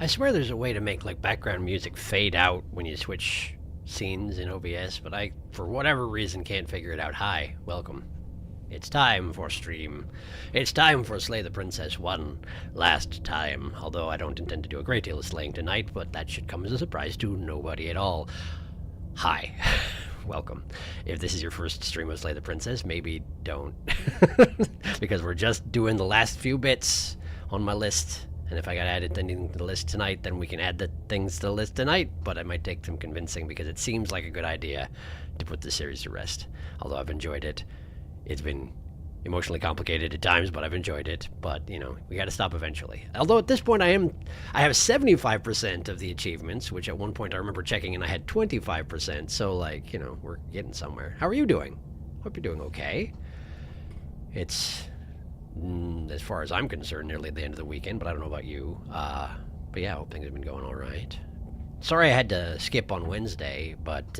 I swear there's a way to make like background music fade out when you switch scenes in OBS, but I, for whatever reason, can't figure it out. Hi, welcome. It's time for stream. It's time for Slay the Princess one last time, although I don't intend to do a great deal of slaying tonight, but that should come as a surprise to nobody at all. Hi. Welcome. If this is your first stream of Slay the Princess, maybe don't. Because we're just doing the last few bits on my list. And if I got added anything to the list tonight, then we can add the things to the list tonight. But it might take some convincing because it seems like a good idea to put the series to rest. Although I've enjoyed it. It's been emotionally complicated at times, but I've enjoyed it. But, you know, we got to stop eventually. Although at this point I have 75% of the achievements, which at one point I remember checking and I had 25%. So, like, you know, we're getting somewhere. How are you doing? Hope you're doing okay. It's, as far as I'm concerned, nearly the end of the weekend, but I don't know about you. But yeah, I hope things have been going all right. Sorry I had to skip on Wednesday, but,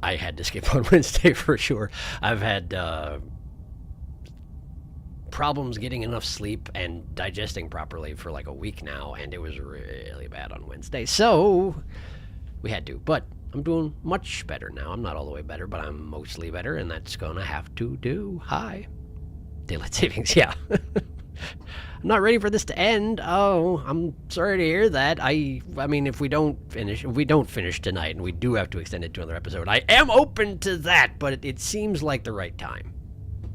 I had to skip on Wednesday for sure. I've had problems getting enough sleep and digesting properly for like a week now, and it was really bad on Wednesday. So we had to, but I'm doing much better now. I'm not all the way better, but I'm mostly better, and that's gonna have to do. Hi. Daylight savings, yeah. I'm not ready for this to end. Oh, I'm sorry to hear that. I mean, if we don't finish tonight, and we do have to extend it to another episode, I am open to that, but it seems like the right time.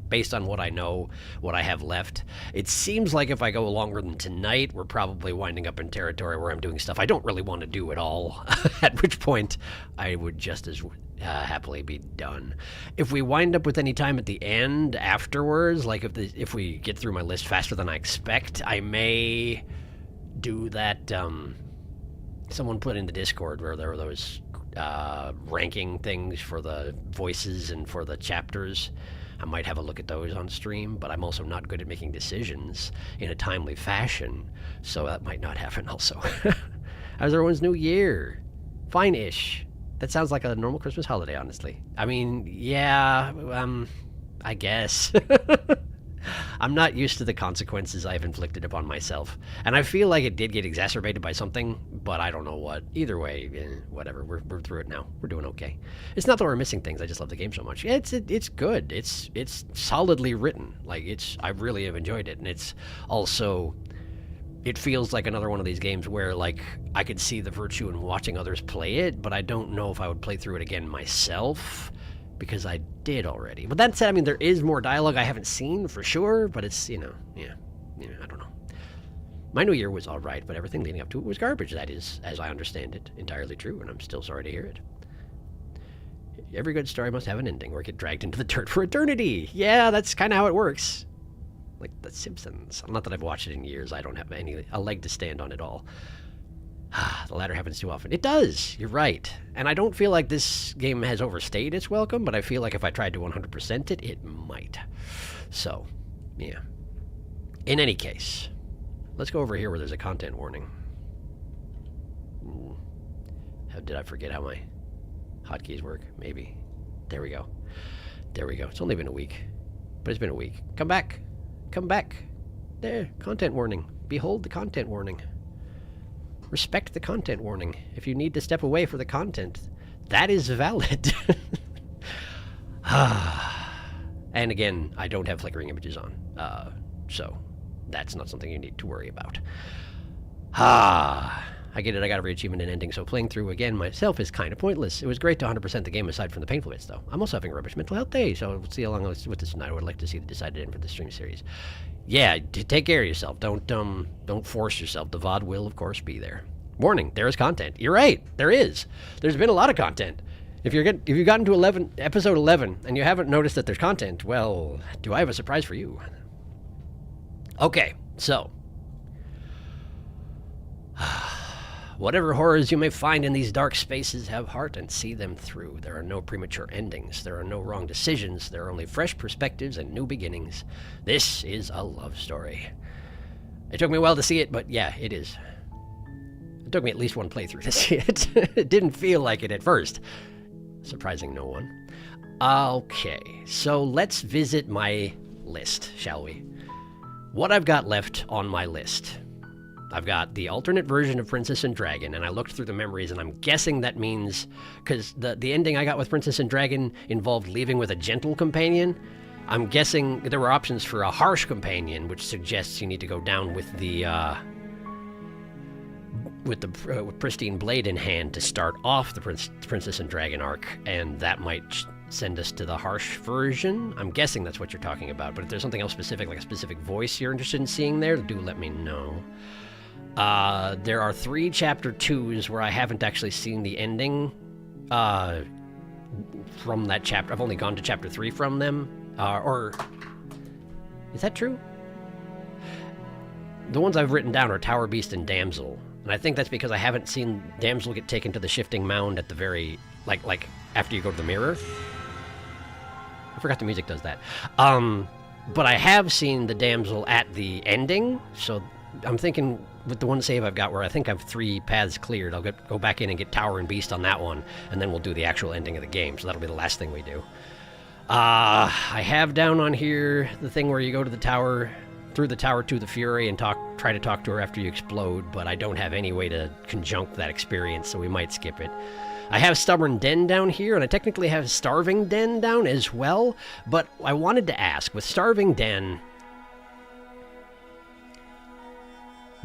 Based on what I know, what I have left, it seems like if I go longer than tonight, we're probably winding up in territory where I'm doing stuff I don't really want to do at all, at which point I would just as happily be done. If we wind up with any time at the end afterwards, like if we get through my list faster than I expect, I may do that. Someone put in the Discord where there were those ranking things for the voices and for the chapters. I might have a look at those on stream, but I'm also not good at making decisions in a timely fashion, so that might not happen also. How's everyone's new year? Fine-ish. That sounds like a normal Christmas holiday, honestly. I mean, yeah, I guess. I'm not used to the consequences I've inflicted upon myself. And I feel like it did get exacerbated by something, but I don't know what. Either way, whatever. We're through it now. We're doing okay. It's not that we're missing things. I just love the game so much. It's good. It's solidly written. Like, I really have enjoyed it. And it's also, it feels like another one of these games where, like, I could see the virtue in watching others play it, but I don't know if I would play through it again myself, because I did already. But that said, I mean, there is more dialogue I haven't seen for sure, but it's, yeah, I don't know. My new year was all right, but everything leading up to it was garbage. That is, as I understand it, entirely true, and I'm still sorry to hear it. Every good story must have an ending, or get dragged into the dirt for eternity. Yeah, that's kind of how it works. Like The Simpsons. Not that I've watched it in years. I don't have a leg to stand on at all. The latter happens too often. It does. You're right. And I don't feel like this game has overstayed its welcome, but I feel like if I tried to 100% it, it might. So, yeah. In any case, let's go over here where there's a content warning. Did I forget how my hotkeys work? Maybe. There we go. There we go. It's only been a week. But it's been a week. Come back. Come back. There. Content warning. Behold the content warning. Respect the content warning. If you need to step away for the content, that is valid. And again, I don't have flickering images on, so that's not something you need to worry about. I get it, I got every achievement and ending, so playing through again myself is kind of pointless. It was great to 100% the game aside from the painful bits, though. I'm also having a rubbish mental health day, so we'll see how long I was with this tonight. I would like to see the decided end for the stream series. Yeah, take care of yourself. Don't force yourself. The VOD will, of course, be there. Warning, there is content. You're right, there is. There's been a lot of content. If you've gotten to episode 11 and you haven't noticed that there's content, well, do I have a surprise for you? Okay, so whatever horrors you may find in these dark spaces, have heart and see them through. There are no premature endings. There are no wrong decisions. There are only fresh perspectives and new beginnings. This is a love story. It took me a while to see it, but yeah, it is. It took me at least one playthrough to see it. It didn't feel like it at first. Surprising no one. Okay, so let's visit my list, shall we? What I've got left on my list. I've got the alternate version of Princess and Dragon, and I looked through the memories, and I'm guessing that means, because the ending I got with Princess and Dragon involved leaving with a gentle companion. I'm guessing there were options for a harsh companion, which suggests you need to go down with the Pristine blade in hand to start off the Princess and Dragon arc, and that might send us to the harsh version. I'm guessing that's what you're talking about, but if there's something else specific, like a specific voice you're interested in seeing there, do let me know. There are 3 chapter 2s where I haven't actually seen the ending from that chapter. I've only gone to chapter 3 from them. Or is that true? The ones I've written down are Tower Beast and Damsel, and I think that's because I haven't seen Damsel get taken to the shifting mound at the very, like after you go to the mirror. I forgot the music does that. But I have seen the Damsel at the ending, so I'm thinking with the one save I've got where I think I have 3 paths cleared, I'll go back in and get Tower and Beast on that one, and then we'll do the actual ending of the game, so that'll be the last thing we do. I have down on here the thing where you go to the tower, through the tower to the Fury and try to talk to her after you explode, but I don't have any way to conjunct that experience, so we might skip it. I have Stubborn Den down here, and I technically have Starving Den down as well, but I wanted to ask, with Starving Den,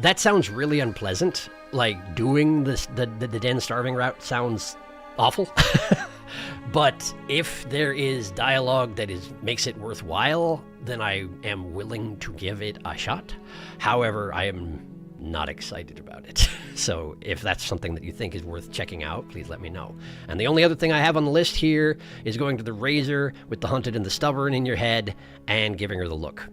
that sounds really unpleasant. Like, doing the Den Starving route sounds awful. But if there is dialogue that makes it worthwhile, then I am willing to give it a shot. However, I am not excited about it. So if that's something that you think is worth checking out, please let me know. And the only other thing I have on the list here is going to the Razor with the Hunted and the Stubborn in your head and giving her the look.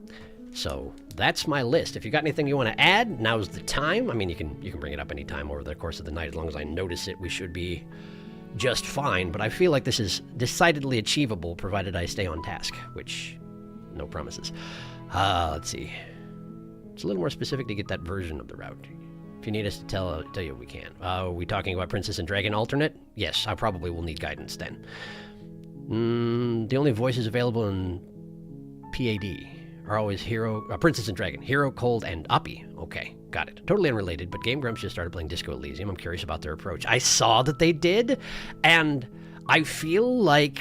So that's my list. If you got anything you want to add, now's the time. I mean, you can bring it up anytime over the course of the night. As long as I notice it, we should be just fine, but I feel like this is decidedly achievable provided I stay on task, which, no promises. Let's see. It's a little more specific to get that version of the route. If you need us to tell you, we can. Are we talking about Princess and Dragon alternate? Yes, I probably will need guidance then. The only voices available in PAD are always Princess and Dragon, Hero, Cold, and Uppy. Okay, got it. Totally unrelated, but Game Grumps just started playing Disco Elysium. I'm curious about their approach. I saw that they did, and I feel like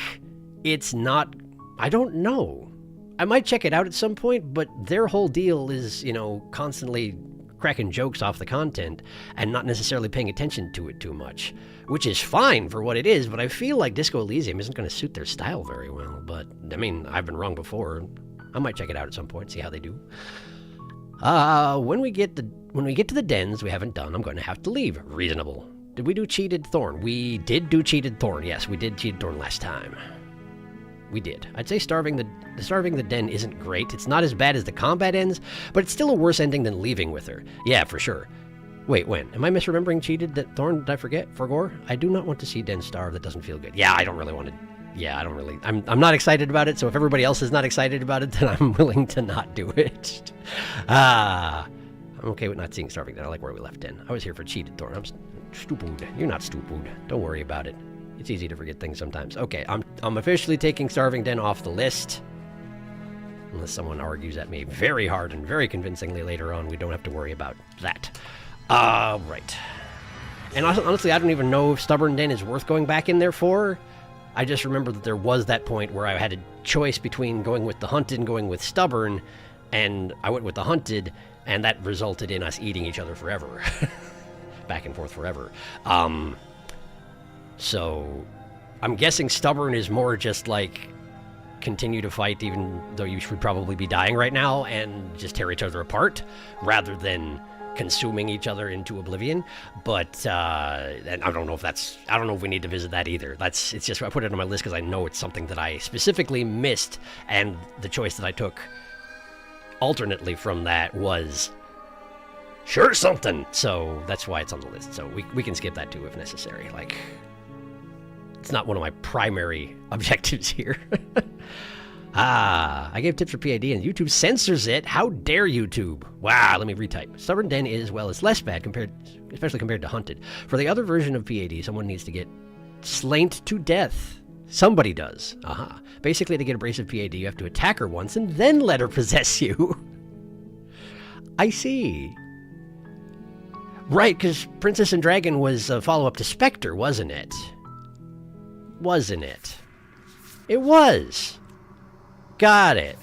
it's not... I don't know. I might check it out at some point, but their whole deal is, constantly cracking jokes off the content and not necessarily paying attention to it too much, which is fine for what it is, but I feel like Disco Elysium isn't going to suit their style very well. But, I mean, I've been wrong before. I might check it out at some point, see how they do. When we get to the dens we haven't done, I'm going to have to leave. Reasonable. Did we do Cheated Thorn? We did do Cheated Thorn. Yes, we did Cheated Thorn last time. We did. I'd say Starving the Den isn't great. It's not as bad as the combat ends, but it's still a worse ending than leaving with her. Yeah, for sure. Wait, when? Am I misremembering Cheated Thorn? Did I forget? Forgore? I do not want to see Den starve. That doesn't feel good. Yeah, I don't really want to... Yeah, I'm not excited about it, so if everybody else is not excited about it, then I'm willing to not do it. I'm okay with not seeing Starving Den. I like where we left in. I was here for Cheated Thorn. I'm stupid. You're not stupid. Don't worry about it. It's easy to forget things sometimes. Okay, I'm officially taking Starving Den off the list. Unless someone argues at me very hard and very convincingly later on, we don't have to worry about that. Right. And honestly, I don't even know if Stubborn Den is worth going back in there for. I just remember that there was that point where I had a choice between going with the Hunted and going with Stubborn, and I went with the Hunted, and that resulted in us eating each other forever. Back and forth forever. So I'm guessing Stubborn is more just like continue to fight even though you should probably be dying right now and just tear each other apart rather than consuming each other into oblivion. But and I don't know if we need to visit that either. It's just, I put it on my list because I know it's something that I specifically missed, and the choice that I took alternately from that was sure something. So that's why it's on the list. So we can skip that too if necessary. Like, it's not one of my primary objectives here. I gave tips for PAD and YouTube censors it. How dare YouTube? Wow, let me retype. Stubborn Den is, well, it's less bad especially compared to Hunted. For the other version of PAD, someone needs to get slained to death. Somebody does. Aha. Basically, to get abrasive PAD, you have to attack her once and then let her possess you. I see. Right, because Princess and Dragon was a follow-up to Spectre, wasn't it? Wasn't it? It was. Got it.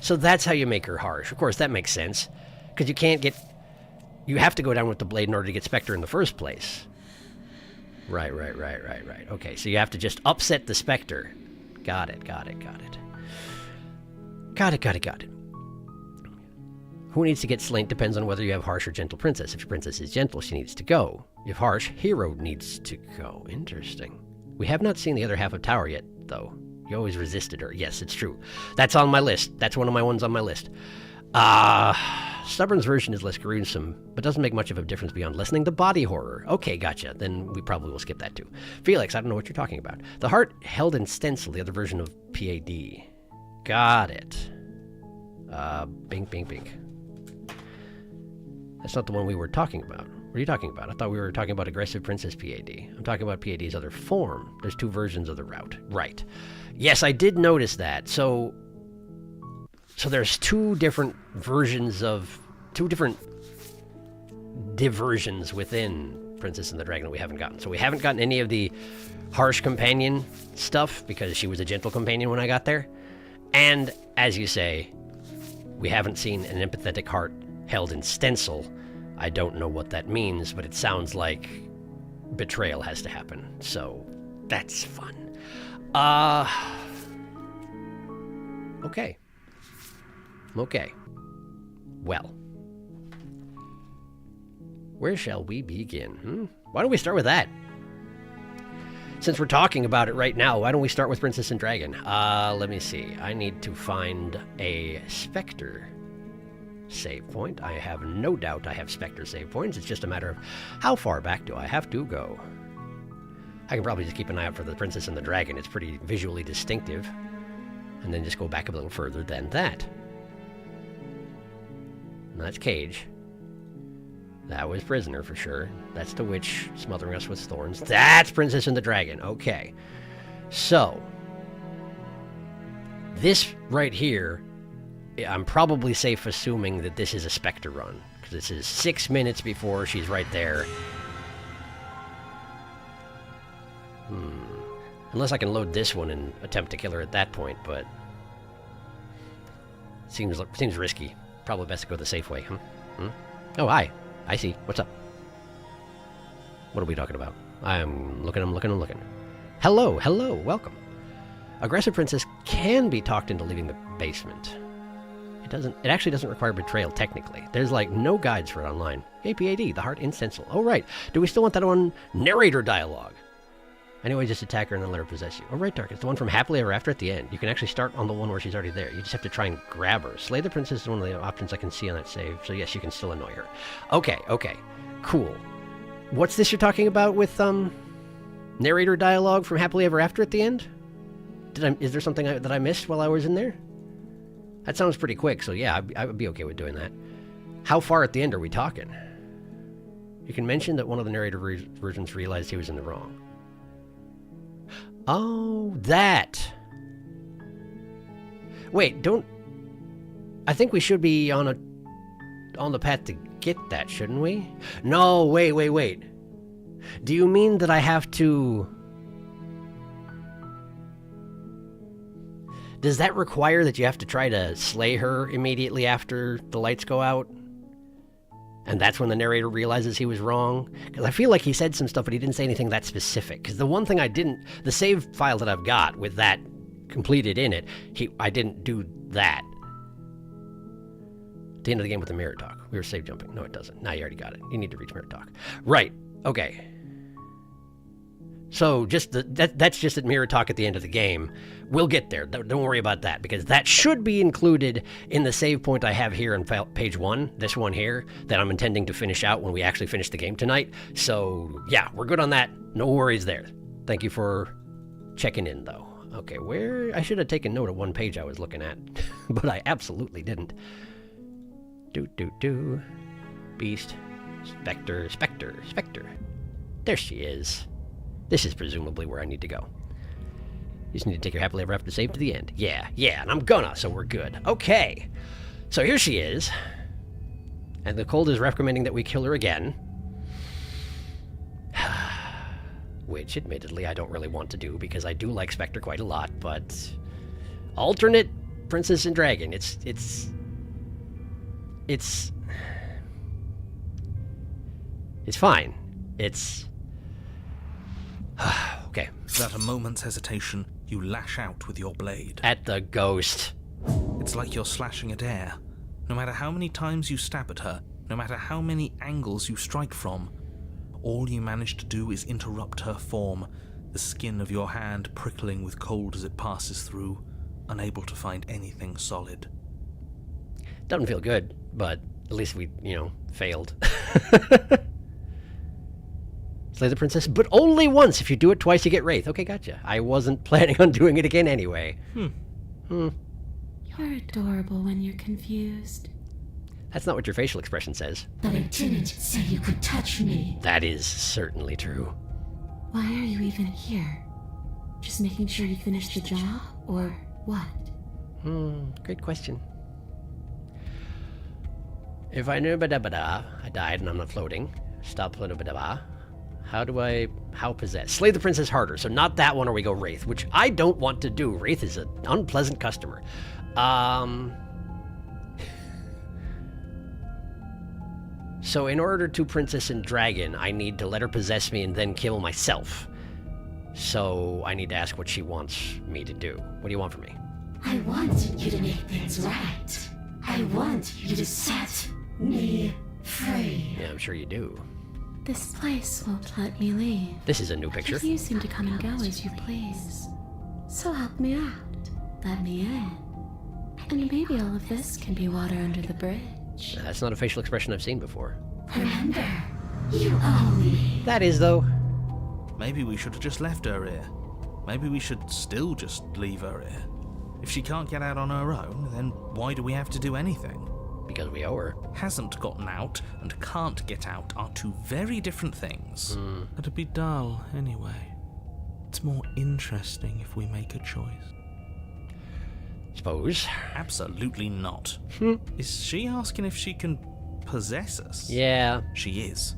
So that's how you make her harsh. Of course, that makes sense. Because you can't get... You have to go down with the blade in order to get Spectre in the first place. Right. Okay, so you have to just upset the Spectre. Got it. Got it. Who needs to get slain depends on whether you have harsh or gentle princess. If your princess is gentle, she needs to go. If harsh, hero needs to go. Interesting. We have not seen the other half of Tower yet, though. You always resisted her. Yes, it's true. That's on my list. That's one of my ones on my list. Stubborn's version is less gruesome, but doesn't make much of a difference beyond lessening the body horror. Okay, gotcha. Then we probably will skip that too. Felix, I don't know what you're talking about. The heart held in stencil, the other version of PAD. Got it. Bink. That's not the one we were talking about. What are you talking about? I thought we were talking about Aggressive Princess PAD. I'm talking about PAD's other form. There's two versions of the route. Right. Yes, I did notice that. So there's two different versions of... Two different diversions within Princess and the Dragon that we haven't gotten. So we haven't gotten any of the harsh companion stuff because she was a gentle companion when I got there. And, as you say, we haven't seen an empathetic heart held in stencil. I don't know what that means, but it sounds like betrayal has to happen. So, that's fun. Okay. Well. Where shall we begin? Why don't we start with that? Since we're talking about it right now, why don't we start with Princess and Dragon? Let me see. I need to find a Spectre save point. I have no doubt I have Spectre save points. It's just a matter of how far back do I have to go. I can probably just keep an eye out for the Princess and the Dragon. It's pretty visually distinctive. And then just go back a little further than that. And that's Cage. That was Prisoner for sure. That's the witch smothering us with thorns. That's Princess and the Dragon. Okay. So, this right here, I'm probably safe assuming that this is a Spectre run. Because this is 6 minutes before she's right there. Unless I can load this one and attempt to kill her at that point, but... Seems risky. Probably best to go the safe way. Oh, hi. I see. What's up? What are we talking about? I'm looking. Hello, welcome. Aggressive Princess can be talked into leaving the basement. It actually doesn't require betrayal, technically. There's, like, no guides for it online. APAD, the heart in stencil. Oh, right. Do we still want that on narrator dialogue? Anyway, just attack her and then let her possess you. Oh, right, Dark. It's the one from Happily Ever After at the end. You can actually start on the one where she's already there. You just have to try and grab her. Slay the princess is one of the options I can see on that save. So, yes, you can still annoy her. Okay. Cool. What's this you're talking about with, narrator dialogue from Happily Ever After at the end? Is there something that I missed while I was in there? That sounds pretty quick, so yeah, I would be okay with doing that. How far at the end are we talking? You can mention that one of the narrator versions realized he was in the wrong. Oh, that. Wait, I think we should be on the path to get that, shouldn't we? No, wait. Do you mean that I have to... Does that require that you have to try to slay her immediately after the lights go out? And that's when the narrator realizes he was wrong? Because I feel like he said some stuff, but he didn't say anything that specific. Because the one thing the save file that I've got with that completed in it, I didn't do that. At the end of the game with the mirror talk. We were save jumping. No, it doesn't. Now you already got it. You need to reach mirror talk. Right. Okay. So that's just at mirror talk at the end of the game. We'll get there. Don't worry about that, because that should be included in the save point I have here on page 1, this one here, that I'm intending to finish out when we actually finish the game tonight. So, yeah, we're good on that. No worries there. Thank you for checking in, though. Okay, I should have taken note of one page I was looking at, but I absolutely didn't. Beast. Spectre. There she is. This is presumably where I need to go. You just need to take your Happily Ever After save to the end. Yeah, and I'm gonna, so we're good. Okay. So here she is. And the cold is recommending that we kill her again. which admittedly I don't really want to do because I do like Spectre quite a lot, but alternate Princess and Dragon, it's fine. It's okay. Without a moment's hesitation, you lash out with your blade. At the ghost. It's like you're slashing at air. No matter how many times you stab at her, no matter how many angles you strike from, all you manage to do is interrupt her form, the skin of your hand prickling with cold as it passes through, unable to find anything solid. Doesn't feel good, but at least we, failed. Slay the princess, but only once. If you do it twice, you get Wraith. Okay, gotcha. I wasn't planning on doing it again anyway. You're adorable when you're confused. That's not what your facial expression says. But I didn't say you could touch me. That is certainly true. Why are you even here? Just making sure you finished the job, or what? Great question. If I knew I died and I'm not floating. Stop how possess? Slay the princess harder. So not that one, or we go Wraith, which I don't want to do. Wraith is an unpleasant customer. So in order to Princess and Dragon, I need to let her possess me and then kill myself. So I need to ask what she wants me to do. What do you want from me? I want you to make things right. I want you to set me free. Yeah, I'm sure you do. This place won't let me leave. This is a new picture. You seem to come and go as you please. So help me out. Let me in. And maybe all of this can be water under the bridge. That's not a facial expression I've seen before. Remember, you owe me. That is, though. Maybe we should have just left her here. Maybe we should still just leave her here. If she can't get out on her own, then why do we have to do anything? Because we owe her. Hasn't gotten out and can't get out are two very different things. It'd be dull anyway. It's more interesting if we make a choice. Suppose. Absolutely not. Is she asking if she can possess us? Yeah. She is.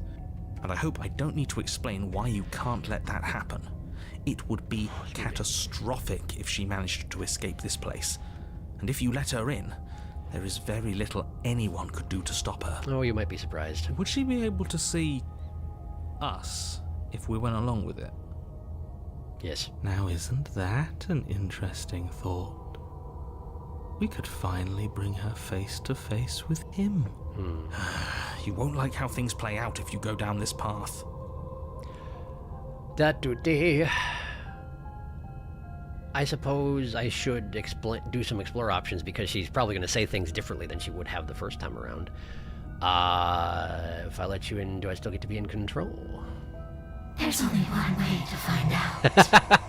And I hope I don't need to explain why you can't let that happen. It would be catastrophic if she managed to escape this place. And if you let her in, there is very little anyone could do to stop her. Oh, you might be surprised. Would she be able to see us if we went along with it? Yes. Now, isn't that an interesting thought? We could finally bring her face to face with him. You won't like how things play out if you go down this path. I suppose I should do some explore options because she's probably going to say things differently than she would have the first time around. If I let you in, do I still get to be in control? There's only one way to find out.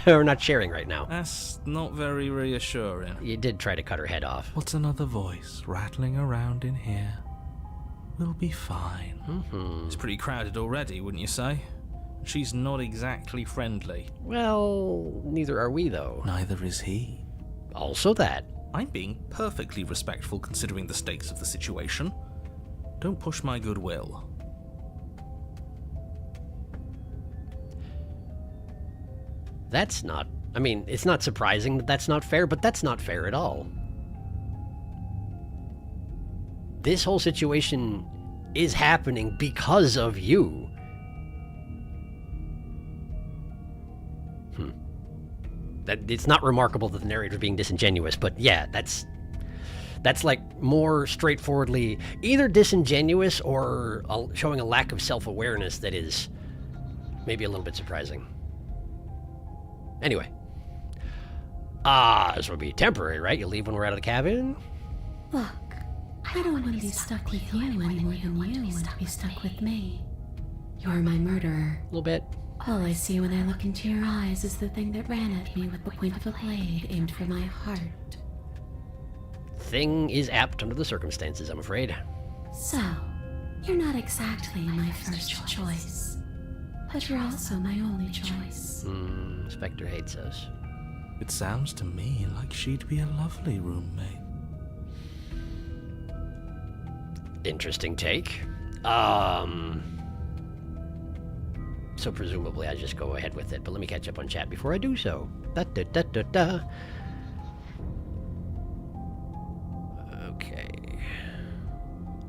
We're not sharing right now. That's not very reassuring. You did try to cut her head off. What's another voice rattling around in here? We'll be fine. It's pretty crowded already, wouldn't you say? She's not exactly friendly. Well, neither are we, though. Neither is he. Also that. I'm being perfectly respectful considering the stakes of the situation. Don't push my goodwill. That's not... I mean, it's not surprising that that's not fair, but that's not fair at all. This whole situation is happening because of you. It's not remarkable that the narrator is being disingenuous, but yeah, that's like more straightforwardly either disingenuous or showing a lack of self-awareness that is maybe a little bit surprising. Anyway. This would be temporary, right? You leave when we're out of the cabin? Look, I don't want to be stuck with you any more than you want to be stuck with me. You're my murderer. A little bit. All I see when I look into your eyes is the thing that ran at me with the point of a blade aimed for my heart. Thing is apt under the circumstances, I'm afraid. So, you're not exactly my first choice, but you're also my only choice. Spectre hates us. It sounds to me like she'd be a lovely roommate. Interesting take. so presumably I just go ahead with it. But let me catch up on chat before I do so. Da-da-da-da-da. Okay.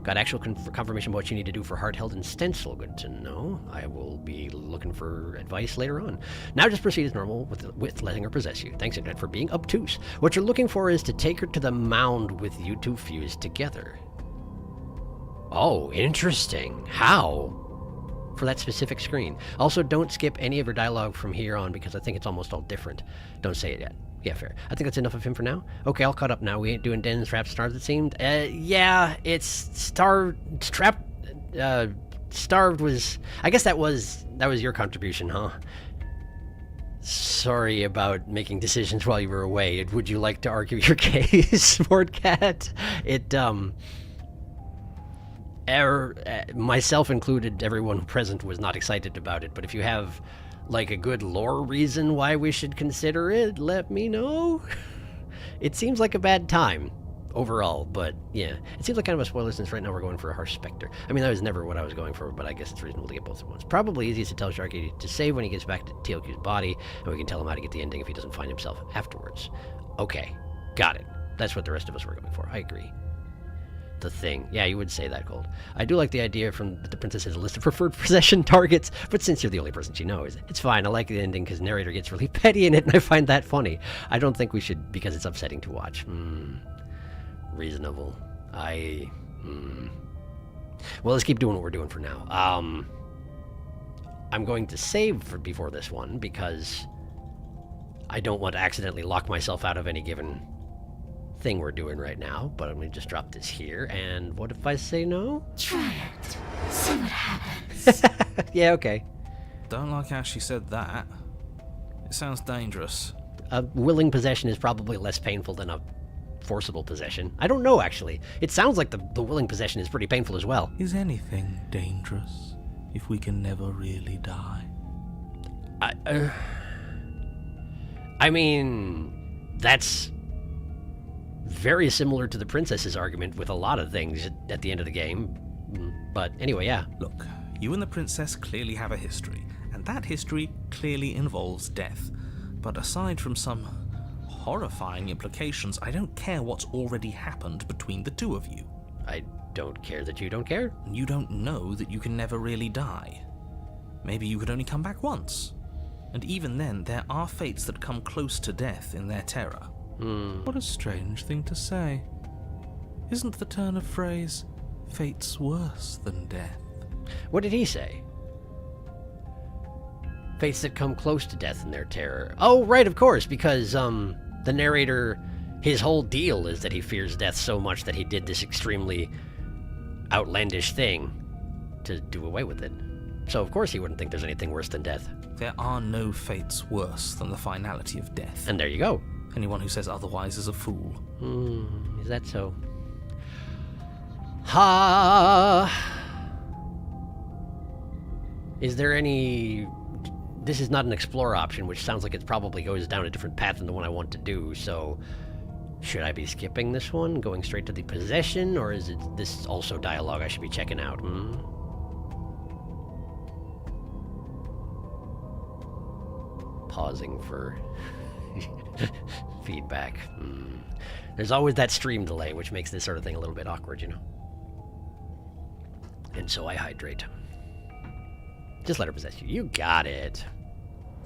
Got actual confirmation of what you need to do for Heart Held and Stencil. Good to know. I will be looking for advice later on. Now just proceed as normal with letting her possess you. Thanks, Internet, for being obtuse. What you're looking for is to take her to the mound with you two fused together. Oh, interesting. How? For that specific screen. Also, don't skip any of her dialogue from here on because I think it's almost all different. Don't say it yet. Yeah, fair. I think that's enough of him for now. Okay, I'll cut up now. We ain't doing Den's Trapped Starved, it seemed. Yeah, it's Starved... Starved was... I guess that was your contribution, huh? Sorry about making decisions while you were away. Would you like to argue your case, Mordcat? Myself included, everyone present was not excited about it, but if you have, like, a good lore reason why we should consider it, let me know. It seems like a bad time, overall, but, yeah. It seems like kind of a spoiler since right now we're going for a Harsh Spectre. I mean, that was never what I was going for, but I guess it's reasonable to get both at once. Probably easiest to tell Sharky to save when he gets back to TLQ's body, and we can tell him how to get the ending if he doesn't find himself afterwards. Okay, got it. That's what the rest of us were going for. I agree. The thing. Yeah, you would say that, Cold. I do like the idea from the princess has a list of preferred possession targets, but since you're the only person she knows, it's fine. I like the ending because narrator gets really petty in it, and I find that funny. I don't think we should because it's upsetting to watch. Reasonable. Well, let's keep doing what we're doing for now. I'm going to save before this one because I don't want to accidentally lock myself out of any given thing we're doing right now, but I'm gonna just drop this here, and what if I say no? Try it. See what happens. Yeah, okay. Don't like how she said that. It sounds dangerous. A willing possession is probably less painful than a forcible possession. I don't know, actually. It sounds like the willing possession is pretty painful as well. Is anything dangerous if we can never really die? I mean, that's very similar to the princess's argument with a lot of things at the end of the game. But anyway, yeah. Look, you and the princess clearly have a history, and that history clearly involves death. But aside from some horrifying implications, I don't care what's already happened between the two of you. I don't care that you don't care. You don't know that you can never really die. Maybe you could only come back once. And even then, there are fates that come close to death in their terror. What a strange thing to say. Isn't the turn of phrase, fate's worse than death? What did he say? Fates that come close to death in their terror. Oh, right, of course, because, the narrator, his whole deal is that he fears death so much that he did this extremely outlandish thing to do away with it. So, of course, he wouldn't think there's anything worse than death. There are no fates worse than the finality of death. And there you go. Anyone who says otherwise is a fool. Is that so? Ha! Is there any... This is not an explore option, which sounds like it probably goes down a different path than the one I want to do, so... Should I be skipping this one, going straight to the possession, or is this also dialogue I should be checking out? Pausing for... feedback. There's always that stream delay, which makes this sort of thing a little bit awkward, you know? And so I hydrate. Just let her possess you. You got it.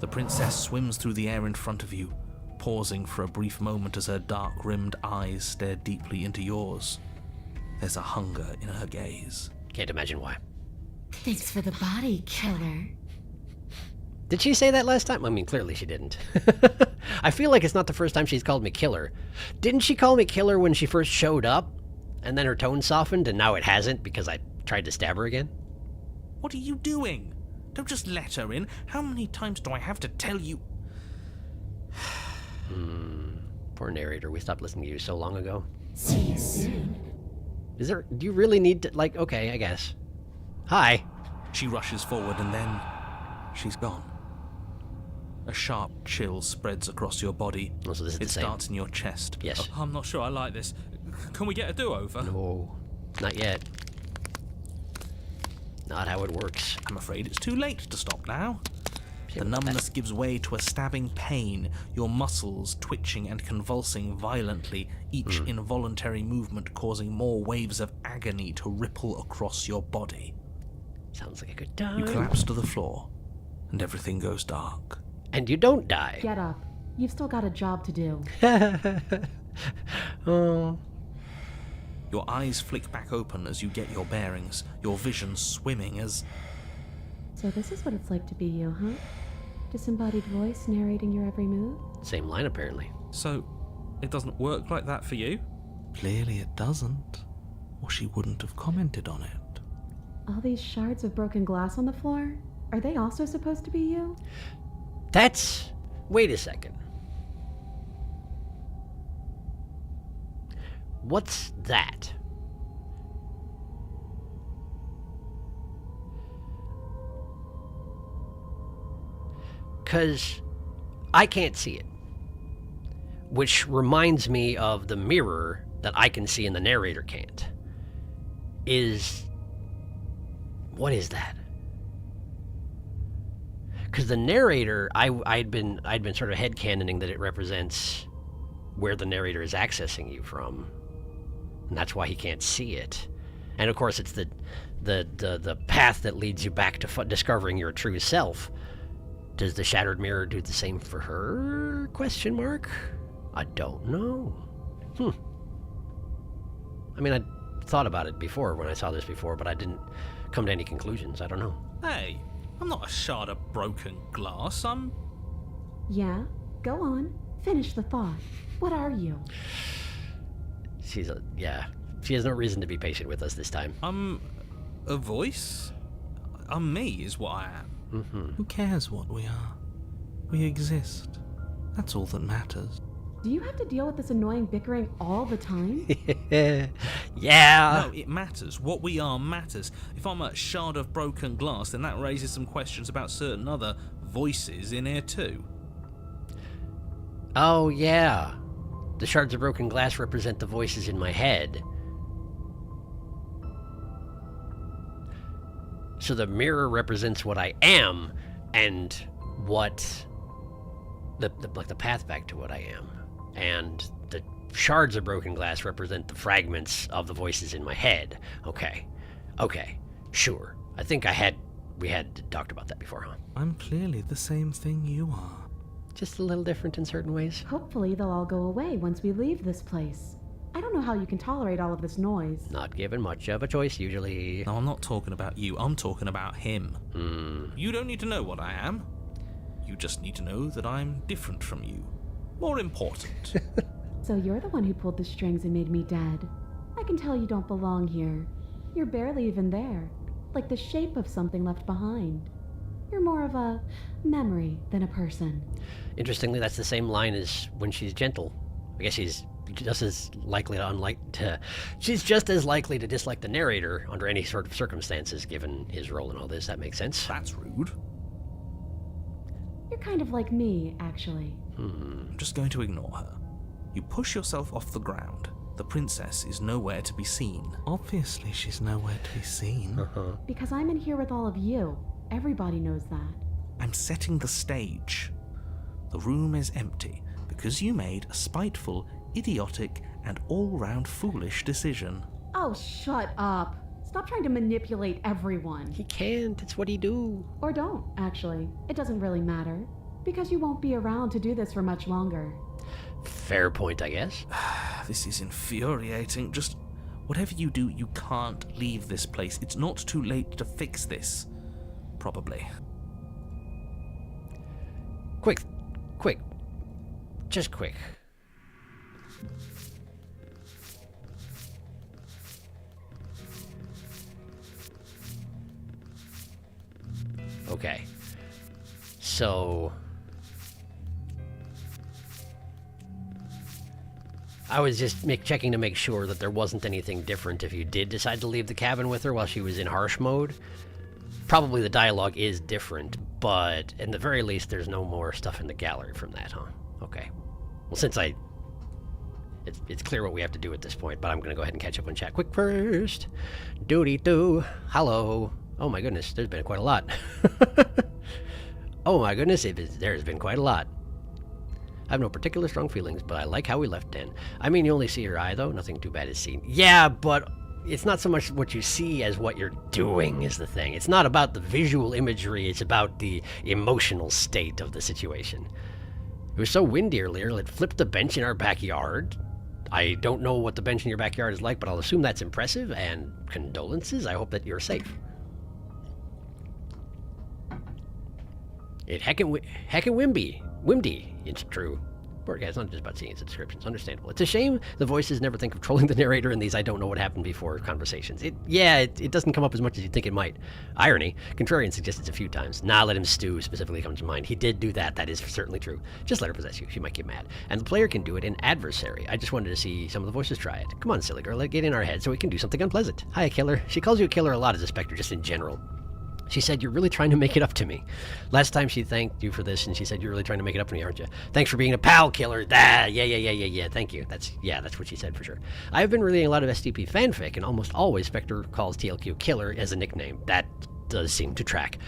The princess swims through the air in front of you, pausing for a brief moment as her dark-rimmed eyes stare deeply into yours. There's a hunger in her gaze. Can't imagine why. Thanks for the body, killer. Did she say that last time? I mean, clearly she didn't. I feel like it's not the first time she's called me killer. Didn't she call me killer when she first showed up? And then her tone softened, and now it hasn't because I tried to stab her again? What are you doing? Don't just let her in. How many times do I have to tell you? Poor narrator. We stopped listening to you so long ago. See you soon. Do you really need to, like, okay, I guess. Hi. She rushes forward and then she's gone. A sharp chill spreads across your body. Oh, so this is the same. It starts in your chest. Yes. I'm not sure I like this. Can we get a do-over? No, not yet. Not how it works. I'm afraid it's too late to stop now. Shit, The numbness gives way to a stabbing pain, your muscles twitching and convulsing violently, each involuntary movement causing more waves of agony to ripple across your body. Sounds like a good time. You collapse to the floor, and everything goes dark. And you don't die. Get up. You've still got a job to do. Oh. Your eyes flick back open as you get your bearings, your vision swimming as... So this is what it's like to be you, huh? Disembodied voice narrating your every move? Same line, apparently. So, it doesn't work like that for you? Clearly it doesn't, or she wouldn't have commented on it. All these shards of broken glass on the floor? Are they also supposed to be you? That's... Wait a second. What's that? Because I can't see it. Which reminds me of the mirror that I can see and the narrator can't. What is that? Because the narrator, I'd been sort of headcanoning that it represents where the narrator is accessing you from. And that's why he can't see it. And of course it's the path that leads you back to discovering your true self. Does the shattered mirror do the same for her? Question mark? I don't know. I mean, I thought about it before when I saw this before, but I didn't come to any conclusions. I don't know. Hey, I'm not a shard of broken glass, I'm... Yeah? Go on. Finish the thought. What are you? She has no reason to be patient with us this time. I'm... a voice? I'm me, is what I am. Who cares what we are? We exist. That's all that matters. Do you have to deal with this annoying bickering all the time? Yeah. No, it matters. What we are matters. If I'm a shard of broken glass, then that raises some questions about certain other voices in here too. Oh, yeah. The shards of broken glass represent the voices in my head. So the mirror represents what I am, and what... the path back to what I am. And the shards of broken glass represent the fragments of the voices in my head. Okay, sure. I think we had talked about that before, huh? I'm clearly the same thing you are. Just a little different in certain ways. Hopefully they'll all go away once we leave this place. I don't know how you can tolerate all of this noise. Not given much of a choice, usually. No, I'm not talking about you. I'm talking about him. You don't need to know what I am. You just need to know that I'm different from you. More important. So you're the one who pulled the strings and made me dead. I can tell you don't belong here. You're barely even there. Like the shape of something left behind. You're more of a memory than a person. Interestingly, that's the same line as when she's gentle. I guess she's just as likely she's just as likely to dislike the narrator under any sort of circumstances, given his role in all this. That makes sense. That's rude. You're kind of like me, actually. I'm just going to ignore her. You push yourself off the ground. The princess is nowhere to be seen. Obviously she's nowhere to be seen. Because I'm in here with all of you. Everybody knows that. I'm setting the stage. The room is empty because you made a spiteful, idiotic, and all-round foolish decision. Oh, shut up. Stop trying to manipulate everyone. He can't. It's what he do. Or don't, actually. It doesn't really matter. Because you won't be around to do this for much longer. Fair point, I guess. This is infuriating. Just whatever you do, you can't leave this place. It's not too late to fix this. Probably. Quick. Just quick. Okay. So... I was just checking to make sure that there wasn't anything different if you did decide to leave the cabin with her while she was in harsh mode. Probably the dialogue is different, but at the very least there's no more stuff in the gallery from that, huh? Okay. Well, since it's clear what we have to do at this point, but I'm going to go ahead and catch up on chat quick first. Doody-doo. Hello. Oh my goodness, there's been quite a lot. Oh my goodness, there's been quite a lot. I have no particular strong feelings, but I like how we left Den. I mean, you only see her eye, though. Nothing too bad is seen. Yeah, but it's not so much what you see as what you're doing is the thing. It's not about the visual imagery. It's about the emotional state of the situation. It was so windy earlier, it flipped the bench in our backyard. I don't know what the bench in your backyard is like, but I'll assume that's impressive, and condolences. I hope that you're safe. It heckin' windy, it's true. Poor guy, it's not just about seeing its descriptions. Understandable. It's a shame the voices never think of trolling the narrator in these I don't know what happened before conversations. It doesn't come up as much as you'd think it might. Irony. Contrarian suggests it a few times. Nah, let him stew specifically comes to mind. He did do that. That is certainly true. Just let her possess you. She might get mad. And the player can do it in adversary. I just wanted to see some of the voices try it. Come on, silly girl. Let it get in our head so we can do something unpleasant. Hi, killer. She calls you a killer a lot as a specter, just in general. She said, you're really trying to make it up to me. Last time she thanked you for this, and she said, you're really trying to make it up to me, aren't you? Thanks for being a pal, killer. Yeah, thank you. That's what she said for sure. I've been reading a lot of STP fanfic, and almost always Spectre calls TLQ Killer as a nickname. That does seem to track.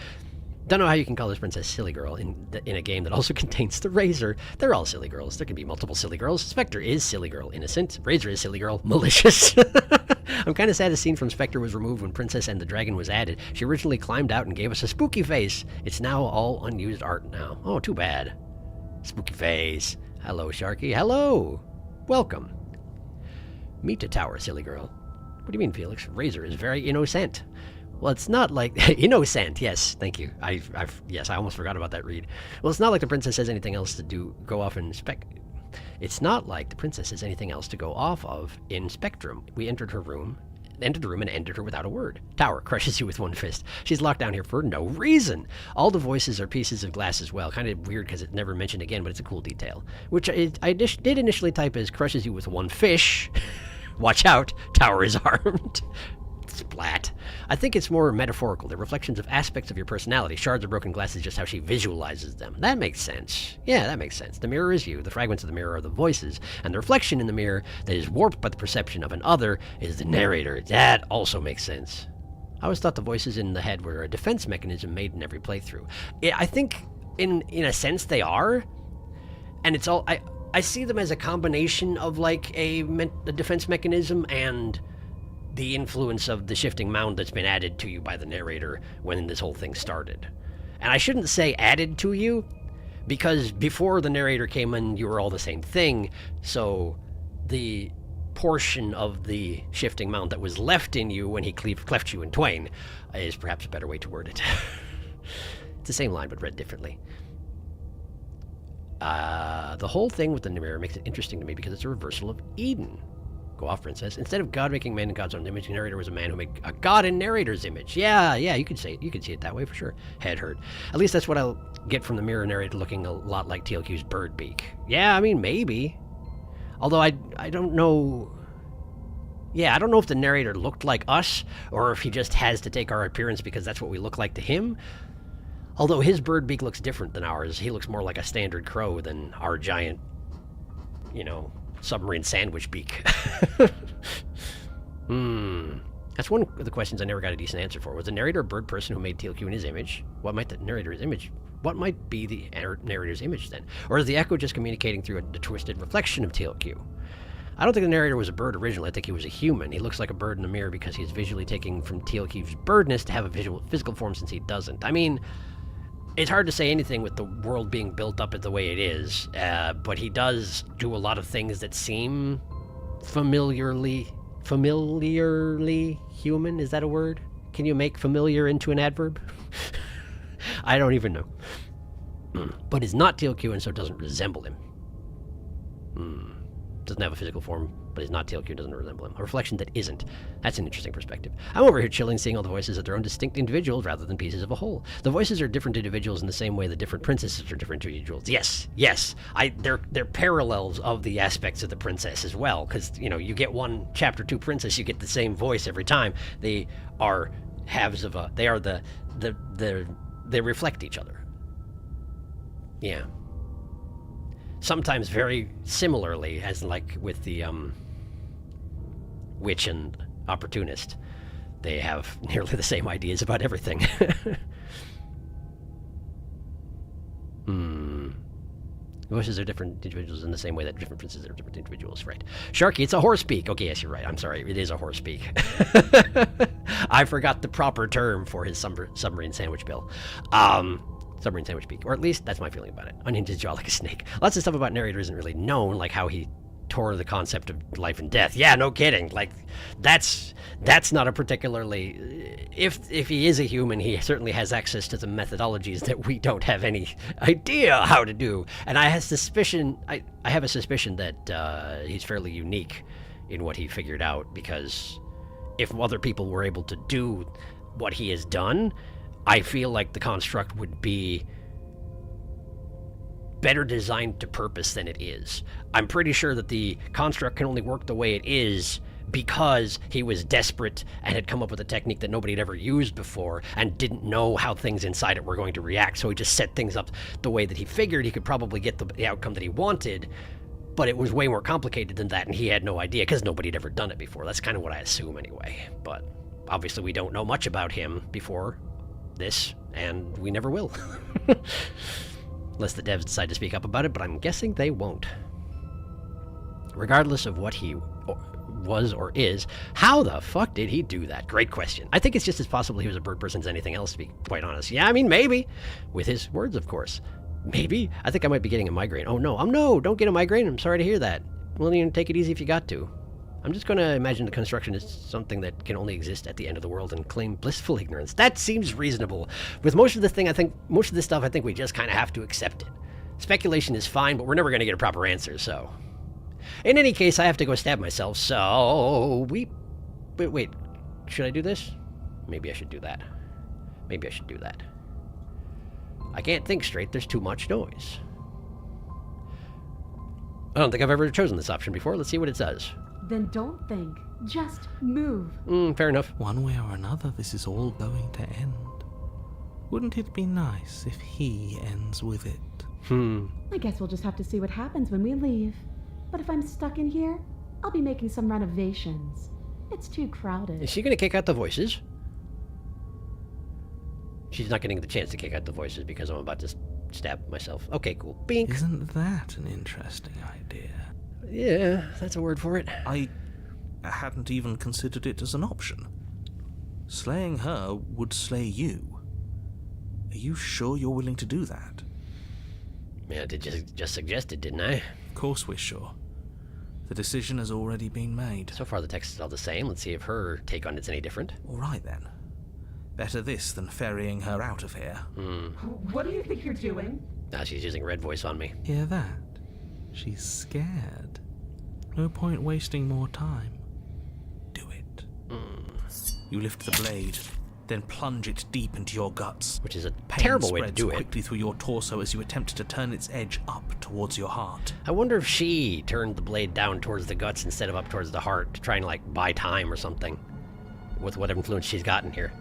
Don't know how you can call this princess silly girl in a game that also contains the Razor. They're all silly girls. There can be multiple silly girls. Spectre is silly girl innocent. Razor is silly girl malicious. I'm kind of sad the scene from Spectre was removed when Princess and the Dragon was added. She originally climbed out and gave us a spooky face. It's now all unused art now. Oh, too bad. Spooky face. Hello, Sharky. Hello. Welcome. Meet a tower, silly girl. What do you mean, Felix? Razor is very innocent. Well, it's not like... innocent, yes, thank you. Yes, I almost forgot about that read. Well, it's not like the princess has anything else to do, go off and It's not like the princess has anything else to go off of in Spectrum. We entered the room and ended her without a word. Tower crushes you with one fist. She's locked down here for no reason. All the voices are pieces of glass as well. Kind of weird because it's never mentioned again, but it's a cool detail. Which I did initially type as crushes you with one fish. Watch out, tower is armed. Splat. I think it's more metaphorical. They're reflections of aspects of your personality. Shards of broken glass is just how she visualizes them. That makes sense. Yeah, that makes sense. The mirror is you. The fragments of the mirror are the voices. And the reflection in the mirror that is warped by the perception of an other is the narrator. That also makes sense. I always thought the voices in the head were a defense mechanism made in every playthrough. I think, in a sense, they are. And it's all... I see them as a combination of, like, a defense mechanism and... the influence of the shifting mound that's been added to you by the narrator when this whole thing started. And I shouldn't say added to you, because before the narrator came in, you were all the same thing, so the portion of the shifting mound that was left in you when he cleft you in twain is perhaps a better way to word it. It's the same line, but read differently. The whole thing with the mirror makes it interesting to me because it's a reversal of Eden. Go off, princess. Instead of God making man in God's own image, the narrator was a man who made a God in narrator's image. Yeah, you could say it. You could see it that way for sure. Head hurt. At least that's what I'll get from the mirror narrator looking a lot like TLQ's bird beak. Yeah, I mean, maybe. Although I don't know... Yeah, I don't know if the narrator looked like us, or if he just has to take our appearance because that's what we look like to him. Although his bird beak looks different than ours. He looks more like a standard crow than our giant, submarine sandwich beak. That's one of the questions I never got a decent answer for. Was the narrator a bird person who made TLQ in his image? What might be the narrator's image then? Or is the echo just communicating through the twisted reflection of TLQ? I don't think the narrator was a bird originally. I think he was a human. He looks like a bird in the mirror because he's visually taking from TLQ's birdness to have a physical form since he doesn't. I mean, it's hard to say anything with the world being built up the way it is, but he does do a lot of things that seem familiarly human. Is that a word? Can you make familiar into an adverb? I don't even know. But is not TLQ and so doesn't resemble him. Doesn't have a physical form, but is not TLQ, doesn't resemble him. A reflection that isn't. That's an interesting perspective. I'm over here chilling, seeing all the voices as their own distinct individuals rather than pieces of a whole. The voices are different individuals in the same way the different princesses are different individuals. Yes. They're parallels of the aspects of the princess as well, because, you get one Chapter 2 princess, you get the same voice every time. They are halves of they reflect each other. Yeah. Sometimes very similarly, as like with the witch and opportunist. they have nearly the same ideas about everything. Voices are different individuals in the same way that different princes are different individuals, right? Sharky, it's a horse beak. Okay, yes, you're right. I'm sorry. It is a horse beak. I forgot the proper term for his submarine sandwich bill. Submarine sandwich beak. Or at least that's my feeling about it. Onion his jaw like a snake. Lots of stuff about narrator isn't really known, like how he tore the concept of life and death. Yeah, no kidding. Like, that's not a particularly... If he is a human, he certainly has access to the methodologies that we don't have any idea how to do. And I have a suspicion that he's fairly unique in what he figured out, because if other people were able to do what he has done, I feel like the construct would be better designed to purpose than it is. I'm pretty sure that the construct can only work the way it is because he was desperate and had come up with a technique that nobody had ever used before and didn't know how things inside it were going to react, so he just set things up the way that he figured he could probably get the outcome that he wanted, but it was way more complicated than that, and he had no idea because nobody had ever done it before. That's kind of what I assume anyway, but obviously we don't know much about him before this, and we never will. Unless the devs decide to speak up about it, but I'm guessing they won't. Regardless of what he was or is, how the fuck did he do that? Great question. I think it's just as possible he was a bird person as anything else, to be quite honest. Yeah, I mean, maybe. With his words, of course. Maybe. I think I might be getting a migraine. Oh, no. No, don't get a migraine. I'm sorry to hear that. Well, you can take it easy if you got to. I'm just going to imagine the construction is something that can only exist at the end of the world and claim blissful ignorance. That seems reasonable. With most of this stuff, I think we just kind of have to accept it. Speculation is fine, but we're never going to get a proper answer, so... In any case, I have to go stab myself, so... Wait, should I do this? Maybe I should do that. Maybe I should do that. I can't think straight, there's too much noise. I don't think I've ever chosen this option before. Let's see what it says. Then don't think. Just move. Fair enough. One way or another, this is all going to end. Wouldn't it be nice if he ends with it? I guess we'll just have to see what happens when we leave. But if I'm stuck in here, I'll be making some renovations. It's too crowded. Is she going to kick out the voices? She's not getting the chance to kick out the voices because I'm about to stab myself. Okay, cool. Bink. Isn't that an interesting idea? Yeah, that's a word for it. I hadn't even considered it as an option. Slaying her would slay you. Are you sure you're willing to do that? Yeah, I did just suggest it, didn't I? Of course we're sure. The decision has already been made. So far the text is all the same. Let's see if her take on it's any different. All right then. Better this than ferrying her out of here. What do you think you're doing? Now she's using red voice on me. Hear that? She's scared. No point wasting more time. Do it. You lift the blade, then plunge it deep into your guts. Which is a Pain terrible way to spreads do it. quickly through your torso as you attempt to turn its edge up towards your heart. I wonder if she turned the blade down towards the guts instead of up towards the heart to try and, like, buy time or something. With what influence she's gotten here.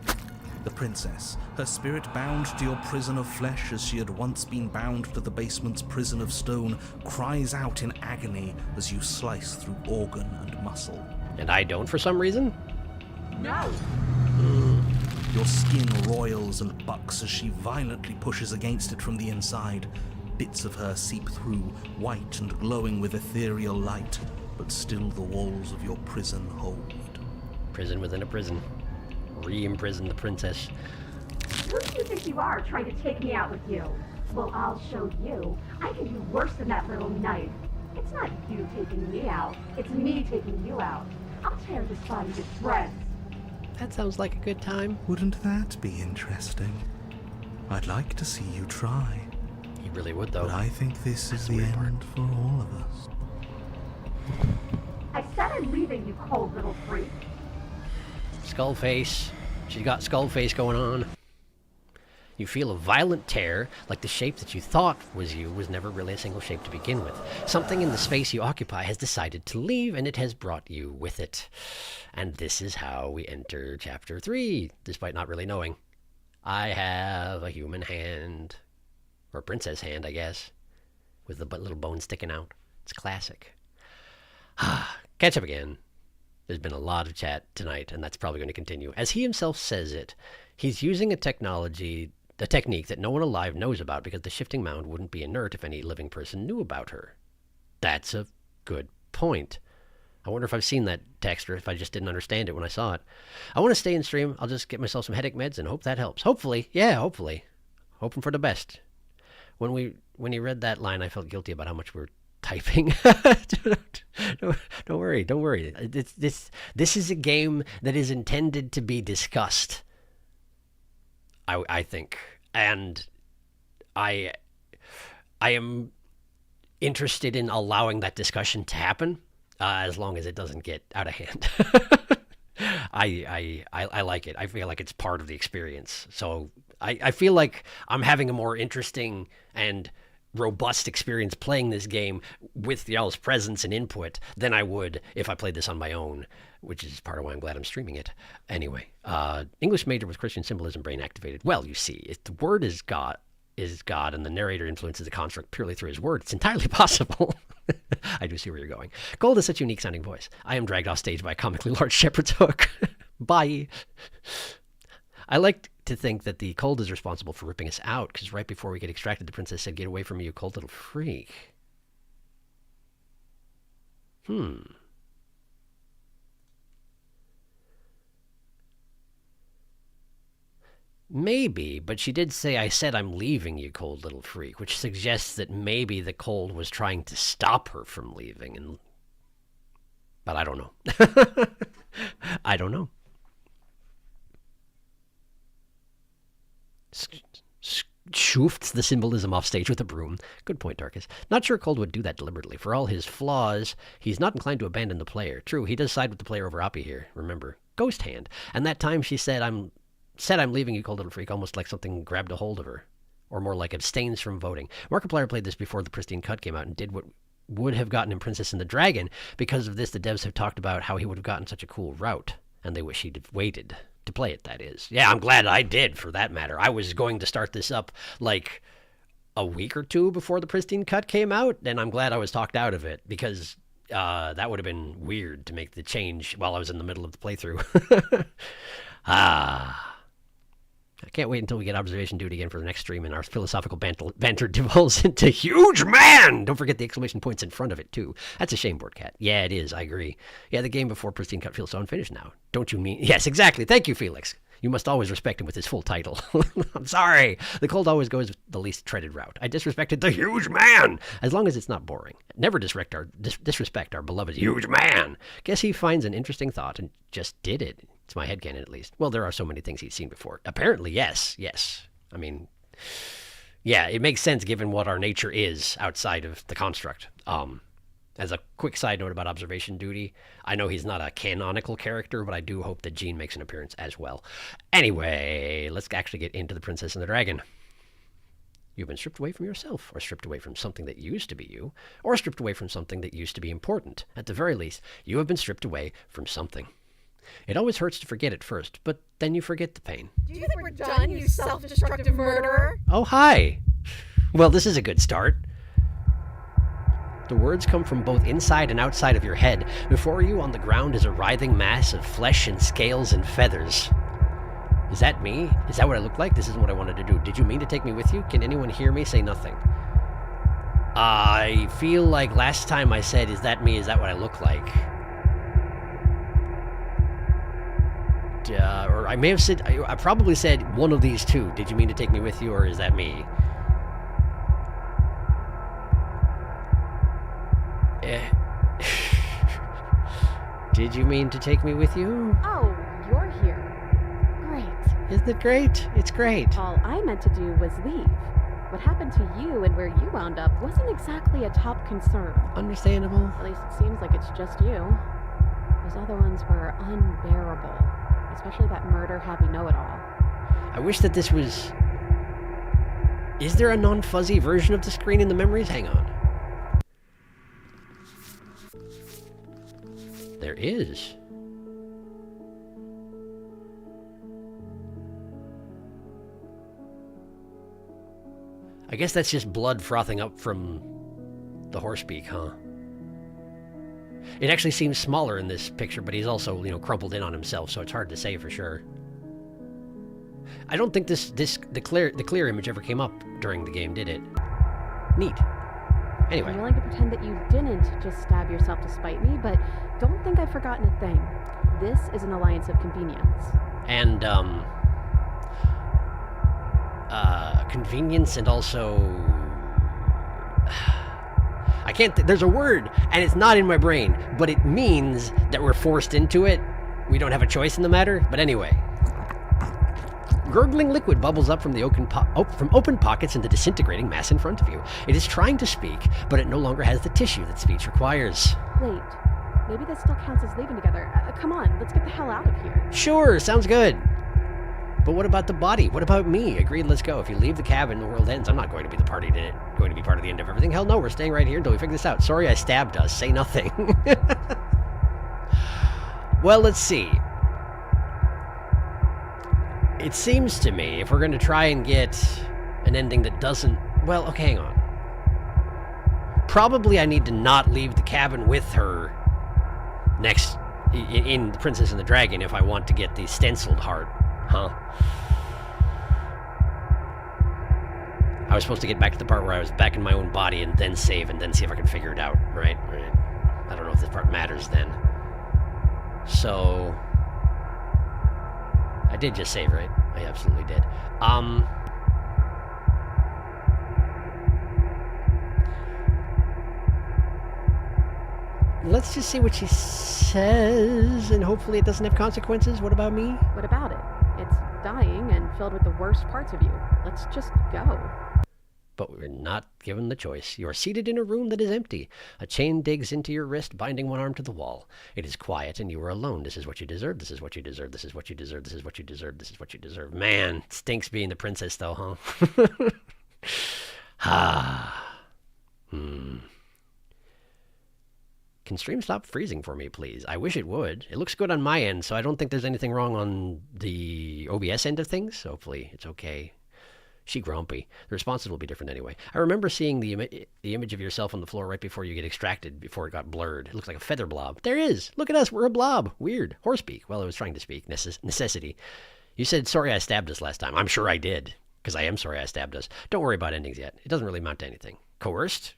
The princess, her spirit bound to your prison of flesh as she had once been bound to the basement's prison of stone, cries out in agony as you slice through organ and muscle. And I don't for some reason? No! Your skin roils and bucks as she violently pushes against it from the inside. Bits of her seep through, white and glowing with ethereal light, but still the walls of your prison hold. Prison within a prison. Re-imprison the princess. Who do you think you are, trying to take me out with you? Well, I'll show you. I can do worse than that little knife. It's not you taking me out. It's me taking you out. I'll tear this body to shreds. That sounds like a good time. Wouldn't that be interesting? I'd like to see you try. You really would, though. But I think this is the end for all of us. I said I'm leaving, you cold little freak. Skull face. She's got skull face going on. You feel a violent tear, like the shape that you thought was you was never really a single shape to begin with. Something in the space you occupy has decided to leave, and it has brought you with it. And this is how we enter Chapter 3, despite not really knowing. I have a human hand, or a princess hand, I guess, with the little bone sticking out. It's classic. Catch up again. There's been a lot of chat tonight, and that's probably going to continue. As he himself says it, he's using a technique that no one alive knows about because the shifting mound wouldn't be inert if any living person knew about her. That's a good point. I wonder if I've seen that text or if I just didn't understand it when I saw it. I want to stay in stream. I'll just get myself some headache meds and hope that helps. Hopefully. Yeah, hopefully. Hoping for the best. When he read that line, I felt guilty about how much we were typing. Don't worry. This is a game that is intended to be discussed. I think. And I am interested in allowing that discussion to happen. As long as it doesn't get out of hand. I like it. I feel like it's part of the experience. So I feel like I'm having a more interesting and robust experience playing this game with y'all's presence and input than I would if I played this on my own, which is part of why I'm glad I'm streaming it. Anyway, English major with Christian symbolism brain activated. Well, you see, if the word is God and the narrator influences the construct purely through his word, it's entirely possible. I do see where you're going. Gold is such a unique sounding voice. I am dragged off stage by a comically large shepherd's hook. Bye. I like to think that the cold is responsible for ripping us out, because right before we get extracted, the princess said, "Get away from me, you cold little freak." Maybe, but she did say, "I said I'm leaving, you cold little freak," which suggests that maybe the cold was trying to stop her from leaving. But I don't know. I don't know. Shoofts the symbolism off stage with a broom. Good point, Darkus. Not sure Cold would do that deliberately. For all his flaws, he's not inclined to abandon the player. True, he does side with the player over Appy here. Remember, Ghost Hand. And that time she said, I'm leaving, you cold little freak, almost like something grabbed a hold of her. Or more like abstains from voting. Markiplier played this before the Pristine cut came out and did what would have gotten him Princess and the Dragon. Because of this, the devs have talked about how he would have gotten such a cool route. And they wish he'd have waited to play it, that is. Yeah, I'm glad I did, for that matter. I was going to start this up, like, a week or two before the Pristine cut came out, and I'm glad I was talked out of it, because that would have been weird to make the change while I was in the middle of the playthrough. I can't wait until we get observation duty again for the next stream and our philosophical banter devolves into huge man! Don't forget the exclamation points in front of it, too. That's a shame, Boardcat. Yeah, it is. I agree. Yeah, the game before Pristine Cut feels so unfinished now. Don't you mean... Yes, exactly. Thank you, Felix. You must always respect him with his full title. I'm sorry. The cold always goes the least treaded route. I disrespected the huge man, as long as it's not boring. Never disrespect our beloved huge man. Guess he finds an interesting thought and just did it. It's my headcanon, at least. Well, there are so many things he's seen before. Apparently, yes. I mean, yeah, it makes sense given what our nature is outside of the construct. As a quick side note about observation duty, I know he's not a canonical character, but I do hope that Jean makes an appearance as well. Anyway, let's actually get into the Princess and the Dragon. You've been stripped away from yourself, or stripped away from something that used to be you, or stripped away from something that used to be important. At the very least, you have been stripped away from something. It always hurts to forget at first, but then you forget the pain. Do you think we're done, you self-destructive murderer? Oh, hi! Well, this is a good start. The words come from both inside and outside of your head. Before you on the ground is a writhing mass of flesh and scales and feathers. Is that me? Is that what I look like? This isn't what I wanted to do. Did you mean to take me with you? Can anyone hear me? Say nothing. I feel like last time I said, is that me? Is that what I look like? Or I may have said, I probably said one of these two. Did you mean to take me with you, or is that me? Did you mean to take me with you? Oh, you're here. Great. Isn't it great? It's great. All I meant to do was leave. What happened to you and where you wound up wasn't exactly a top concern. Understandable. At least it seems like it's just you. Those other ones were unbearable. Especially that murder-happy know-it-all. I wish that this was... Is there a non-fuzzy version of the screen in the memories? Hang on. There is. I guess that's just blood frothing up from the horse beak, huh? It actually seems smaller in this picture, but he's also, you know, crumpled in on himself, so it's hard to say for sure. I don't think the clear image ever came up during the game, did it? Neat. Anyway. I'm willing to pretend that you didn't just stab yourself to spite me, but don't think I've forgotten a thing. This is an alliance of convenience. And, convenience and also... I can't... There's a word, and it's not in my brain, but it means that we're forced into it. We don't have a choice in the matter, but anyway. Gurgling liquid bubbles up from the from open pockets in the disintegrating mass in front of you. It is trying to speak, but it no longer has the tissue that speech requires. Wait, maybe this still counts as leaving together. Come on, let's get the hell out of here. Sure, sounds good. But what about the body? What about me? Agreed, let's go. If you leave the cabin, the world ends. I'm not going to be part of the end of everything. Hell no, we're staying right here until we figure this out. Sorry I stabbed us. Say nothing. Well, let's see. It seems to me, if we're going to try and get an ending that doesn't... Well, okay, hang on. Probably I need to not leave the cabin with her next... in The Princess and the Dragon if I want to get the stenciled heart. Huh? I was supposed to get back to the part where I was back in my own body and then save and then see if I can figure it out, right? I don't know if this part matters then. So... I did just save, right? I absolutely did. Let's just see what she says, and hopefully it doesn't have consequences. What about me? What about it? It's dying and filled with the worst parts of you. Let's just go. But we're not given the choice. You are seated in a room that is empty. A chain digs into your wrist, binding one arm to the wall. It is quiet, and you are alone. This is what you deserve. This is what you deserve. This is what you deserve. This is what you deserve. This is what you deserve. Man, it stinks being the princess, though, huh? Can stream stop freezing for me, please? I wish it would. It looks good on my end, so I don't think there's anything wrong on the OBS end of things. Hopefully, it's okay. She grumpy. The responses will be different anyway. I remember seeing the image of yourself on the floor right before you get extracted, before it got blurred. It looks like a feather blob. There it is. Look at us. We're a blob. Weird. Horsepeak. Well, I was trying to speak. Necessity. You said, sorry I stabbed us last time. I'm sure I did, because I am sorry I stabbed us. Don't worry about endings yet. It doesn't really amount to anything. Coerced?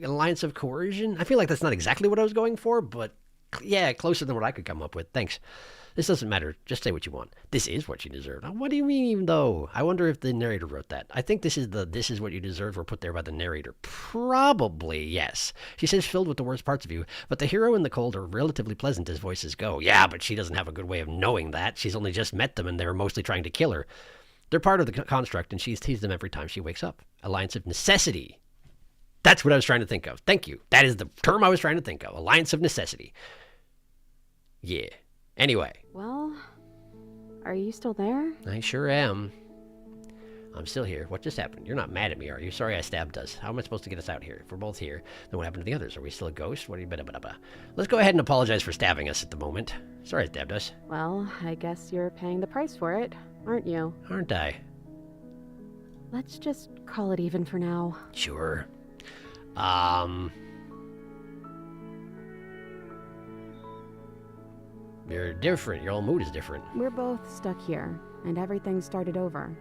Alliance of coercion? I feel like that's not exactly what I was going for, but yeah, closer than what I could come up with. Thanks. This doesn't matter. Just say what you want. This is what you deserve. What do you mean, even though? I wonder if the narrator wrote that. I think this is what you deserve were put there by the narrator. Probably, yes. She says filled with the worst parts of you, but the hero and the cold are relatively pleasant as voices go. Yeah, but she doesn't have a good way of knowing that. She's only just met them and they're mostly trying to kill her. They're part of the construct and she's teased them every time she wakes up. Alliance of necessity. That's what I was trying to think of. Thank you. That is the term I was trying to think of. Alliance of necessity. Yeah. Anyway. Well, are you still there? I sure am. I'm still here. What just happened? You're not mad at me, are you? Sorry I stabbed us. How am I supposed to get us out here? If we're both here, then what happened to the others? Are we still a ghost? What are you... Let's go ahead and apologize for stabbing us at the moment. Sorry I stabbed us. Well, I guess you're paying the price for it, aren't you? Aren't I? Let's just call it even for now. Sure. You're different. Your whole mood is different. We're both stuck here, and everything started over.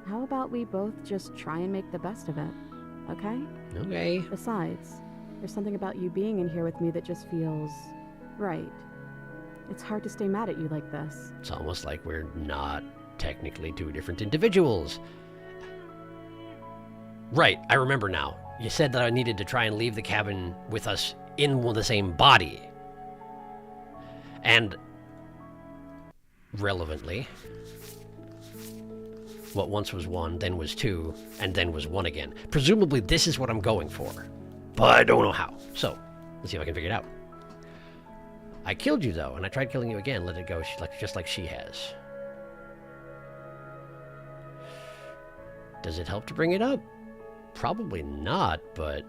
How about we both just try and make the best of it, okay? Okay. Besides, there's something about you being in here with me that just feels right. It's hard to stay mad at you like this. It's almost like we're not technically two different individuals. Right, I remember now. You said that I needed to try and leave the cabin with us in the same body. And, relevantly, what once was one, then was two, and then was one again. Presumably this is what I'm going for, but I don't know how. So, let's see if I can figure it out. I killed you, though, and I tried killing you again. Let it go, just like she has. Does it help to bring it up? Probably not, but...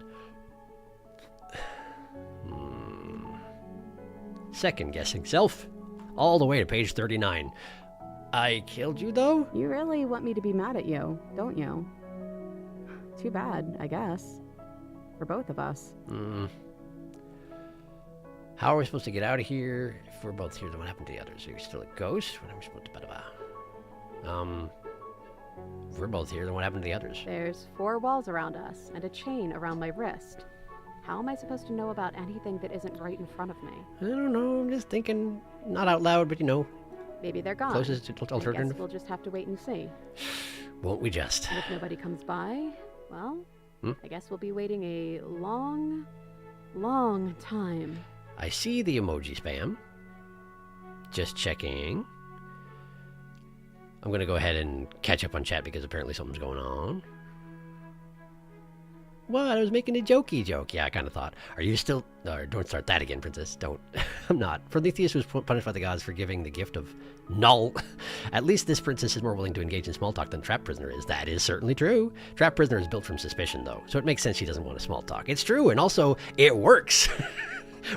Second guessing self. All the way to page 39. I killed you, though? You really want me to be mad at you, don't you? Too bad, I guess. For both of us. How are we supposed to get out of here? If we're both here, then what happened to the others? Are you still a ghost? What am I supposed to... If we're both here, then what happened to the others? There's 4 walls around us, and a chain around my wrist. How am I supposed to know about anything that isn't right in front of me? I don't know. I'm just thinking, not out loud, but you know. Maybe they're gone. Closest I alternative. guess we'll just have to wait and see. Won't we just? And if nobody comes by, well, I guess we'll be waiting a long, long time. I see the emoji spam. Just checking. I'm going to go ahead and catch up on chat because apparently something's going on. What? I was making a jokey joke. Yeah, I kind of thought. Are you still... don't start that again, princess. Don't. I'm not. Prometheus was punished by the gods for giving the gift of null. At least this princess is more willing to engage in small talk than Trapped Prisoner is. That is certainly true. Trapped Prisoner is built from suspicion, though. So it makes sense she doesn't want a small talk. It's true, and also, it works.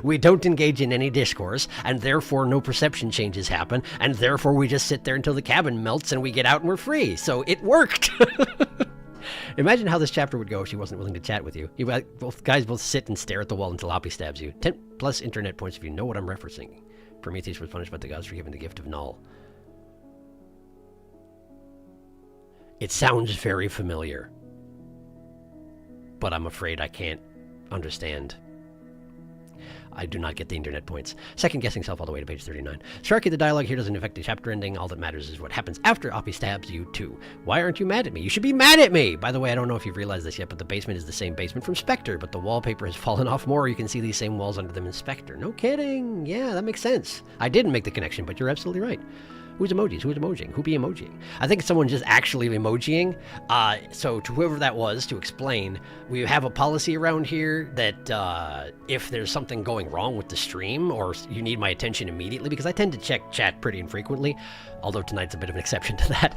We don't engage in any discourse, and therefore no perception changes happen, and therefore we just sit there until the cabin melts and we get out and we're free. So it worked! Imagine how this chapter would go if she wasn't willing to chat with you. You guys both sit and stare at the wall until Hoppy stabs you. 10 plus internet points if you know what I'm referencing. Prometheus was punished by the gods for giving the gift of null. It sounds very familiar. But I'm afraid I can't understand. I do not get the internet points. Second guessing self all the way to page 39. Sharky, the dialogue here doesn't affect the chapter ending. All that matters is what happens after Oppie stabs you too. Why aren't you mad at me? You should be mad at me! By the way, I don't know if you've realized this yet, but the basement is the same basement from Spectre, but the wallpaper has fallen off more. You can see these same walls under them in Spectre. No kidding! Yeah, that makes sense. I didn't make the connection, but you're absolutely right. Who's emojis? Who's emojiing? Who be emojiing? I think it's someone just actually emojiing. So to whoever that was, to explain, we have a policy around here that if there's something going wrong with the stream or you need my attention immediately, because I tend to check chat pretty infrequently, although tonight's a bit of an exception to that.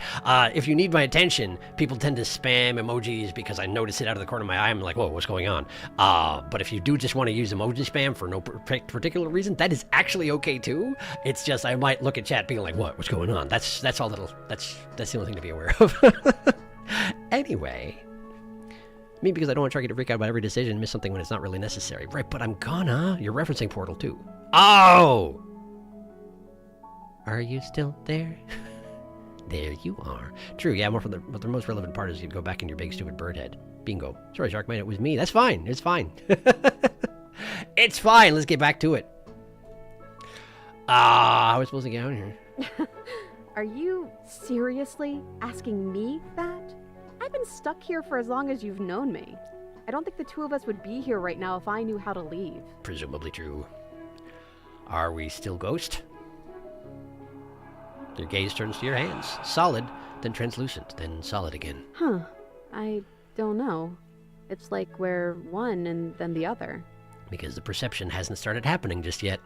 If you need my attention, people tend to spam emojis because I notice it out of the corner of my eye. I'm like, whoa, what's going on? But if you do just want to use emoji spam for no particular reason, that is actually okay too. It's just I might look at chat being like, what's going on? That's all that's the only thing to be aware of. Anyway. Me, because I don't want to try to freak out about every decision and miss something when it's not really necessary. Right, but I'm gonna. You're referencing Portal too. Oh! Are you still there? There you are. True, yeah, but the most relevant part is you'd go back in your big stupid bird head. Bingo. Sorry, Sharkman, it was me. That's fine. It's fine. It's fine. Let's get back to it. How are we supposed to get out of here? Are you seriously asking me that? I've been stuck here for as long as you've known me. I don't think the two of us would be here right now if I knew how to leave. Presumably true. Are we still ghost? Your gaze turns to your hands. Solid, then translucent, then solid again. Huh. I don't know. It's like we're one and then the other. Because the perception hasn't started happening just yet.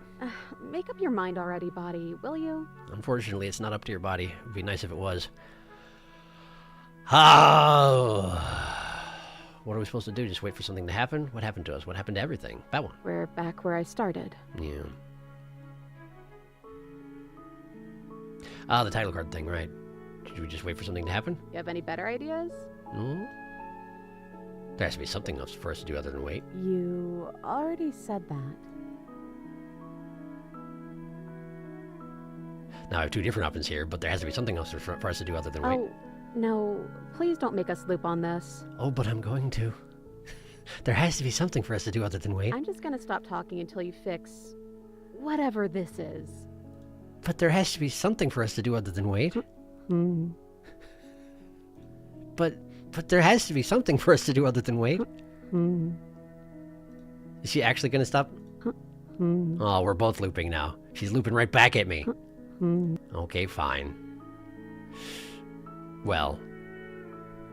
Make up your mind already, body, will you? Unfortunately, it's not up to your body. It would be nice if it was. Oh. What are we supposed to do? Just wait for something to happen? What happened to us? What happened to everything? That one. We're back where I started. Yeah. The title card thing, right. Should we just wait for something to happen? You have any better ideas? No? There has to be something else for us to do other than wait. You already said that. Now, I have two different options here, but there has to be something else for us to do other than wait. Oh, no. Please don't make us loop on this. Oh, but I'm going to. There has to be something for us to do other than wait. I'm just gonna stop talking until you fix whatever this is. But there has to be something for us to do other than wait. Hmm. But there has to be something for us to do other than wait. Hmm. Is she actually going to stop? Hmm. Oh, we're both looping now. She's looping right back at me. Hmm. Okay, fine. Well,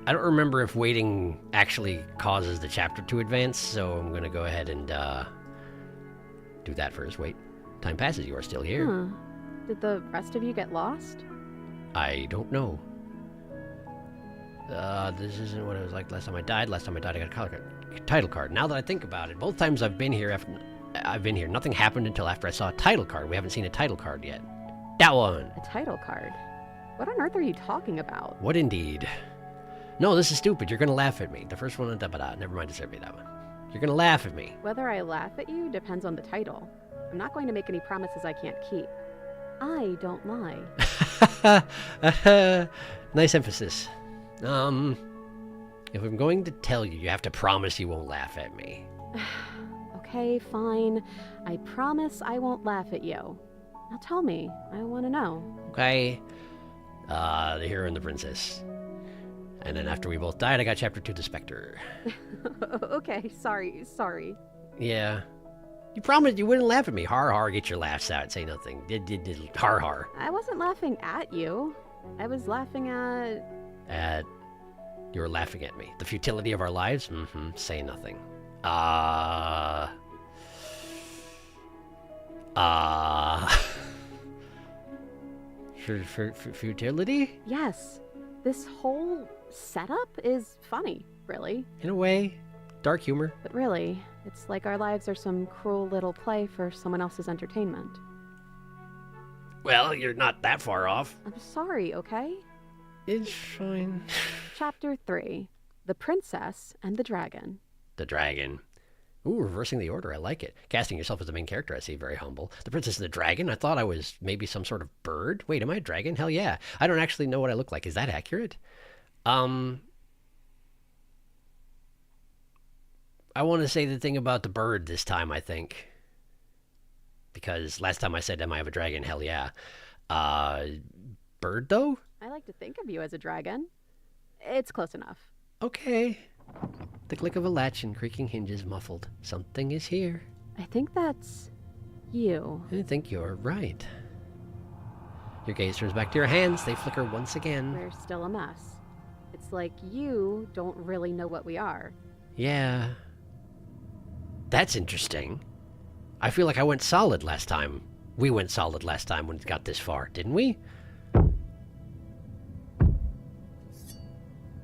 I don't remember if waiting actually causes the chapter to advance, so I'm going to go ahead and do that first. Wait. Time passes. You are still here. Huh. Did the rest of you get lost? I don't know. This isn't what it was like last time I died. Last time I died, I got a title card. Now that I think about it, both times I've been here, nothing happened until after I saw a title card. We haven't seen a title card yet. That one. A title card? What on earth are you talking about? What indeed? No, this is stupid. You're gonna laugh at me. The first one, never mind. Just repeat that one. You're gonna laugh at me. Whether I laugh at you depends on the title. I'm not going to make any promises I can't keep. I don't lie. Nice emphasis. If I'm going to tell you, you have to promise you won't laugh at me. Okay, fine. I promise I won't laugh at you. Now tell me. I want to know. Okay. The hero and the princess. And then after we both died, I got chapter 2, the Spectre. Okay, sorry. Yeah. You promised you wouldn't laugh at me. Har har, get your laughs out. Say nothing. Har har. I wasn't laughing at you. I was laughing at... You were laughing at me. The futility of our lives? Mm-hmm. Say nothing. Futility? Yes. This whole setup is funny, really. In a way. Dark humor. But really, it's like our lives are some cruel little play for someone else's entertainment. Well, you're not that far off. I'm sorry, okay? It's fine. Chapter 3. The Princess and the Dragon. The Dragon. Ooh, reversing the order. I like it. Casting yourself as the main character, I see. Very humble. The Princess and the Dragon? I thought I was maybe some sort of bird. Wait, am I a dragon? Hell yeah. I don't actually know what I look like. Is that accurate? I want to say the thing about the bird this time, I think. Because last time I said, am I have a dragon? Hell yeah. Bird, though? I like to think of you as a dragon. It's close enough. Okay. The click of a latch and creaking hinges muffled. Something is here. I think that's you. I think you're right. Your gaze turns back to your hands. They flicker once again. We're still a mess. It's like you don't really know what we are. Yeah. That's interesting. I feel like I went solid last time. We went solid last time when it got this far, didn't we?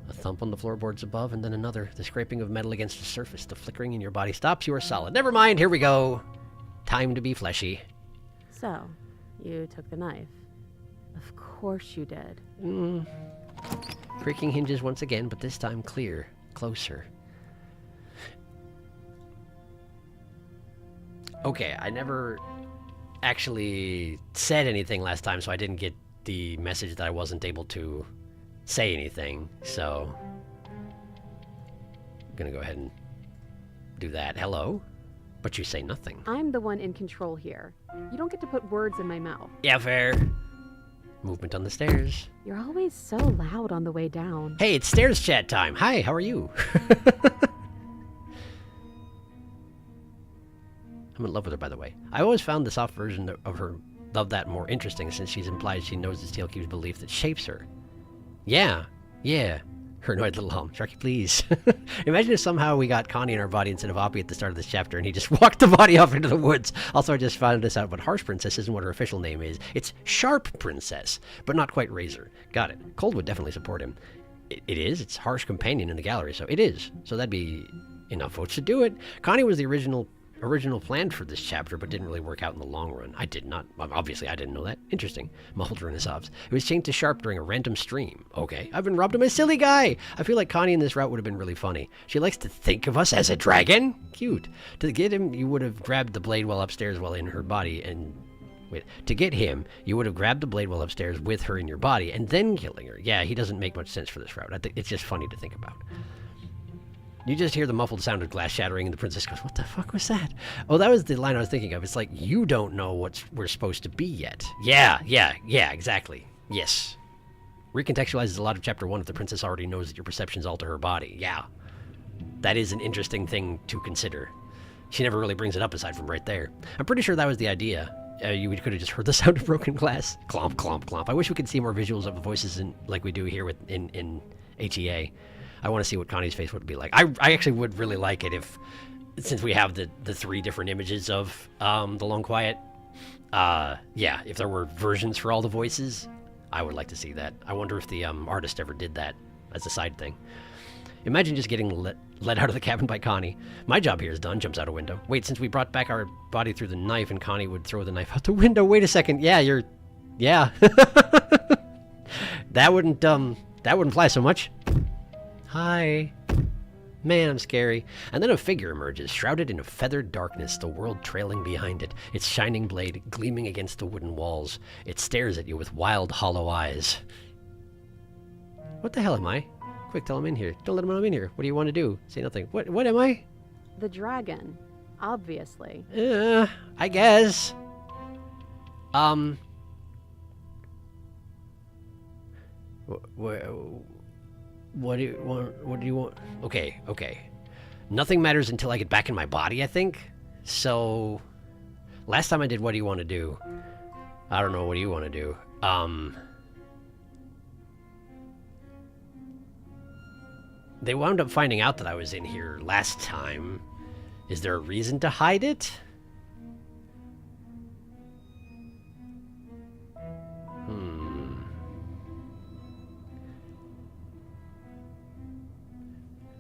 A thump on the floorboards above, and then another. The scraping of metal against the surface. The flickering in your body stops. You are solid. Never mind, here we go. Time to be fleshy. So, you took the knife. Of course you did. Creaking hinges once again, but this time clear. Closer. Okay, I never actually said anything last time, so I didn't get the message that I wasn't able to say anything, so I'm gonna go ahead and do that. Hello? But you say nothing. I'm the one in control here. You don't get to put words in my mouth. Yeah, fair. Movement on the stairs. You're always so loud on the way down. Hey, it's stairs chat time. Hi, how are you? I'm in love with her, by the way. I always found the soft version of that more interesting, since she's implied she knows the Steelcube's belief that shapes her. Yeah. Her annoyed little hum. Sharky, please. Imagine if somehow we got Connie in our body instead of Oppie at the start of this chapter, and he just walked the body off into the woods. Also, I just found this out, but Harsh Princess isn't what her official name is. It's Sharp Princess, but not quite Razor. Got it. Cold would definitely support him. It is. It's Harsh Companion in the gallery, so it is. So that'd be enough votes to do it. Connie was the original plan for this chapter, but didn't really work out in the long run. I did not. Obviously, I didn't know that. Interesting. Muffled her in the sobs. It was changed to Sharp during a random stream. Okay. I've been robbed of my silly guy. I feel like Connie in this route would have been really funny. She likes to think of us as a dragon. Cute. To get him, you would have grabbed the blade while upstairs while in her body and... Wait. To get him, you would have grabbed the blade while upstairs with her in your body and then killing her. Yeah, he doesn't make much sense for this route. I think it's just funny to think about. You just hear the muffled sound of glass shattering, and the princess goes, "What the fuck was that?" Oh, that was the line I was thinking of. It's like, you don't know what we're supposed to be yet. Yeah, exactly. Yes. Recontextualizes a lot of Chapter 1 if the princess already knows that your perceptions alter her body. Yeah. That is an interesting thing to consider. She never really brings it up aside from right there. I'm pretty sure that was the idea. You could have just heard the sound of broken glass. Clomp, clomp, clomp. I wish we could see more visuals of the voices like we do here in HEA. I want to see what Connie's face would be like. I actually would really like it if, since we have the 3 different images of the Long Quiet, if there were versions for all the voices, I would like to see that. I wonder if the artist ever did that as a side thing. Imagine just getting let out of the cabin by Connie. My job here is done, jumps out a window. Wait, since we brought back our body through the knife and Connie would throw the knife out the window, wait a second. Yeah. That wouldn't fly so much. Hi. Man, I'm scary. And then a figure emerges, shrouded in a feathered darkness, the world trailing behind it, its shining blade gleaming against the wooden walls. It stares at you with wild, hollow eyes. What the hell am I? Quick, tell him in here. Don't let him know I'm in here. What do you want to do? Say nothing. What am I? The dragon. Obviously. I guess. What do you want? What do you want? Okay. Nothing matters until I get back in my body, I think. So, last time I did what do you want to do? I don't know, what do you want to do? They wound up finding out that I was in here last time. Is there a reason to hide it?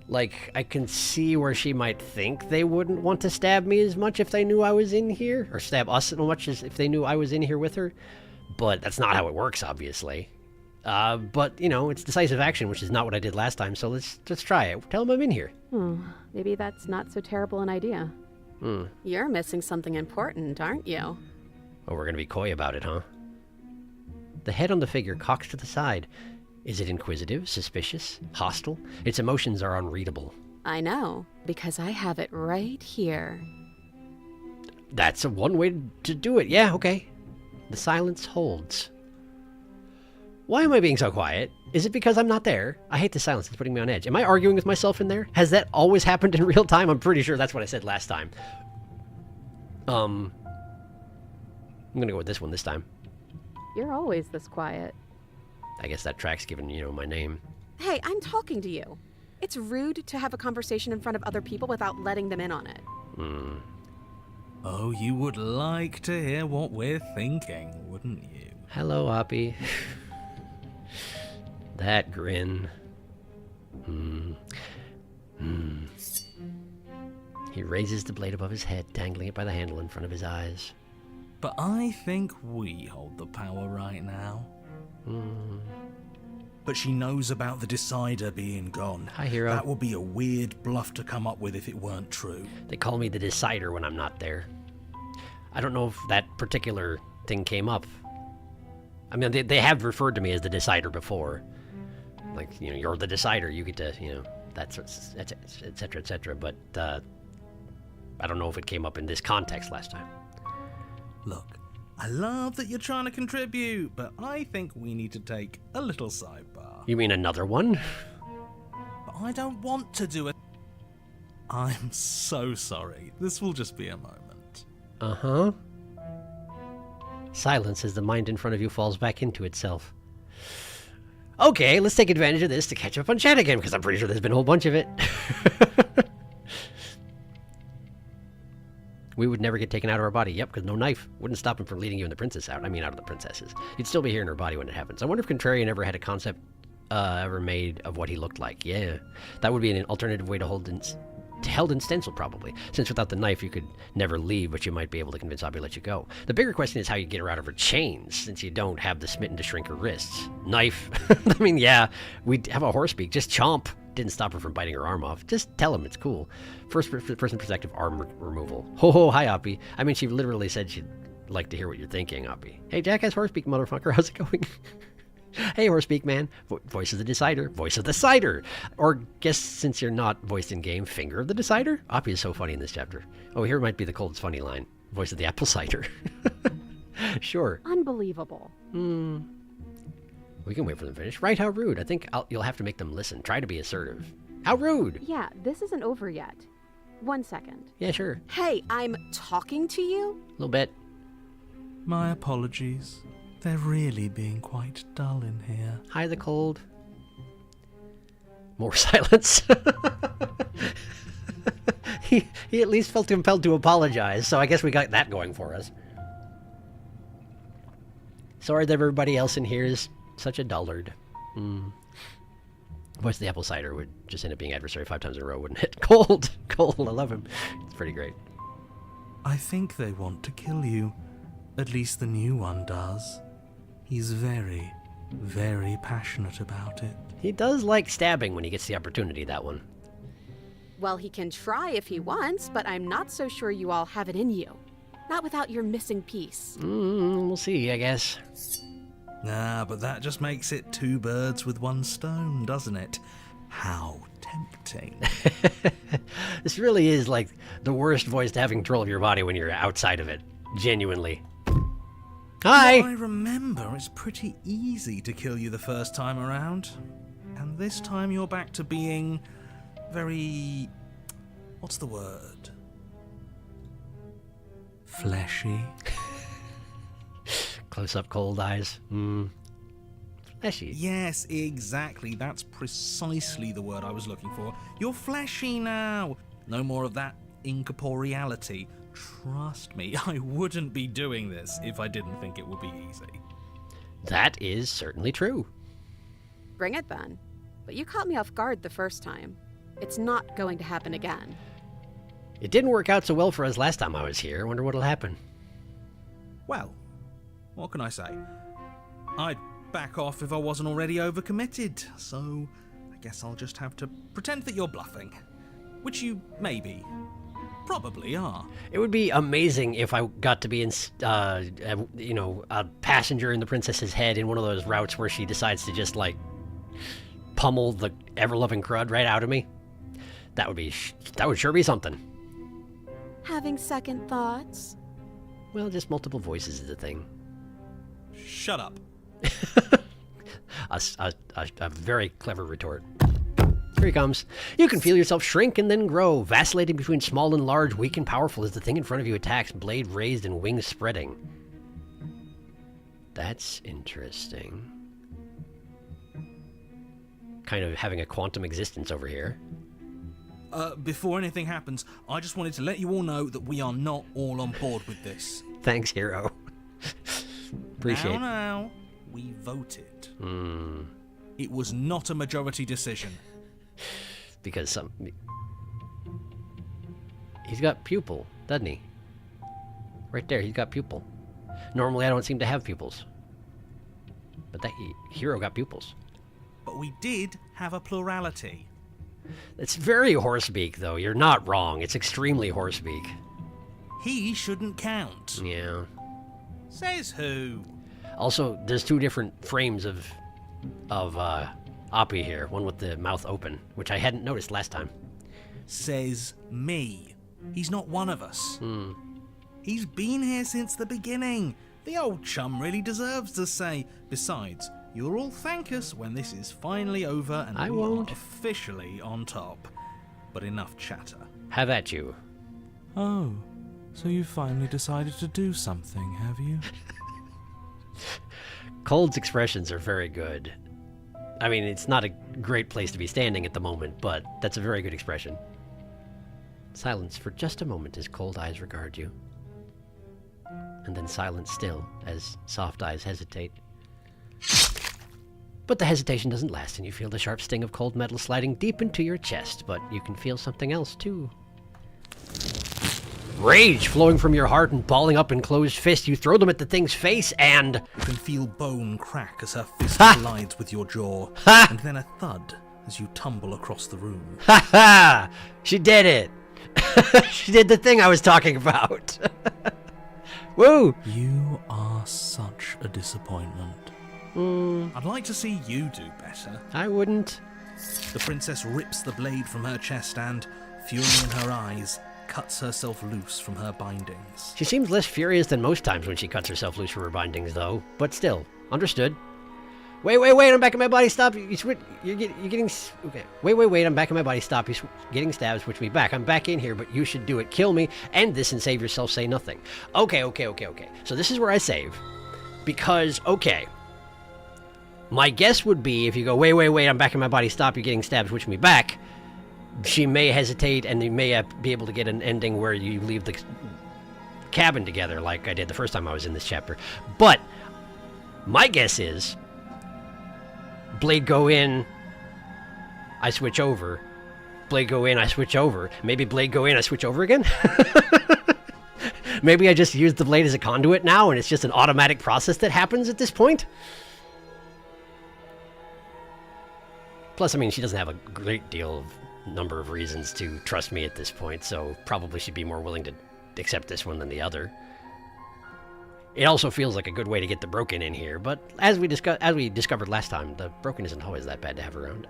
Like, I can see where she might think they wouldn't want to stab me as much if they knew I was in here. Or stab us as much as if they knew I was in here with her. But that's not how it works, obviously. But, you know, it's decisive action, which is not what I did last time, so let's try it. Tell them I'm in here. Maybe that's not so terrible an idea. You're missing something important, aren't you? Oh, we're gonna be coy about it, huh? The head on the figure cocks to the side. Is it inquisitive, suspicious, hostile? Its emotions are unreadable. I know, because I have it right here. That's one way to do it. Yeah, okay. The silence holds. Why am I being so quiet? Is it because I'm not there? I hate the silence. It's putting me on edge. Am I arguing with myself in there? Has that always happened in real time? I'm pretty sure that's what I said last time. I'm gonna go with this one this time. You're always this quiet. I guess that tracks given, you know, my name. Hey, I'm talking to you. It's rude to have a conversation in front of other people without letting them in on it. Oh, you would like to hear what we're thinking, wouldn't you? Hello, Oppie. That grin. He raises the blade above his head, dangling it by the handle in front of his eyes. But I think we hold the power right now. But she knows about the Decider being gone. Hi, hero. That would be a weird bluff to come up with if it weren't true. They call me the Decider when I'm not there. I don't know if that particular thing came up. I mean, they have referred to me as the Decider before. Like, you know, you're the Decider. You get to, you know, that's et cetera, et cetera. But I don't know if it came up in this context last time. Look, I love that you're trying to contribute, but I think we need to take a little sidebar. You mean another one? But I don't want to do it. I'm so sorry. This will just be a moment. Uh-huh. Silence as the mind in front of you falls back into itself. Okay, let's take advantage of this to catch up on chat again, because I'm pretty sure there's been a whole bunch of it. We would never get taken out of our body. Yep, because no knife wouldn't stop him from leading you and the princess out. I mean, out of the princesses. You'd still be here in her body when it happens. I wonder if Contrarian ever had a concept ever made of what he looked like. Yeah, that would be an alternative way to held in stencil, probably. Since without the knife, you could never leave, but you might be able to convince Abby to let you go. The bigger question is how you get her out of her chains, since you don't have the smitten to shrink her wrists. Knife. I mean, yeah, we'd have a horse beak. Just chomp. Didn't stop her from biting her arm off. Just tell him it's cool. First person perspective arm removal. Ho, hi, Oppie. I mean, she literally said she'd like to hear what you're thinking, Oppie. Hey, Jackass Horsebeak, motherfucker. How's it going? Hey, Horsebeak man. Voice of the Decider. Voice of the Cider. Or guess since you're not voiced in game, Finger of the Decider? Oppie is so funny in this chapter. Oh, here might be the coldest funny line. Voice of the Apple Cider. Sure. Unbelievable. We can wait for them to finish. Right, how rude. I think you'll have to make them listen. Try to be assertive. How rude. Yeah, this isn't over yet. 1 second. Yeah, sure. Hey, I'm talking to you? A little bit. My apologies. They're really being quite dull in here. Hi, the cold. More silence. he at least felt compelled to apologize, so I guess we got that going for us. Sorry that everybody else in here is such a dullard. Voice of the Apple Cider would just end up being adversary 5 times in a row, wouldn't it? Cold! Cold, I love him. It's pretty great. I think they want to kill you. At least the new one does. He's very, very passionate about it. He does like stabbing when he gets the opportunity, that one. Well, he can try if he wants, but I'm not so sure you all have it in you. Not without your missing piece. We'll see, I guess. Ah, but that just makes it 2 birds with 1 stone, doesn't it? How tempting. This really is like the worst voice to have control of your body when you're outside of it. Genuinely. Hi! Well, I remember it's pretty easy to kill you the first time around. And this time you're back to being very... what's the word? Fleshy. Close-up cold eyes. Fleshy. Yes, exactly. That's precisely the word I was looking for. You're fleshy now. No more of that incorporeality. Trust me, I wouldn't be doing this if I didn't think it would be easy. That is certainly true. Bring it then. But you caught me off guard the first time. It's not going to happen again. It didn't work out so well for us last time I was here. Wonder what'll happen. Well, what can I say? I'd back off if I wasn't already overcommitted, so I guess I'll just have to pretend that you're bluffing. Which you maybe, probably are. It would be amazing if I got to be in, a passenger in the princess's head in one of those routes where she decides to just, like, pummel the ever-loving crud right out of me. That would sure be something. Having second thoughts? Well, just multiple voices is a thing. Shut up. A very clever retort. Here he comes. You can feel yourself shrink and then grow, vacillating between small and large, weak and powerful as the thing in front of you attacks, blade raised and wings spreading. That's interesting. Kind of having a quantum existence over here. Before anything happens, I just wanted to let you all know that we are not all on board with this. Thanks, hero. Appreciate it. Now, we voted. It was not a majority decision. Because he's got pupil, doesn't he? Right there, he's got pupil. Normally I don't seem to have pupils. But that hero got pupils. But we did have a plurality. It's very horsebeak, though. You're not wrong. It's extremely horsebeak. He shouldn't count. Yeah. Says who? Also, there's 2 different frames of Oppie here. One with the mouth open, which I hadn't noticed last time. Says me. He's not one of us. He's been here since the beginning. The old chum really deserves to say. Besides, you'll all thank us when this is finally over and I we won't. are officially on top. But enough chatter. Have at you. Oh, so you finally decided to do something, have you? Cold's expressions are very good. I mean, it's not a great place to be standing at the moment, but that's a very good expression. Silence for just a moment as cold eyes regard you. And then silence still as soft eyes hesitate. But the hesitation doesn't last, and you feel the sharp sting of cold metal sliding deep into your chest, but you can feel something else, too. Rage flowing from your heart and balling up in closed fists, you throw them at the thing's face, and... You can feel bone crack as her fist collides with your jaw, and then a thud as you tumble across the room. Ha ha! She did it! She did the thing I was talking about! Woo! You are such a disappointment. I'd like to see you do better. I wouldn't. The princess rips the blade from her chest and, fury in her eyes, cuts herself loose from her bindings. She seems less furious than most times when she cuts herself loose from her bindings, though. But still, understood. Wait, I'm back in my body, stop! You're getting... Okay. Wait, I'm back in my body, stop! You're getting stabbed, switch me back. I'm back in here, but you should do it. Kill me, end this, and save yourself, say nothing. Okay. So this is where I save. Because, okay... My guess would be if you go, wait, I'm back in my body, stop, you're getting stabbed, switch me back, she may hesitate and you may be able to get an ending where you leave the cabin together like I did the first time I was in this chapter. But my guess is blade go in, I switch over, blade go in, I switch over, maybe blade go in, I switch over again? Maybe I just use the blade as a conduit now and it's just an automatic process that happens at this point? Plus, I mean, she doesn't have a great deal of number of reasons to trust me at this point, so probably should be more willing to accept this one than the other. It also feels like a good way to get the broken in here, but as we discovered last time, the broken isn't always that bad to have around.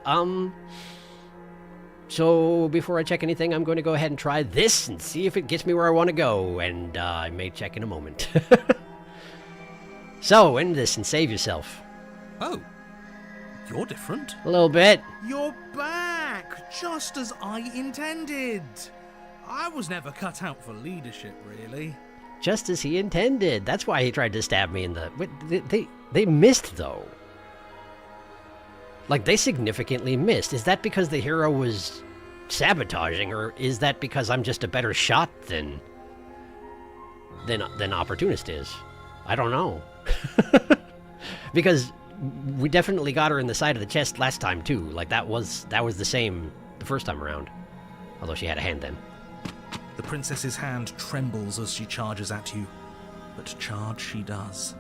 So before I check anything, I'm going to go ahead and try this and see if it gets me where I want to go, and I may check in a moment. So, end this and save yourself. Oh, you're different. A little bit. You're back, just as I intended. I was never cut out for leadership, really. Just as he intended. That's why he tried to stab me in the... They missed, though. Like, they significantly missed. Is that because the hero was sabotaging, or is that because I'm just a better shot than Opportunist is? I don't know. Because we definitely got her in the side of the chest last time, too. Like, that was the same the first time around. Although she had a hand then. The princess's hand trembles as she charges at you, but charge she does.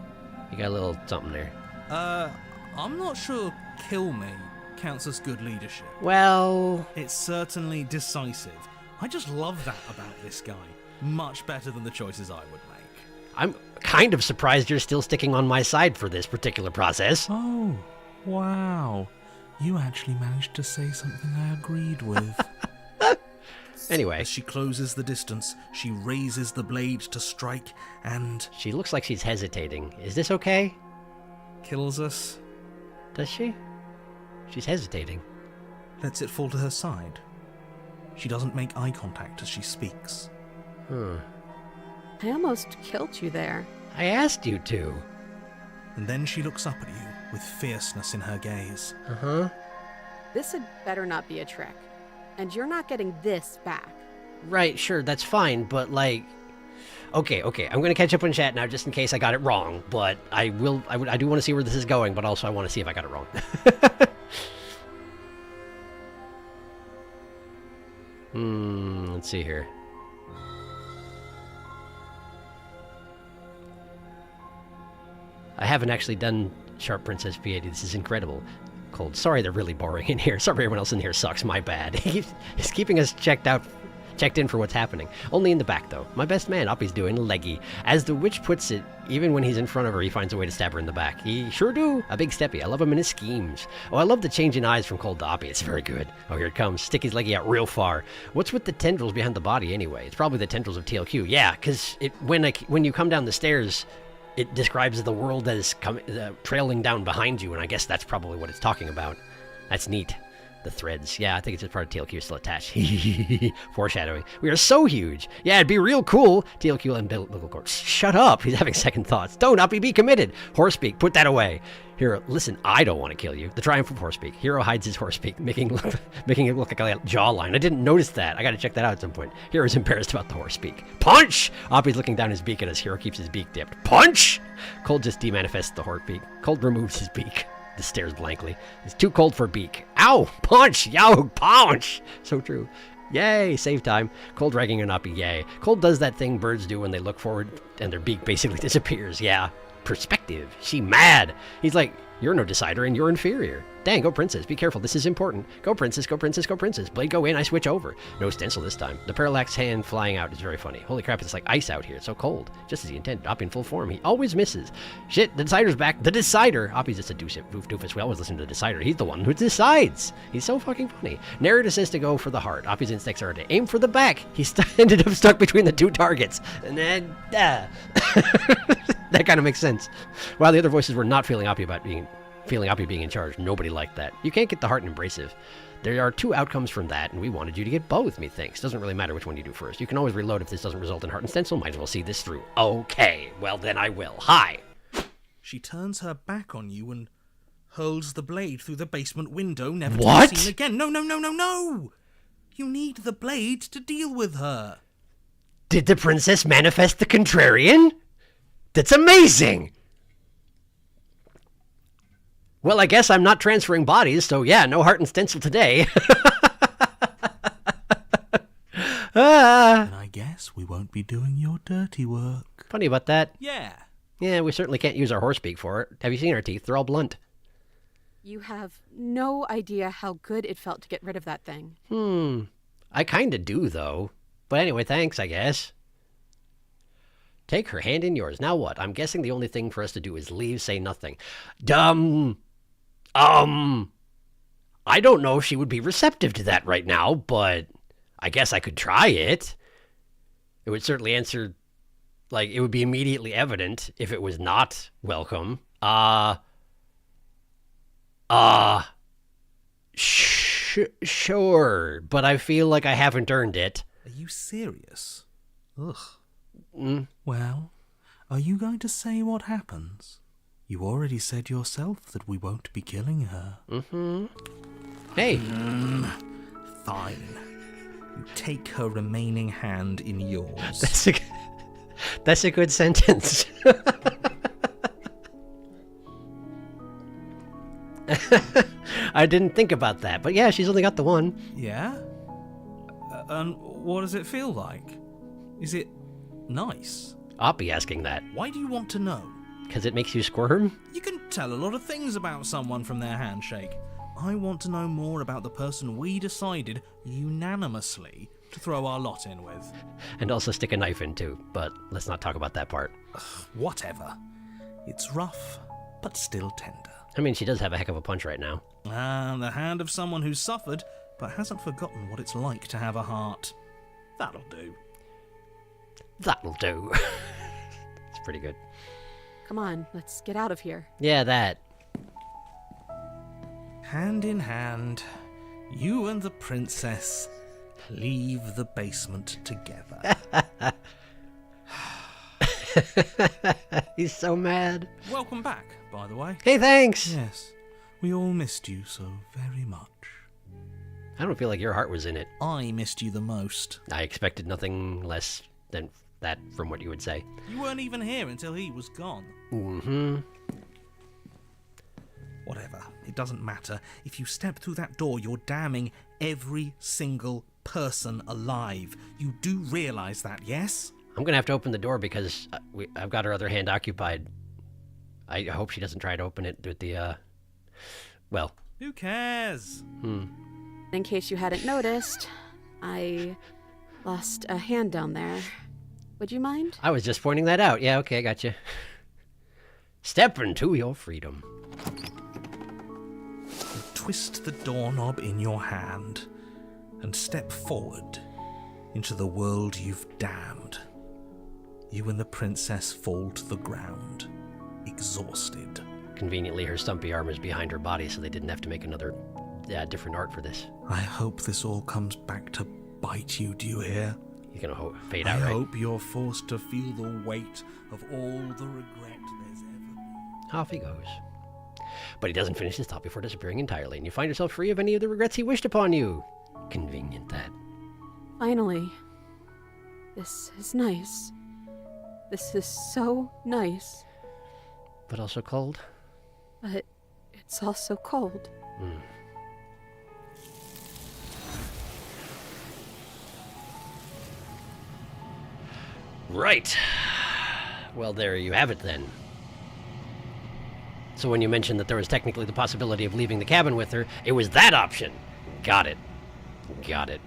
You got a little something there. I'm not sure kill me counts as good leadership. Well... It's certainly decisive. I just love that about this guy. Much better than the choices I would make. I'm kind of surprised you're still sticking on my side for this particular process. Oh, wow. You actually managed to say something I agreed with. Anyway. As she closes the distance, she raises the blade to strike and... She looks like she's hesitating. Is this okay? Kills us. Does she? She's hesitating. Lets it fall to her side. She doesn't make eye contact as she speaks. I almost killed you there. I asked you to. And then she looks up at you with fierceness in her gaze. Uh-huh. This had better not be a trick. And you're not getting this back. Right, sure, that's fine, but like... Okay, I'm gonna catch up on chat now just in case I got it wrong, but I do want to see where this is going, but also I want to see if I got it wrong. Let's see here. I haven't actually done Sharp Princess P80. This is incredible. Cold. Sorry they're really boring in here. Sorry everyone else in here sucks. My bad. He's keeping us checked in for what's happening. Only in the back, though. My best man, Oppie's doing leggy. As the witch puts it, even when he's in front of her, he finds a way to stab her in the back. He sure do. A big steppy. I love him in his schemes. Oh, I love the change in eyes from Cold to Oppie. It's very good. Oh, here it comes. Stick his leggy out real far. What's with the tendrils behind the body, anyway? It's probably the tendrils of TLQ. Yeah, because when you come down the stairs... It describes the world that is trailing down behind you, and I guess that's probably what it's talking about. That's neat. The threads. Yeah, I think it's just part of TLQ still attached. Foreshadowing. We are so huge. Yeah, it'd be real cool. TLQ umbilical cord. Shut up. He's having second thoughts. Don't, Oppie, be committed. Horsepeak. Put that away. Hero, listen, I don't want to kill you. The triumph of Horsepeak. Hero hides his Horsepeak, making it look like a jawline. I didn't notice that. I gotta check that out at some point. Hero's embarrassed about the Horsepeak. Punch! Oppie's looking down his beak at us. Hero keeps his beak dipped. Punch! Cold just demanifests the Horsepeak. Cold removes his beak. Just stares blankly. It's too cold for beak. Ow! Punch! Yow! Punch! So true. Yay! Save time. Cold dragging an Oppie. Yay. Cold does that thing birds do when they look forward and their beak basically disappears. Yeah. Perspective. She mad. He's like, you're no decider and you're inferior. Dang, go princess. Be careful. This is important. Go princess, go princess, go princess. Blade go in, I switch over. No stencil this time. The parallax hand flying out is very funny. Holy crap, it's like ice out here. It's so cold. Just as he intended. Oppie in full form. He always misses. Shit, the decider's back. The decider. Oppie's just a doofus. We always listen to the decider. He's the one who decides. He's so fucking funny. Narrator says to go for the heart. Oppie's instincts are to aim for the back. He ended up stuck between the two targets. And then, that kind of makes sense. While the other voices were not feeling Oppie being in charge. Nobody liked that. You can't get the heart and abrasive. There are two outcomes from that, and we wanted you to get both, methinks. Doesn't really matter which one you do first. You can always reload if this doesn't result in heart and stencil. Might as well see this through. Okay, well then I will. Hi! She turns her back on you and hurls the blade through the basement window, never What? to be seen again. No! You need the blade to deal with her. Did the princess manifest the contrarian? That's amazing! Well, I guess I'm not transferring bodies, so yeah, no heart and stencil today. And I guess we won't be doing your dirty work. Funny about that. Yeah. Yeah, we certainly can't use our horse beak for it. Have you seen our teeth? They're all blunt. You have no idea how good it felt to get rid of that thing. I kinda do, though. But anyway, thanks, I guess. Take her hand in yours. Now what? I'm guessing the only thing for us to do is leave, say nothing. I don't know if she would be receptive to that right now, but I guess I could try it. It would certainly answer, like, it would be immediately evident if it was not welcome. Sure, but I feel like I haven't earned it. Are you serious? Ugh. Well, are you going to say what happens? You already said yourself that we won't be killing her. Hey. Fine. You take her remaining hand in yours. That's a good sentence. I didn't think about that, but yeah, she's only got the one. Yeah? And what does it feel like? Is it nice? I'll be asking that. Why do you want to know? Because it makes you squirm? You can tell a lot of things about someone from their handshake. I want to know more about the person we decided unanimously to throw our lot in with. And also stick a knife in too, but let's not talk about that part. Whatever. It's rough, but still tender. I mean, she does have a heck of a punch right now. And the hand of someone who's suffered, but hasn't forgotten what it's like to have a heart. That'll do. That'll do. It's pretty good. Come on, let's get out of here. Yeah, that. Hand in hand, you and the princess leave the basement together. He's so mad. Welcome back, by the way. Hey, thanks! Yes, we all missed you so very much. I don't feel like your heart was in it. I missed you the most. I expected nothing less than that from what you would say. You weren't even here until he was gone. Whatever, it doesn't matter. If you step through that door, you're damning every single person alive. You do realize that, yes? I'm gonna have to open the door because I've got her other hand occupied. I hope she doesn't try to open it with the, well. Who cares? In case you hadn't noticed, I lost a hand down there. Would you mind? I was just pointing that out. Yeah, okay, gotcha. Step into your freedom. Twist the doorknob in your hand and step forward into the world you've damned. You and the princess fall to the ground, exhausted. Conveniently, her stumpy arm is behind her body, so they didn't have to make another, different art for this. I hope this all comes back to bite you, do you hear? He's gonna fade out, I right? hope you're forced to feel the weight of all the regret there's ever been. Off he goes. But he doesn't finish his thought before disappearing entirely, and you find yourself free of any of the regrets he wished upon you. Convenient, that. Finally. This is nice. This is so nice. But also cold? But it's also cold. Right. Well, there you have it then. So when you mentioned that there was technically the possibility of leaving the cabin with her, it was that option. Got it. Got it.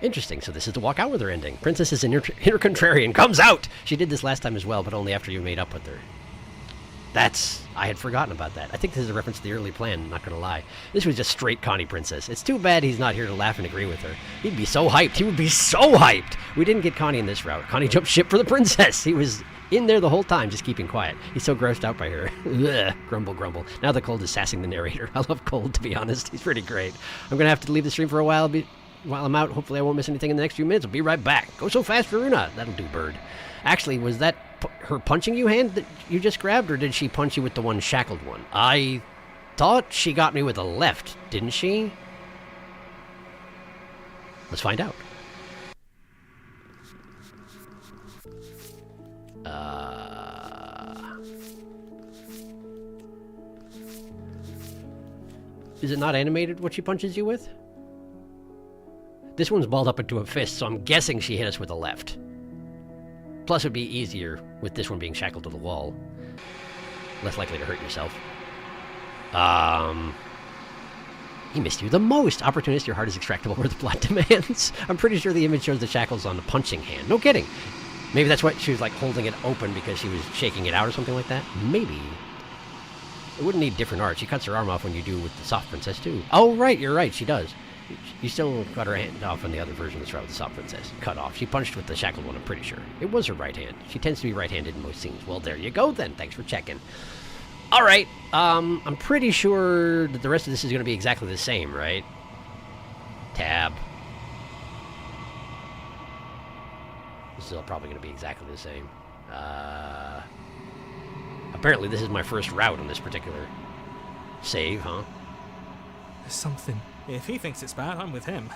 Interesting. So this is the walk out with her ending. Princess is inner contrarian. Comes out! She did this last time as well, but only after you made up with her. I had forgotten about that. I think this is a reference to the early plan, not gonna lie. This was just straight Connie Princess. It's too bad he's not here to laugh and agree with her. He'd be so hyped. He would be so hyped! We didn't get Connie in this route. Connie jumped ship for the princess. He was in there the whole time, just keeping quiet. He's so grossed out by her. Ugh, grumble, grumble. Now the Cold is sassing the narrator. I love Cold, to be honest. He's pretty great. I'm gonna have to leave the stream for a while. While I'm out, hopefully I won't miss anything in the next few minutes. I'll be right back. Go so fast, Varuna. That'll do, bird. Actually, was that her punching you hand that you just grabbed, or did she punch you with the one shackled one? I thought she got me with a left, didn't she? Let's find out. Is it not animated what she punches you with? This one's balled up into a fist, so I'm guessing she hit us with the left. Plus, it would be easier with this one being shackled to the wall. Less likely to hurt yourself. He missed you the most. Opportunist, your heart is extractable where the plot demands. I'm pretty sure the image shows the shackles on the punching hand. No kidding. Maybe that's what she was like holding it open because she was shaking it out or something like that. Maybe. It wouldn't need different art. She cuts her arm off when you do with the soft princess too. Oh, right, you're right, she does. You still cut her hand off on the other version that's right with the soft princess. Cut off. She punched with the shackled one, I'm pretty sure. It was her right hand. She tends to be right-handed in most scenes. Well, there you go then. Thanks for checking. All right. I'm pretty sure that the rest of this is going to be exactly the same, right? Tab. This is all probably going to be exactly the same. Apparently, this is my first route on this particular save, huh? There's something. If he thinks it's bad, I'm with him.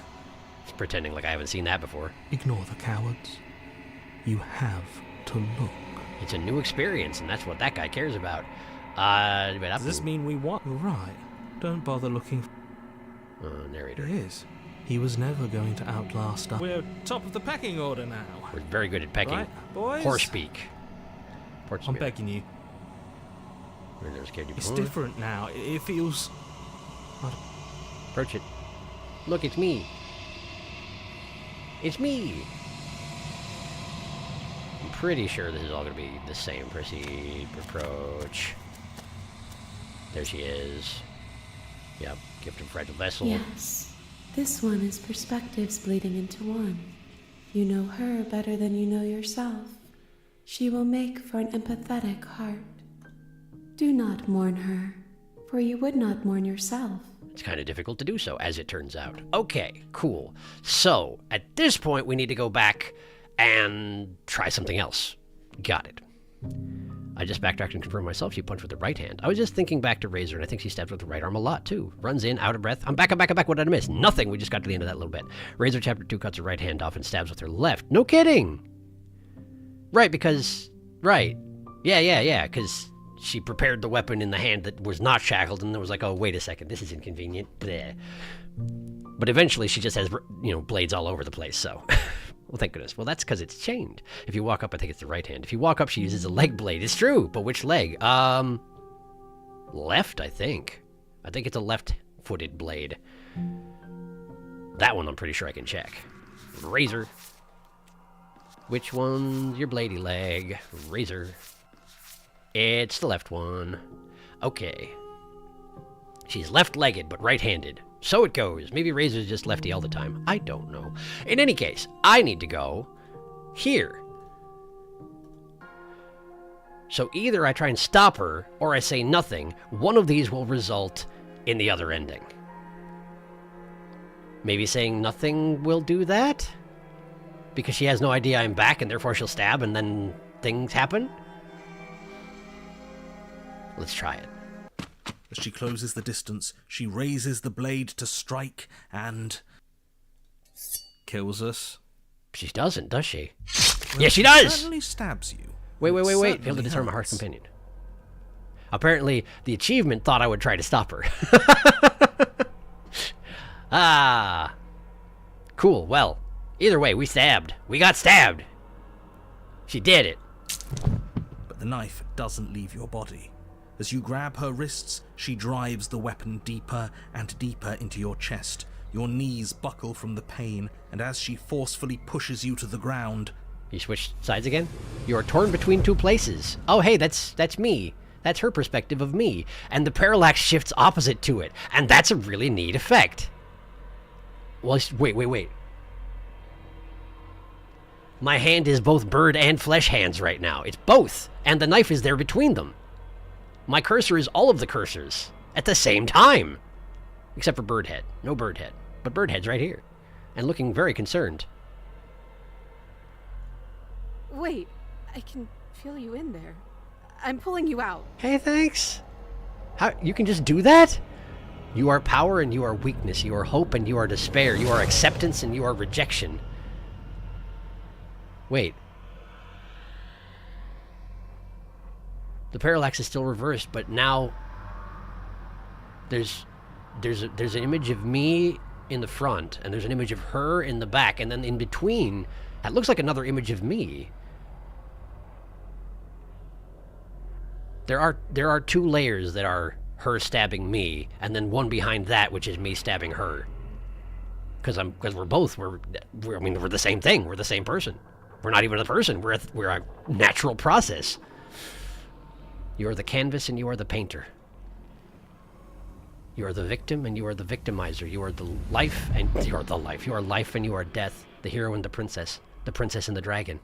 It's pretending like I haven't seen that before. Ignore the cowards. You have to look. It's a new experience, and that's what that guy cares about. Does this mean we want? Right. Don't bother looking. Narrator. It is. He was never going to outlast us. We're top of the pecking order now. We're very good at pecking. Right, boys? Horse speak. I'm begging you. We're never scared you It's before. different now. It feels... Approach it. Look, it's me. It's me. I'm pretty sure this is all going to be the same. Proceed, approach. There she is. Yep, gift of fragile vessel. Yes, this one is perspectives bleeding into one. You know her better than you know yourself. She will make for an empathetic heart. Do not mourn her, for you would not mourn yourself. It's kind of difficult to do so, as it turns out. Okay, cool. So, at this point, we need to go back and try something else. Got it. I just backtracked and confirmed myself. She punched with the right hand. I was just thinking back to Razor, and I think she stabs with the right arm a lot, too. Runs in, out of breath. I'm back. What did I miss? Nothing. We just got to the end of that little bit. Razor Chapter 2 cuts her right hand off and stabs with her left. No kidding! Right, because... Right. Yeah, because... She prepared the weapon in the hand that was not shackled, and it was like, oh, wait a second, this is inconvenient. Bleh. But eventually, she just has, blades all over the place, so... Well, thank goodness. Well, that's because it's chained. If you walk up, I think it's the right hand. If you walk up, she uses a leg blade. It's true, but which leg? Left, I think. I think it's a left-footed blade. That one I'm pretty sure I can check. Razor. Which one's your bladey leg? Razor. It's the left one. Okay. She's left-legged, but right-handed. So it goes. Maybe Razor's just lefty all the time. I don't know. In any case, I need to go here. So either I try and stop her, or I say nothing. One of these will result in the other ending. Maybe saying nothing will do that? Because she has no idea I'm back, and therefore she'll stab, and then things happen? Let's try it. As she closes the distance, she raises the blade to strike and... kills us. She doesn't, does she? Well, yes, she does! Certainly stabs you. Wait. Failed to determine a harsh companion. Apparently, the achievement thought I would try to stop her. Ah. Cool, well, either way, we stabbed. We got stabbed. She did it. But the knife doesn't leave your body. As you grab her wrists, she drives the weapon deeper and deeper into your chest. Your knees buckle from the pain, and as she forcefully pushes you to the ground... You switched sides again? You are torn between two places. Oh, hey, that's me. That's her perspective of me. And the parallax shifts opposite to it. And that's a really neat effect. Well, wait. My hand is both bird and flesh hands right now. It's both. And the knife is there between them. My cursor is all of the cursors at the same time. Except for Birdhead. No Birdhead. But Birdhead's right here. And looking very concerned. Wait, I can feel you in there. I'm pulling you out. Hey, thanks. How, you can just do that? You are power and you are weakness. You are hope and you are despair. You are acceptance and you are rejection. Wait. The parallax is still reversed, but now there's an image of me in the front, and there's an image of her in the back, and then in between, that looks like another image of me. There are 2 layers that are her stabbing me, and then one behind that, which is me stabbing her. Because we're the same thing. We're the same person. We're not even a person. We're a natural process. You are the canvas and you are the painter. You are the victim and you are the victimizer. You are the life and you are the life. You are life and you are death. The hero and the princess and the dragon.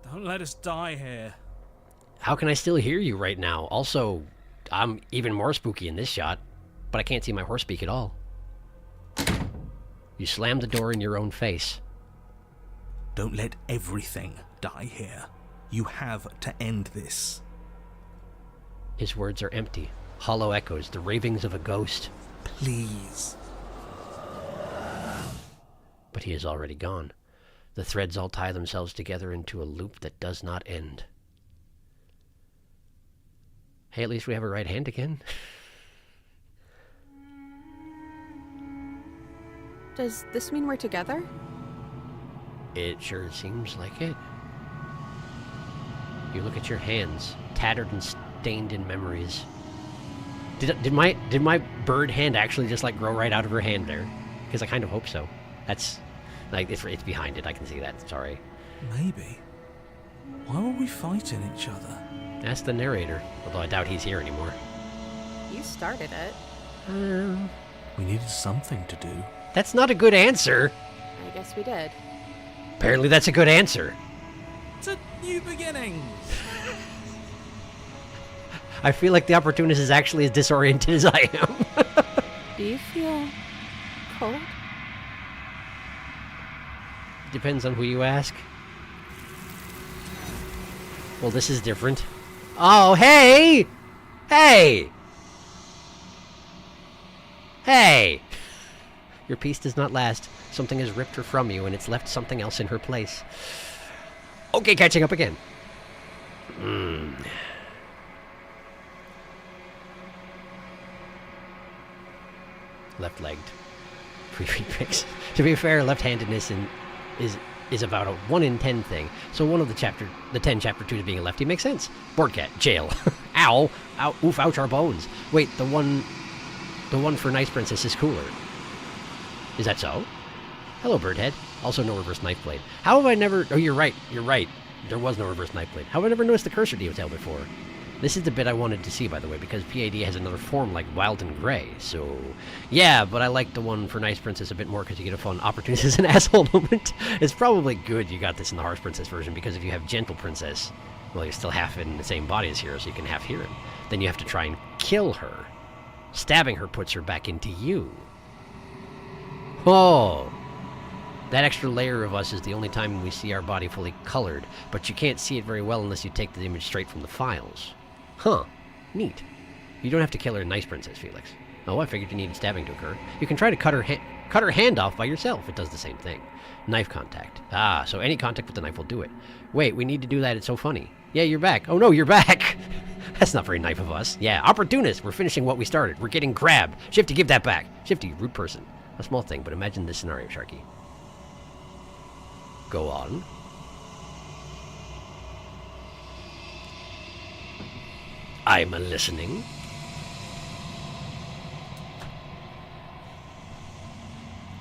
Don't let us die here. How can I still hear you right now? Also, I'm even more spooky in this shot, but I can't see my horse speak at all. You slammed the door in your own face. Don't let everything die here. You have to end this. His words are empty, hollow echoes, the ravings of a ghost. Please. But he is already gone. The threads all tie themselves together into a loop that does not end. Hey, at least we have a right hand again. Does this mean we're together? It sure seems like it. You look at your hands, tattered and stained in memories. Did my bird hand actually just like grow right out of her hand there? Because I kind of hope so. That's like it's behind it. I can see that. Sorry. Maybe. Why were we fighting each other? Ask the narrator. Although I doubt he's here anymore. You started it. We needed something to do. That's not a good answer. I guess we did. Apparently, that's a good answer. To new beginnings. I feel like the opportunist is actually as disoriented as I am. Do you feel cold? Depends on who you ask. Well, this is different. Oh, hey! Hey! Hey! Your peace does not last. Something has ripped her from you, and it's left something else in her place. Okay, catching up again. Left-legged. Free picks. To be fair, left-handedness is about a 1 in 10 thing. So one of the 10 chapter 2 is being a lefty makes sense. Board cat, jail. Ow, ow, oof, ouch, our bones. Wait, the one for Nice Princess is cooler. Is that so? Hello, Birdhead. Also no reverse knife blade. How have I never... Oh, you're right. There was no reverse knife blade. How have I never noticed the cursor detail before? This is the bit I wanted to see, by the way, because PAD has another form like Wild and Gray, so... Yeah, but I like the one for Nice Princess a bit more because you get a fun opportunist as an asshole moment. It's probably good you got this in the Harsh Princess version, because if you have Gentle Princess, well, you're still half in the same body as Hero, so you can half hear him. Then you have to try and kill her. Stabbing her puts her back into you. Oh! That extra layer of us is the only time we see our body fully colored, but you can't see it very well unless you take the image straight from the files. Huh. Neat. You don't have to kill her Nice Princess, Felix. Oh, I figured you needed stabbing to occur. You can try to cut her hand off by yourself. It does the same thing. Knife contact. Ah, so any contact with the knife will do it. Wait, we need to do that. It's so funny. Yeah, you're back. Oh no, you're back! That's not very nice of us. Yeah, opportunist. We're finishing what we started. We're getting grabbed. Shifty, give that back. Shifty, rude person. A small thing, but imagine this scenario, Sharky. Go on. I'm listening.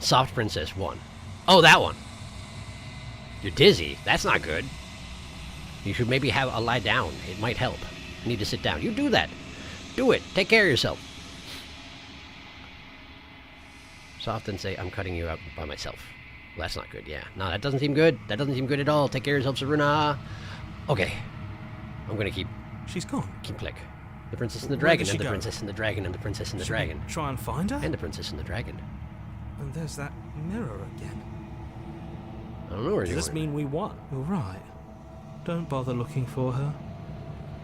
Soft Princess 1. Oh, that one. You're dizzy. That's not good. You should maybe have a lie down. It might help. You need to sit down. You do that. Do it. Take care of yourself. Soft and say, I'm cutting you out by myself. Well, that's not good, yeah. No, that doesn't seem good. That doesn't seem good at all. Take care of yourself, Saruna. Okay. I'm gonna keep... She's gone. Keep click. The Princess and the Dragon, and the Princess and the Dragon, and the Princess and the Dragon. Try and find her? And the Princess and the Dragon. And there's that mirror again. I don't know where Does this mean we won? You're right. Don't bother looking for her.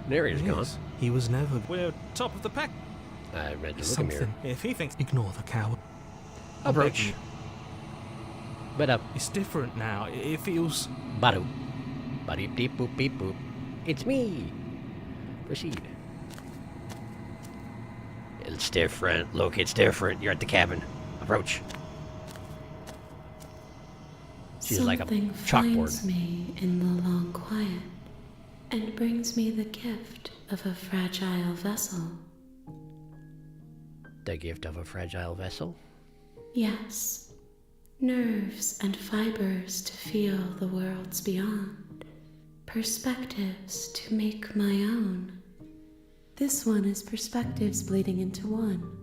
Narrator's gone. Yes, he was never... We're top of the pack. I read the Something. mirror. If he thinks... Ignore the coward. Approach. But up. It's different now. It feels... Badu. Badi beep boop beep boop. It's me. Proceed. It's different. Look, it's different. You're at the cabin. A roach. She's like a Something chalkboard. finds me in the long quiet and brings me the gift of a fragile vessel. The gift of a fragile vessel? Yes, nerves and fibers to feel the worlds beyond, perspectives to make my own. This one is perspectives bleeding into one.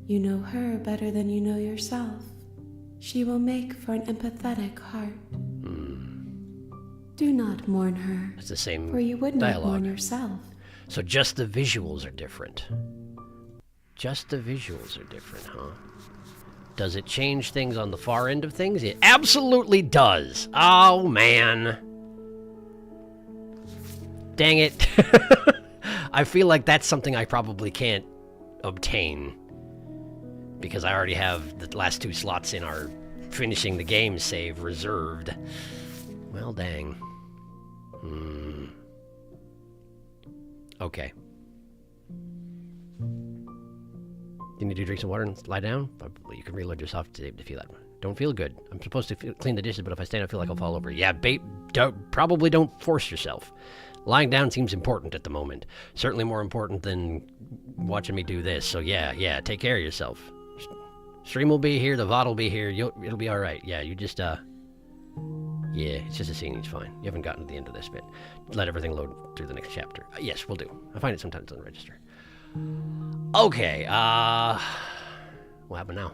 You know her better than you know yourself. She will make for an empathetic heart. Do not mourn her, It's the same for you would not dialogue. mourn yourself. So just the visuals are different. Just the visuals are different, huh? Does it change things on the far end of things? It absolutely does. Oh, man. Dang it. I feel like that's something I probably can't obtain. Because I already have the last 2 slots in our finishing the game save reserved. Well, dang. Okay. You need to drink some water and lie down? You can reload yourself to feel that. Don't feel good. I'm supposed to clean the dishes, but if I stand, I feel like I'll fall over. Yeah, probably don't force yourself. Lying down seems important at the moment. Certainly more important than watching me do this. So yeah, take care of yourself. Stream will be here, the VOD will be here, it'll be alright. Yeah, you just, yeah, it's just a scene, it's fine. You haven't gotten to the end of this bit. Let everything load through the next chapter. Yes, we'll do. I find it sometimes doesn't register. Okay, what happened now?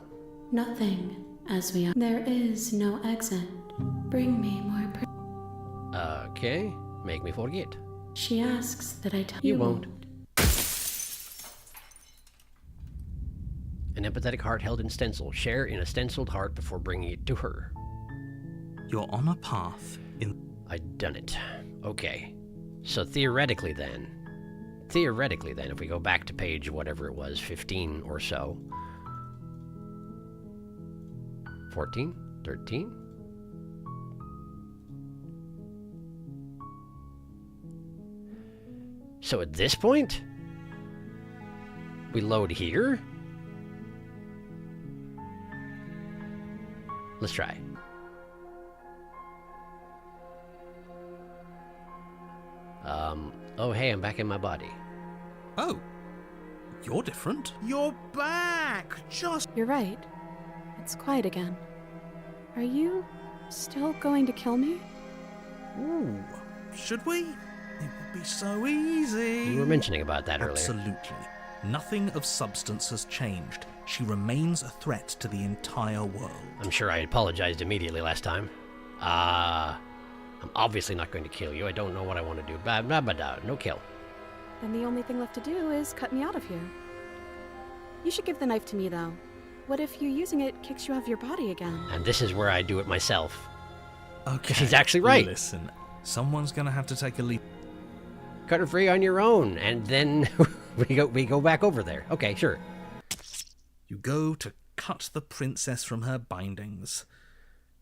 Nothing, as we are. There is no exit. Bring me more. Okay, make me forget. She asks that I tell You won't. An empathetic heart held in stencil. Share in a stenciled heart before bringing it to her. You're on a path in... I'd done it. Okay. So theoretically then, if we go back to page whatever it was, 15 or so. 14? 13? So at this point, we load here? Let's try. Oh hey, I'm back in my body. Oh, you're different. You're back! You're right. It's quiet again. Are you still going to kill me? Ooh, should we? It would be so easy. You were mentioning about that earlier. Absolutely. Nothing of substance has changed. She remains a threat to the entire world. I'm sure I apologized immediately last time. I'm obviously not going to kill you. I don't know what I want to do. No kill. Then the only thing left to do is cut me out of here. You should give the knife to me, though. What if you using it kicks you out of your body again? And this is where I do it myself. Okay. She's actually right. Listen, someone's gonna have to take a leap. Cut her free on your own, and then we go back over there. Okay, sure. You go to cut the princess from her bindings,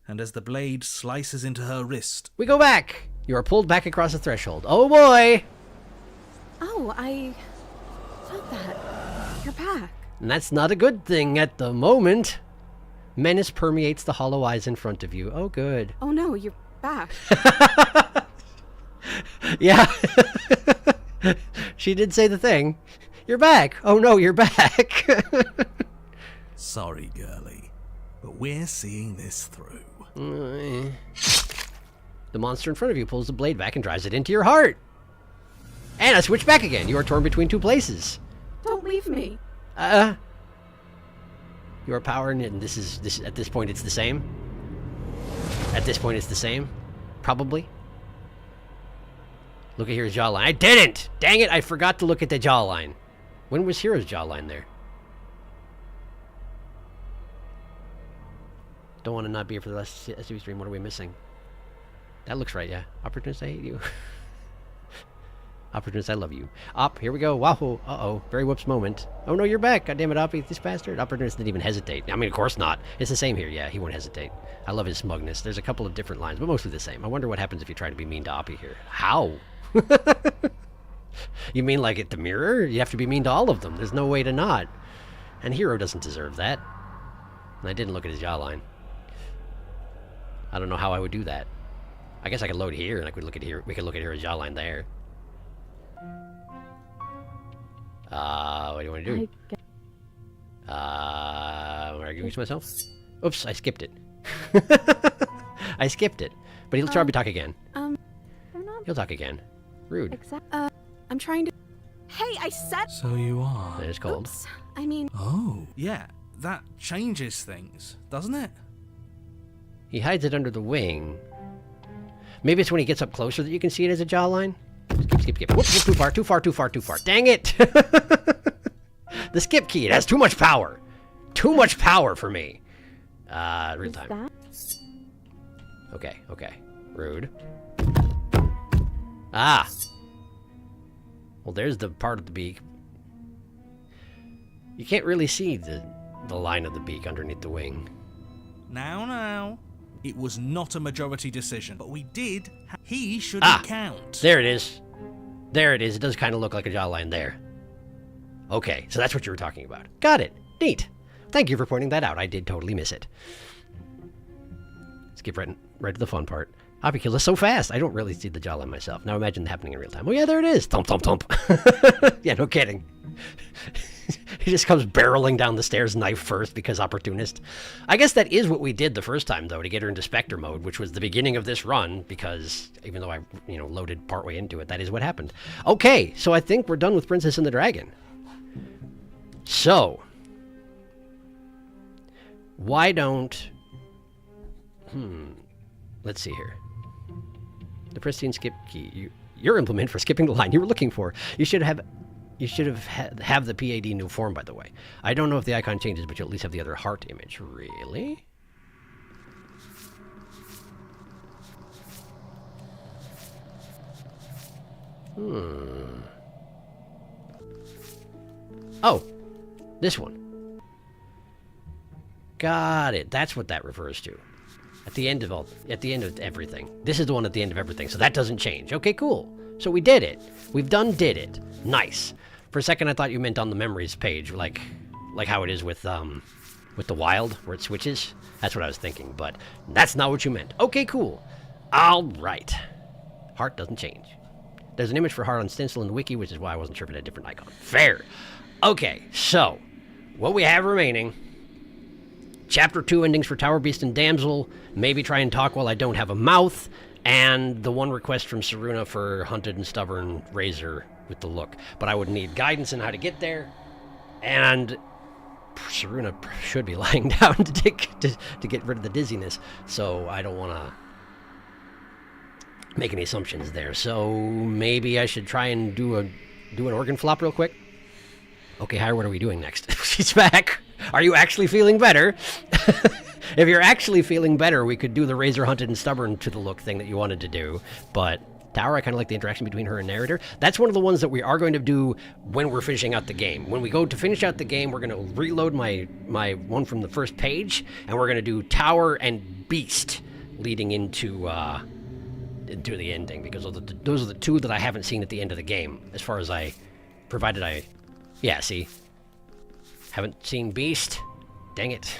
and as the blade slices into her wrist... We go back! You are pulled back across the threshold. Oh boy! Oh, I felt that. You're back. And that's not a good thing at the moment. Menace permeates the hollow eyes in front of you. Oh, good. Oh no, you're back. Yeah. She did say the thing. You're back. Oh no, you're back. Sorry, girlie, but we're seeing this through. The monster in front of you pulls the blade back and drives it into your heart. And I switch back again. You are torn between 2 places. Don't leave me. Your power, and this at this point it's the same. At this point it's the same, probably. Look at Hero's jawline. I didn't! Dang it, I forgot to look at the jawline. When was Hero's jawline there? Don't want to not be here for the last SUV stream. What are we missing? That looks right, yeah. Opportunist, I hate you. Opportunist, I love you. Op, here we go. Wahoo. Uh-oh. Very whoops moment. Oh no, you're back. God damn it, Oppie, this bastard. Opportunist didn't even hesitate. I mean, of course not. It's the same here. Yeah, he won't hesitate. I love his smugness. There's a couple of different lines, but mostly the same. I wonder what happens if you try to be mean to Oppie here. How? You mean like at the mirror? You have to be mean to all of them. There's no way to not. And Hero doesn't deserve that. And I didn't look at his jawline. I don't know how I would do that. I guess I could load here, and I could look at here. We could look at his jawline there. What do you want to do? Am I arguing to myself? Oops, I skipped it. I skipped it. But he'll probably talk again. They're not He'll talk again. Rude. exact. I'm trying to. Hey, I said. So you are. It is cold. Oops. I mean, Oh. Yeah, that changes things, doesn't it? He hides it under the wing. Maybe it's when he gets up closer that you can see it as a jawline. Skip. Whoop, too far. Dang it! The skip key, it has too much power. Too much power for me. Real time. That? Okay. Rude. Ah! Well, there's the part of the beak. You can't really see the line of the beak underneath the wing. Now. It was not a majority decision, but we did. He shouldn't count. There it is. It does kind of look like a jawline there. Okay, so that's what you were talking about. Got it. Neat. Thank you for pointing that out. I did totally miss it. Skip right to the fun part. Hoppy killed us so fast. I don't really see the jawline myself. Now imagine it happening in real time. Oh yeah, there it is. Thump. Yeah, no kidding. He just comes barreling down the stairs, knife first, because opportunist. I guess that is what we did the first time, though, to get her into Spectre mode, which was the beginning of this run, because even though I, loaded partway into it, that is what happened. Okay, so I think we're done with Princess and the Dragon. So, why don't... Let's see here. The Pristine skip key. Your implement for skipping the line you were looking for. You should have the PAD new form, by the way. I don't know if the icon changes, but you'll at least have the other heart image. Really? Oh, this one. Got it. That's what that refers to. At the end of everything. This is the one at the end of everything, so that doesn't change. Okay, cool. So we did it. We've did it. Nice. For a second, I thought you meant on the memories page, like how it is with the wild, where it switches. That's what I was thinking, but that's not what you meant. Okay, cool. All right. Heart doesn't change. There's an image for heart on stencil in the wiki, which is why I wasn't sure if it had a different icon. Fair. Okay, so what we have remaining. Chapter 2 endings for Tower Beast and Damsel. Maybe try and talk while I don't have a mouth. And the one request from Saruna for Hunted and Stubborn Razor with the look. But I would need guidance on how to get there. And Saruna should be lying down to get rid of the dizziness. So I don't want to make any assumptions there. So maybe I should try and do an organ flop real quick. Okay, Hire, what are we doing next? She's back. Are you actually feeling better? If you're actually feeling better, we could do the Razor Hunted and Stubborn to the look thing that you wanted to do. But Tower, I kind of like the interaction between her and narrator. That's one of the ones that we are going to do when we're finishing out the game. When we go to finish out the game, we're going to reload my one from the first page, and we're going to do Tower and Beast leading into the ending, because those are the two that I haven't seen at the end of the game, as far as yeah, see? Haven't seen Beast? Dang it.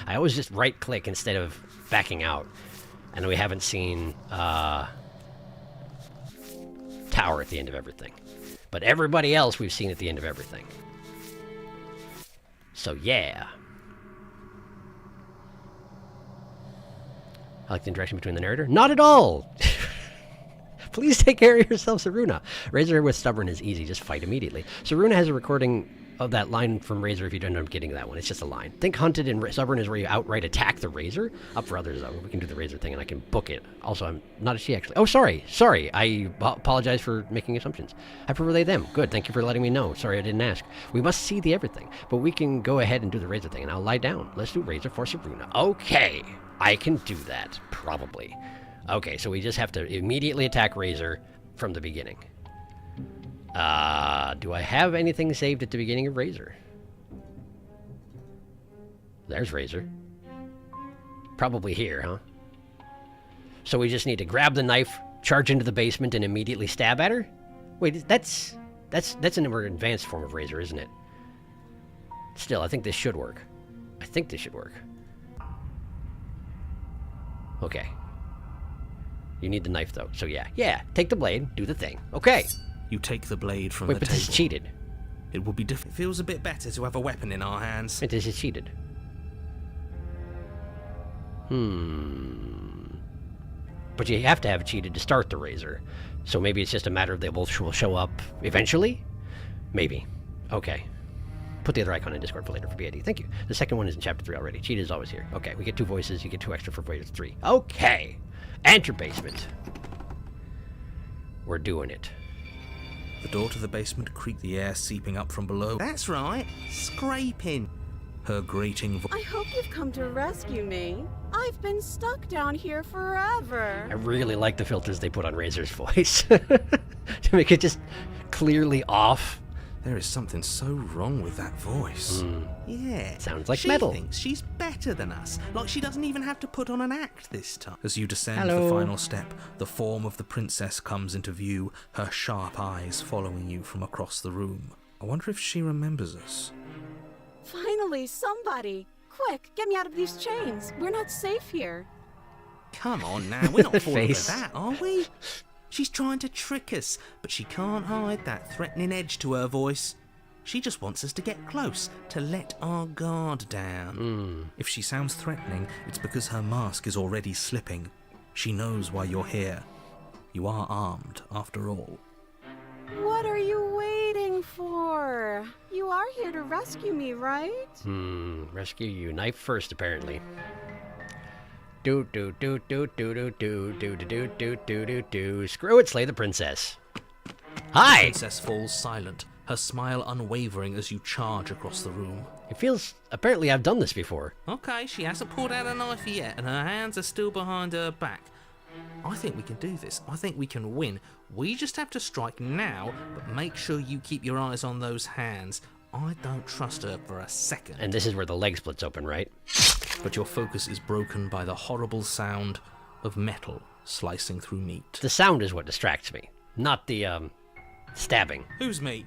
I always just right-click instead of backing out. And we haven't seen Tower at the end of everything. But everybody else we've seen at the end of everything. So, yeah. I like the interaction between the narrator. Not at all! Please take care of yourself, Saruna. Razor with Stubborn is easy. Just fight immediately. Saruna has a recording of that line from Razor if you don't end up getting that one. It's just a line. Think Hunted and Stubborn is where you outright attack the Razor. Up for others, though. We can do the Razor thing, and I can book it. Also, I'm not a she, actually. Oh, sorry. I apologize for making assumptions. I prefer they, them. Good. Thank you for letting me know. Sorry I didn't ask. We must see the everything. But we can go ahead and do the Razor thing, and I'll lie down. Let's do Razor for Saruna. Okay. I can do that. Probably. Okay, so we just have to immediately attack Razor from the beginning. Do I have anything saved at the beginning of Razor? There's Razor. Probably here, huh? So we just need to grab the knife, charge into the basement, and immediately stab at her? Wait, that's a more advanced form of Razor, isn't it? Still, I think this should work. I think this should work. Okay. You need the knife, though. So yeah. Yeah, take the blade, do the thing. Okay. You take the blade from Wait, the but table. this is cheated. It will be different. It feels a bit better to have a weapon in our hands. Wait, this is cheated. But you have to have it cheated to start the razor. So maybe it's just a matter of they both will show up eventually? Maybe. Okay. Put the other icon in Discord for later for BID. Thank you. The second one is in Chapter 3 already. Cheated is always here. Okay, we get 2 voices. You get 2 extra for voice 3. Okay. Enter basement. We're doing it. The door to the basement creaked, the air seeping up from below. That's right, scraping. Her grating voice. I hope you've come to rescue me. I've been stuck down here forever. I really like the filters they put on Razor's voice. To make it just clearly off. There is something so wrong with that voice. Yeah. Sounds like she metal. Thinks she's better than us. Like she doesn't even have to put on an act this time. As you descend Hello. the final step, the form of the princess comes into view, her sharp eyes following you from across the room. I wonder if she remembers us. Finally, somebody. Quick, get me out of these chains. We're not safe here. Come on now, we're not falling Face. for that, are we? She's trying to trick us, but she can't hide that threatening edge to her voice. She just wants us to get close, to let our guard down. If she sounds threatening, it's because her mask is already slipping. She knows why you're here. You are armed, after all. What are you waiting for? You are here to rescue me, right? Rescue you. Knife first, apparently. Do do do do do do do do do do do do do. Screw it, slay the princess. Hi! Princess falls silent, her smile unwavering as you charge across the room. It feels... Apparently I've done this before. Okay, she hasn't pulled out a knife yet, and her hands are still behind her back. I think we can do this. I think we can win. We just have to strike now, but make sure you keep your eyes on those hands. I don't trust her for a second. And this is where the leg splits open, right? But your focus is broken by the horrible sound of metal slicing through meat. The sound is what distracts me, not the, stabbing. Whose meat?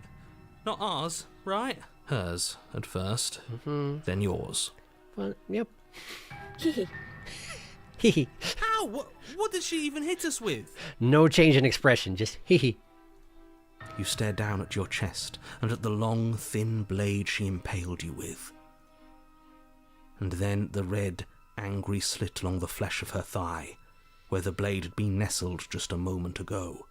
Not ours, right? Hers, at first. Then yours. Well, yep. Hehe. Hee hee. Ow! What did she even hit us with? No change in expression, just hee hee. You stare down at your chest and at the long, thin blade she impaled you with. And then the red, angry slit along the flesh of her thigh, where the blade had been nestled just a moment ago.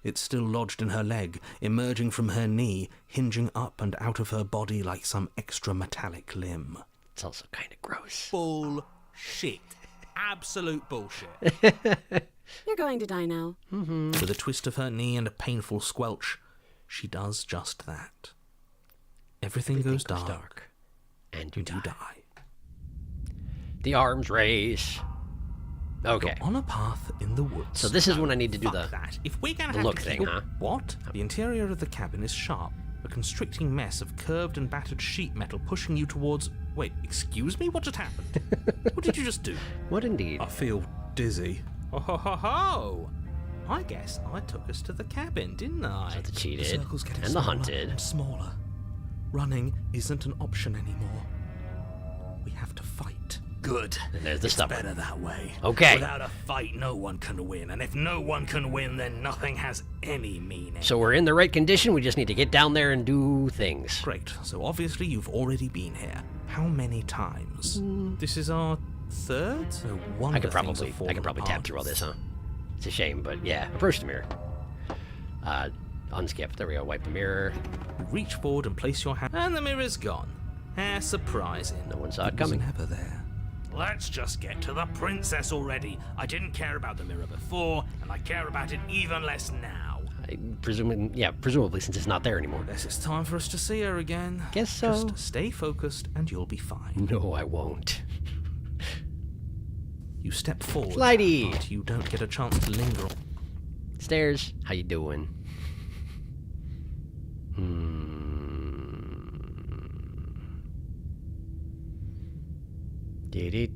It still lodged in her leg, emerging from her knee, hinging up and out of her body like some extra metallic limb. It's also kind of gross. Bullshit. Absolute bullshit. You're going to die now. With a twist of her knee and a painful squelch, she does just that. Everything goes dark, and you die. The arms raise. Okay. You're on a path in the woods. So this is when I need to do Fuck that. If we're gonna the have look to thing, kill... huh? What? The interior of the cabin is sharp, a constricting mess of curved and battered sheet metal pushing you towards... Wait, excuse me? What just happened? What did you just do? What indeed? I feel dizzy. Oh ho ho ho! I guess I took us to the cabin, didn't I? So the cheated circle's getting and the smaller hunted. and smaller. Running isn't an option anymore. We have to fight. Good. And there's the It's stubborn. better that way. Okay. Without a fight, no one can win, and if no one can win, then nothing has any meaning. So we're in the right condition, we just need to get down there and do things. Great. So obviously you've already been here. How many times? This is our third? No wonder I could things are probably falling tap apart. through all this, huh? It's a shame, but yeah. Approach the mirror. Unskip. There we go. Wipe the mirror. Reach forward and place your hand, and the mirror's gone. How surprising. No one saw it It was coming. never there. Let's just get to the princess already. I didn't care about the mirror before, and I care about it even less now. Presumably since it's not there anymore. Guess it's time for us to see her again. Guess so. Just stay focused and you'll be fine. No, I won't. You step forward, Slidey. but you don't get a chance to linger. Stairs, how you doing?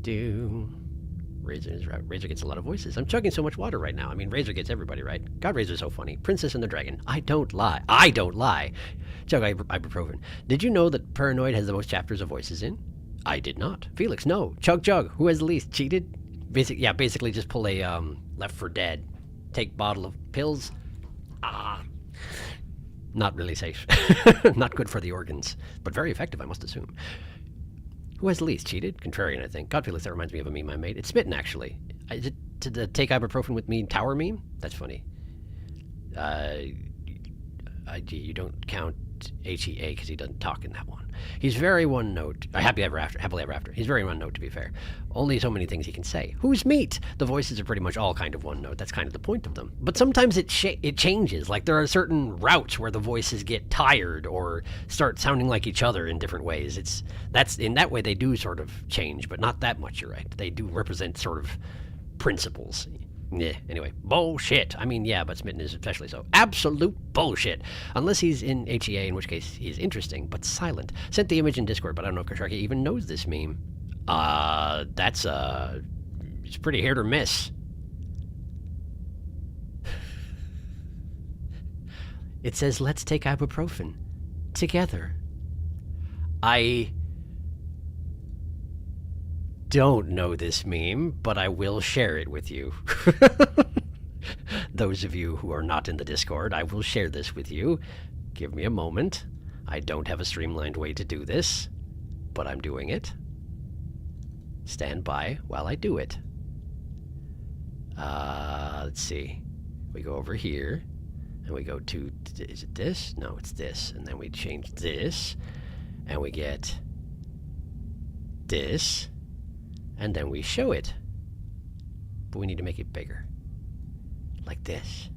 Do. Razor's right. Razor gets a lot of voices. I'm chugging so much water right now. I mean, Razor gets everybody, right? God, Razor's so funny. Princess and the Dragon. I don't lie. I don't lie. Chug ibuprofen. Did you know that Paranoid has the most chapters of voices in? I did not. Felix, no. Chug Chug, who has the least? Cheated? Basically just pull a Left 4 Dead. Take bottle of pills. Not really safe. Not good for the organs, but very effective, I must assume. Who has the least? Cheated? Contrarian, I think. God, Felix, that reminds me of a meme I made. It's Smitten, actually. Is it to the take ibuprofen with me tower meme? That's funny. You don't count HEA because he doesn't talk in that one. He's very one note. Happily ever after. He's very one note, to be fair. Only so many things he can say. Who's meat? The voices are pretty much all kind of one note. That's kind of the point of them. But sometimes it changes. Like there are certain routes where the voices get tired or start sounding like each other in different ways. That's in that way they do sort of change, but not that much. You're right. They do represent sort of principles. Yeah, anyway, bullshit. I mean, yeah, but Smitten is especially so. Absolute bullshit. Unless he's in HEA, in which case he's interesting, but silent. Sent the image in Discord, but I don't know if Sharky even knows this meme. It's pretty hit or miss. It says, let's take ibuprofen. Together. I don't know this meme, but I will share it with you. Those of you who are not in the Discord, I will share this with you. Give me a moment. I don't have a streamlined way to do this, but I'm doing it. Stand by while I do it. Let's see. We go over here, and we go to, is it this? No, it's this. And then we change this, and we get this. And then we show it. But we need to make it bigger. Like this.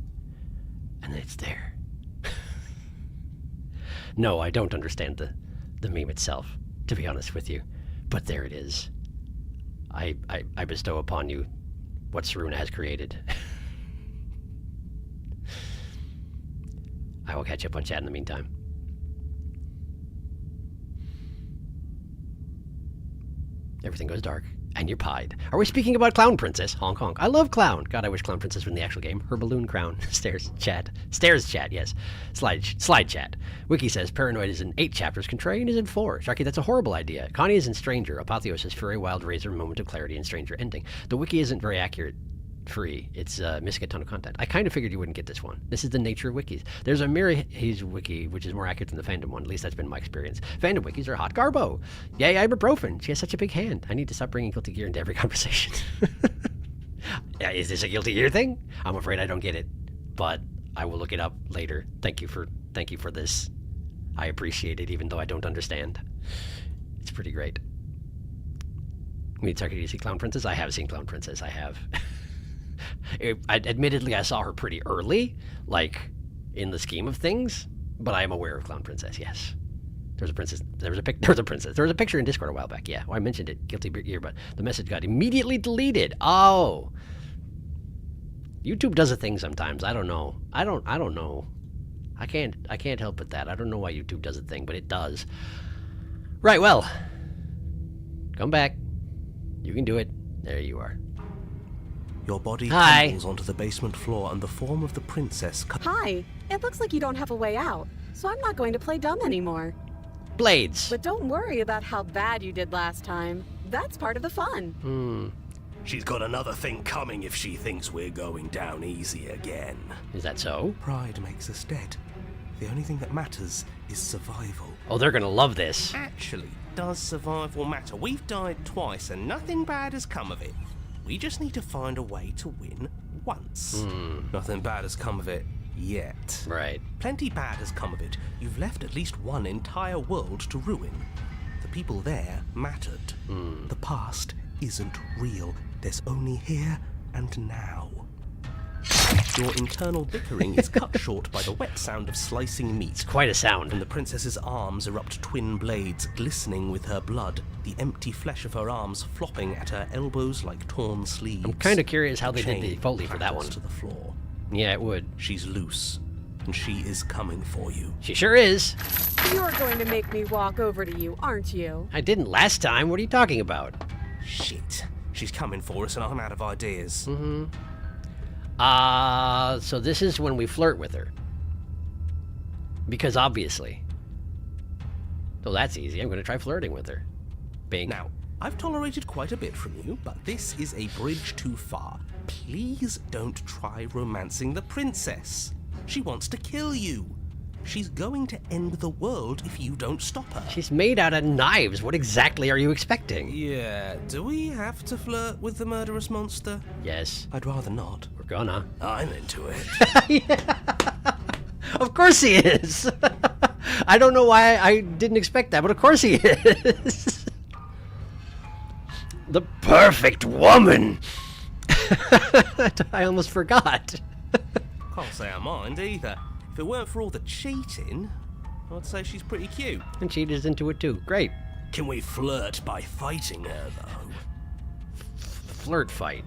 And then it's there. No, I don't understand the meme itself, to be honest with you. But there it is. I bestow upon you what Saruna has created. I will catch up on chat in the meantime. Everything goes dark. And you're pied. Are we speaking about Clown Princess? Honk honk. I love Clown. God, I wish Clown Princess were in the actual game. Her balloon crown. Stairs chat. Stairs chat, yes. Slide chat. Wiki says Paranoid is in 8 chapters. Contrarian is in 4. Sharky, that's a horrible idea. Connie is in Stranger. Apotheosis, Fury, Wild Razor, Moment of Clarity, and Stranger ending. The wiki isn't very accurate. Free. It's missing a ton of content. I kind of figured you wouldn't get this one. This is the nature of wikis. There's a Mirrorhaze wiki, which is more accurate than the fandom one. At least that's been my experience. Fandom wikis are hot garbo. Yay, ibuprofen. She has such a big hand. I need to stop bringing Guilty Gear into every conversation. Is this a Guilty Gear thing? I'm afraid I don't get it, but I will look it up later. Thank you for this. I appreciate it, even though I don't understand. It's pretty great. Sorry, did you see Clown Princess? I have seen Clown Princess. I have. Admittedly, I saw her pretty early, like, in the scheme of things, but I am aware of Clown Princess, yes. There was a princess. There was a picture in Discord a while back, yeah. Well, I mentioned it, Guilty Gear, but the message got immediately deleted. Oh. YouTube does a thing sometimes. I don't know. I don't know. I can't help with that. I don't know why YouTube does a thing, but it does. Right, well. Come back. You can do it. There you are. Your body tumbles onto the basement floor and the form of the princess... Hi! It looks like you don't have a way out, so I'm not going to play dumb anymore. Blades! But don't worry about how bad you did last time. That's part of the fun. She's got another thing coming if she thinks we're going down easy again. Is that so? Pride makes us dead. The only thing that matters is survival. Oh, they're gonna love this. Actually, does survival matter? We've died twice and nothing bad has come of it. We just need to find a way to win once. Nothing bad has come of it yet. Right. Plenty bad has come of it. You've left at least one entire world to ruin. The people there mattered. The past isn't real. There's only here and now. Your internal bickering is cut short by the wet sound of slicing meat. It's quite a sound. From the princess's arms erupt twin blades, glistening with her blood, the empty flesh of her arms flopping at her elbows like torn sleeves. I'm kind of curious how they did the Foley for that one. To the floor. Yeah, it would. She's loose, and she is coming for you. She sure is. You're going to make me walk over to you, aren't you? I didn't last time. What are you talking about? Shit. She's coming for us, and I'm out of ideas. So this is when we flirt with her. Because obviously. Oh, that's easy. I'm going to try flirting with her. Bink. Now, I've tolerated quite a bit from you, but this is a bridge too far. Please don't try romancing the princess. She wants to kill you. She's going to end the world if you don't stop her. She's made out of knives. What exactly are you expecting? Yeah, do we have to flirt with the murderous monster? Yes. I'd rather not. We're gonna. I'm into it. Yeah. Of course he is. I don't know why I didn't expect that, but of course he is. The perfect woman. I almost forgot. Can't say I mind either. If it weren't for all the cheating, I'd say she's pretty cute. And cheater's into it too. Great. Can we flirt by fighting her, though? Flirt fight.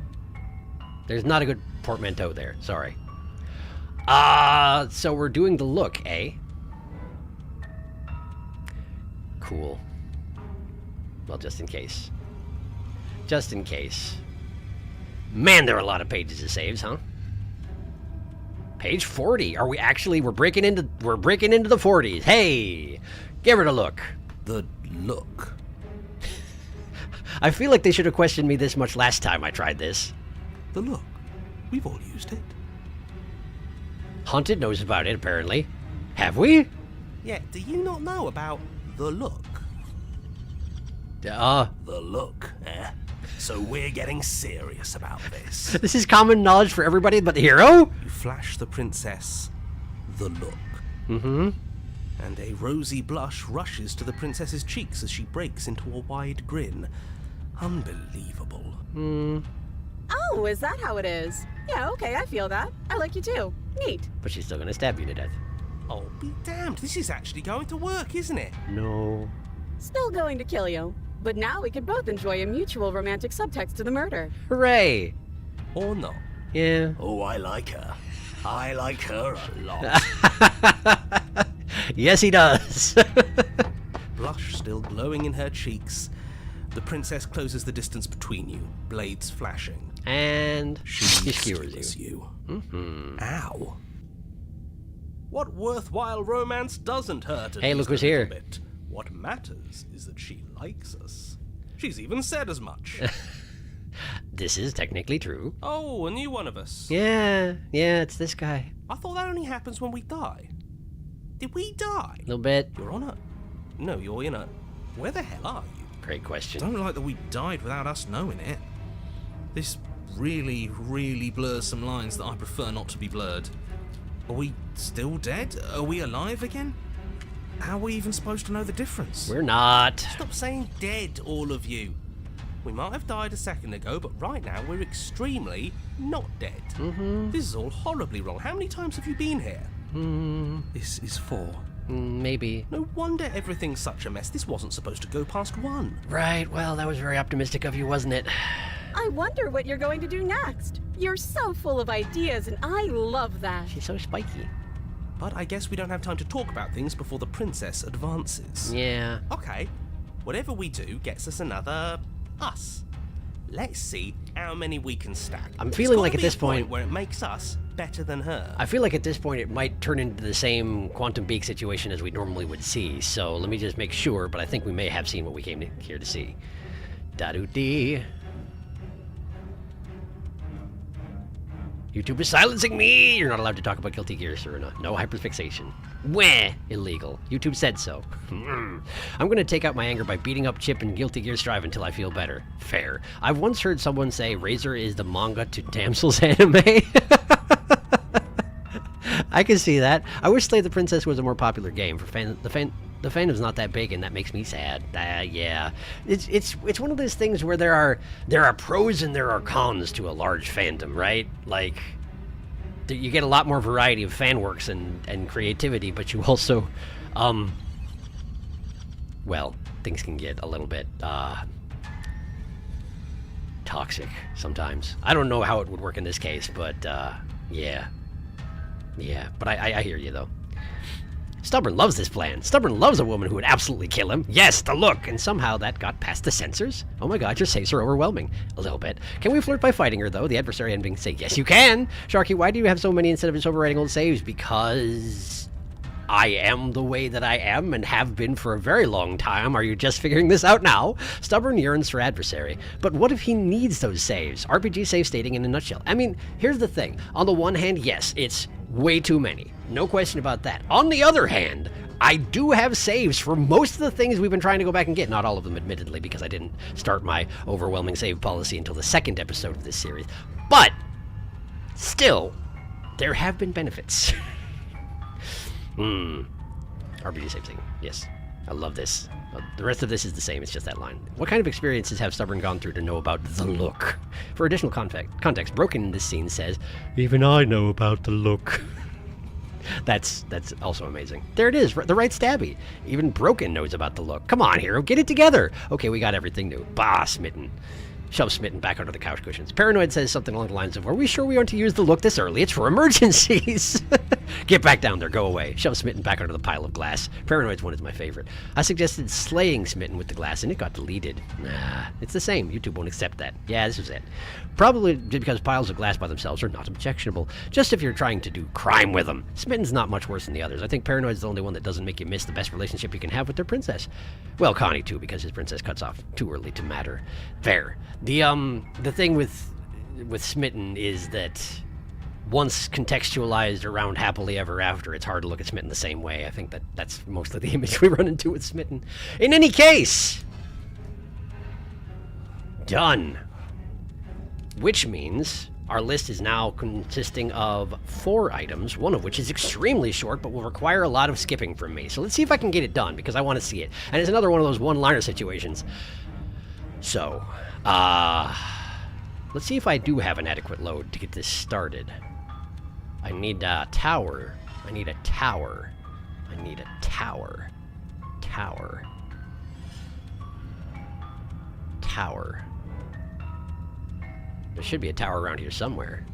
There's not a good portmanteau there. Sorry. So we're doing the look, eh? Cool. Well, just in case. Just in case. Man, there are a lot of pages of saves, huh? Page 40. Are we actually? We're breaking into the 40s. Hey, give it a look. The look. I feel like they should have questioned me this much last time I tried this. The look. We've all used it. Haunted knows about it, apparently. Have we? Yeah, do you not know about the look? The look, eh? So we're getting serious about this. This is common knowledge for everybody but the hero? You flash the princess the look. Mm-hmm. And a rosy blush rushes to the princess's cheeks as she breaks into a wide grin. Unbelievable. Oh, is that how it is? Yeah, okay, I feel that. I like you too. Neat. But she's still gonna stab you to death. Oh, be damned. This is actually going to work, isn't it? No. Still going to kill you. But now we could both enjoy a mutual romantic subtext to the murder. Hooray! Or not. Yeah. Oh, I like her. I like her a lot. Yes, he does. Blush still glowing in her cheeks. The princess closes the distance between you, blades flashing. And she skewers you. Mm-hmm. Ow. What worthwhile romance doesn't hurt Hey, look who's here. Bit. What matters is that she likes us. She's even said as much. This is technically true. Oh, a new one of us. Yeah, it's this guy. I thought that only happens when we die. Did we die? A little bit. You're on a... No, you're in a... Where the hell are you? Great question. Don't like that we died without us knowing it. This really, really blurs some lines that I prefer not to be blurred. Are we still dead? Are we alive again? How are we even supposed to know the difference? We're not. Stop saying dead, all of you. We might have died a second ago, but right now we're extremely not dead. Mm-hmm. This is all horribly wrong. How many times have you been here? This is 4. Maybe. No wonder everything's such a mess. This wasn't supposed to go past 1. Right, well, that was very optimistic of you, wasn't it? I wonder what you're going to do next. You're so full of ideas, and I love that. She's so spiky. But I guess we don't have time to talk about things before the princess advances. Yeah. Okay, whatever we do gets us another us. Let's see how many we can stack. I'm feeling like at this point point where it makes us better than her. I feel like at this point it might turn into the same Quantum Beak situation as we normally would see. So let me just make sure, but I think we may have seen what we came here to see. Da-doo-dee. YouTube is silencing me! You're not allowed to talk about Guilty Gear, Serena. No hyperfixation. Wah! Illegal. YouTube said so. I'm gonna take out my anger by beating up Chip in Guilty Gear Strive until I feel better. Fair. I've once heard someone say Razor is the manga to Damsel's anime. I can see that. I wish Slay the Princess was a more popular game. The fandom's not that big, and that makes me sad. Yeah, it's one of those things where there are pros and there are cons to a large fandom, right? Like, you get a lot more variety of fan works and creativity, but you also, well, things can get a little bit toxic sometimes. I don't know how it would work in this case, but yeah. But I hear you though. Stubborn loves this plan. Stubborn loves a woman who would absolutely kill him. Yes, the look! And somehow that got past the censors. Oh my god, your saves are overwhelming. A little bit. Can we flirt by fighting her, though? The adversary ending say, yes, you can! Sharky, why do you have so many instead of just overwriting old saves? Because... I am the way that I am and have been for a very long time. Are you just figuring this out now? Stubborn yearns for adversary. But what if he needs those saves? RPG save stating in a nutshell. I mean, here's the thing. On the one hand, yes, it's way too many. No question about that. On the other hand, I do have saves for most of the things we've been trying to go back and get. Not all of them, admittedly, because I didn't start my overwhelming save policy until the second episode of this series. But still, there have been benefits. RPG save thing. Yes. I love this. The rest of this is the same. It's just that line. What kind of experiences have Stubborn gone through to know about the look? For additional context, Broken in this scene says, "Even I know about the look." That's also amazing. There it is, the right stabby. Even Broken knows about the look. Come on, hero, get it together. Okay, we got everything new. Bah, Smitten. Shove Smitten back under the couch cushions. Paranoid says something along the lines of, "Are we sure we aren't to use the look this early? It's for emergencies." Get back down there, go away. Shove Smitten back under the pile of glass. Paranoid's one is my favorite. I suggested slaying Smitten with the glass and it got deleted. Nah, it's the same. YouTube won't accept that. Yeah, this is it. Probably because piles of glass by themselves are not objectionable. Just if you're trying to do crime with them. Smitten's not much worse than the others. I think Paranoid's the only one that doesn't make you miss the best relationship you can have with their princess. Well, Connie too, because his princess cuts off too early to matter. Fair. The thing with Smitten is that once contextualized around happily ever after, it's hard to look at Smitten the same way. I think that's mostly the image we run into with Smitten. In any case, done. Which means our list is now consisting of 4 items, one of which is extremely short but will require a lot of skipping from me. So let's see if I can get it done, because I want to see it. And it's another one of those one-liner situations. So, let's see if I do have an adequate load to get this started. I need a tower. I need a tower. I need a tower. Tower. Tower. There should be a tower around here somewhere.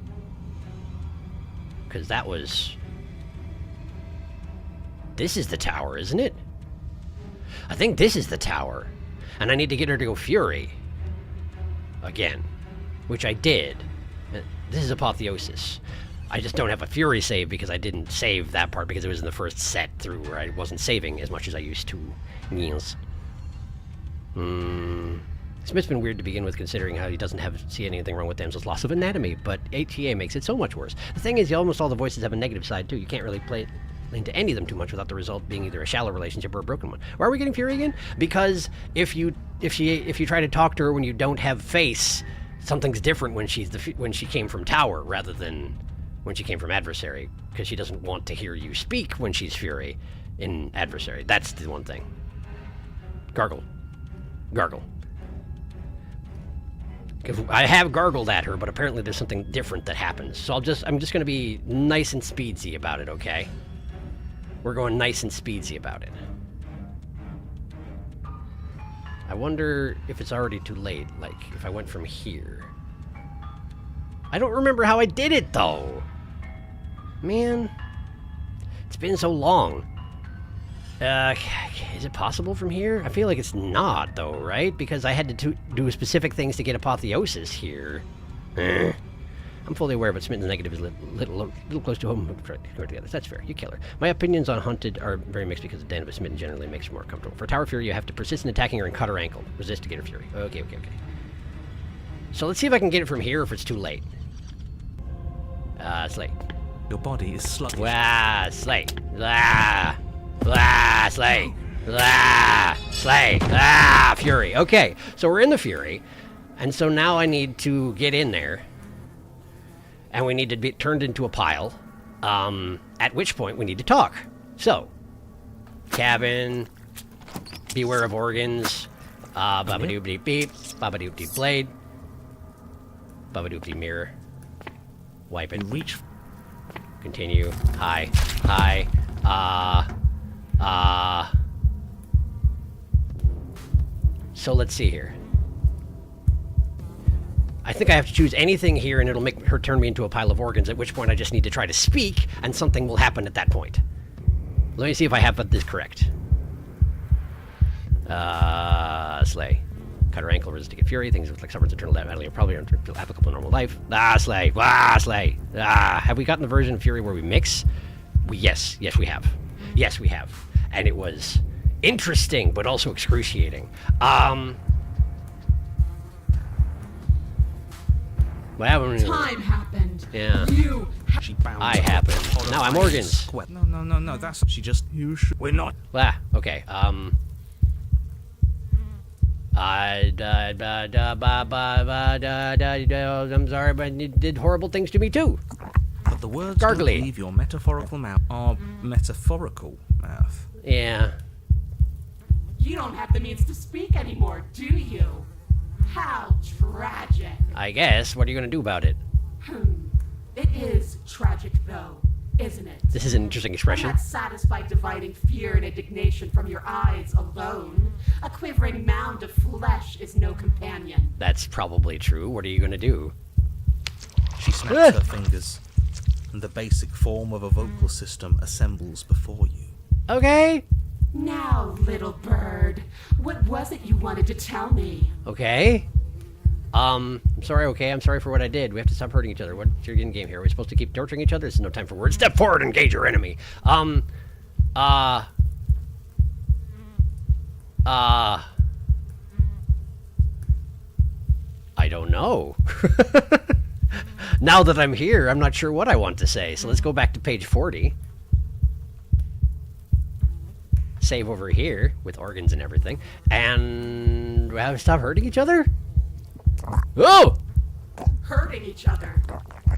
Because that was... This is the tower, isn't it? I think this is the tower. And I need to get her to go Fury. Again. Which I did. This is Apotheosis. I just don't have a Fury save because I didn't save that part because it was in the first set through where I wasn't saving as much as I used to. Yes. Smith's been weird to begin with, considering how he doesn't see anything wrong with Damsel's loss of anatomy, but ATA makes it so much worse. The thing is, almost all the voices have a negative side, too. You can't really play into any of them too much without the result being either a shallow relationship or a broken one. Why are we getting Fury again? Because if you try to talk to her when you don't have face, something's different when she came from Tower rather than when she came from Adversary, because she doesn't want to hear you speak when she's Fury in Adversary. That's the one thing. Gargle. Gargle. I have gargled at her, but apparently there's something different that happens. So I'm just going to be nice and speedsy about it, okay? We're going nice and speedsy about it. I wonder if it's already too late, like if I went from here. I don't remember how I did it, though. Man, it's been so long. Is it possible from here? I feel like it's not, though, right? Because I had to do specific things to get Apotheosis here. I'm fully aware, but Smitten's negative is a little close to home. Together. That's fair. You kill her. My opinions on Hunted are very mixed because the den of a Smitten generally makes her more comfortable. For Tower Fury, you have to persist in attacking her and cut her ankle. Resist to get her Fury. Okay. So let's see if I can get it from here or if it's too late. Slay. Your body is sluggish. Slay. Slay. Slay. Fury. Okay, so we're in the Fury, and so now I need to get in there, and we need to be turned into a pile, at which point we need to talk. So, cabin, beware of organs, babadoobity beep, babadoobity blade, babadoobity mirror, wipe it, reach, continue, hi, so let's see here. I think I have to choose anything here and it'll make her turn me into a pile of organs, at which point I just need to try to speak and something will happen at that point. Let me see if I have this correct. Slay. Cut her ankle, resist to get Fury. Things like Stubborn's eternal battle are probably applicable in normal life. Slay. Slay. Have we gotten the version of Fury where we mix? Yes, we have. Yes, we have. And it was interesting, but also excruciating. What happened? Time happened. Yeah. She bounds I happened. Now I'm organs. No, that's... She just... We're not... Ah, okay. I'm sorry, but you did horrible things to me too. But the words Gargly. don't leave your metaphorical mouth. Our metaphorical mouth. Yeah. You don't have the means to speak anymore, do you? How tragic. I guess. What are you gonna do about it? It is tragic, though, isn't it? This is an interesting I'm expression. not satisfied dividing fear and indignation from your eyes alone. A quivering mound of flesh is no companion. That's probably true. What are you gonna do? She snaps her fingers, and the basic form of a vocal system assembles before you. Okay. Now, little bird, what was it you wanted to tell me? Okay. I'm sorry, okay? I'm sorry for what I did. We have to stop hurting each other. What's your in-game here? Are we supposed to keep torturing each other? This is no time for words. Step forward, engage your enemy. I don't know. Now that I'm here, I'm not sure what I want to say. So let's go back to page 40. Save over here with organs and everything. And we have to stop hurting each other? Oh! Hurting each other.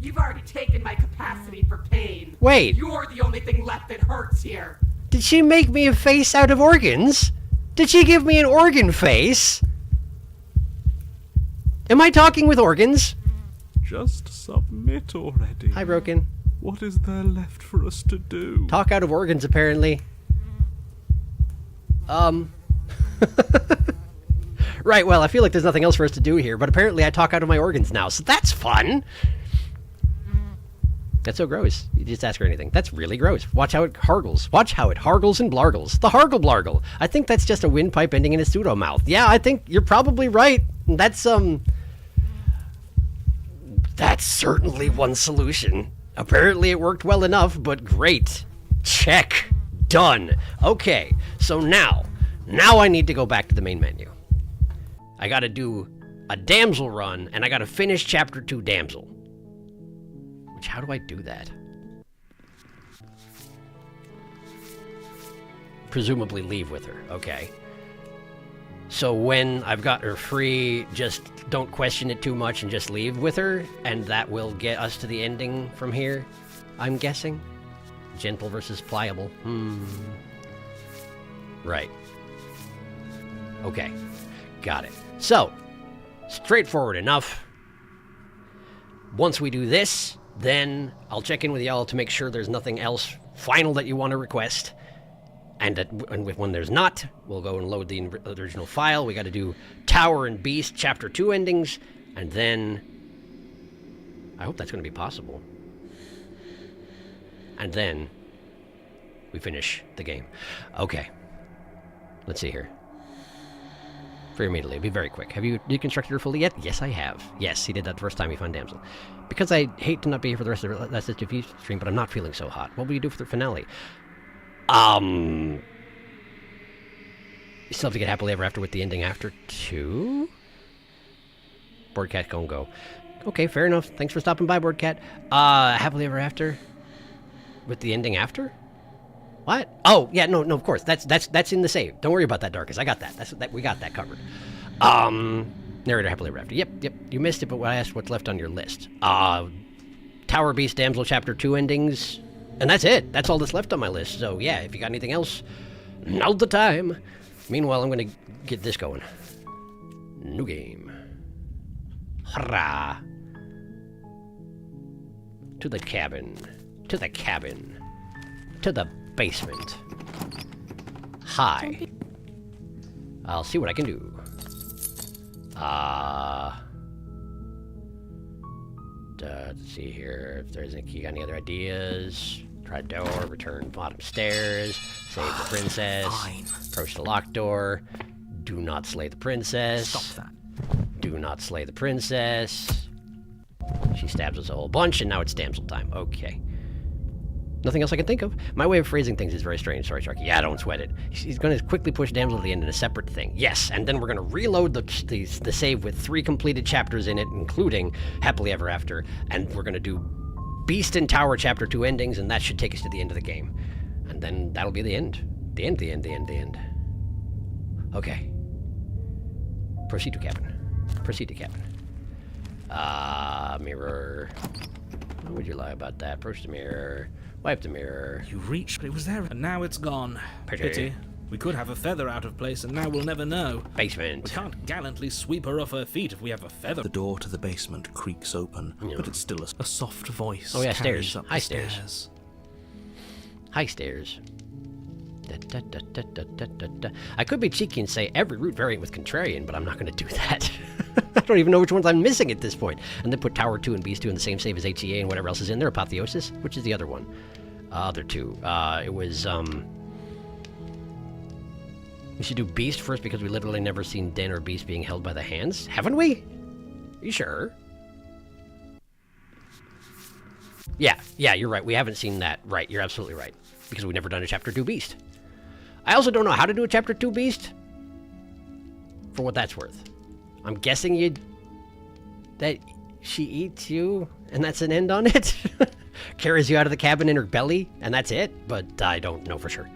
You've already taken my capacity for pain. Wait. You're the only thing left that hurts here. Did she make me a face out of organs? Did she give me an organ face? Am I talking with organs? Just submit already. Hi, Broken. What is there left for us to do? Talk out of organs, apparently. Right, well, I feel like there's nothing else for us to do here, but apparently I talk out of my organs now, so that's fun! That's so gross. You just ask her anything. That's really gross. Watch how it hargles. Watch how it hargles and blargles. The hargle blargle. I think that's just a windpipe ending in a pseudo-mouth. Yeah, I think you're probably right. That's certainly one solution. Apparently it worked well enough, but great. Check. Done. Okay, so now I need to go back to the main menu. I gotta do a damsel run, and I gotta finish chapter 2 damsel. Which, how do I do that? Presumably leave with her, okay. So when I've got her free, just don't question it too much and just leave with her, and that will get us to the ending from here, I'm guessing? Gentle versus pliable. Right. Okay. Got it. So, straightforward enough. Once we do this, then I'll check in with y'all to make sure there's nothing else final that you want to request. And when there's not, we'll go and load the original file. We got to do Tower and Beast Chapter 2 endings, and then... I hope that's going to be possible. And then we finish the game. Okay. Let's see here. Very immediately. Be very quick. Have you deconstructed her fully yet? Yes, I have. Yes, he did that the first time he found Damsel. Because I hate to not be here for the rest of the last SFTV stream, but I'm not feeling so hot. What will you do for the finale? You still have to get happily ever after with the ending after 2? Boardcat gonna go. Okay, fair enough. Thanks for stopping by, Boardcat. Happily ever after with the ending after? What? Oh, yeah, no, of course. That's in the save. Don't worry about that, Darkus. I got that. We got that covered. Narrator happily ever after. Yep. You missed it, but I asked what's left on your list. Tower Beast Damsel Chapter 2 endings. And that's it. That's all that's left on my list. So, yeah, if you got anything else, now's the time. Meanwhile, I'm going to get this going. New game. Hurrah. To the cabin. To the cabin. To the basement. Hi. I'll see what I can do. Let's see here if there's any other ideas. Try door, return bottom stairs, save the princess, approach the locked door, do not slay the princess. Stop that. Do not slay the princess. She stabs us a whole bunch, and now it's damsel time. Okay. Nothing else I can think of. My way of phrasing things is very strange. Sorry, Sharky. Yeah, don't sweat it. He's going to quickly push damsel to the end in a separate thing. Yes, and then we're going to reload the save with 3 completed chapters in it, including Happily Ever After, and we're going to do Beast and Tower Chapter 2 endings, and that should take us to the end of the game. And then that'll be the end. The end. Okay. Proceed to cabin. Mirror. Why would you lie about that? Approach the mirror. Wipe the mirror. You reached, but it was there, and now it's gone. Pity. We could have a feather out of place, and now we'll never know. Basement. We can't gallantly sweep her off her feet if we have a feather. The door to the basement creaks open, but it's still a soft voice. Oh yeah, carries stairs. up High the stairs. High stairs. I could be cheeky and say every root variant with Contrarian, but I'm not going to do that. I don't even know which ones I'm missing at this point. And then put Tower 2 and Beast 2 in the same save as HEA and whatever else is in there. Apotheosis, which is the other one. Other two. It was, we should do Beast first because we literally never seen Den or Beast being held by the hands. Haven't we? Are you sure? Yeah, you're right. We haven't seen that. Right, you're absolutely right. Because we've never done a Chapter 2 Beast. I also don't know how to do a Chapter 2 Beast. For what that's worth. I'm guessing that she eats you, and that's an end on it? Carries you out of the cabin in her belly, and that's it? But I don't know for sure.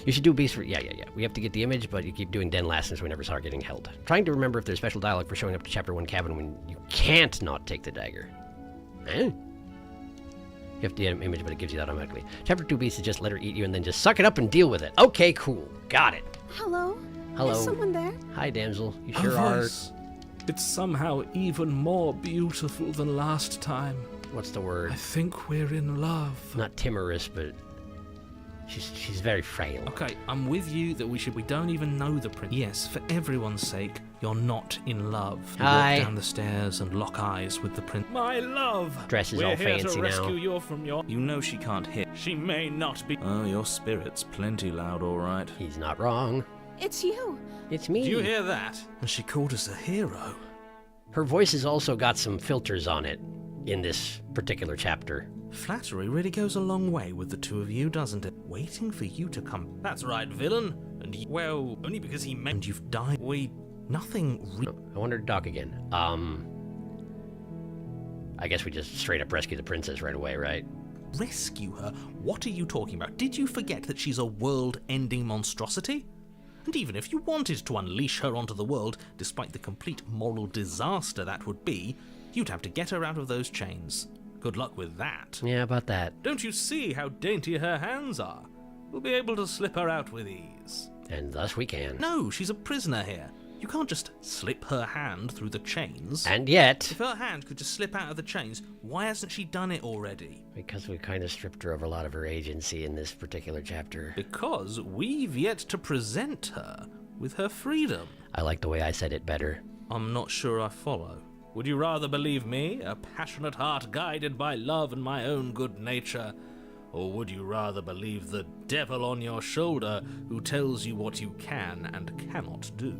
You should do Beast for... Yeah. We have to get the image, but you keep doing Den last since we never saw her getting held. Trying to remember if there's special dialogue for showing up to Chapter 1 cabin when you can't not take the dagger. Eh? You have to get an image, but it gives you that automatically. Chapter 2 Beast is just let her eat you and then just suck it up and deal with it. Okay, cool. Got it. Hello? Hello. Is someone there? Hi, damsel. You sure are. It's somehow even more beautiful than last time. What's the word? I think we're in love. Not timorous, but she's very frail. Okay, I'm with you that we don't even know the prince. Yes, for everyone's sake, you're not in love. You Hi. walk down the stairs and lock eyes with the prince. My love! Dress is we're all here fancy to rescue now. you from your... You know she can't hit. She may not be... Oh, your spirit's plenty loud, all right. He's not wrong. It's you. It's me. Do you hear that? And she called us a hero. Her voice has also got some filters on it in this particular chapter. Flattery really goes a long way with the two of you, doesn't it? Waiting for you to come. That's right, villain. And well, only because he meant you've died. Nothing. I wanted to talk again. I guess we just straight up rescue the princess right away, right? Rescue her? What are you talking about? Did you forget that she's a world-ending monstrosity? And even if you wanted to unleash her onto the world, despite the complete moral disaster that would be, you'd have to get her out of those chains. Good luck with that. Yeah, about that. Don't you see how dainty her hands are? We'll be able to slip her out with ease. And thus we can. No, she's a prisoner here. You can't just slip her hand through the chains. And yet... If her hand could just slip out of the chains, why hasn't she done it already? Because we kind of stripped her of a lot of her agency in this particular chapter. Because we've yet to present her with her freedom. I like the way I said it better. I'm not sure I follow. Would you rather believe me, a passionate heart guided by love and my own good nature? Or would you rather believe the devil on your shoulder who tells you what you can and cannot do?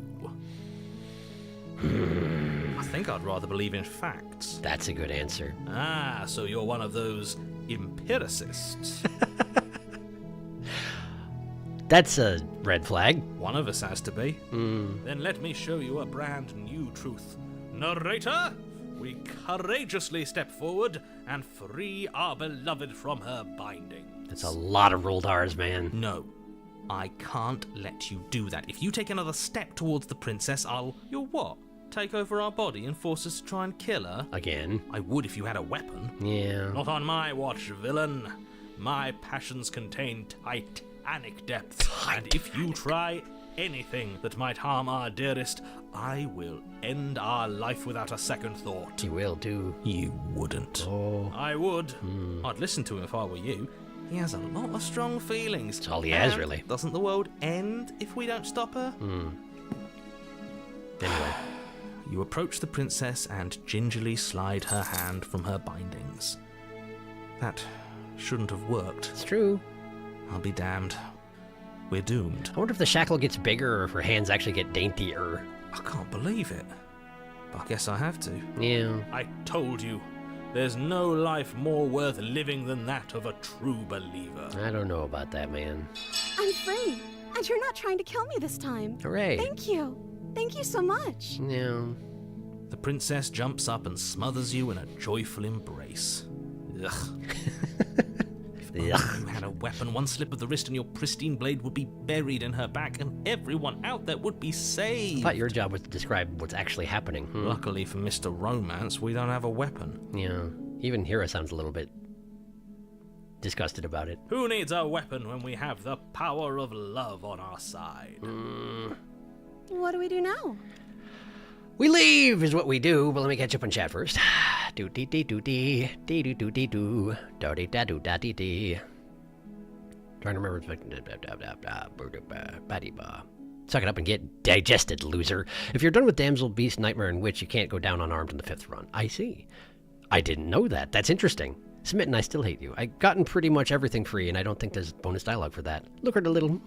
I think I'd rather believe in facts. That's a good answer. Ah, so you're one of those empiricists. That's a red flag. One of us has to be. Then let me show you a brand new truth. Narrator, we courageously step forward and free our beloved from her binding. That's a lot of rolled R's, man. No, I can't let you do that. If you take another step towards the princess, You'll what? Take over our body and force us to try and kill her? Again. I would if you had a weapon. Yeah. Not on my watch, villain. My passions contain titanic depth. And if you try anything that might harm our dearest, I will end our life without a second thought. You will, too. You wouldn't. Oh. I would. I'd listen to him if I were you. He has a lot of strong feelings. That's all he has, really. Doesn't the world end if we don't stop her? Anyway. You approach the princess and gingerly slide her hand from her bindings. That shouldn't have worked. It's true. I'll be damned. We're doomed. I wonder if the shackle gets bigger or if her hands actually get daintier. I can't believe it. But I guess I have to. Yeah. I told you. There's no life more worth living than that of a true believer. I don't know about that, man. I'm free, and you're not trying to kill me this time. Hooray. Thank you. Thank you so much. Yeah. The princess jumps up and smothers you in a joyful embrace. Ugh. If only you had a weapon, one slip of the wrist and your pristine blade would be buried in her back, and everyone out there would be saved. I thought your job was to describe what's actually happening. Luckily for Mr. Romance, we don't have a weapon. Yeah. Even Hira sounds a little bit disgusted about it. Who needs a weapon when we have the power of love on our side? What do we do now? We leave is what we do, but let me catch up on chat first. Do dee dee do dee dee do do dee do da dee da do da dee dee. Trying to remember. Suck it up and get digested, loser. If you're done with Damsel, Beast, Nightmare, and Witch, you can't go down unarmed in the 5th run. I see. I didn't know that. That's interesting. Smitten, I still hate you. I've gotten pretty much everything free, and I don't think there's bonus dialogue for that. Look at a little...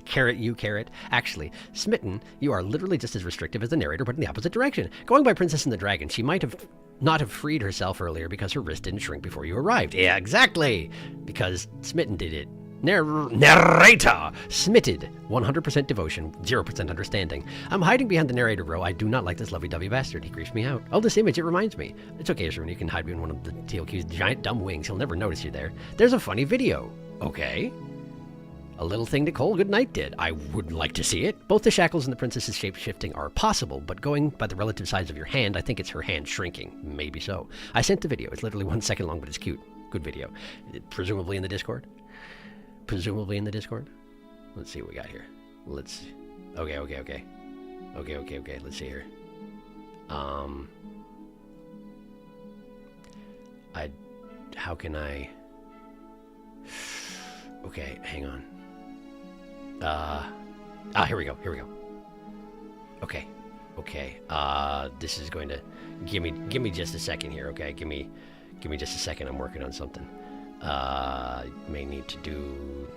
Carrot, you carrot. Actually, Smitten, you are literally just as restrictive as the narrator, but in the opposite direction. Going by Princess and the Dragon, she might have not have freed herself earlier because her wrist didn't shrink before you arrived. Yeah, exactly! Because Smitten did it. Narrator! Smitted. 100% devotion, 0% understanding. I'm hiding behind the narrator, bro. I do not like this lovey-dovey bastard. He creeps me out. Oh, this image, it reminds me. It's okay, Azrune, you can hide behind one of the TLQ's giant dumb wings. He'll never notice you there. There's a funny video. Okay. A little thing Nicole Goodnight did. I would like to see it. Both the shackles and the princess's shape-shifting are possible, but going by the relative size of your hand, I think it's her hand shrinking. Maybe so. I sent the video. It's literally 1 second long, but it's cute. Good video. Presumably in the Discord? Presumably in the Discord? Let's see what we got here. Let's... Okay. Let's see here. How can I... Okay, hang on. Here we go. Okay. This is going to... Give me just a second here, okay? Give me just a second. I'm working on something. May need to do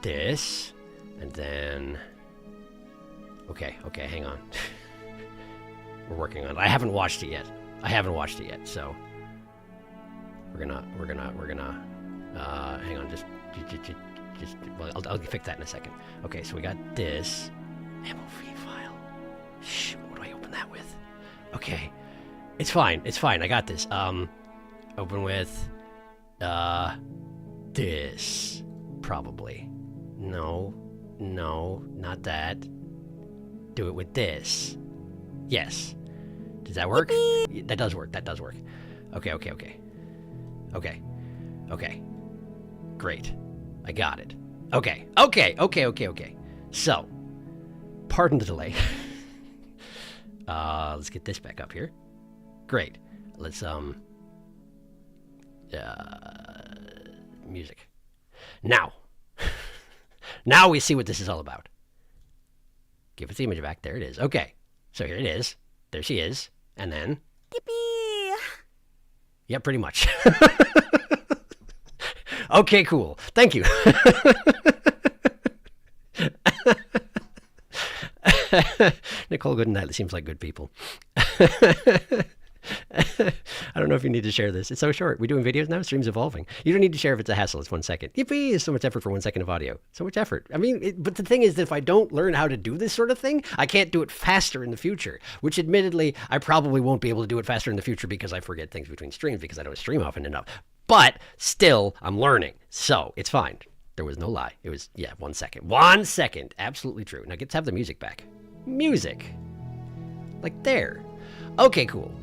this, and then... Okay, hang on. We're working on it. I haven't watched it yet, so... We're gonna... hang on, just... Well, I'll fix that in a second. Okay, so we got this. MOV file. Shoot, what do I open that with? Okay. It's fine. I got this. Open with... this. Probably. No, not that. Do it with this. Yes. Does that work? That does work. Okay. Great. I got it. Okay. So, pardon the delay. Let's get this back up here. Great. Let's, music. Now we see what this is all about. Give us the image back. There it is. Okay. So here it is. There she is. And then... Yippee! Yeah, pretty much. Okay, cool. Thank you. Nicole Goodnight seems like good people. I don't know if you need to share this. It's so short. We're doing videos now. Stream's evolving. You don't need to share if it's a hassle. It's 1 second. Yippee! Is so much effort for 1 second of audio. So much effort. I mean, but the thing is that if I don't learn how to do this sort of thing, I can't do it faster in the future. Which, admittedly, I probably won't be able to do it faster in the future because I forget things between streams because I don't stream often enough. But still, I'm learning. So it's fine. There was no lie. It was, 1 second. 1 second. Absolutely true. Now let's have the music back. Music. Like there. Okay, cool.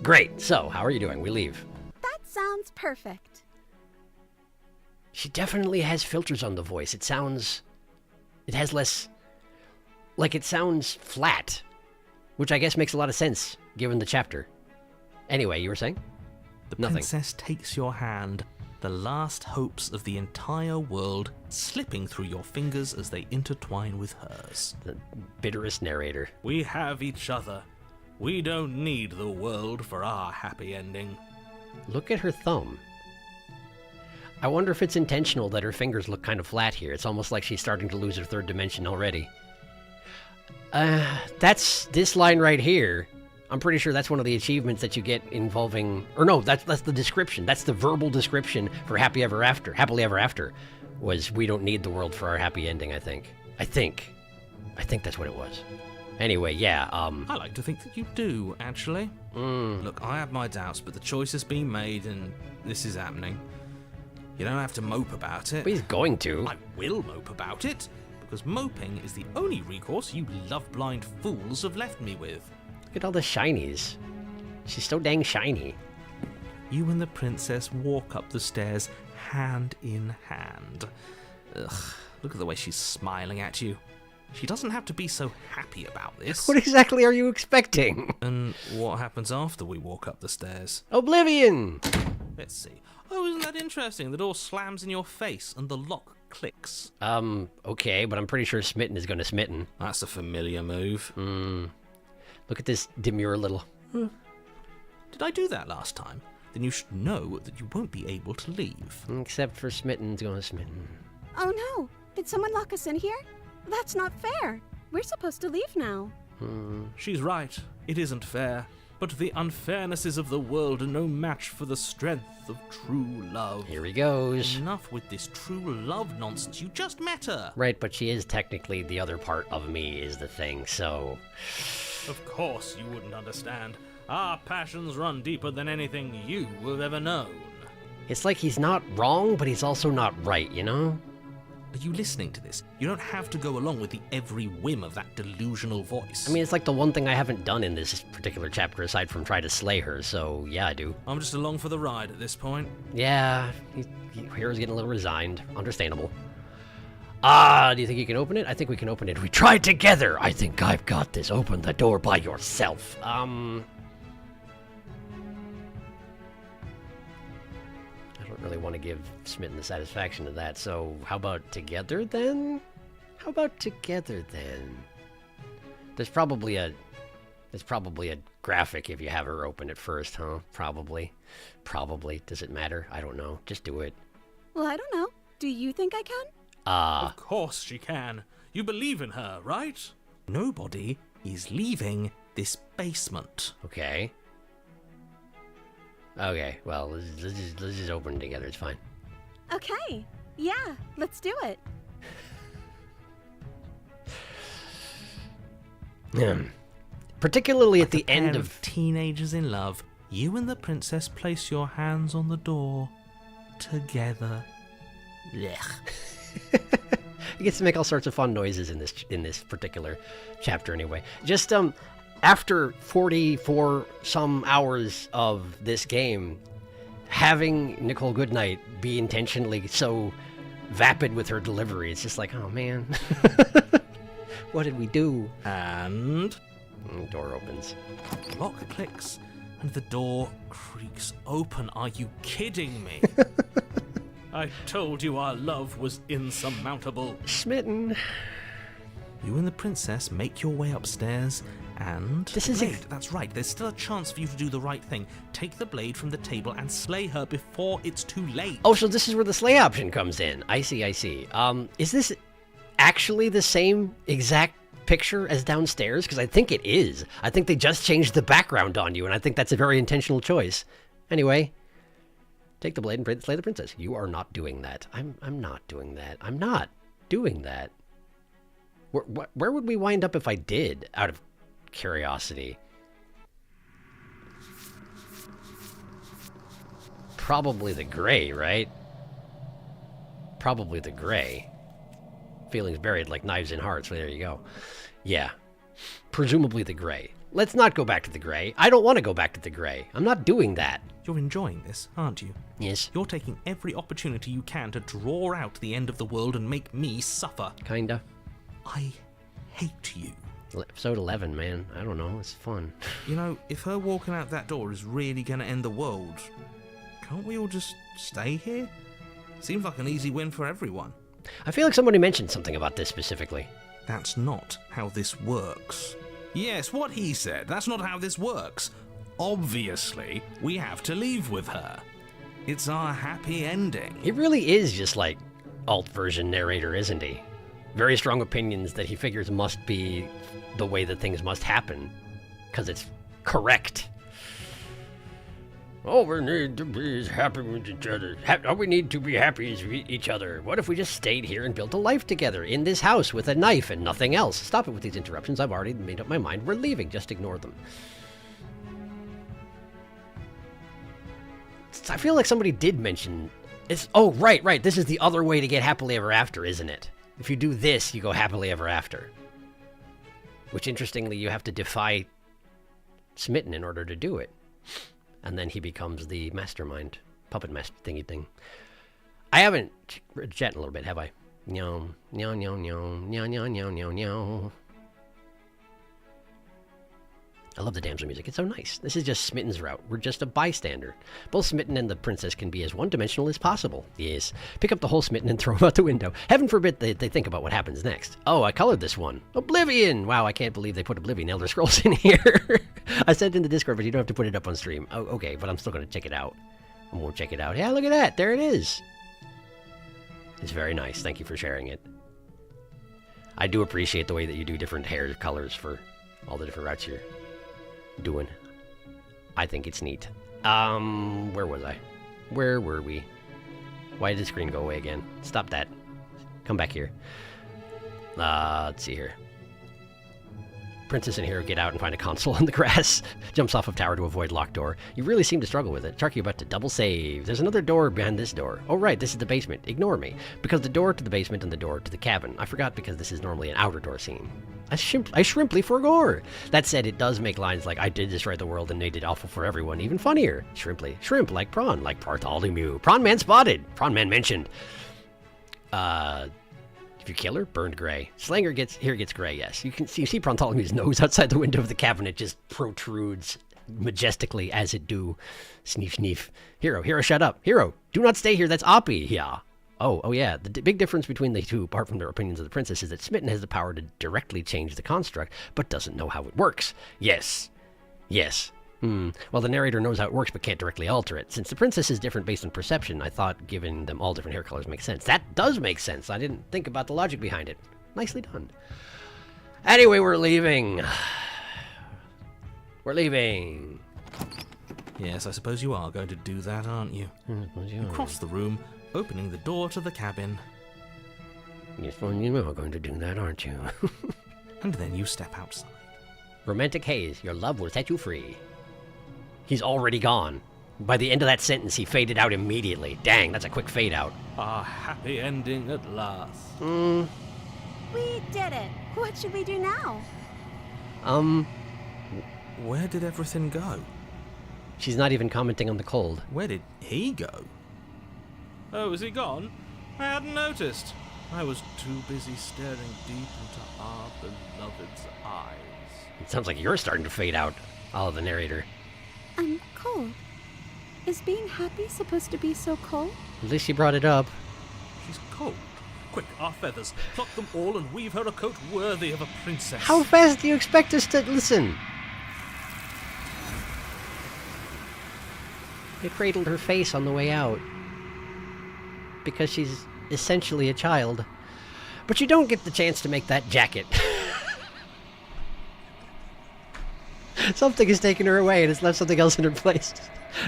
Great. So, how are you doing? We leave. That sounds perfect. She definitely has filters on the voice. It has less... Like, it sounds flat. Which I guess makes a lot of sense, given the chapter. Anyway, you were saying? The princess takes your hand, the last hopes of the entire world slipping through your fingers as they intertwine with hers. The bitterest narrator. We have each other. We don't need the world for our happy ending. Look at her thumb. I wonder if it's intentional that her fingers look kind of flat here. It's almost like she's starting to lose her third dimension already. That's this line right here. I'm pretty sure that's one of the achievements that you get involving... Or no, that's the description. That's the verbal description for Happily Ever After, was we don't need the world for our happy ending, I think. I think that's what it was. Anyway, yeah, I like to think that you do, actually. Look, I have my doubts, but the choice has been made, and this is happening. You don't have to mope about it. But he's going to. I will mope about it, because moping is the only recourse you love-blind fools have left me with. Look at all the shinies. She's so dang shiny. You and the princess walk up the stairs hand in hand. Ugh, look at the way she's smiling at you. She doesn't have to be so happy about this. What exactly are you expecting? And what happens after we walk up the stairs? Oblivion! Let's see. Oh, isn't that interesting? The door slams in your face and the lock clicks. Okay, but I'm pretty sure Smitten is gonna Smitten. That's a familiar move. Look at this demure little... Did I do that last time? Then you should know that you won't be able to leave. Except for Smitten's gonna Smitten. Oh no! Did someone lock us in here? That's not fair. We're supposed to leave now. She's right. It isn't fair. But the unfairnesses of the world are no match for the strength of true love. Here he goes. Enough with this true love nonsense. You just met her. Right, but she is technically the other part of me is the thing, so... Of course you wouldn't understand. Our passions run deeper than anything you have ever known. It's like he's not wrong, but he's also not right, you know? Are you listening to this? You don't have to go along with the every whim of that delusional voice. I mean, it's like the one thing I haven't done in this particular chapter aside from try to slay her, so yeah, I do. I'm just along for the ride at this point. Yeah, Hero's getting a little resigned. Understandable. Do you think you can open it? I think we can open it. We tried together! I think I've got this. Open the door by yourself. Really want to give Smitten the satisfaction of that, so how about together then? There's probably a graphic if you have her open it first, huh? Probably. Does it matter? I don't know. Just do it. Well, I don't know. Do you think I can? Of course she can. You believe in her, right? Nobody is leaving this basement. Okay, well, let's just open it together. It's fine. Okay. Yeah, let's do it. Particularly at the end of... Teenagers in love, you and the princess place your hands on the door together. Blech. He gets to make all sorts of fun noises in this particular chapter anyway. Just, after 44 some hours of this game, having Nicole Goodnight be intentionally so vapid with her delivery, it's just like, oh man, what did we do? And door opens. Lock clicks and the door creaks open. Are you kidding me? I told you our love was insurmountable. Smitten. You and the princess make your way upstairs. And this is blade. That's right. There's still a chance for you to do the right thing. Take the blade from the table and slay her before it's too late. Oh, so this is where the slay option comes in. I see. Is this actually the same exact picture as downstairs? Because I think it is. I think they just changed the background on you, and I think that's a very intentional choice. Anyway, take the blade and slay the princess. You are not doing that. I'm not doing that. I'm not doing that. Where would we wind up if I did, out of curiosity? Probably the gray, right? Probably the gray. Feelings buried like knives in hearts. Well, there you go. Yeah. Presumably the gray. Let's not go back to the gray. I don't want to go back to the gray. I'm not doing that. You're enjoying this, aren't you? Yes. You're taking every opportunity you can to draw out the end of the world and make me suffer. Kinda. I hate you. Episode 11, man. I don't know. It's fun. You know, if her walking out that door is really going to end the world, can't we all just stay here? Seems like an easy win for everyone. I feel like somebody mentioned something about this specifically. That's not how this works. Yes, what he said. That's not how this works. Obviously, we have to leave with her. It's our happy ending. He really is just like alt version narrator, isn't he? Very strong opinions that he figures must be the way that things must happen. Because it's Correct. All we need to be is happy with each other. All we need to be happy is with each other. What if we just stayed here and built a life together in this house with a knife and nothing else? Stop it with these interruptions. I've already made up my mind. We're leaving. Just ignore them. I feel like somebody did mention... Oh, right. This is the other way to get happily ever after, isn't it? If you do this, you go happily ever after. Which, interestingly, you have to defy Smitten in order to do it. And then he becomes the mastermind, puppet master thingy thing. I haven't chatted a little bit, have I? Meow, meow, meow, meow, meow, meow, meow, meow, meow. I love the damsel music. It's so nice. This is just Smitten's route. We're just a bystander. Both Smitten and the princess can be as one-dimensional as possible. Yes. Pick up the whole Smitten and throw him out the window. Heaven forbid they think about what happens next. Oh, I colored this one. Oblivion! Wow, I can't believe they put Oblivion Elder Scrolls in here. I said it in the Discord, but you don't have to put it up on stream. Oh, okay, but I'm still going to check it out. I won't check it out. Yeah, look at that. There it is. It's very nice. Thank you for sharing it. I do appreciate the way that you do different hair colors for all the different routes you're doing. I think it's neat. Where was I? Where were we? Why did the screen go away again? Stop that. Come back here. Let's see here. Princess and hero get out and find a console on the grass. Jumps off of tower to avoid locked door. You really seem to struggle with it. Sharky about to double save. There's another door behind this door. Oh right, this is the basement. Ignore me. Because the door to the basement and the door to the cabin. I forgot because this is normally an outer door scene. I shrimply forgore. That said, it does make lines like, I did destroy the world and made it awful for everyone even funnier. Shrimply. Shrimp like prawn, like Bartholomew. Prawn man spotted. Prawn man mentioned. If you kill her, burned gray. Slanger gets gray, yes. You see Bartholomew's nose outside the window of the cabinet just protrudes majestically as it do. Sneef, sneef. Hero, shut up. Hero, do not stay here, that's Oppie, yeah. Oh yeah, the big difference between the two, apart from their opinions of the princess, is that Smitten has the power to directly change the construct, but doesn't know how it works. Yes. Well, the narrator knows how it works, but can't directly alter it. Since the princess is different based on perception, I thought giving them all different hair colors makes sense. That does make sense. I didn't think about the logic behind it. Nicely done. Anyway, we're leaving. We're leaving. Yes, I suppose you are going to do that, aren't you? You cross the room, opening the door to the cabin. Yes, well, you are going to do that, aren't you? And then you step outside. Romantic haze. Your love will set you free. He's already gone. By the end of that sentence, he faded out immediately. Dang, that's a quick fade out. A happy ending at last. We did it. What should we do now? Where did everything go? She's not even commenting on the cold. Where did he go? Oh, is he gone? I hadn't noticed. I was too busy staring deep into our beloved's eyes. It sounds like you're starting to fade out, the narrator. I'm cold. Is being happy supposed to be so cold? At least you brought it up. She's cold. Quick, our feathers. Pluck them all and weave her a coat worthy of a princess. How fast do you expect us to listen? They cradled her face on the way out. Because she's essentially a child. But you don't get the chance to make that jacket. Something has taken her away and has left something else in her place.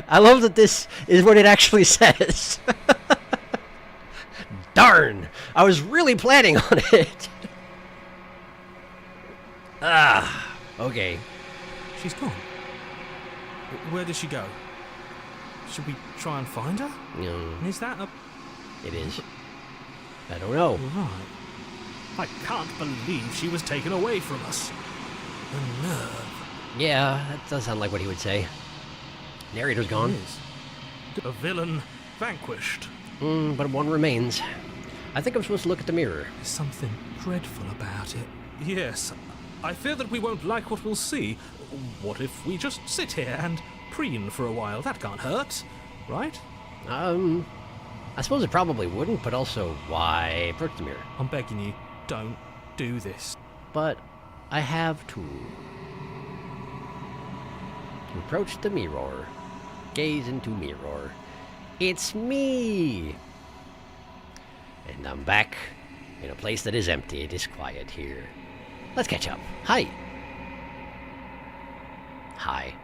I love that this is what it actually says. Darn! I was really planning on it. Okay. She's gone. Where did she go? Should we try and find her? No. Is that a... It is. I don't know. Right. I can't believe she was taken away from us. The nerve. Yeah, that does sound like what he would say. Narrator's gone. A villain vanquished. But one remains. I think I'm supposed to look at the mirror. There's something dreadful about it. Yes. I fear that we won't like what we'll see. What if we just sit here and preen for a while? That can't hurt, right? I suppose it probably wouldn't, but also, why approach the mirror? I'm begging you, don't do this. But I have to. Approach the mirror. Gaze into mirror. It's me! And I'm back in a place that is empty. It is quiet here. Let's catch up. Hi. Hi.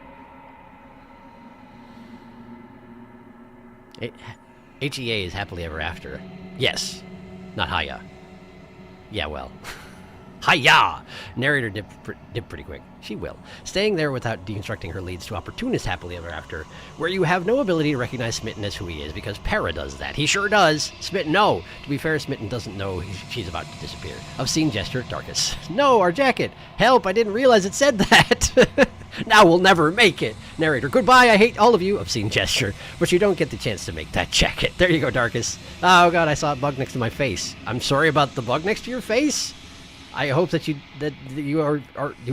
HEA is happily ever after. Yes. Not hiya. Yeah, well. Hiya! Narrator dip pretty quick. She will. Staying there without deconstructing her leads to opportunist happily ever after, where you have no ability to recognize Smitten as who he is, because Para does that. He sure does! Smitten, no! To be fair, Smitten doesn't know she's about to disappear. Obscene gesture, Darkus. No, our jacket! Help, I didn't realize it said that! Now we'll never make it! Narrator, goodbye, I hate all of you! Obscene gesture. But you don't get the chance to make that jacket. There you go, Darkus. Oh god, I saw a bug next to my face. I'm sorry about the bug next to your face? I hope that you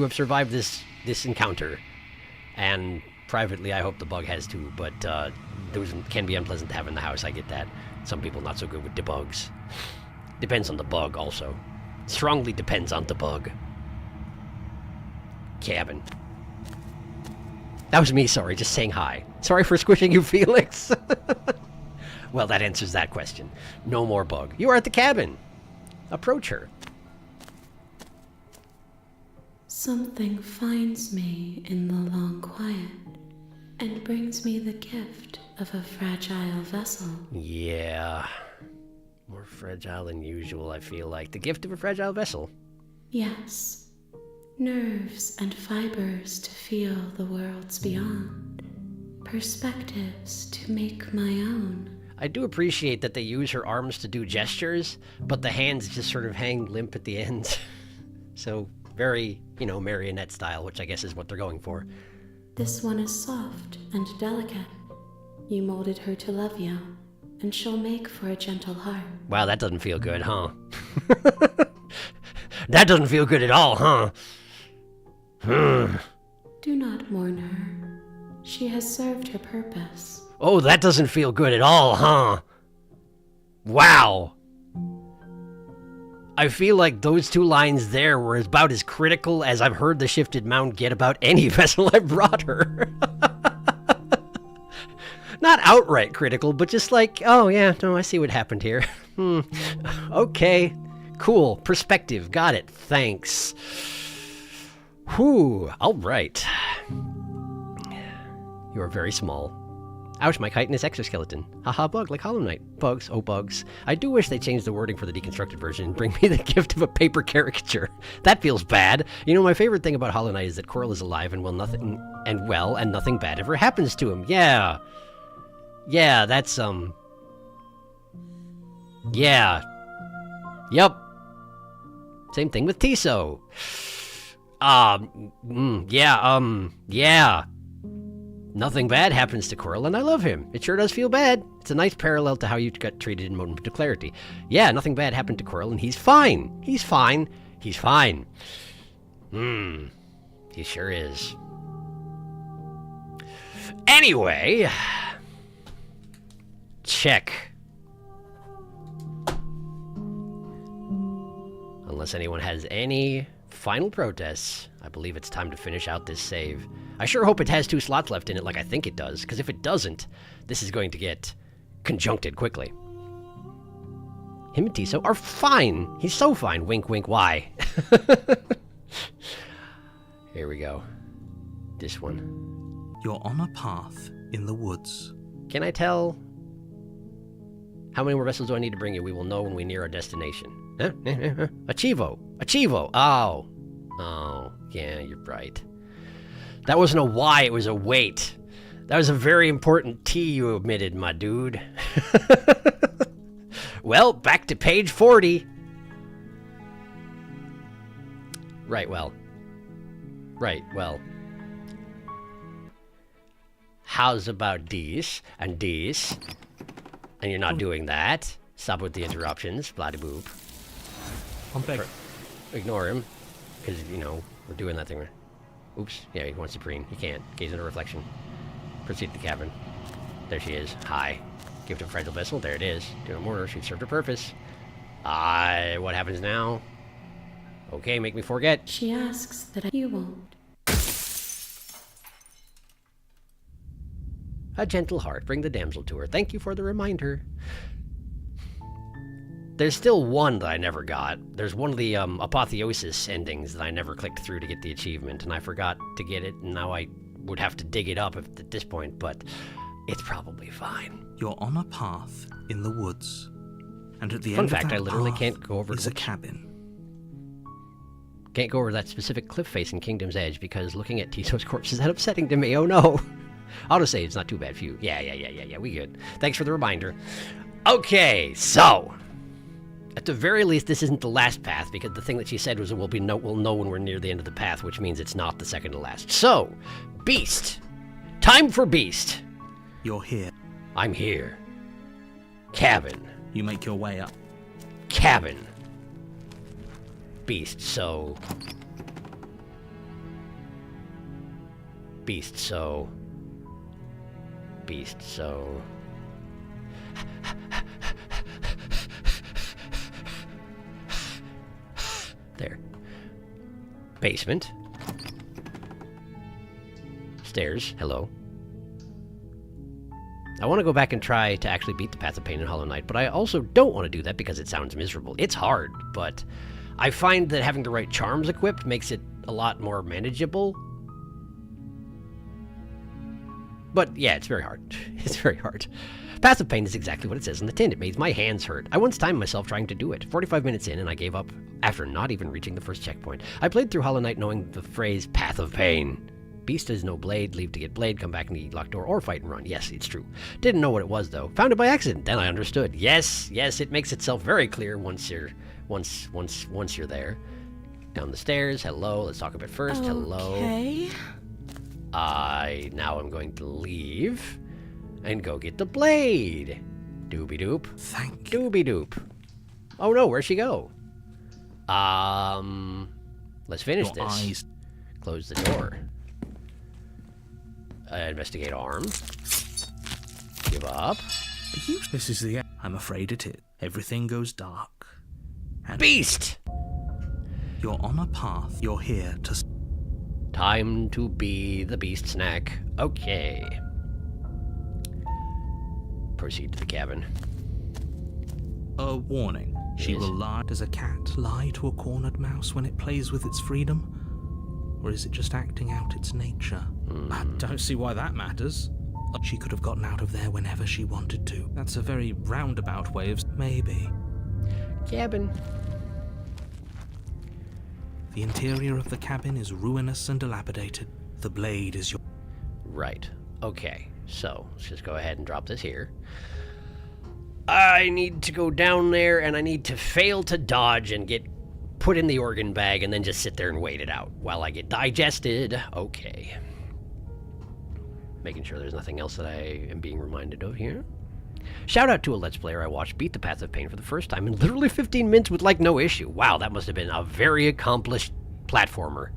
have survived this encounter, and privately I hope the bug has too. But those can be unpleasant to have in the house. I get that. Some people not so good with debugs. Depends on the bug also. Strongly depends on the bug. Cabin. That was me. Sorry, just saying hi. Sorry for squishing you, Felix. Well, that answers that question. No more bug. You are at the cabin. Approach her. Something finds me in the long quiet and brings me the gift of a fragile vessel. Yeah. More fragile than usual, I feel like. The gift of a fragile vessel. Yes. Nerves and fibers to feel the worlds beyond. Perspectives to make my own. I do appreciate that they use her arms to do gestures, but the hands just sort of hang limp at the ends. So, very, marionette style, which I guess is what they're going for. This one is soft and delicate. You molded her to love you, and she'll make for a gentle heart. Wow, that doesn't feel good, huh? That doesn't feel good at all, huh? Do not mourn her. She has served her purpose. Oh, that doesn't feel good at all, huh? Wow. I feel like those two lines there were about as critical as I've heard the Shifted Mound get about any vessel I brought her. Not outright critical, but just like, oh yeah, no, I see what happened here. Okay, cool, perspective, got it, thanks. Whew, alright. You are very small. Ouch, my chitinous exoskeleton. Haha, bug, like Hollow Knight. Bugs, oh bugs. I do wish they changed the wording for the deconstructed version and bring me the gift of a paper caricature. That feels bad. My favorite thing about Hollow Knight is that Coral is alive and nothing bad ever happens to him. Yeah. Yeah, that's, yeah. Yup. Same thing with Tiso. Yeah. Nothing bad happens to Coral, and I love him. It sure does feel bad. It's a nice parallel to how you got treated in Moment of Clarity. Yeah, nothing bad happened to Coral, and he's fine. He's fine. He's fine. He sure is. Anyway. Check. Unless anyone has any final protests, I believe it's time to finish out this save. I sure hope it has 2 slots left in it like I think it does, because if it doesn't, this is going to get conjuncted quickly. Him and Tiso are fine. He's so fine. Wink, wink, why? Here we go. This one. You're on a path in the woods. Can I tell? How many more vessels do I need to bring you? We will know when we near our destination. Achivo! Achivo! Oh, yeah, you're right. That wasn't a why, it was a wait. That was a very important T you omitted, my dude. Well, back to page 40. Right, well. How's about these, and these? And you're not doing that. Stop with the interruptions, bloody boop. Ignore him, because, we're doing that thing. Oops, yeah, he wants to preen. He can't. Gaze into reflection. Proceed to the cabin. There she is. Hi. Gift of fragile vessel. There it is. Do no more. She served her purpose. What happens now? Okay, make me forget. She asks that you won't. A gentle heart. Bring the damsel to her. Thank you for the reminder. There's still one that I never got. There's one of the apotheosis endings that I never clicked through to get the achievement, and I forgot to get it, and now I would have to dig it up at this point, but it's probably fine. You're on a path in the woods, and at the Fun end fact, of that I literally path can't go over is a cabin. Can't go over that specific cliff face in Kingdom's Edge because looking at Tiso's corpse is that upsetting to me. Oh no. Autosave, it's not too bad for you. Yeah, we good. Thanks for the reminder. Okay, so at the very least, this isn't the last path, because the thing that she said was we'll know when we're near the end of the path, which means it's not the second to last. So, Beast. Time for Beast. You're here. I'm here. Cabin. You make your way up. Cabin. Beast, so... Beast, so... Beast, so... There. Basement. Stairs. Hello. I want to go back and try to actually beat the Path of Pain in Hollow Knight, but I also don't want to do that because it sounds miserable. It's hard, but I find that having the right charms equipped makes it a lot more manageable. But yeah, it's very hard. It's very hard. Path of Pain is exactly what it says on the tin. It made my hands hurt. I once timed myself trying to do it. 45 minutes in, and I gave up after not even reaching the first checkpoint. I played through Hollow Knight knowing the phrase Path of Pain. Beast has no blade, leave to get blade, come back and eat locked door, or fight and run. Yes, it's true. Didn't know what it was though. Found it by accident, then I understood. Yes, it makes itself very clear once you're there. Down the stairs, hello, let's talk a bit first. Okay. Hello. Now I'm going to leave and go get the blade. Doobie doop. Thank you. Doobie doop. Oh no, where'd she go? Let's finish this. Eyes. Close the door. Investigate arm. Give up. This is the end. I'm afraid it is. Everything goes dark. And Beast! you're on a path. You're here to... Time to be the beast snack. Okay. Proceed to the cabin. A warning. She Yes. will lie. Does a cat lie to a cornered mouse when it plays with its freedom? Or is it just acting out its nature? I don't see why that matters. She could have gotten out of there whenever she wanted to. That's a very roundabout way of... Maybe. Cabin. The interior of the cabin is ruinous and dilapidated. The blade is your... Right. Okay. So, let's just go ahead and drop this here. I need to go down there, and I need to fail to dodge and get put in the organ bag, and then just sit there and wait it out while I get digested. Okay. Making sure there's nothing else that I am being reminded of here. Shout out to a Let's Player I watched beat the Path of Pain for the first time in literally 15 minutes with like no issue. Wow, that must have been a very accomplished platformer.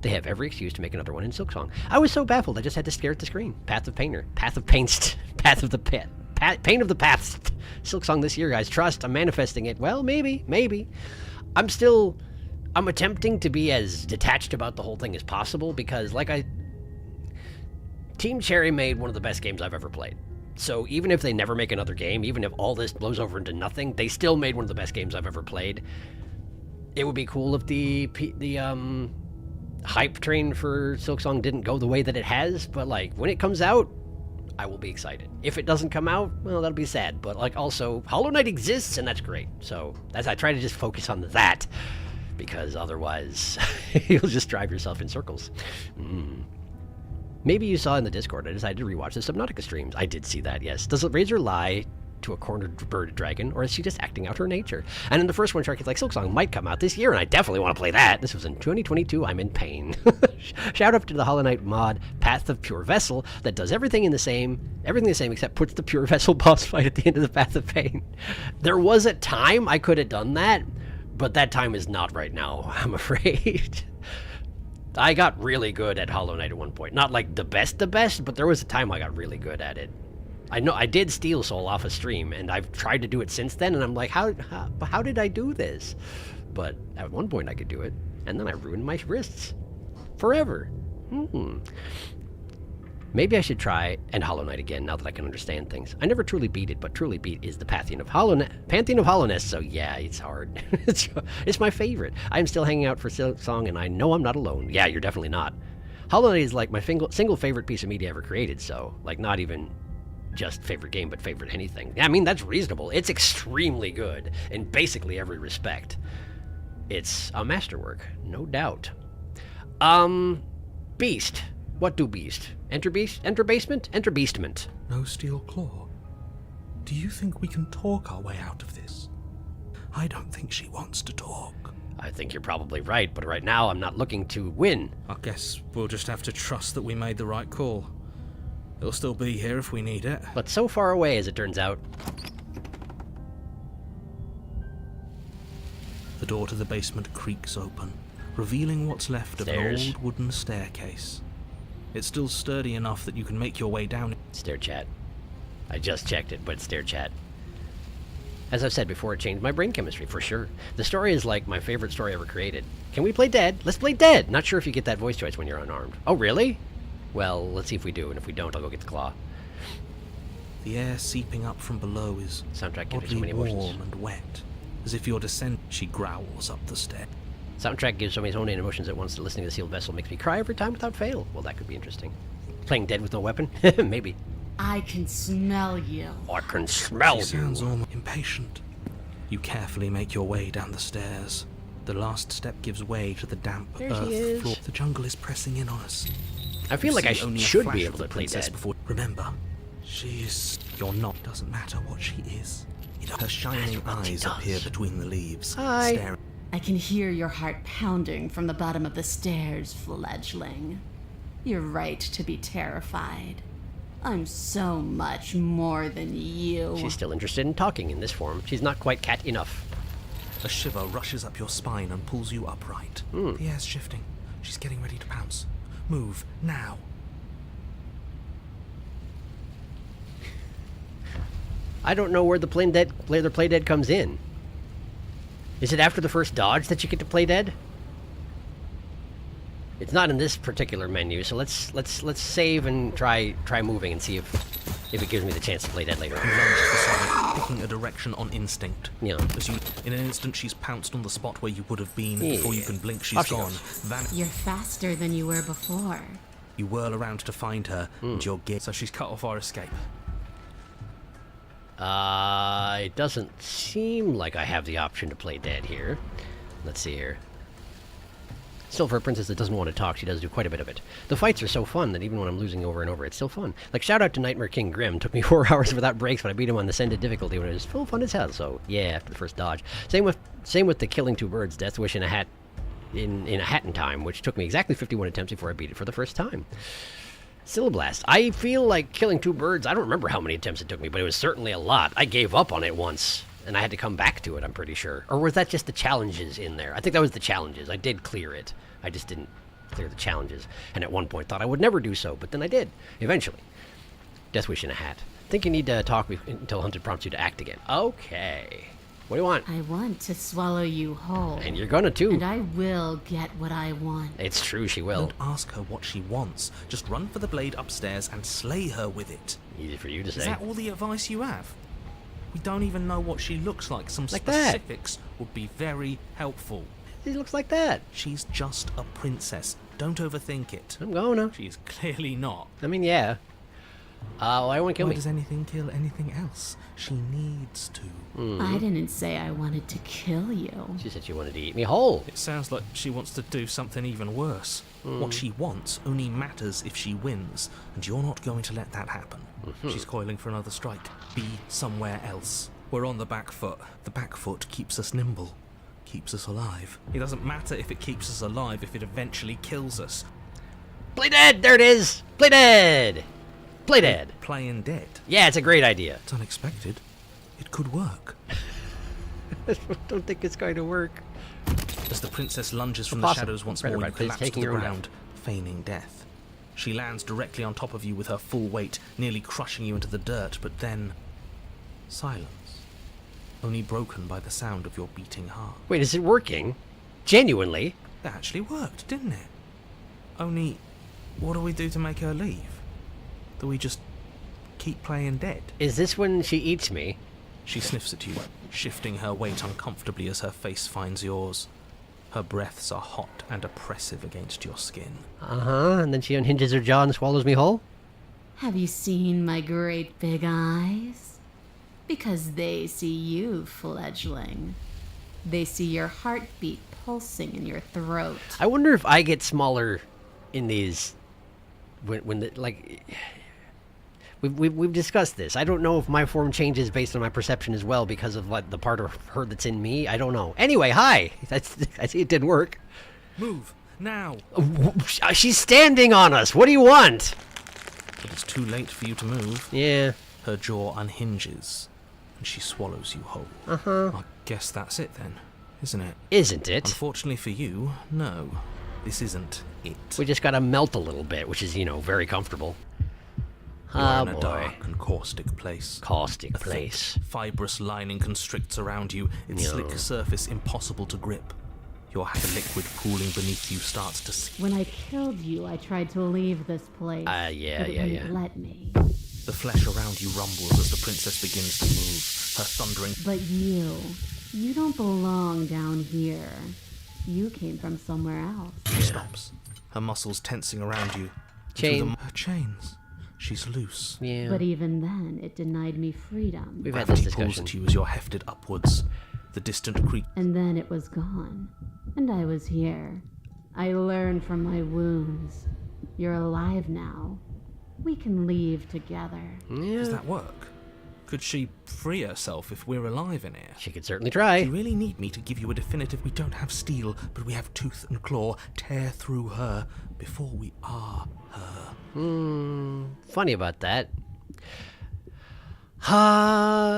They have every excuse to make another one in Silksong. I was so baffled I just had to stare at the screen. Path of Painter. Path of Painst. Path of the Pit. Pain of the Path. Silksong this year, guys. Trust. I'm manifesting it. Well, maybe. I'm attempting to be as detached about the whole thing as possible because, Team Cherry made one of the best games I've ever played. So even if they never make another game, even if all this blows over into nothing, they still made one of the best games I've ever played. It would be cool if the hype train for Silksong didn't go the way that it has, but when it comes out, I will be excited. If it doesn't come out, well, that'll be sad. But also, Hollow Knight exists, and that's great. So I try to just focus on that, because otherwise, you'll just drive yourself in circles. Maybe you saw in the Discord, I decided to rewatch the Subnautica streams. I did see that, yes. Does Razor lie to a cornered bird dragon, or is she just acting out her nature? And in the first one, Sharky's like, Silksong might come out this year, and I definitely want to play that. This was in 2022. I'm in pain. Shout out to the Hollow Knight mod, Path of Pure Vessel, that does everything the same except puts the Pure Vessel boss fight at the end of the Path of Pain. There was a time I could have done that, but that time is not right now, I'm afraid. I got really good at Hollow Knight at one point. Not like the best, but there was a time I got really good at it. I know I did Steel Soul off a stream, and I've tried to do it since then, and I'm like, how did I do this? But at one point I could do it, and then I ruined my wrists. Forever. Maybe I should try and Hollow Knight again now that I can understand things. I never truly beat it, but truly beat is the Pantheon of Hollowness, so yeah, it's hard. It's my favorite. I'm still hanging out for Silksong, and I know I'm not alone. Yeah, you're definitely not. Hollow Knight is like my single favorite piece of media ever created, so, like, not even just favorite game, but favorite anything. I mean, that's reasonable. It's extremely good in basically every respect. It's a masterwork, no doubt. Beast. What do beast? Enter beast? Enter basement? Enter beastment. No steel claw. Do you think we can talk our way out of this? I don't think she wants to talk. I think you're probably right, but right now I'm not looking to win. I guess we'll just have to trust that we made the right call. It'll still be here if we need it. But so far away, as it turns out. The door to the basement creaks open, revealing what's left of an old wooden staircase. It's still sturdy enough that you can make your way down. Stair chat. I just checked it, but it's stair chat. As I've said before, it changed my brain chemistry, for sure. The story is like my favorite story ever created. Can we play dead? Let's play dead! Not sure if you get that voice choice when you're unarmed. Oh, really? Well, let's see if we do, and if we don't, I'll go get the claw. The air seeping up from below is soundtrack gives me so many warm emotions. And wet, as if you're descending. She growls up the stair. Soundtrack gives so many emotions at once that listening to the sealed vessel makes me cry every time without fail. Well, that could be interesting. Playing dead with no weapon? Maybe. I can smell you. I can smell you. She sounds almost impatient. You carefully make your way down the stairs. The last step gives way to the damp earth floor. The jungle is pressing in on us. I feel like I should be able to play dead. Remember, she is. You're not. Doesn't matter what she is. Her shining eyes appear between the leaves. Hi. Staring. I can hear your heart pounding from the bottom of the stairs, fledgling. You're right to be terrified. I'm so much more than you. She's still interested in talking in this form. She's not quite cat enough. A shiver rushes up your spine and pulls you upright. The air's shifting. She's getting ready to pounce. Move, now. I don't know where the play dead comes in. Is it after the first dodge that you get to play dead? It's not in this particular menu, so let's save and try moving and see if it gives me the chance to play dead later. You lunge to the side, picking a direction on instinct. Yeah. As you, in an instant, she's pounced on the spot where you would have been. Before you can blink, she's gone. You're faster than you were before. You whirl around to find her, and you're So she's cut off our escape. It doesn't seem like I have the option to play dead here. Let's see here. Still, for a princess that doesn't want to talk, she does do quite a bit of it. The fights are so fun that even when I'm losing over and over, it's still fun. Like, shout out to Nightmare King Grim. Took me 4 hours without breaks, but I beat him on Ascended difficulty when it was full fun as hell. So, yeah, after the first dodge. Same with the killing 2 birds, Death Wish in a hat in time, which took me exactly 51 attempts before I beat it for the first time. Still a blast. I feel like killing 2 birds, I don't remember how many attempts it took me, but it was certainly a lot. I gave up on it once, and I had to come back to it, I'm pretty sure. Or was that just the challenges in there? I think that was the challenges. I did clear it. I just didn't clear the challenges. And at one point thought I would never do so, but then I did, eventually. Death Wish in a hat. I think you need to talk until Hunted prompts you to act again. Okay. What do you want? I want to swallow you whole. And you're gonna too. And I will get what I want. It's true, she will. Don't ask her what she wants. Just run for the blade upstairs and slay her with it. Easy for you to say. Is that all the advice you have? We don't even know what she looks like. Some like specifics would be very helpful. She looks like that. She's just a princess. Don't overthink it. I'm gonna. She's clearly not. I mean, yeah. Why won't kill Why me? does anything kill anything else? She needs to. I didn't say I wanted to kill you. She said she wanted to eat me whole. It sounds like she wants to do something even worse. What she wants only matters if she wins, and you're not going to let that happen. She's coiling for another strike. Be somewhere else. We're on the back foot. The back foot keeps us nimble, keeps us alive. It doesn't matter if it keeps us alive if it eventually kills us. Play dead! There it is! Play dead! Play dead! Playing dead. Yeah, it's a great idea. It's unexpected. It could work. I don't think it's going to work. As the princess lunges from the shadows once more, you collapse to the ground, feigning death. She lands directly on top of you with her full weight, nearly crushing you into the dirt, but then... silence. Only broken by the sound of your beating heart. Wait, is it working? Genuinely? That actually worked, didn't it? Only, what do we do to make her leave? Do we just keep playing dead? Is this when she eats me? She sniffs at you, shifting her weight uncomfortably as her face finds yours. Her breaths are hot and oppressive against your skin. Uh-huh, and then she unhinges her jaw and swallows me whole? Have you seen my great big eyes? Because they see you, fledgling. They see your heartbeat pulsing in your throat. I wonder if I get smaller in these... We've discussed this. I don't know if my form changes based on my perception as well because of like the part of her that's in me. I don't know. Anyway, hi. I see it didn't work. Move now. She's standing on us. What do you want? But it's too late for you to move. Yeah. Her jaw unhinges, and she swallows you whole. Uh-huh. I guess that's it then, isn't it? Isn't it? Unfortunately for you, no. This isn't it. We just gotta melt a little bit, which is, you know, very comfortable. You're in a dark and caustic place. Caustic place. Thick, fibrous lining constricts around you, its slick surface impossible to grip. Your happy liquid pooling beneath you starts to sink. When I killed you, I tried to leave this place. But it wouldn't let me. The flesh around you rumbles as the princess begins to move, her thundering... But you don't belong down here. You came from somewhere else. She stops, her muscles tensing around you. Chain. Her chains. She's loose. Yeah. But even then, it denied me freedom. We've had this discussion. Pulls at you as you're hefted upwards. The distant creak. And then it was gone. And I was here. I learned from my wounds. You're alive now. We can leave together. Yeah. Does that work? Could she free herself if we're alive in here? She could certainly try. You really need me to give you a definitive. We don't have steel, but we have tooth and claw. Tear through her before we are her. Funny about that.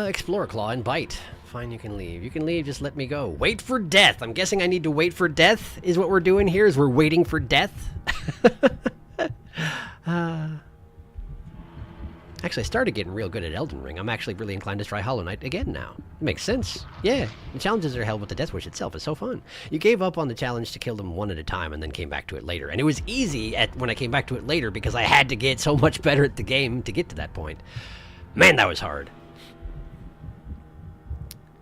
Explore, claw, and bite. Fine, you can leave. You can leave, just let me go. Wait for death. I'm guessing I need to wait for death, is what we're doing here, is we're waiting for death. Actually, I started getting real good at Elden Ring. I'm actually really inclined to try Hollow Knight again now. It makes sense. Yeah, the challenges are held with the Death Wish itself. It's so fun. You gave up on the challenge to kill them one at a time and then came back to it later. And it was easy when I came back to it later because I had to get so much better at the game to get to that point. Man, that was hard.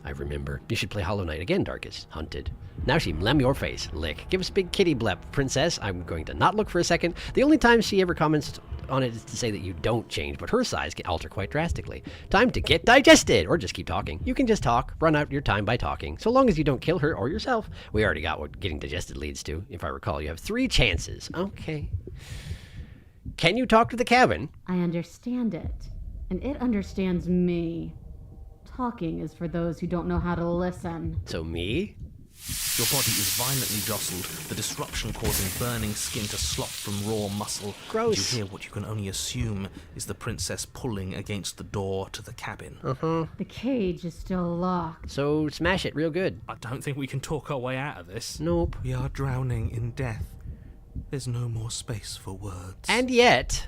I remember. You should play Hollow Knight again, Darkus. Hunted. Now she lem your face. Lick. Give us big kitty blep. Princess, I'm going to not look for a second. The only time she ever comments on it is to say that you don't change, but her size can alter quite drastically. Time to get digested! Or just keep talking. You can just talk. Run out your time by talking. So long as you don't kill her or yourself. We already got what getting digested leads to. If I recall, you have 3 chances. Okay. Can you talk to the cabin? I understand it. And it understands me. Talking is for those who don't know how to listen. So me? Your body is violently jostled, the disruption causing burning skin to slop from raw muscle. Gross. You hear what you can only assume is the princess pulling against the door to the cabin. The cage is still locked. So smash it real good. I don't think we can talk our way out of this. Nope. We are drowning in death. There's no more space for words. And yet,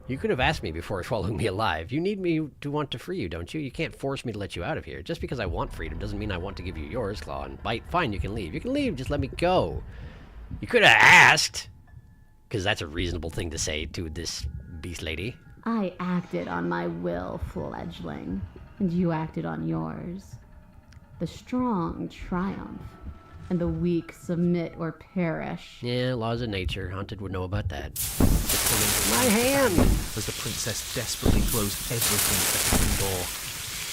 you could have asked me before swallowing me alive. You need me to want to free you, don't you? You can't force me to let you out of here. Just because I want freedom doesn't mean I want to give you yours, Claw and Bite. Fine, you can leave. You can leave, just let me go. You could have asked, because that's a reasonable thing to say to this beast lady. I acted on my will, fledgling, and you acted on yours. The strong triumph, and the weak submit or perish. Yeah, laws of nature. Haunted would know about that. My hand! As the princess desperately throws everything at the cabin door.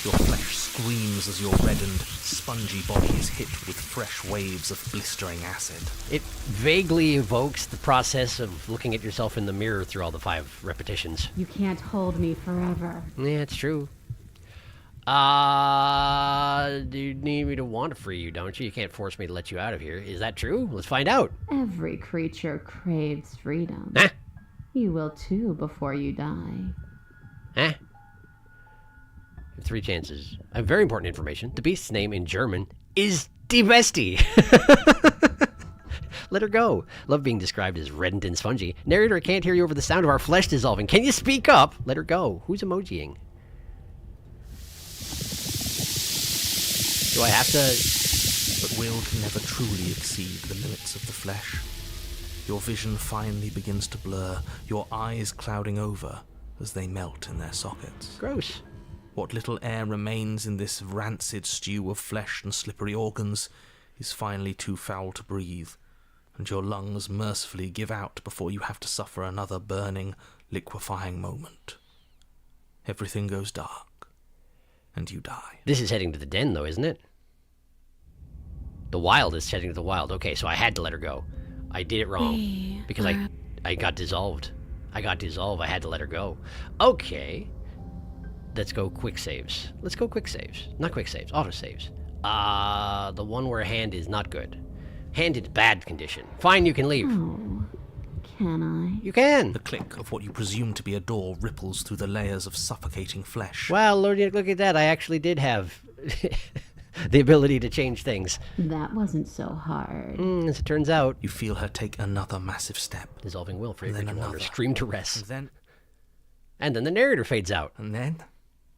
Your flesh screams as your reddened, spongy body is hit with fresh waves of blistering acid. It vaguely evokes the process of looking at yourself in the mirror through all the 5 repetitions. You can't hold me forever. Yeah, it's true. You need me to want to free you, don't you? You can't force me to let you out of here. Is that true? Let's find out. Every creature craves freedom. Huh? You will too before you die. Huh? 3 chances. I have very important information. The beast's name in German is Die Bestie. Let her go. Love being described as reddened and spongy. Narrator, I can't hear you over the sound of our flesh dissolving. Can you speak up? Let her go. Who's emojiing? Do I have to... But will can never truly exceed the limits of the flesh. Your vision finally begins to blur, your eyes clouding over as they melt in their sockets. Gross. What little air remains in this rancid stew of flesh and slippery organs is finally too foul to breathe, and your lungs mercifully give out before you have to suffer another burning, liquefying moment. Everything goes dark, and you die. This is heading to the den, though, isn't it? The wild is heading to the wild. Okay, so I had to let her go. I did it wrong. Because I got dissolved. I got dissolved. I had to let her go. Okay. Let's go quick saves. Let's go quick saves. Not quick saves. Auto saves. The one where hand is not good. Hand in bad condition. Fine, you can leave. Oh, can I? You can. The click of what you presume to be a door ripples through the layers of suffocating flesh. Wow, Lord, look at that. I actually did have the ability to change things. That wasn't so hard. As it turns out. You feel her take another massive step. Dissolving will, free then water, another. stream to rest. And then the narrator fades out. And then?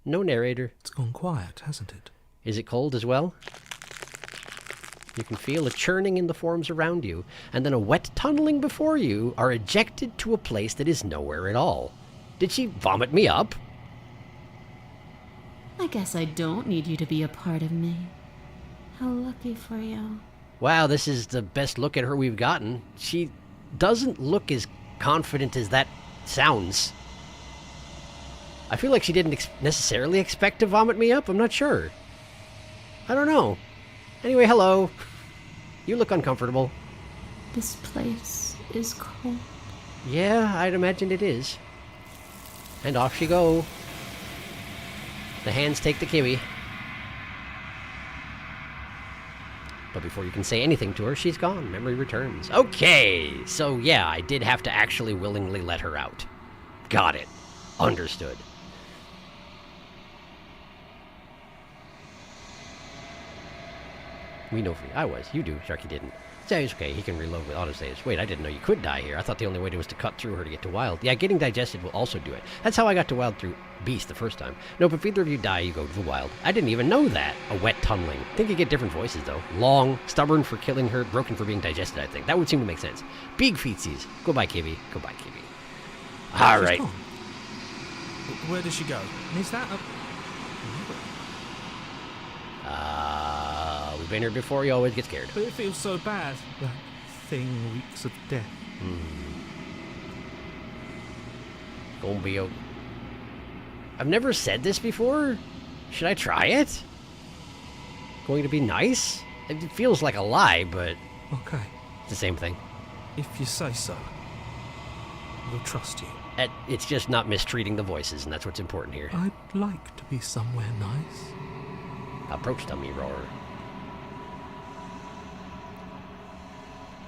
No narrator. It's gone quiet, hasn't it? Is it cold as well? You can feel a churning in the forms around you, and then a wet tunneling before you are ejected to a place that is nowhere at all. Did she vomit me up? I guess I don't need you to be a part of me. How lucky for you. Wow, this is the best look at her we've gotten. She doesn't look as confident as that sounds. I feel like she didn't necessarily expect to vomit me up. I'm not sure. I don't know. Anyway, hello. You look uncomfortable. This place is cold. Yeah, I'd imagine it is. And off she go. The hands take the kiwi. But before you can say anything to her, she's gone. Memory returns. Okay, so yeah, I did have to actually willingly let her out. Got it. Understood. We know I was. You do. Sharky didn't. So it's okay. He can reload with autosaves. Wait, I didn't know you could die here. I thought the only way was to cut through her to get to wild. Yeah, getting digested will also do it. That's how I got to wild through beast the first time. Nope, if either of you die, you go to the wild. I didn't even know that. A wet tunneling. I think you get different voices, though. Long, stubborn for killing her, broken for being digested, I think. That would seem to make sense. Big feetsies. Goodbye, Kibby. Goodbye, Kibby. All right. Where does she go? Is that a... We've been here before. You always get scared. But it feels so bad. That thing reeks of death. Gonna be okay. I've never said this before. Should I try it? Going to be nice? It feels like a lie, but... Okay. It's the same thing. If you say so. We'll trust you. It's just not mistreating the voices, and that's what's important here. I'd like to be somewhere nice. Approach dummy roar.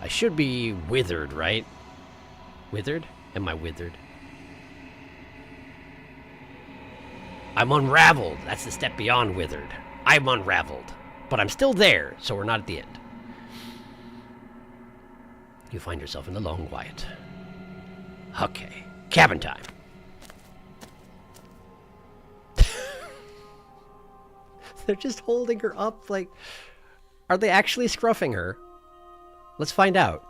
I should be withered, right? Withered? Am I withered? I'm unraveled. That's the step beyond withered. I'm unraveled. But I'm still there, so we're not at the end. You find yourself in the long quiet. Okay. Cabin time. They're just holding her up like... Are they actually scruffing her? Let's find out.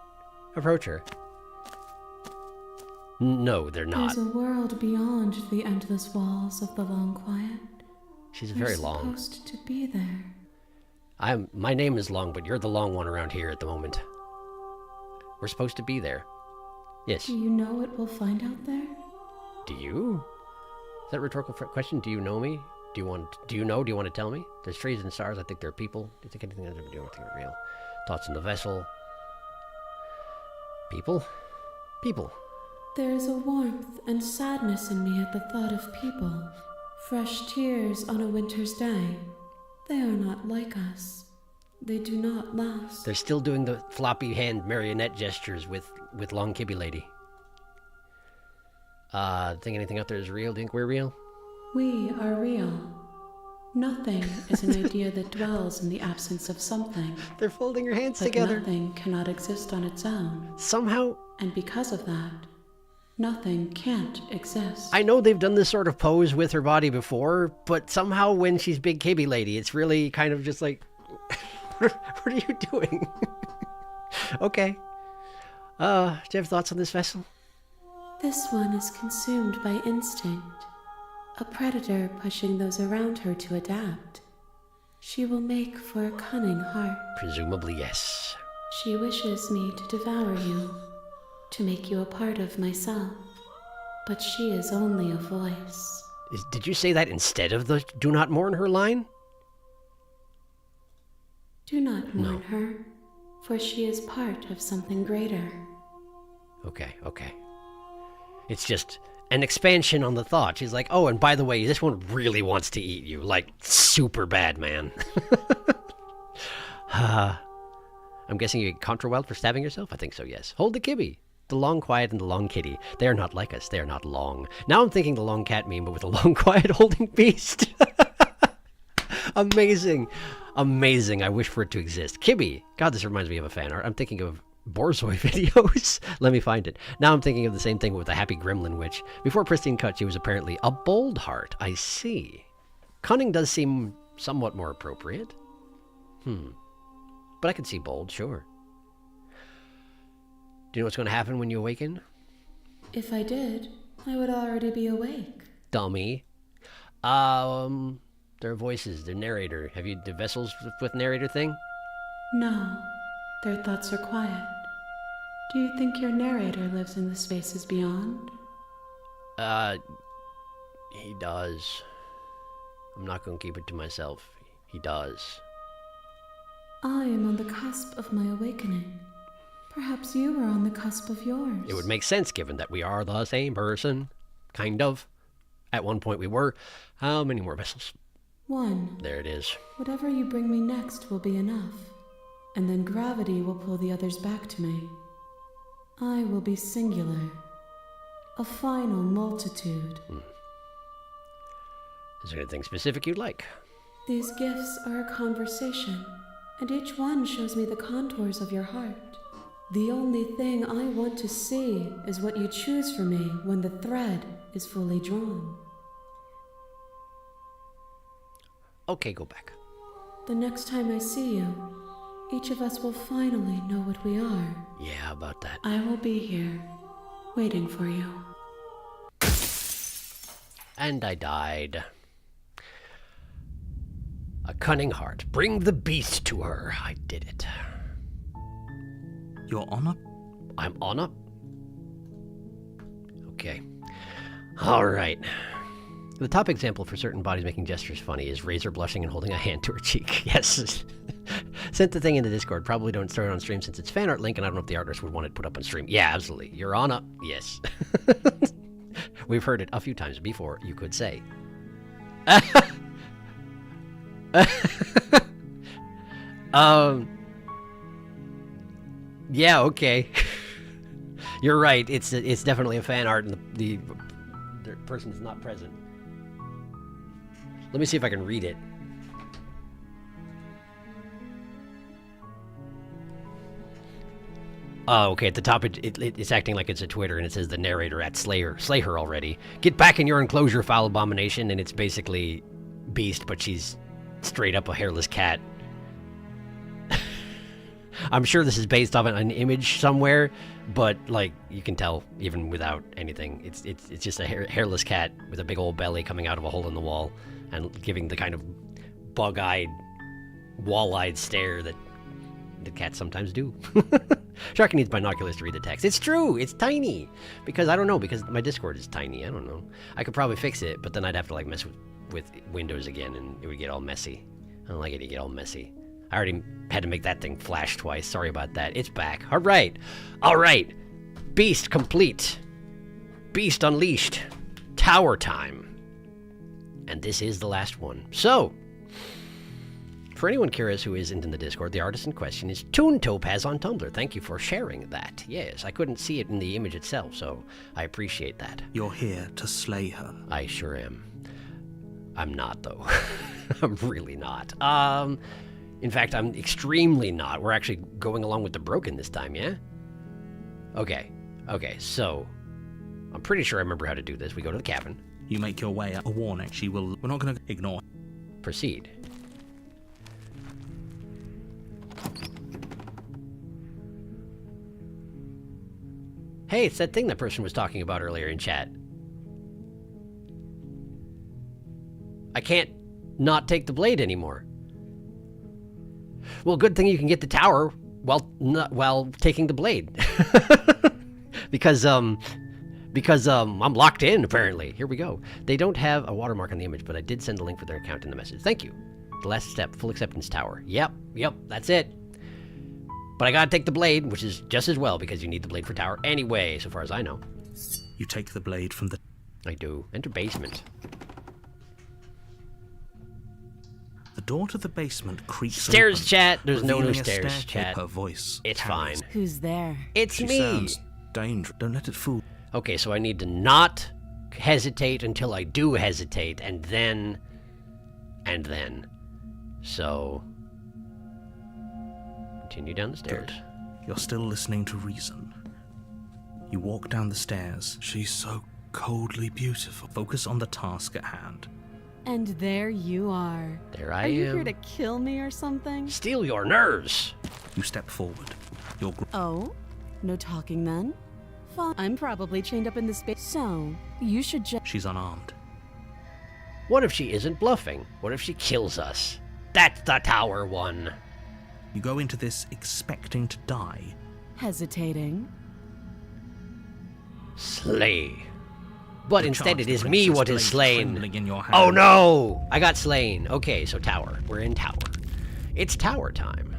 Approach her. No, they're not. There's a world beyond the endless walls of the long quiet. She's very long. You're supposed to be there. My name is Long, but you're the long one around here at the moment. We're supposed to be there. Yes. Do you know what we'll find out there? Do you? Is that a rhetorical question? Do you know me? Do you know? Do you want to tell me? There's trees and stars. I think they're people. Do you think anything has to do with real? Thoughts in the vessel. People? People. There is a warmth and sadness in me at the thought of people. Fresh tears on a winter's day. They are not like us. They do not last. They're still doing the floppy hand marionette gestures with Long Kibby Lady. Think anything out there is real? Do you think we're real? We are real. Nothing is an idea that dwells in the absence of something. They're folding your hands but together. Nothing cannot exist on its own. Somehow... And because of that, nothing can't exist. I know they've done this sort of pose with her body before, but somehow when she's Big Kibby Lady, it's really kind of just like... what are you doing? Okay. Do you have thoughts on this vessel? This one is consumed by instinct. A predator pushing those around her to adapt. She will make for a cunning heart. Presumably, yes. She wishes me to devour you, to make you a part of myself. But she is only a voice. Did you say that instead of the do not mourn her line? Do not mourn her, for she is part of something greater. Okay. It's just an expansion on the thought. She's like, oh, and by the way, this one really wants to eat you. Like, super bad, man. I'm guessing you get contra-wild for stabbing yourself? I think so, yes. Hold the kibby. The long quiet and the long kitty. They are not like us. They are not long. Now I'm thinking the long cat meme, but with a long quiet holding beast. Amazing. Amazing. I wish for it to exist. Kibby. God, this reminds me of a fan art. I'm thinking of Borzoi videos. Let me find it. Now I'm thinking of the same thing with the happy gremlin witch. Before Pristine cut, she was apparently a bold heart. I see. Cunning does seem somewhat more appropriate. But I can see bold, sure. Do you know what's going to happen when you awaken? If I did, I would already be awake. Dummy. Their voices, their narrator. Have you the vessels with narrator thing? No, their thoughts are quiet. Do you think your narrator lives in the spaces beyond? He does. I'm not going to keep it to myself. He does. I am on the cusp of my awakening. Perhaps you are on the cusp of yours. It would make sense given that we are the same person. Kind of. At one point we were. How many more vessels? 1. There it is. Whatever you bring me next will be enough. And then gravity will pull the others back to me. I will be singular. A final multitude. Is there anything specific you'd like? These gifts are a conversation, and each one shows me the contours of your heart. The only thing I want to see is what you choose for me when the thread is fully drawn. Okay, go back. The next time I see you, each of us will finally know what we are. Yeah, how about that? I will be here, waiting for you. And I died. A cunning heart. Bring the beast to her. I did it. Your Honor? I'm Honor? Okay. All right. The top example for certain bodies making gestures funny is Razor blushing and holding a hand to her cheek. Yes. Sent the thing in the Discord. Probably don't start it on stream since it's fan art link, and I don't know if the artist would want it put up on stream. Yeah, absolutely. Your Honor. Yes. We've heard it a few times before, you could say. Yeah, okay. You're right. It's definitely a fan art, and the person is not present. Let me see if I can read it. Oh, okay. At the top, it's acting like it's a Twitter, and it says the narrator at Slayer. Slay her already. Get back in your enclosure, foul abomination. And it's basically Beast, but she's straight up a hairless cat. I'm sure this is based off an image somewhere, but like you can tell even without anything, it's just a hairless cat with a big old belly coming out of a hole in the wall and giving the kind of bug-eyed, wall-eyed stare that the cats sometimes do. Sharky needs binoculars to read the text. It's true. It's tiny because I don't know because my Discord is tiny. I don't know. I could probably fix it, but then I'd have to like mess with Windows again, and it would get all messy. I don't like it to get all messy. I already had to make that thing flash twice. Sorry about that. It's back. All right. All right. Beast complete. Beast unleashed. Tower time. And this is the last one. So, for anyone curious who isn't in the Discord, the artist in question is Toon Topaz on Tumblr. Thank you for sharing that. Yes, I couldn't see it in the image itself, so I appreciate that. You're here to slay her. I sure am. I'm not, though. I'm really not. In fact, I'm extremely not. We're actually going along with the broken this time, yeah? Okay, so I'm pretty sure I remember how to do this. We go to the cabin. You make your way up a warning. We're not going to ignore. Proceed. Hey, it's that thing that person was talking about earlier in chat. I can't not take the blade anymore. Well, good thing you can get the tower while taking the blade. because I'm locked in, apparently. Here we go. They don't have a watermark on the image, but I did send a link for their account in the message. Thank you. The last step, full acceptance tower. Yep, that's it. But I gotta take the blade, which is just as well, because you need the blade for tower anyway, so far as I know. You take the blade from the... I do. Enter basement. The door to the basement creaks Stairs, open, chat. There's no revealing a stairs, staircase chat. her voice It's carries. fine. Who's there? It's She me. sounds dangerous. Don't let it fool. Okay, so I need to not hesitate until I do hesitate, and then. So. Continue down the stairs. Good. You're still listening to reason. You walk down the stairs. She's so coldly beautiful. Focus on the task at hand. And there you are. There I Are you am. here to kill me or something? Steal your nerves. You step forward. Your Oh? No talking then? Fine. I'm probably chained up in this space, so you should just... She's unarmed. What if she isn't bluffing? What if she kills us? That's the tower one. You go into this expecting to die. Hesitating. Slay. But You're instead charged, it is the me princess what is blade slain. trembling in your hand. Oh no! I got slain. Okay, so tower. We're in tower. It's tower time.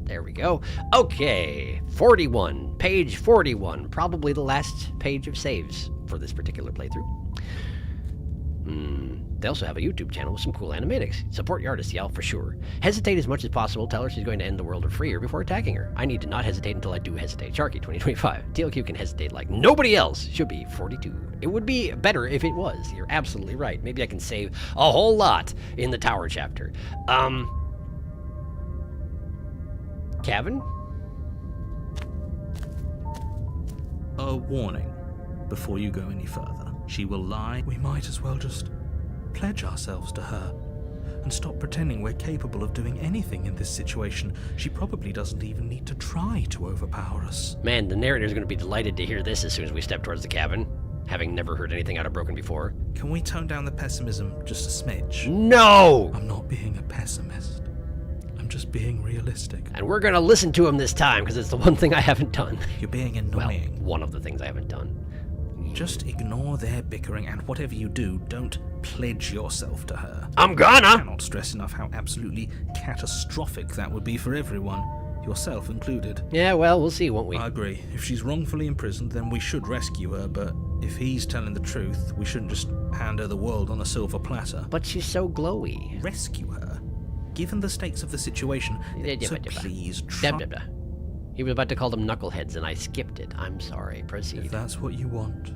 There we go. Okay, 41. Page 41. Probably the last page of saves for this particular playthrough. They also have a YouTube channel with some cool animatics. Support your artist, y'all, for sure. Hesitate as much as possible. Tell her she's going to end the world or free her before attacking her. I need to not hesitate until I do hesitate. Sharky 2025. TLQ can hesitate like nobody else. Should be 42. It would be better if it was. You're absolutely right. Maybe I can save a whole lot in the tower chapter. Kevin? A warning. Before you go any further, she will lie. We might as well just pledge ourselves to her and stop pretending we're capable of doing anything in this situation. She probably doesn't even need to try to overpower us. Man, the narrator's going to be delighted to hear this as soon as we step towards the cabin, having never heard anything out of Broken before. Can we tone down the pessimism just a smidge? No! I'm not being a pessimist. I'm just being realistic. And we're going to listen to him this time, because it's the one thing I haven't done. You're being annoying. Well, one of the things I haven't done. Just ignore their bickering, and whatever you do, don't pledge yourself to her. I'm gonna! I cannot stress enough how absolutely catastrophic that would be for everyone, yourself included. Yeah, well, we'll see, won't we? I agree. If she's wrongfully imprisoned, then we should rescue her, but if he's telling the truth, we shouldn't just hand her the world on a silver platter. But she's so glowy. Rescue her? Given the stakes of the situation, so please try... He was about to call them knuckleheads, and I skipped it. I'm sorry. Proceed. If that's what you want,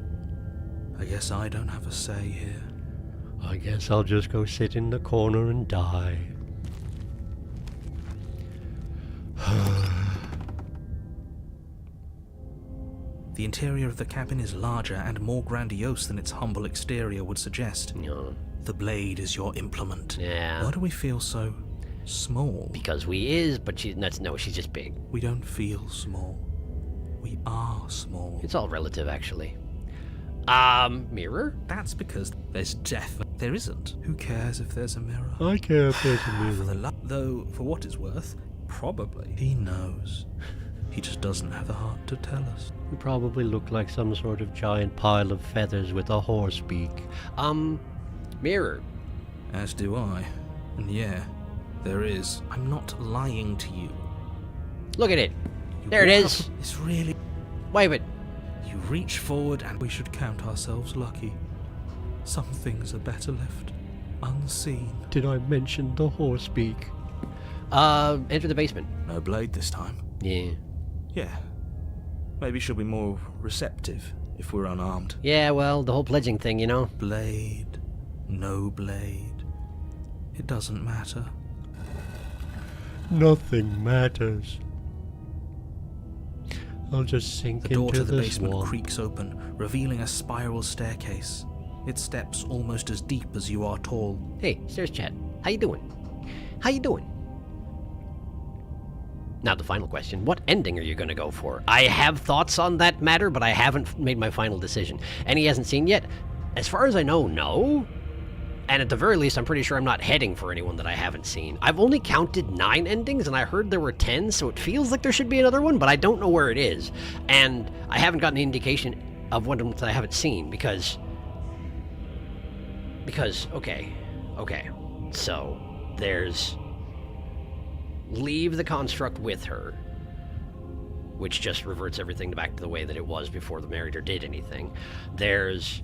I guess I don't have a say here. I guess I'll just go sit in the corner and die. The interior of the cabin is larger and more grandiose than its humble exterior would suggest. No. The blade is your implement. Yeah. Why do we feel so small? Because we is, but she's just big. We don't feel small. We are small. It's all relative, actually. Mirror? That's because there's death. There isn't. Who cares if there's a mirror? I care if there's a mirror. Though, for what it's worth, probably. He knows. He just doesn't have the heart to tell us. We probably look like some sort of giant pile of feathers with a horse beak. Mirror. As do I. And yeah, there is. I'm not lying to you. Look at it. There it is. It's really... Wave it. You reach forward and... We should count ourselves lucky. Some things are better left unseen. Did I mention the horse beak? Enter the basement. No blade this time. Yeah. Yeah. Maybe she'll be more receptive if we're unarmed. Yeah, well, the whole pledging thing, you know. Blade. No blade. It doesn't matter. Nothing matters. I'll just sink the door into to the basement swamp. creaks open, revealing a spiral staircase. Its steps almost as deep as you are tall. Hey, stairs chat. How you doing? How you doing? Now the final question, what ending are you going to go for? I have thoughts on that matter, but I haven't made my final decision. And he hasn't seen yet? As far as I know, no. And at the very least, I'm pretty sure I'm not heading for anyone that I haven't seen. I've only counted 9 endings, and I heard there were 10, so it feels like there should be another one, but I don't know where it is. And I haven't gotten any indication of one of them that I haven't seen, because, okay. So, there's leave the construct with her, which just reverts everything back to the way that it was before the narrator did anything. There's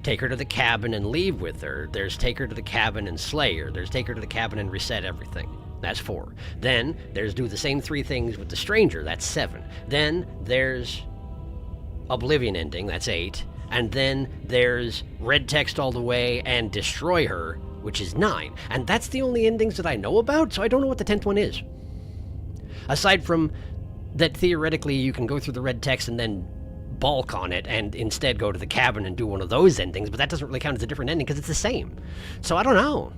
take her to the cabin and leave with her. There's take her to the cabin and slay her. There's take her to the cabin and reset everything. That's 4. Then there's do the same 3 things with the stranger. That's 7. Then there's Oblivion ending. That's 8. And then there's red text all the way and destroy her, which is 9. And that's the only endings that I know about, so I don't know what the 10th one is. Aside from that theoretically you can go through the red text and then balk on it and instead go to the cabin and do one of those endings, but that doesn't really count as a different ending because it's the same. So I don't know.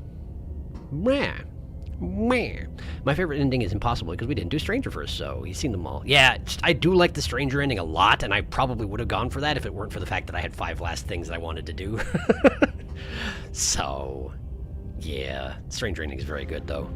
My favorite ending is Impossible because we didn't do Stranger first, so you've seen them all. Yeah, I do like the Stranger ending a lot, and I probably would have gone for that if it weren't for the fact that I had 5 last things that I wanted to do. So, yeah, Stranger ending is very good, though.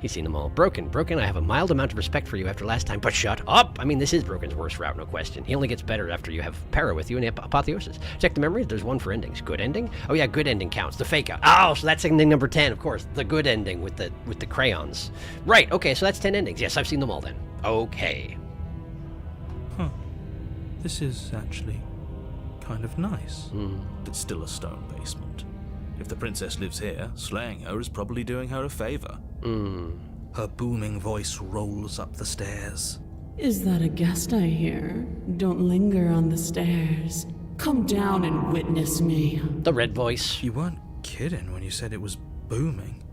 He's seen them all. Broken, I have a mild amount of respect for you after last time, but shut up! I mean, this is Broken's worst route, no question. He only gets better after you have Para with you in Apotheosis. Check the memories, there's 1 for endings. Good ending? Oh yeah, good ending counts. The fake out. Oh, so that's ending number 10, of course. The good ending with the crayons. Right, okay, so that's 10 endings. Yes, I've seen them all then. Okay. Huh. This is actually kind of nice. It's still a stone basement. If the princess lives here, slaying her is probably doing her a favor. Her booming voice rolls up the stairs. Is that a guest I hear? Don't linger on the stairs. Come down and witness me. The red voice. You weren't kidding when you said it was booming.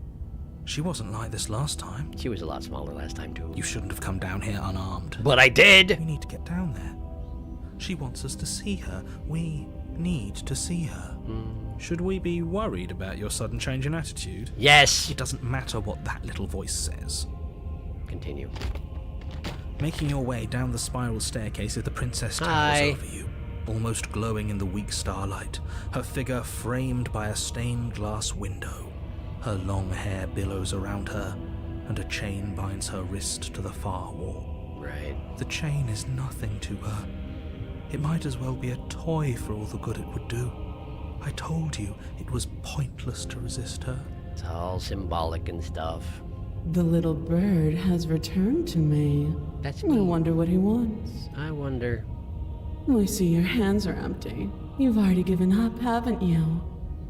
She wasn't like this last time. She was a lot smaller last time, too. You shouldn't have come down here unarmed. But I did! We need to get down there. She wants us to see her. We need to see her. Should we be worried about your sudden change in attitude? Yes! It doesn't matter what that little voice says. Continue. Making your way down the spiral staircase as the princess towers over you, almost glowing in the weak starlight, her figure framed by a stained glass window. Her long hair billows around her, and a chain binds her wrist to the far wall. Right. The chain is nothing to her. It might as well be a toy for all the good it would do. I told you it was pointless to resist her. It's all symbolic and stuff. The little bird has returned to me. That's I me. wonder what he wants. I wonder. I see your hands are empty. You've already given up, haven't you?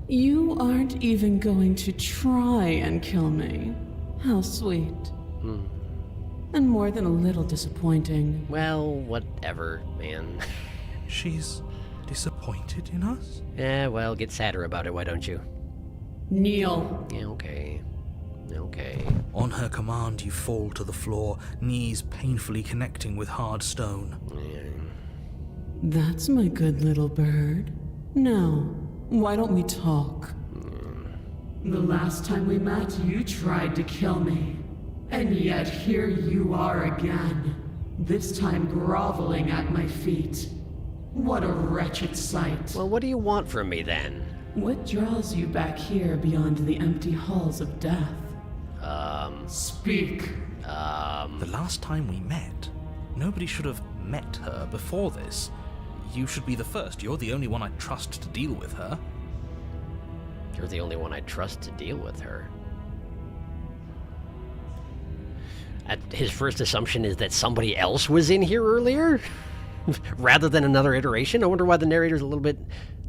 You aren't even going to try and kill me. How sweet. And more than a little disappointing. Well, whatever, man. She's disappointed in us? Yeah, well, get sadder about it, why don't you? Kneel. Yeah, okay. Okay. On her command, you fall to the floor, knees painfully connecting with hard stone. That's my good little bird. Now, why don't we talk? The last time we met, you tried to kill me. And yet here you are again. This time groveling at my feet. What a wretched sight. Well, what do you want from me, then? What draws you back here beyond the empty halls of death? Speak. The last time we met, nobody should have met her before this. You should be the first. You're the only one I trust to deal with her. You're the only one I trust to deal with her. His first assumption is that somebody else was in here earlier? Rather than another iteration? I wonder why the narrator's a little bit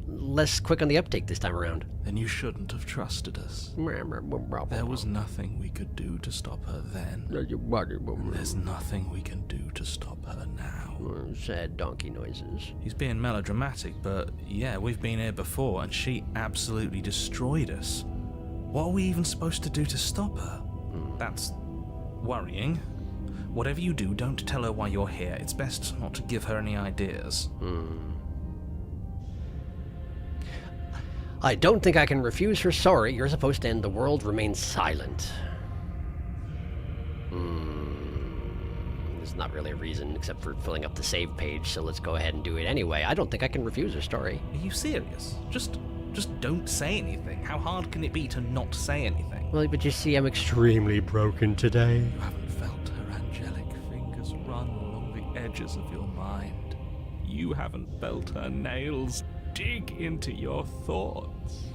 less quick on the uptake this time around. Then you shouldn't have trusted us. There was nothing we could do to stop her then. And there's nothing we can do to stop her now. Sad donkey noises. He's being melodramatic, but yeah, we've been here before and she absolutely destroyed us. What are we even supposed to do to stop her? That's worrying. Whatever you do, don't tell her why you're here. It's best not to give her any ideas. I don't think I can refuse her sorry. You're supposed to end the world. Remain silent. there's not really a reason except for filling up the save page, so let's go ahead and do it anyway. I don't think I can refuse her story. Are you serious? Just don't say anything. How hard can it be to not say anything? Well, but you see, I'm extremely broken today. You haven't felt her angelic fingers run along the edges of your mind. You haven't felt her nails dig into your thoughts.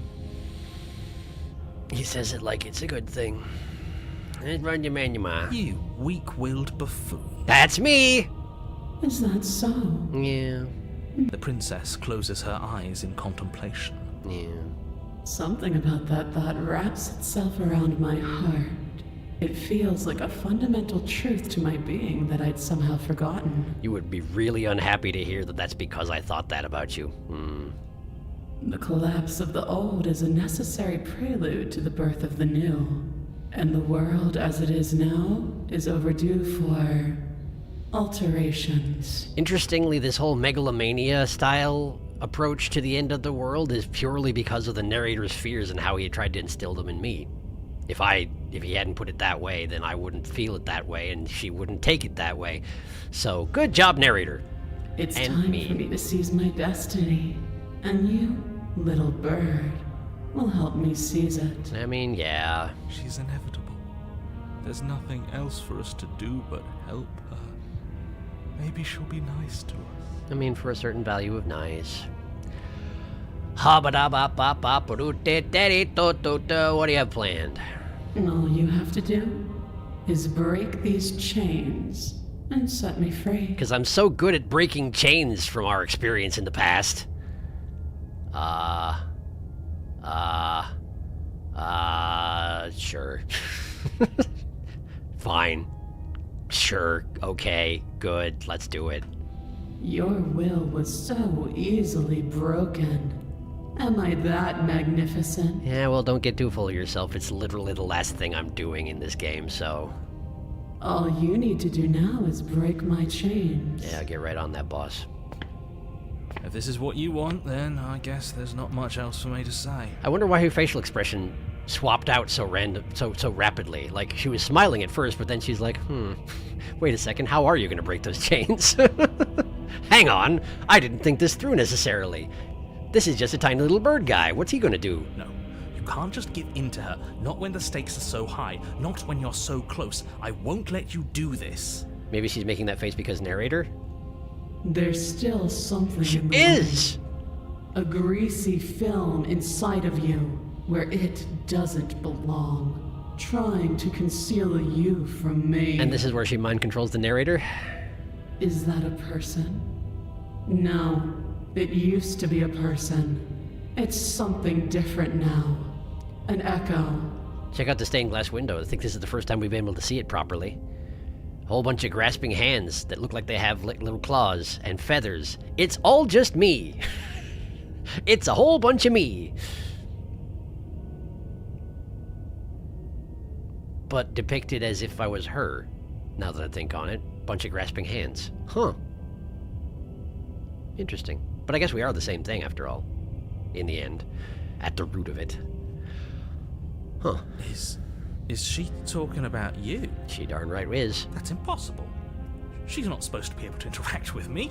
He says it like it's a good thing. Run your man, your ma. You weak-willed buffoon. That's me! Is that so? Yeah. The princess closes her eyes in contemplation. Yeah. Something about that thought wraps itself around my heart. It feels like a fundamental truth to my being that I'd somehow forgotten. You would be really unhappy to hear that that's because I thought that about you. The collapse of the old is a necessary prelude to the birth of the new. And the world as it is now is overdue for alterations. Interestingly, this whole megalomania style approach to the end of the world is purely because of the narrator's fears and how he tried to instill them in me. If he hadn't put it that way, then I wouldn't feel it that way, and she wouldn't take it that way. So, good job, narrator. It's and time for me me to seize my destiny. And you, little bird, will help me seize it. I mean, yeah. She's inevitable. There's nothing else for us to do but help her. Maybe she'll be nice to us. I mean, for a certain value of nice. What do you have planned? All you have to do is break these chains and set me free. Because I'm so good at breaking chains from our experience in the past. Sure. Fine. Sure. Okay. Good. Let's do it. Your will was so easily broken. Am I that magnificent? Yeah, well, don't get too full of yourself. It's literally the last thing I'm doing in this game, so... All you need to do now is break my chains. Yeah, get right on that, boss. If this is what you want, then I guess there's not much else for me to say. I wonder why her facial expression swapped out so rapidly. Like, she was smiling at first, but then she's like, wait a second, how are you gonna break those chains? Hang on, I didn't think this through necessarily. This is just a tiny little bird guy. What's he gonna do? No, you can't just give in to her. Not when the stakes are so high. Not when you're so close. I won't let you do this. Maybe she's making that face because narrator? There's still something She in the is! way. A greasy film inside of you where it doesn't belong. Trying to conceal you from me. And this is where she mind controls the narrator? Is that a person? No. It used to be a person. It's something different now. An echo. Check out the stained glass window. I think this is the first time we've been able to see it properly. A whole bunch of grasping hands that look like they have little claws and feathers. It's all just me. It's a whole bunch of me. But depicted as if I was her. Now that I think on it. Bunch of grasping hands. Huh. Interesting. But I guess we are the same thing after all. In the end. At the root of it. Huh. Is she talking about you? She darn right is. That's impossible. She's not supposed to be able to interact with me.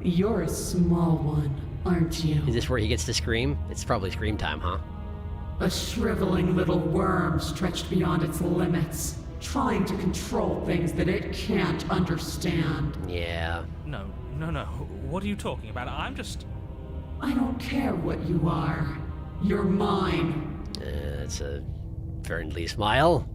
You're a small one, aren't you? Is this where he gets to scream? It's probably scream time, huh? A shriveling little worm stretched beyond its limits, trying to control things that it can't understand. Yeah. No. What are you talking about? I don't care what you are. You're mine. It's a friendly smile.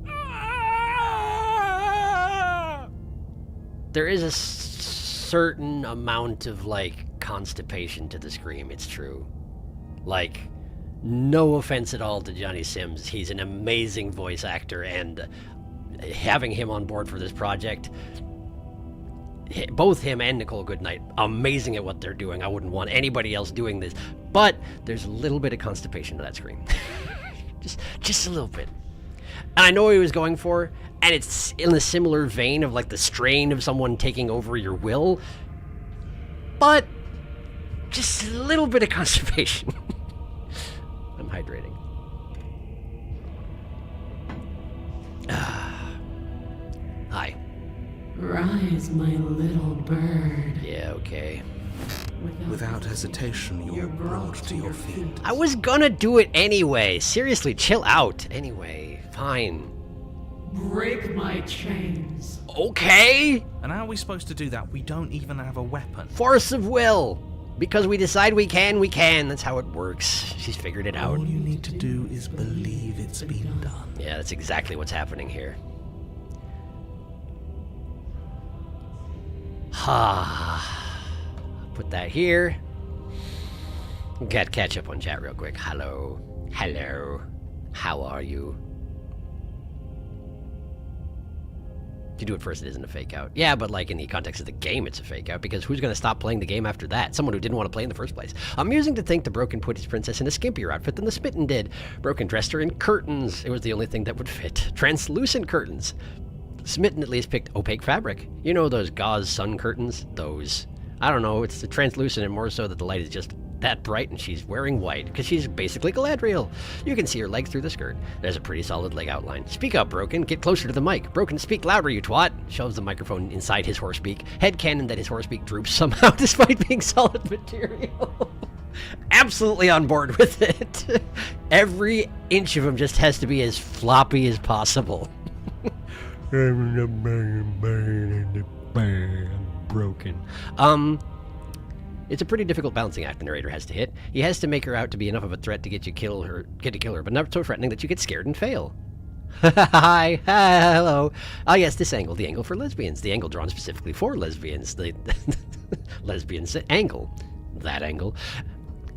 There is a certain amount of, like, constipation to the scream, it's true. Like, no offense at all to Johnny Sims. He's an amazing voice actor, and having him on board for this project, both him and Nicole Goodnight, amazing at what they're doing. I wouldn't want anybody else doing this. But there's a little bit of constipation to that scream. just a little bit. And I know what he was going for, and it's in a similar vein of like the strain of someone taking over your will, but just a little bit of constipation. I'm hydrating. Hi. Rise, my little bird. Yeah, okay. Without hesitation, you're brought to your feet. I was gonna do it anyway. Seriously, chill out. Anyway, fine. Break my chains. Okay. And how are we supposed to do that? We don't even have a weapon. Force of will. Because we decide we can, we can. That's how it works. She's figured it out. All you need to do is believe it's been done. Yeah, that's exactly what's happening here. Ha. Put that here. Got catch up on chat real quick. Hello. Hello. How are you? If you do it first, it isn't a fake out. Yeah, but like in the context of the game, it's a fake out, because who's going to stop playing the game after that? Someone who didn't want to play in the first place. Amusing to think the Broken put his princess in a skimpier outfit than the Smitten did. Broken dressed her in curtains. It was the only thing that would fit. Translucent curtains. Smitten at least picked opaque fabric. You know those gauze sun curtains? Those. I don't know, it's translucent and more so that the light is just that bright, and she's wearing white, because she's basically Galadriel. You can see her legs through the skirt. There's a pretty solid leg outline. Speak up, Broken. Get closer to the mic. Broken, speak louder, you twat. Shoves the microphone inside his horse beak. Headcanon that his horse beak droops somehow despite being solid material. Absolutely on board with it. Every inch of him just has to be as floppy as possible. Broken. It's a pretty difficult balancing act the narrator has to hit. He has to make her out to be enough of a threat to get to kill her, but not so threatening that you get scared and fail. Hi, hello. Ah, yes, this angle, the angle for lesbians, the angle drawn specifically for lesbians, the lesbian angle, that angle.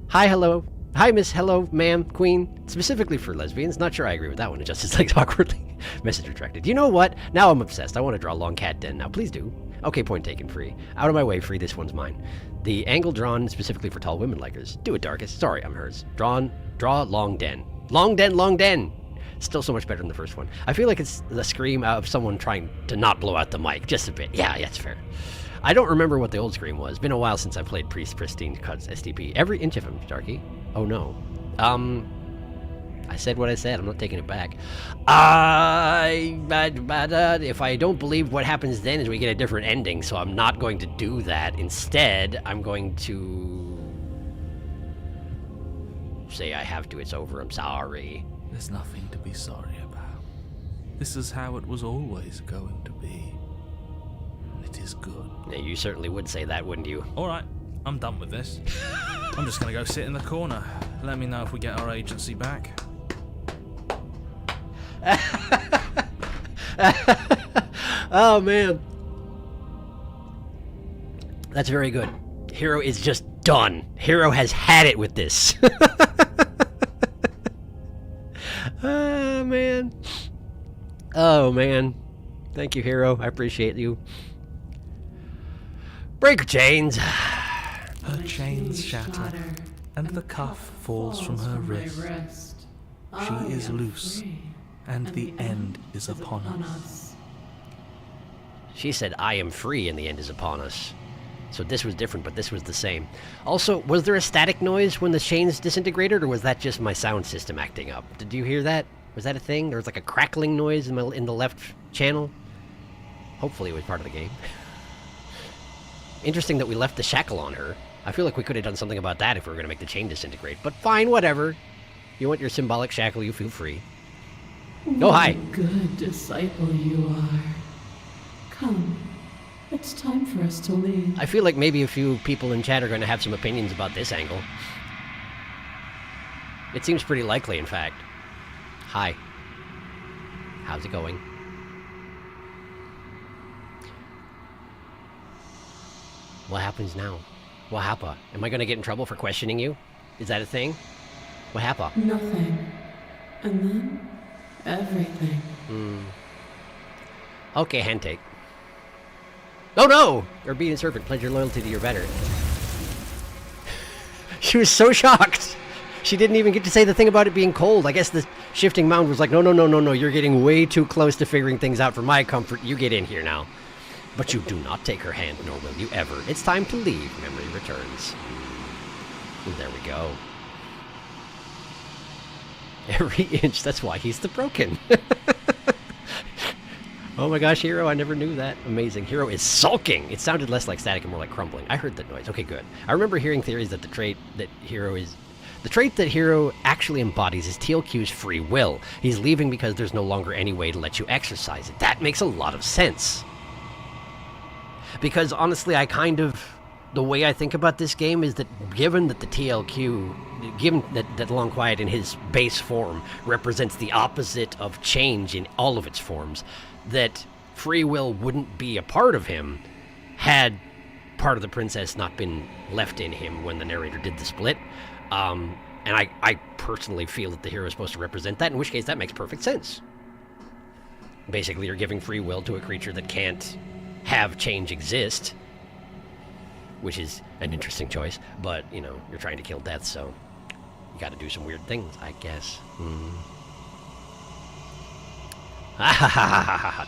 Hi, hello. Hi, miss, hello, ma'am, queen. Specifically for lesbians. Not sure I agree with that one. Adjusts his legs awkwardly. Message retracted. You know what? Now I'm obsessed. I want to draw a long cat den now. Please do. Okay, point taken, free. Out of my way, free. This one's mine. The angle drawn specifically for tall women likers. Do it, Darkest. Sorry, I'm hers. Draw long den. Long den, long den. Still so much better than the first one. I feel like it's the scream of someone trying to not blow out the mic. Just a bit. Yeah, that's fair. I don't remember what the old scream was. Been a while since I played Pristine cuts STP. Every inch of him, Sharky. Oh no. I said what I said. I'm not taking it back. If I don't believe what happens then is we get a different ending, so I'm not going to do that. Instead, I'm going to say I have to. It's over. I'm sorry. There's nothing to be sorry about. This is how it was always going to be. It is good. Yeah, you certainly would say that, wouldn't you? All right, I'm done with this. I'm just going to go sit in the corner. Let me know if we get our agency back. Oh, man. That's very good. Hero is just done. Hero has had it with this. Oh, man. Oh, man. Thank you, Hero. I appreciate you. Break her chains. Her chains shatter, and the cuff falls from her wrist. She is loose, and the end is upon us. She said, I am free, and the end is upon us. So this was different, but this was the same. Also, was there a static noise when the chains disintegrated, or was that just my sound system acting up? Did you hear that? Was that a thing? There was like a crackling noise in the left channel? Hopefully it was part of the game. Interesting that we left the shackle on her. I feel like we could have done something about that if we were going to make the chain disintegrate. But fine, whatever. You want your symbolic shackle, you feel free. Oh, hi. Good disciple you are. Come, it's time for us to leave. I feel like maybe a few people in chat are going to have some opinions about this angle. It seems pretty likely, in fact. Hi. How's it going? What happens now? What happened? Am I going to get in trouble for questioning you? Is that a thing? What happened? Nothing. And then, everything. Okay, hand take. Oh no! Your obedient servant, pledge your loyalty to your better. She was so shocked! She didn't even get to say the thing about it being cold. I guess the shifting mound was like, no, you're getting way too close to figuring things out for my comfort. You get in here now. But you do not take her hand, nor will you ever. It's time to leave. Memory returns. And there we go. Every inch, that's why he's the Broken. Oh my gosh, Hero, I never knew that. Amazing. Hero is sulking. It sounded less like static and more like crumbling. I heard that noise. Okay, good. I remember hearing theories that the trait that Hero actually embodies is TLQ's free will. He's leaving because there's no longer any way to let you exercise it. That makes a lot of sense. Because honestly, the way I think about this game is that given that the TLQ, given that Long Quiet in his base form represents the opposite of change in all of its forms, that free will wouldn't be a part of him had part of the princess not been left in him when the narrator did the split. And I personally feel that the hero is supposed to represent that, in which case that makes perfect sense. Basically, you're giving free will to a creature that can't have change exist, which is an interesting choice, but, you know, you're trying to kill death, so you gotta do some weird things, I guess.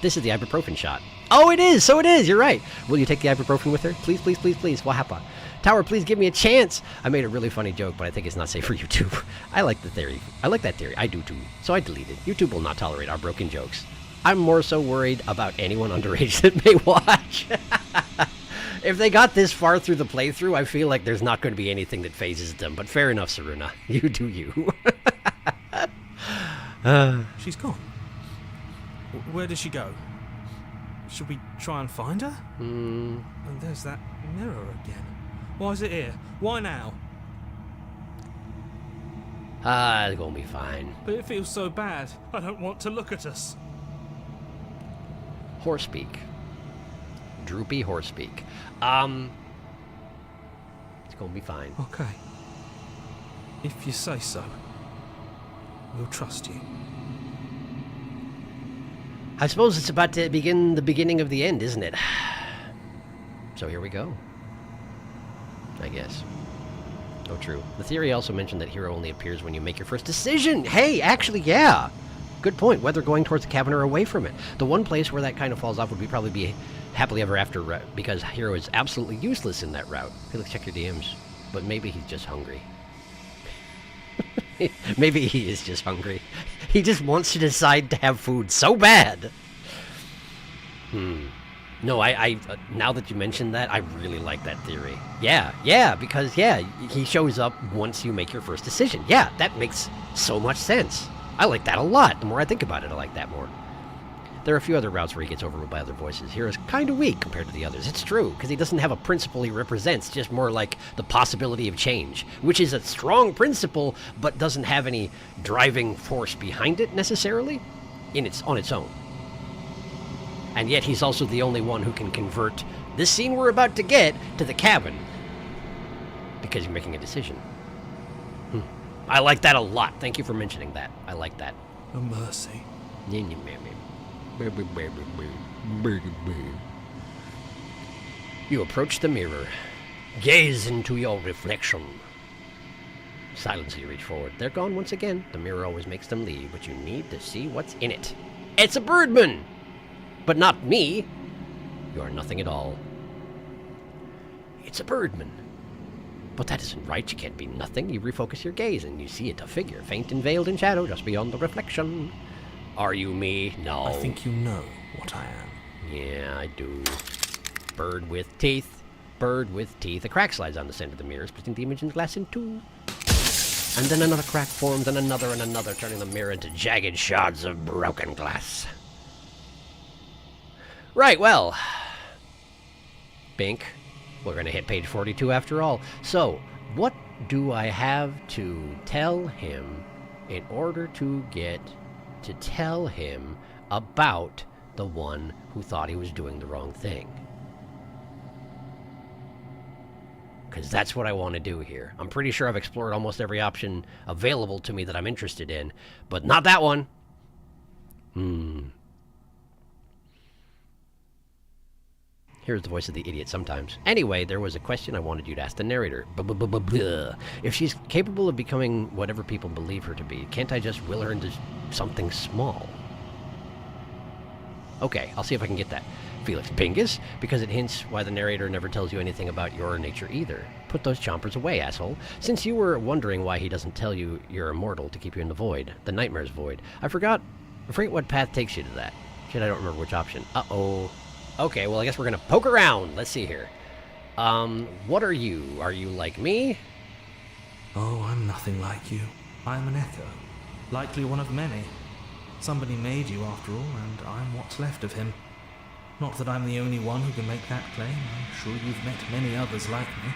This is the ibuprofen shot. Oh, it is! So it is! You're right! Will you take the ibuprofen with her? Please, please, please, please. Wahapa. Tower, please give me a chance! I made a really funny joke, but I think it's not safe for YouTube. I like the theory. I like that theory. I do too. So I deleted. YouTube will not tolerate our broken jokes. I'm more so worried about anyone underage that may watch. If they got this far through the playthrough, I feel like there's not going to be anything that phases them. But fair enough, Saruna. You do you. She's gone. Where did she go? Should we try and find her? And there's that mirror again. Why is it here? Why now? It's gonna be fine. But it feels so bad. I don't want to look at us. Horsebeak. Droopy Horsebeak. It's gonna be fine. Okay. If you say so. We'll trust you. I suppose it's about to begin the beginning of the end, isn't it? So here we go. I guess. Oh, true. The theory also mentioned that Hero only appears when you make your first decision. Hey, actually, yeah. Good point. Whether going towards the cabin or away from it. The one place where that kind of falls off would probably be Happily Ever After route, because Hero is absolutely useless in that route. Felix, check your DMs. But maybe he's just hungry. Maybe he is just hungry. He just wants to decide to have food so bad. No, I now that you mentioned that, I really like that theory. Yeah, because, he shows up once you make your first decision. Yeah, that makes so much sense. I like that a lot. The more I think about it, I like that more. There are a few other routes where he gets overruled by other voices. Hero's kind of weak compared to the others. It's true, because he doesn't have a principle he represents, just more like the possibility of change, which is a strong principle, but doesn't have any driving force behind it, necessarily, on its own. And yet he's also the only one who can convert this scene we're about to get to the cabin, because you're making a decision. I like that a lot. Thank you for mentioning that. I like that. A mercy. You approach the mirror. Gaze into your reflection. Silently reach forward. They're gone once again. The mirror always makes them leave, but you need to see what's in it. It's a birdman! But not me. You are nothing at all. It's a birdman. But that isn't right. You can't be nothing. You refocus your gaze and you see it, a figure, faint and veiled in shadow, just beyond the reflection. Are you me? No. I think you know what I am. Yeah, I do. Bird with teeth. Bird with teeth. A crack slides on the center of the mirror, splitting the image in glass in two. And then another crack forms, and another, turning the mirror into jagged shards of broken glass. Right, well. Bink. We're going to hit page 42 after all. So, what do I have to tell him in order to get to tell him about the one who thought he was doing the wrong thing? Because that's what I want to do here. I'm pretty sure I've explored almost every option available to me that I'm interested in, but not that one. Here's the voice of the idiot sometimes. Anyway, there was a question I wanted you to ask the narrator. If she's capable of becoming whatever people believe her to be, can't I just will her into something small? Okay, I'll see if I can get that. Felix, Bingus, because it hints why the narrator never tells you anything about your nature either. Put those chompers away, asshole. Since you were wondering why he doesn't tell you you're immortal to keep you in the void, the nightmare's void, I forget what path takes you to that. Shit, I don't remember which option. Uh-oh. Okay, well, I guess we're gonna poke around. Let's see here. What are you? Are you like me? Oh, I'm nothing like you. I'm an echo. Likely one of many. Somebody made you after all, and I'm what's left of him. Not that I'm the only one who can make that claim. I'm sure you've met many others like me.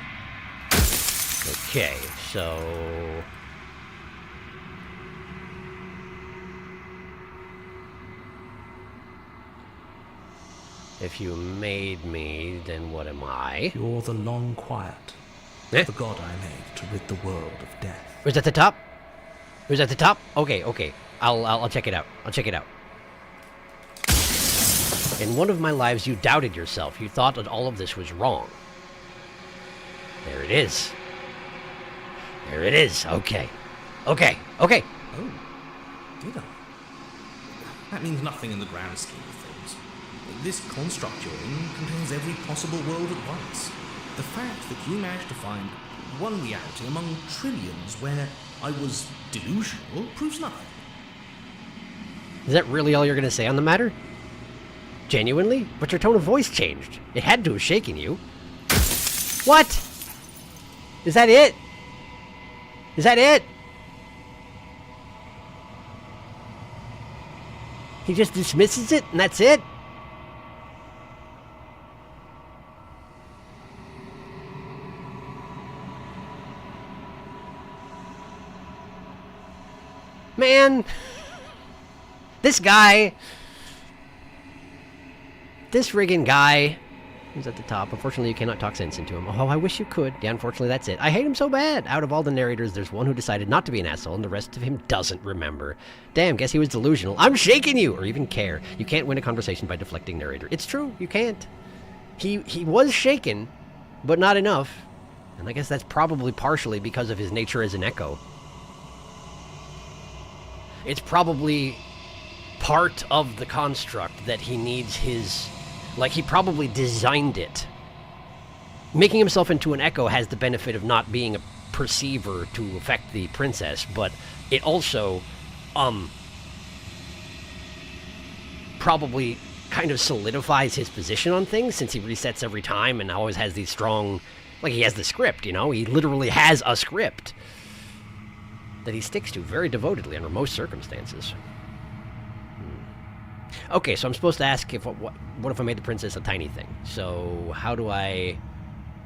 Okay, so... if you made me, then what am I? You're the long quiet. Eh? The god I made to rid the world of death. Was that the top? Was that the top? Okay, okay. I'll check it out. I'll check it out. In one of my lives, you doubted yourself. You thought that all of this was wrong. There it is. There it is. Okay. Okay. Okay. Oh, did I? That means nothing in the grand scheme of things. This construct you're in contains every possible world at once. The fact that you managed to find one reality among trillions where I was delusional proves nothing. Is that really all you're going to say on the matter? Genuinely? But your tone of voice changed. It had to have shaken you. What? Is that it? Is that it? He just dismisses it and that's it? Man, this guy, this friggin' guy, who's at the top. Unfortunately, you cannot talk sense into him. Oh, I wish you could. Yeah, unfortunately, that's it. I hate him so bad. Out of all the narrators, there's one who decided not to be an asshole, and the rest of him doesn't remember. Damn, guess he was delusional. I'm shaking you, or even care. You can't win a conversation by deflecting narrator. It's true, you can't. He was shaken, but not enough. And I guess that's probably partially because of his nature as an echo. It's probably part of the construct that he needs his... like, he probably designed it. Making himself into an echo has the benefit of not being a perceiver to affect the princess, but it also, probably kind of solidifies his position on things, since he resets every time and always has these strong... like, he has the script, you know? He literally has a script that he sticks to very devotedly under most circumstances. Okay, so I'm supposed to ask if what if I made the princess a tiny thing? So how do I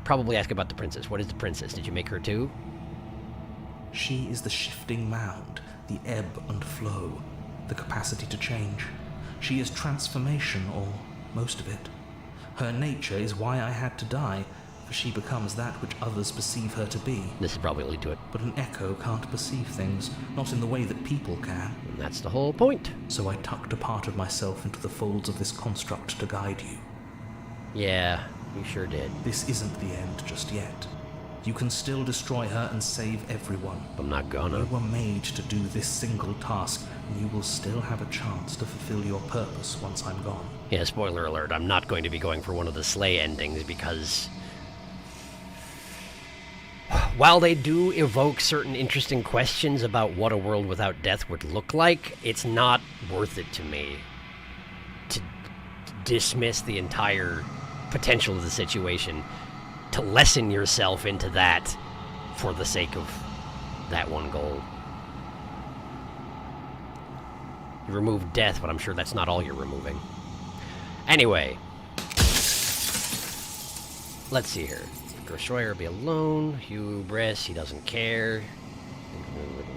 probably ask about the princess? What is the princess? Did you make her too? She is the shifting mound, the ebb and flow, the capacity to change. She is transformation, or most of it. Her nature is why I had to die, for she becomes that which others perceive her to be. This is probably lead to it. But an echo can't perceive things, not in the way that people can. And that's the whole point. So I tucked a part of myself into the folds of this construct to guide you. Yeah, you sure did. This isn't the end just yet. You can still destroy her and save everyone. I'm not gonna. You were made to do this single task, and you will still have a chance to fulfill your purpose once I'm gone. Yeah, spoiler alert, I'm not going to be going for one of the Slay endings because... while they do evoke certain interesting questions about what a world without death would look like, it's not worth it to me to dismiss the entire potential of the situation, to lessen yourself into that for the sake of that one goal. You remove death, but I'm sure that's not all you're removing. Anyway, let's see here. Destroy her, be alone. Hubris, he doesn't care.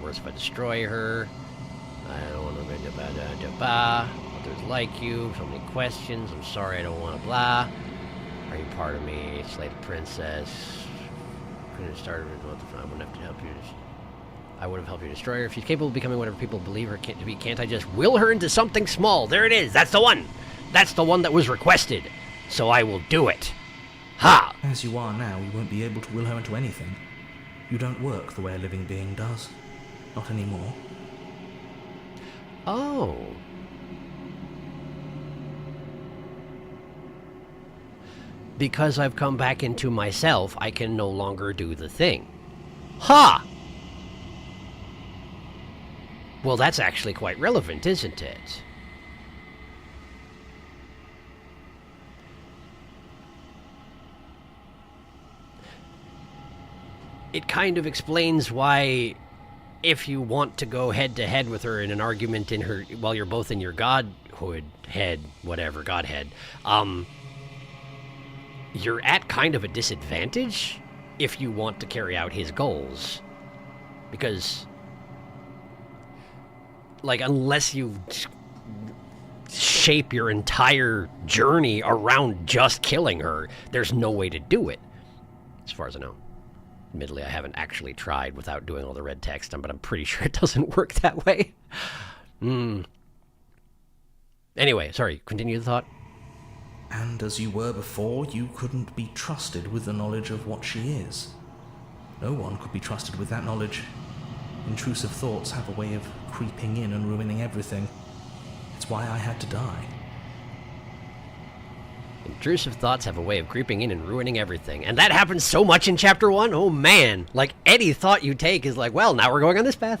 Worse if I destroy her. I don't want to others like you. So many questions. I'm sorry, I don't want to blah. Are you part of me? Slay the princess. Couldn't have started with what the I wouldn't have to help you. I would have helped you destroy her. If she's capable of becoming whatever people believe her to be, can't I just will her into something small? There it is. That's the one. That's the one that was requested. So I will do it. Ha! As you are now, you won't be able to will her into anything. You don't work the way a living being does. Not anymore. Oh. Because I've come back into myself, I can no longer do the thing. Ha! Well, that's actually quite relevant, isn't it? it kind of explains why, if you want to go head-to-head with her in an argument in her, while you're both in your godhood, head, whatever, godhead, you're at kind of a disadvantage if you want to carry out his goals. Because, like, unless you shape your entire journey around just killing her, there's no way to do it, as far as I know. Admittedly, I haven't actually tried without doing all the red text, but I'm pretty sure it doesn't work that way. Anyway, sorry, continue the thought. And as you were before, you couldn't be trusted with the knowledge of what she is. No one could be trusted with that knowledge. Intrusive thoughts have a way of creeping in and ruining everything. It's why I had to die. Intrusive thoughts have a way of creeping in and ruining everything. And that happens so much in Chapter 1. Oh, man. Like, any thought you take is like, well, now we're going on this path.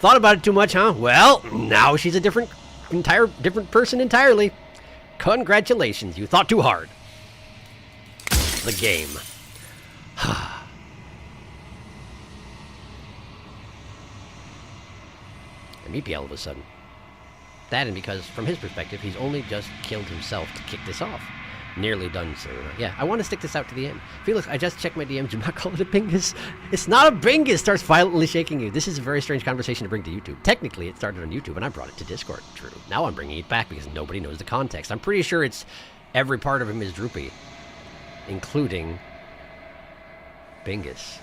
Thought about it too much, huh? Well, now she's a different person entirely. Congratulations, you thought too hard. The game. I'm eepy all of a sudden. That, and because, from his perspective, he's only just killed himself to kick this off. Nearly done, sir. Yeah, I want to stick this out to the end. Felix, I just checked my DMs. Do not call it a bingus. It's not a bingus. Starts violently shaking you. This is a very strange conversation to bring to YouTube. Technically, it started on YouTube, and I brought it to Discord. True. Now I'm bringing it back because nobody knows the context. I'm pretty sure it's every part of him is droopy, including bingus.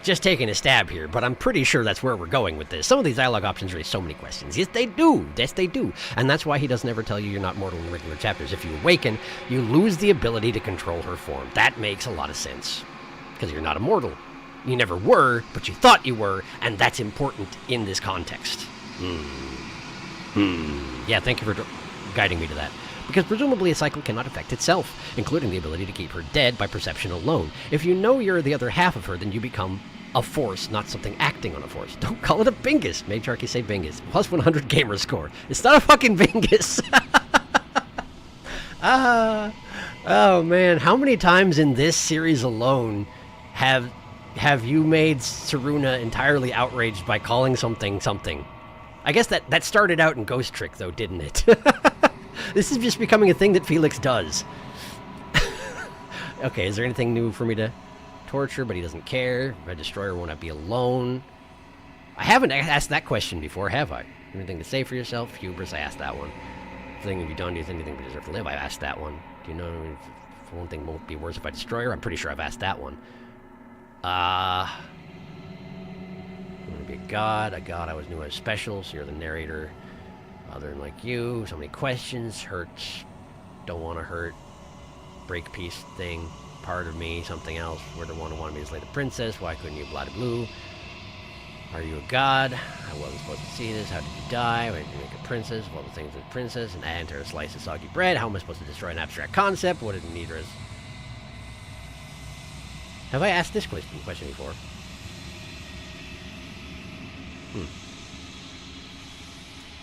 Just taking a stab here, but I'm pretty sure that's where we're going with this. Some of these dialogue options raise so many questions. Yes, they do. Yes, they do. And that's why he doesn't ever tell you you're not mortal in regular chapters. If you awaken, you lose the ability to control her form. That makes a lot of sense. Because you're not immortal. You never were, but you thought you were, and that's important in this context. Yeah, thank you for guiding me to that. Because presumably a cycle cannot affect itself, including the ability to keep her dead by perception alone. If you know you're the other half of her, then you become a force, not something acting on a force. Don't call it a bingus. Made Sharky say bingus. Plus 100 gamer score. It's not a fucking bingus. Oh man, how many times in this series alone have you made Saruna entirely outraged by calling something something? I guess that started out in Ghost Trick though, didn't it? This is just becoming a thing that Felix does. Okay, is there anything new for me to torture? But he doesn't care. If I destroy her, won't I be alone? I haven't asked that question before, have I? Anything to say for yourself? Hubris, I asked that one. If anything to be done, do you think anything we deserve to live? I asked that one. Do you know if one thing won't be worse if I destroy her? I'm pretty sure I've asked that one. I want to be a god. A god I was knew I was special, so you're the narrator. Other than like you, so many questions, hurts, don't want to hurt, break peace thing, part of me, something else, where the one who wanted me to slay the princess, why couldn't you, blah de blue, are you a god, I wasn't supposed to see this, how did you die, why did you make a princess, of all the things with a princess, and enter a slice of soggy bread, how am I supposed to destroy an abstract concept, what did Nidras, have I asked this question before?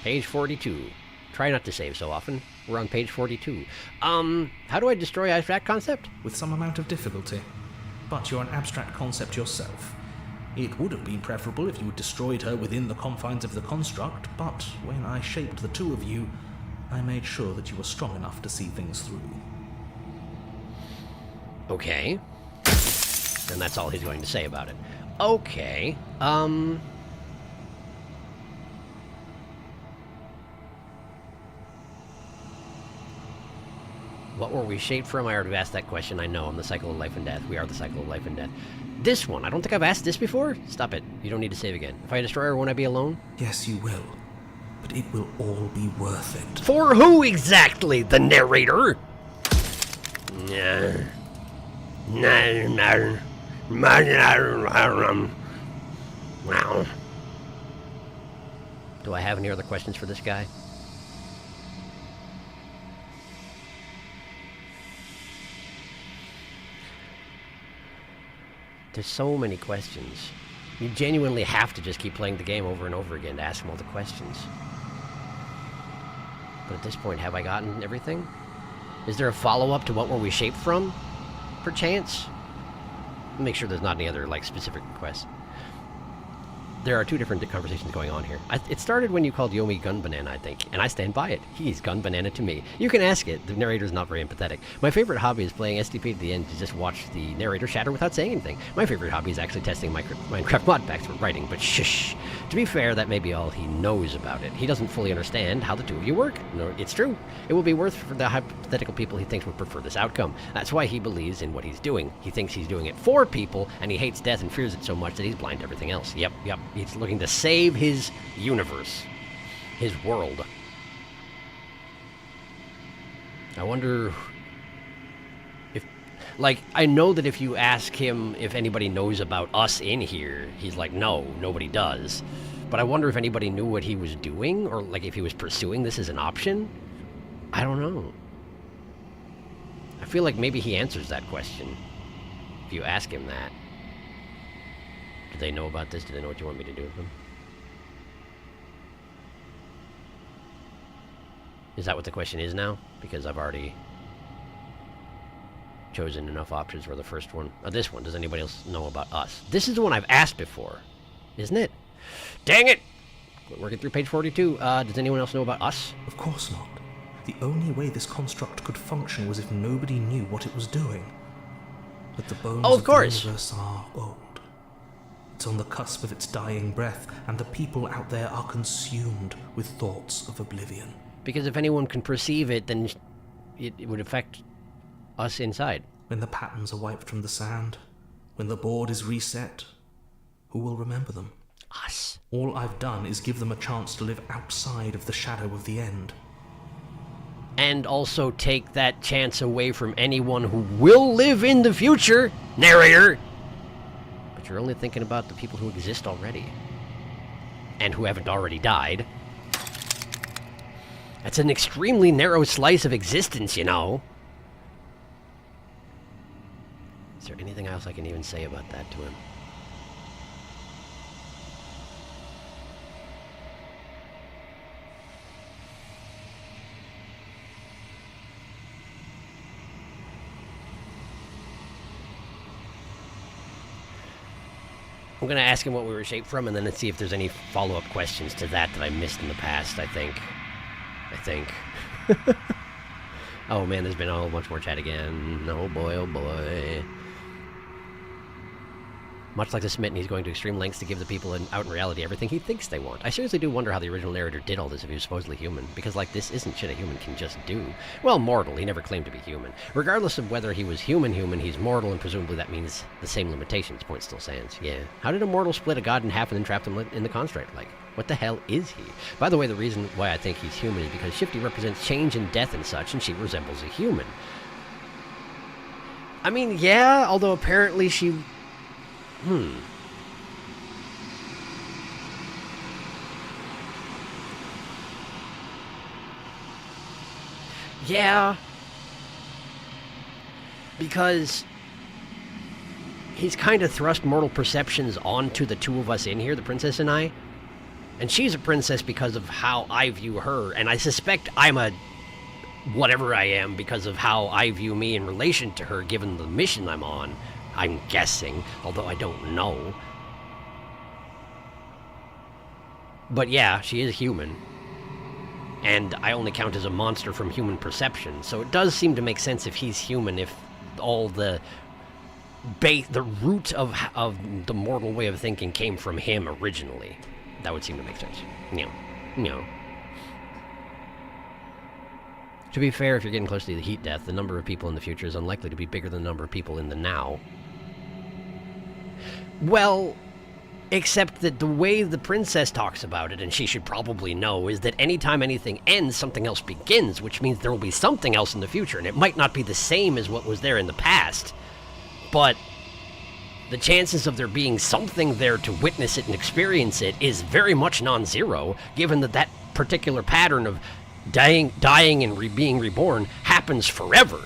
Page 42. Try not to save so often. We're on page 42. How do I destroy abstract concept? With some amount of difficulty. But you're an abstract concept yourself. It would have been preferable if you had destroyed her within the confines of the construct, but when I shaped the two of you, I made sure that you were strong enough to see things through. Okay. And that's all he's going to say about it. Okay. What were we shaped from? I already asked that question. I know. I'm the cycle of life and death. We are the cycle of life and death. This one. I don't think I've asked this before. Stop it. You don't need to save again. If I destroy her, won't I be alone? Yes, you will. But it will all be worth it. For who exactly? The narrator? No. Wow. Do I have any other questions for this guy? There's so many questions. You genuinely have to just keep playing the game over and over again to ask him all the questions. But at this point, have I gotten everything? Is there a follow-up to what were we shaped from? Perchance? make sure there's not any other, like, specific requests. There are two different conversations going on here. It started when you called Yomi Gun Banana, I think, and I stand by it. He's Gun Banana to me. You can ask it. The narrator's not very empathetic. My favorite hobby is playing SDP to the end to just watch the narrator shatter without saying anything. My favorite hobby is actually testing Minecraft mod packs for writing, but shush. To be fair, that may be all he knows about it. He doesn't fully understand how the two of you work. No, it's true. It will be worth for the hypothetical people he thinks would prefer this outcome. That's why he believes in what he's doing. He thinks he's doing it for people, and he hates death and fears it so much that he's blind to everything else. Yep. He's looking to save his universe, his world. I wonder if, like, I know that if you ask him if anybody knows about us in here, he's like, no, nobody does. But I wonder if anybody knew what he was doing, or like if he was pursuing this as an option. I don't know. I feel like maybe he answers that question if you ask him that. Do they know about this? Do they know what you want me to do with them? Is that what the question is now? Because I've already chosen enough options for the first one. This one. Does anybody else know about us? This is the one I've asked before, isn't it? Dang it! We're working through page 42. Does anyone else know about us? Of course not. The only way this construct could function was if nobody knew what it was doing. But the bones of the universe are old. It's on the cusp of its dying breath, and the people out there are consumed with thoughts of oblivion. Because if anyone can perceive it, then it would affect us inside. When the patterns are wiped from the sand, when the board is reset, who will remember them? Us. All I've done is give them a chance to live outside of the shadow of the end. And also take that chance away from anyone who will live in the future, narrator! But you're only thinking about the people who exist already. And who haven't already died. That's an extremely narrow slice of existence, you know. Is there anything else I can even say about that to him? I'm going to ask him what we were shaped from, and then let's see if there's any follow-up questions to that I missed in the past, I think. Oh man, there's been a whole bunch more chat again. Oh boy, oh boy. Much like the Smitten, he's going to extreme lengths to give the people out in reality everything he thinks they want. I seriously do wonder how the original narrator did all this if he was supposedly human, because, like, this isn't shit a human can just do. Well, mortal, he never claimed to be human. Regardless of whether he was human, he's mortal, and presumably that means the same limitations. Point still stands. Yeah. How did a mortal split a god in half and then trap him in the construct? Like, what the hell is he? By the way, the reason why I think he's human is because Shifty represents change and death and such, and she resembles a human. I mean, yeah, although apparently she... Yeah. Because he's kind of thrust mortal perceptions onto the two of us in here, the princess and I. And she's a princess because of how I view her, and I suspect I'm a whatever I am because of how I view me in relation to her, given the mission I'm on. I'm guessing, although I don't know. But yeah, she is human. And I only count as a monster from human perception, so it does seem to make sense if he's human, if all the root of the mortal way of thinking came from him originally. That would seem to make sense. No. To be fair, if you're getting close to the heat death, the number of people in the future is unlikely to be bigger than the number of people in the now. Well, except that the way the princess talks about it, and she should probably know, is that anytime anything ends, something else begins, which means there will be something else in the future, and it might not be the same as what was there in the past, but the chances of there being something there to witness it and experience it is very much non-zero, given that that particular pattern of dying and being reborn happens forever.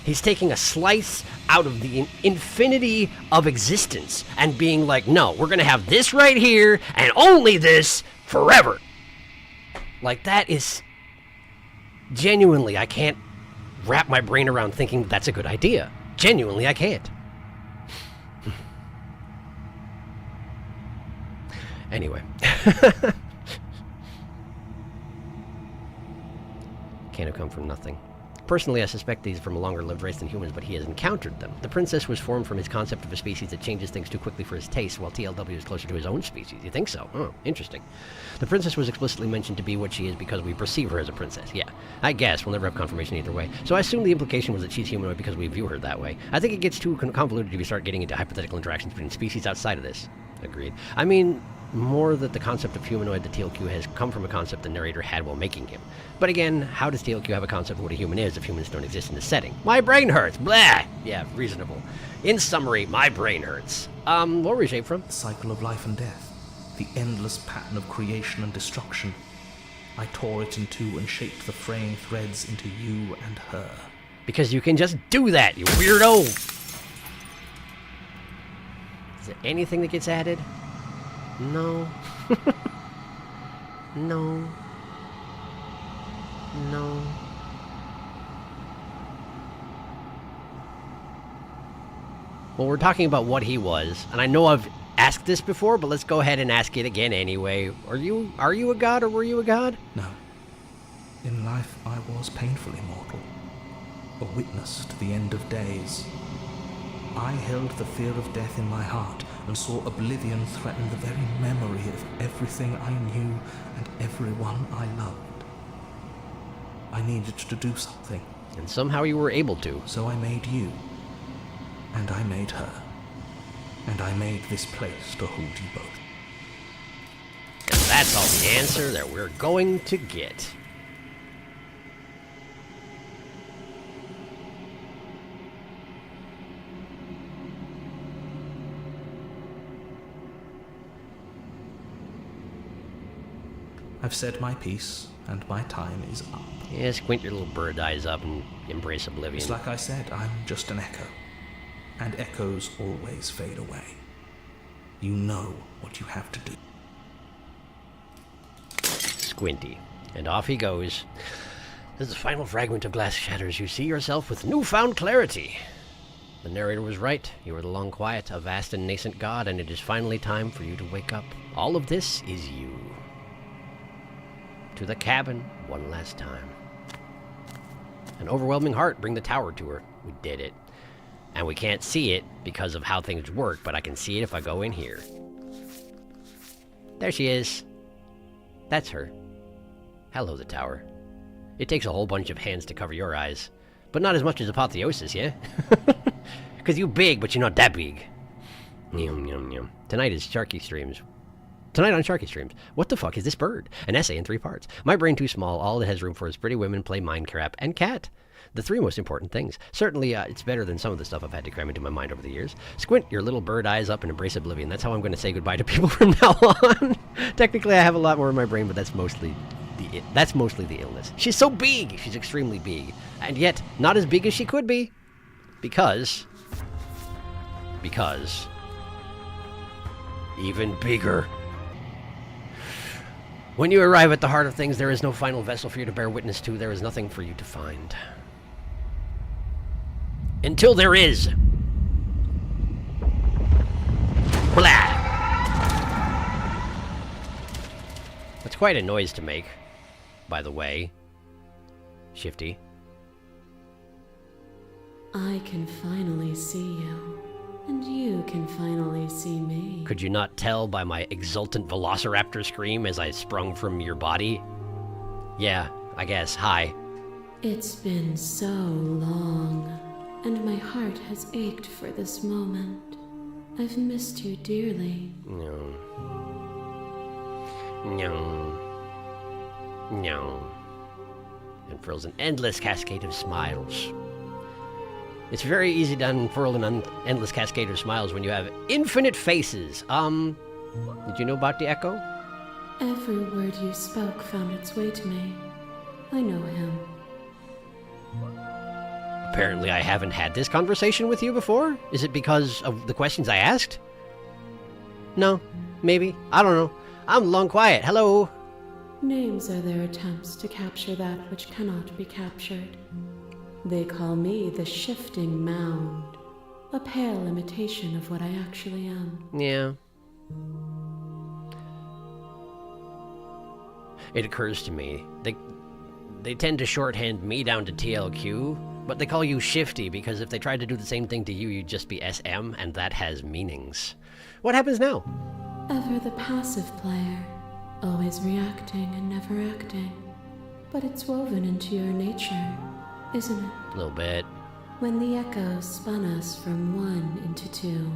He's taking a slice out of the infinity of existence and being like, no, we're going to have this right here and only this forever. Like, that is... Genuinely, I can't wrap my brain around thinking that's a good idea. Genuinely, I can't. Anyway. Can't have come from nothing. Personally, I suspect he's from a longer-lived race than humans, but he has encountered them. The princess was formed from his concept of a species that changes things too quickly for his taste, while TLW is closer to his own species. You think so? Oh, interesting. The princess was explicitly mentioned to be what she is because we perceive her as a princess. Yeah, I guess. We'll never have confirmation either way. So I assume the implication was that she's humanoid because we view her that way. I think it gets too convoluted if you start getting into hypothetical interactions between species outside of this. Agreed. I mean, more that the concept of humanoid that TLQ has come from a concept the narrator had while making him. But again, how does TLQ have a concept of what a human is if humans don't exist in this setting? My brain hurts! Blah! Yeah, reasonable. In summary, my brain hurts. What were we shaped from? The cycle of life and death. The endless pattern of creation and destruction. I tore it in two and shaped the fraying threads into you and her. Because you can just do that, you weirdo! Is there anything that gets added? No. No. No. Well, we're talking about what he was, and I know I've asked this before, but let's go ahead and ask it again anyway. Are you a god, or were you a god? No. In life, I was painfully mortal. A witness to the end of days. I held the fear of death in my heart and saw oblivion threaten the very memory of everything I knew and everyone I loved. I needed to do something. And somehow you were able to. So I made you. And I made her. And I made this place to hold you both. And that's all the answer that we're going to get. I've said my piece, and my time is up. Yeah, squint your little bird eyes up and embrace oblivion. It's like I said, I'm just an echo. And echoes always fade away. You know what you have to do. Squinty. And off he goes. As the final fragment of glass shatters, you see yourself with newfound clarity. The narrator was right. You are the long quiet, a vast and nascent god, and it is finally time for you to wake up. All of this is you. To the cabin one last time. An overwhelming heart, bring the tower to her. We did it. And we can't see it because of how things work, but I can see it if I go in here. There she is. That's her. Hello, the tower. It takes a whole bunch of hands to cover your eyes. But not as much as Apotheosis, yeah? Because you big, but you're not that big. Yum, yum, yum. Tonight is Sharky Streams. Tonight on Sharky Streams, what the fuck is this bird? An essay in 3 parts. My brain too small, all it has room for is pretty women, play Minecraft, and cat. The 3 most important things. Certainly, it's better than some of the stuff I've had to cram into my mind over the years. Squint your little bird eyes up and embrace oblivion. That's how I'm going to say goodbye to people from now on. Technically, I have a lot more in my brain, but that's mostly the illness. She's so big! She's extremely big. And yet, not as big as she could be. Because... even bigger. When you arrive at the heart of things, there is no final vessel for you to bear witness to. There is nothing for you to find. Until there is. Blah! That's quite a noise to make, by the way. Shifty. I can finally see you. And you can finally see me. Could you not tell by my exultant velociraptor scream as I sprung from your body? Yeah, I guess. Hi. It's been so long, and my heart has ached for this moment. I've missed you dearly. No. No. No. And furls an endless cascade of smiles. It's very easy to unfurl an endless cascade of smiles when you have infinite faces. Did you know about the echo? Every word you spoke found its way to me. I know him. Apparently I haven't had this conversation with you before? Is it because of the questions I asked? No. Maybe. I don't know. I'm long quiet. Hello. Names are their attempts to capture that which cannot be captured. They call me the Shifting Mound, a pale imitation of what I actually am. Yeah. it occurs to me, they tend to shorthand me down to TLQ, but they call you Shifty because if they tried to do the same thing to you, you'd just be SM, and that has meanings. What happens now? Ever the passive player, always reacting and never acting. But it's woven into your nature, isn't it? A little bit. When the echo spun us from 1 into 2,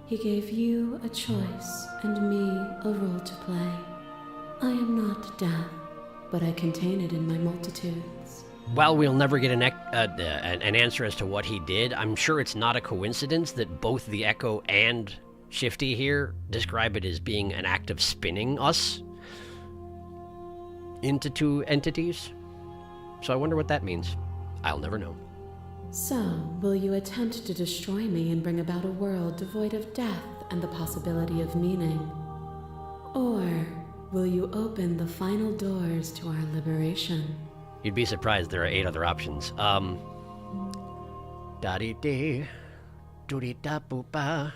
he gave you a choice and me a role to play. I am not death, but I contain it in my multitudes. While we'll never get an answer as to what he did, I'm sure it's not a coincidence that both the Echo and Shifty here describe it as being an act of spinning us into 2 entities. So I wonder what that means. I'll never know. So, will you attempt to destroy me and bring about a world devoid of death and the possibility of meaning? Or will you open the final doors to our liberation? You'd be surprised there are 8 other options. Da-dee-dee, doo-dee-da-boo-ba.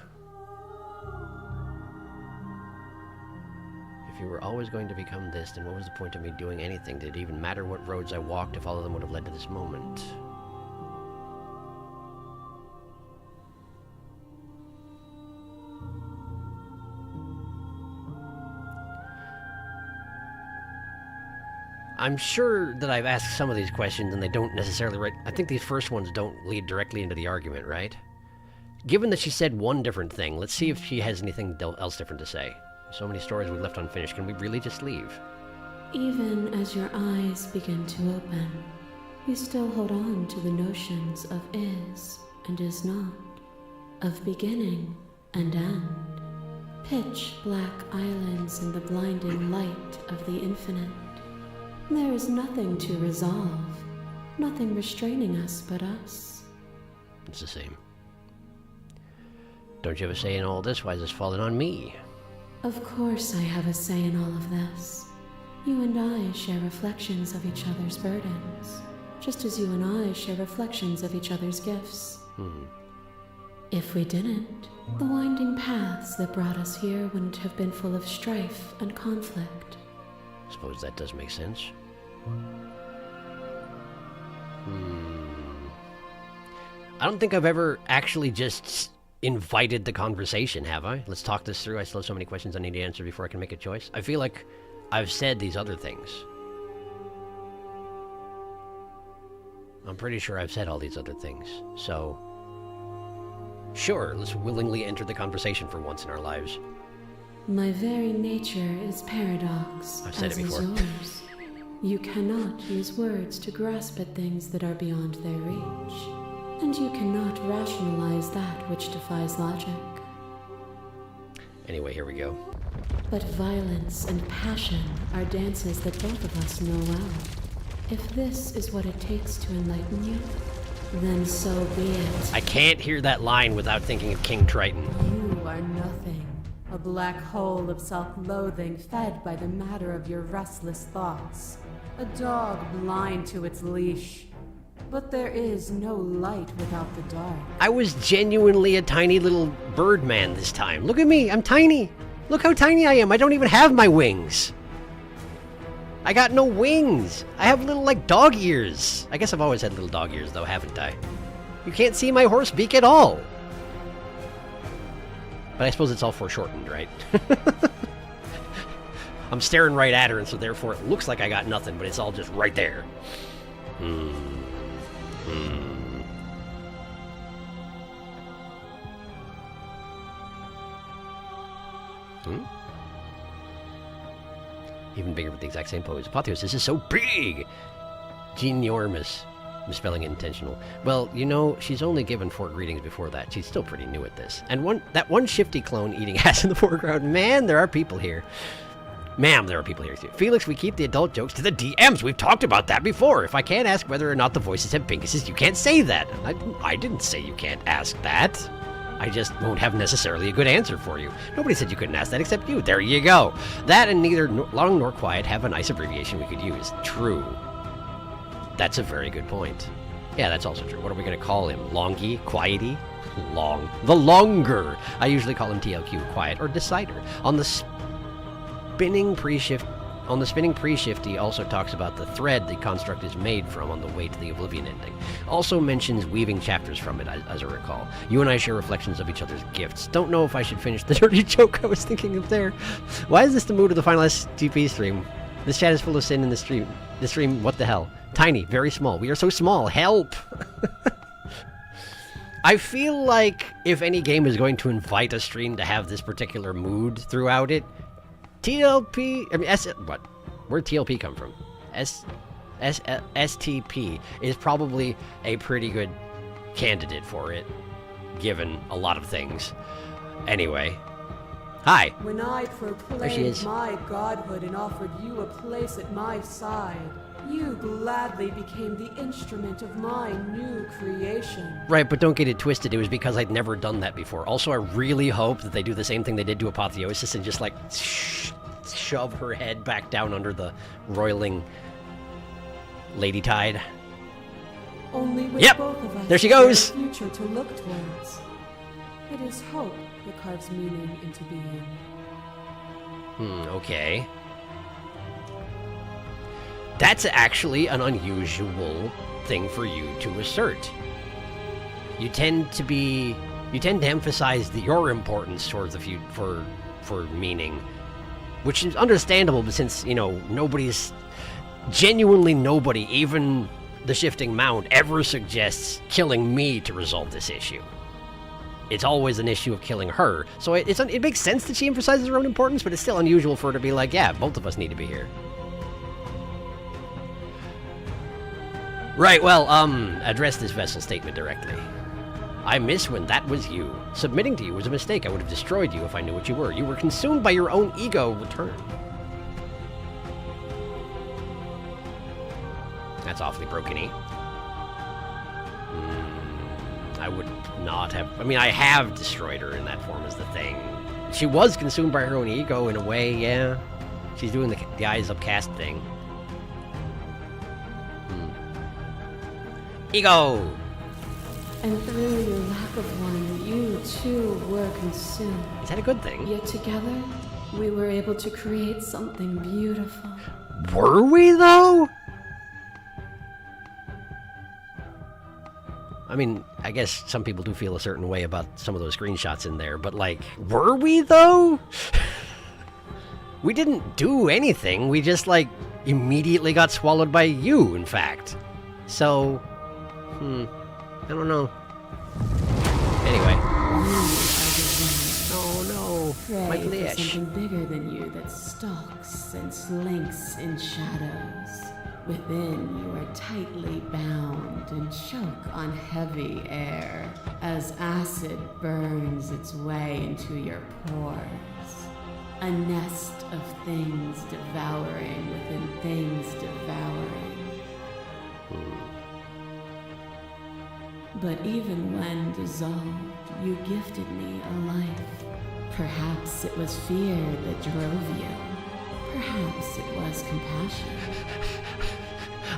If you were always going to become this, then what was the point of me doing anything? Did it even matter what roads I walked if all of them would have led to this moment? I'm sure that I've asked some of these questions and they don't necessarily I think these first ones don't lead directly into the argument, right? Given that she said one different thing, let's see if she has anything else different to say. So many stories we've left unfinished. Can we really just leave? Even as your eyes begin to open, you still hold on to the notions of is and is not, of beginning and end. Pitch black islands in the blinding light of the infinite. There is nothing to resolve, nothing restraining us but us. It's the same. Don't you have a say in all this? Why is this falling on me? Of course I have a say in all of this. You and I share reflections of each other's burdens, just as you and I share reflections of each other's gifts. If we didn't, the winding paths that brought us here wouldn't have been full of strife and conflict. Suppose that does make sense. I don't think I've ever actually just invited the conversation, have I? Let's talk this through. I still have so many questions I need to answer before I can make a choice. I feel like I've said these other things. I'm pretty sure I've said all these other things. So, sure, let's willingly enter the conversation for once in our lives. My very nature is paradox, I've said as it before. is yours. You cannot use words to grasp at things that are beyond their reach, and you cannot rationalize that which defies logic. Anyway, here we go. But violence and passion are dances that both of us know well. If this is what it takes to enlighten you, then so be it. I can't hear that line without thinking of King Triton. You are nothing. A black hole of self-loathing fed by the matter of your restless thoughts. A dog blind to its leash. But there is no light without the dark. I was genuinely a tiny little bird man this time. Look at me, I'm tiny. Look how tiny I am. I don't even have my wings. I got no wings. I have little, like, dog ears. I guess I've always had little dog ears, though, haven't I? You can't see my horse beak at all. But I suppose it's all foreshortened, right? I'm staring right at her, and so therefore it looks like I got nothing, but it's all just right there. Even bigger with the exact same pose. Apotheos, this is so big! Ginormous. Misspelling intentional. Well, you know, she's only given 4 greetings before that. She's still pretty new at this. And that one shifty clone eating ass in the foreground. Man, there are people here. Ma'am, there are people here too. Felix, we keep the adult jokes to the DMs. We've talked about that before. If I can't ask whether or not the voices have pinkuses, you can't say that. I didn't say you can't ask that. I just won't have necessarily a good answer for you. Nobody said you couldn't ask that except you. There you go. That and neither long nor quiet have a nice abbreviation we could use. True. That's a very good point. Yeah, that's also true. What are we going to call him? Longy? Quiety? Long. The Longer. I usually call him TLQ, Quiet, or Decider. On the spinning pre-shift... On the spinning pre-shifty also talks about the thread the construct is made from on the way to the Oblivion ending. Also mentions weaving chapters from it, as I recall. You and I share reflections of each other's gifts. Don't know if I should finish the dirty joke I was thinking of there. Why is this the mood of the final STP stream? This chat is full of sin in the stream. This stream, what the hell? Tiny, very small. We are so small. Help! I feel like if any game is going to invite a stream to have this particular mood throughout it, TLP, I mean, what? Where'd TLP come from? STP is probably a pretty good candidate for it, given a lot of things. Anyway. Hi. When I There she is. proclaimed my godhood and offered you a place at my side, you gladly became the instrument of my new creation. Right, but don't get it twisted. It was because I'd never done that before. Also, I really hope that they do the same thing they did to Apotheosis and just, like, shove her head back down under the roiling Lady Tide. Only with Yep, both of us there she is there a goes. future to look towards. It is hope that carves meaning into being. Okay. That's actually an unusual thing for you to assert. You tend to emphasize your importance towards the future for meaning, which is understandable, but since, you know, genuinely nobody, even the Shifting Mount, ever suggests killing me to resolve this issue. It's always an issue of killing her. So it makes sense that she emphasizes her own importance, but it's still unusual for her to be like, yeah, both of us need to be here. Right, well, address this vessel statement directly. I miss when that was you. Submitting to you was a mistake. I would have destroyed you if I knew what you were. You were consumed by your own ego. Return. That's awfully broken-y. I would not have... I mean, I have destroyed her in that form is the thing. She was consumed by her own ego in a way, yeah. She's doing the eyes upcast thing. Ego! And through your lack of one, you too were consumed. Is that a good thing? Yet together, we were able to create something beautiful. Were we, though? I mean, I guess some people do feel a certain way about some of those screenshots in there, but, like, were we, though? We didn't do anything. We just, like, immediately got swallowed by you, in fact. So, I don't know. Anyway. Oh, no. Pray My for flesh. something bigger than you that stalks and slinks in shadows. Within, you are tightly bound and choke on heavy air as acid burns its way into your pores. A nest of things devouring within things devouring. But even when dissolved, you gifted me a life. Perhaps it was fear that drove you. Perhaps it was compassion.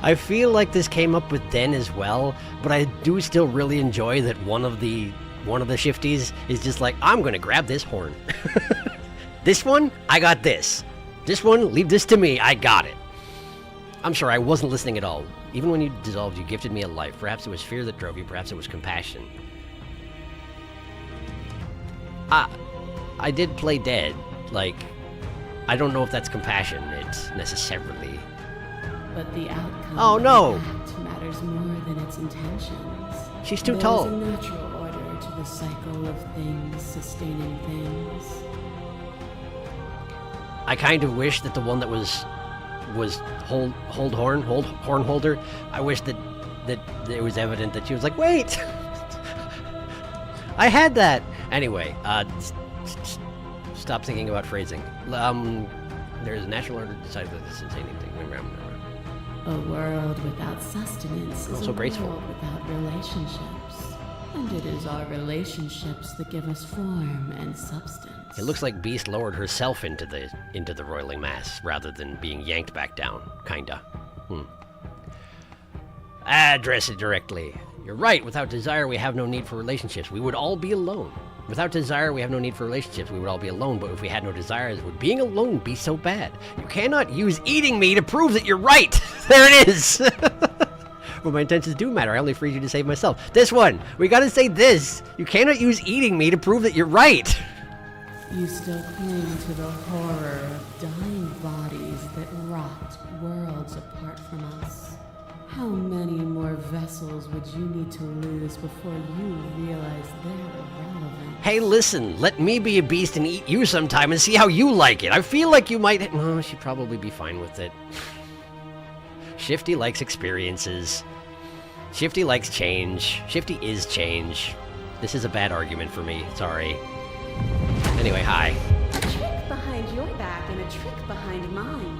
I feel like this came up with Den as well, but I do still really enjoy that one of the shifties is just like, I'm gonna grab this horn. This one, I got this. This one, leave this to me, I got it. I'm sorry, I wasn't listening at all. Even when you dissolved, you gifted me a life. Perhaps it was fear that drove you, perhaps it was compassion. I did play dead. Like, I don't know if that's compassion, it's necessarily... But the outcome of the act matters more than its intentions. She's too tall. There is a natural order to the cycle of things sustaining things. I kind of wish that the one that was horn holder. I wish that it was evident that she was like, wait, I had that. Anyway, stop thinking about phrasing. There's a natural order to decide that this is anything. A world without sustenance is Also a graceful. world without relationships. And it is our relationships that give us form and substance. It looks like Beast lowered herself into the roiling mass rather than being yanked back down. Kinda. Address it directly. You're right. Without desire, we have no need for relationships. We would all be alone. Without desire, we have no need for relationships. We would all be alone, but if we had no desires, would being alone be so bad? You cannot use eating me to prove that you're right! There it is! But my intentions do matter. I only freed you to save myself. This one! We gotta say this! You cannot use eating me to prove that you're right! You still cling to the horror of dying bodies that rot worlds apart from us. How many more vessels would you need to lose before you realize they're irrelevant? Hey, listen, let me be a beast and eat you sometime and see how you like it. I feel like you might... Well, she'd probably be fine with it. Shifty likes experiences. Shifty likes change. Shifty is change. This is a bad argument for me. Sorry. Anyway, hi. A trick behind your back and a trick behind mine.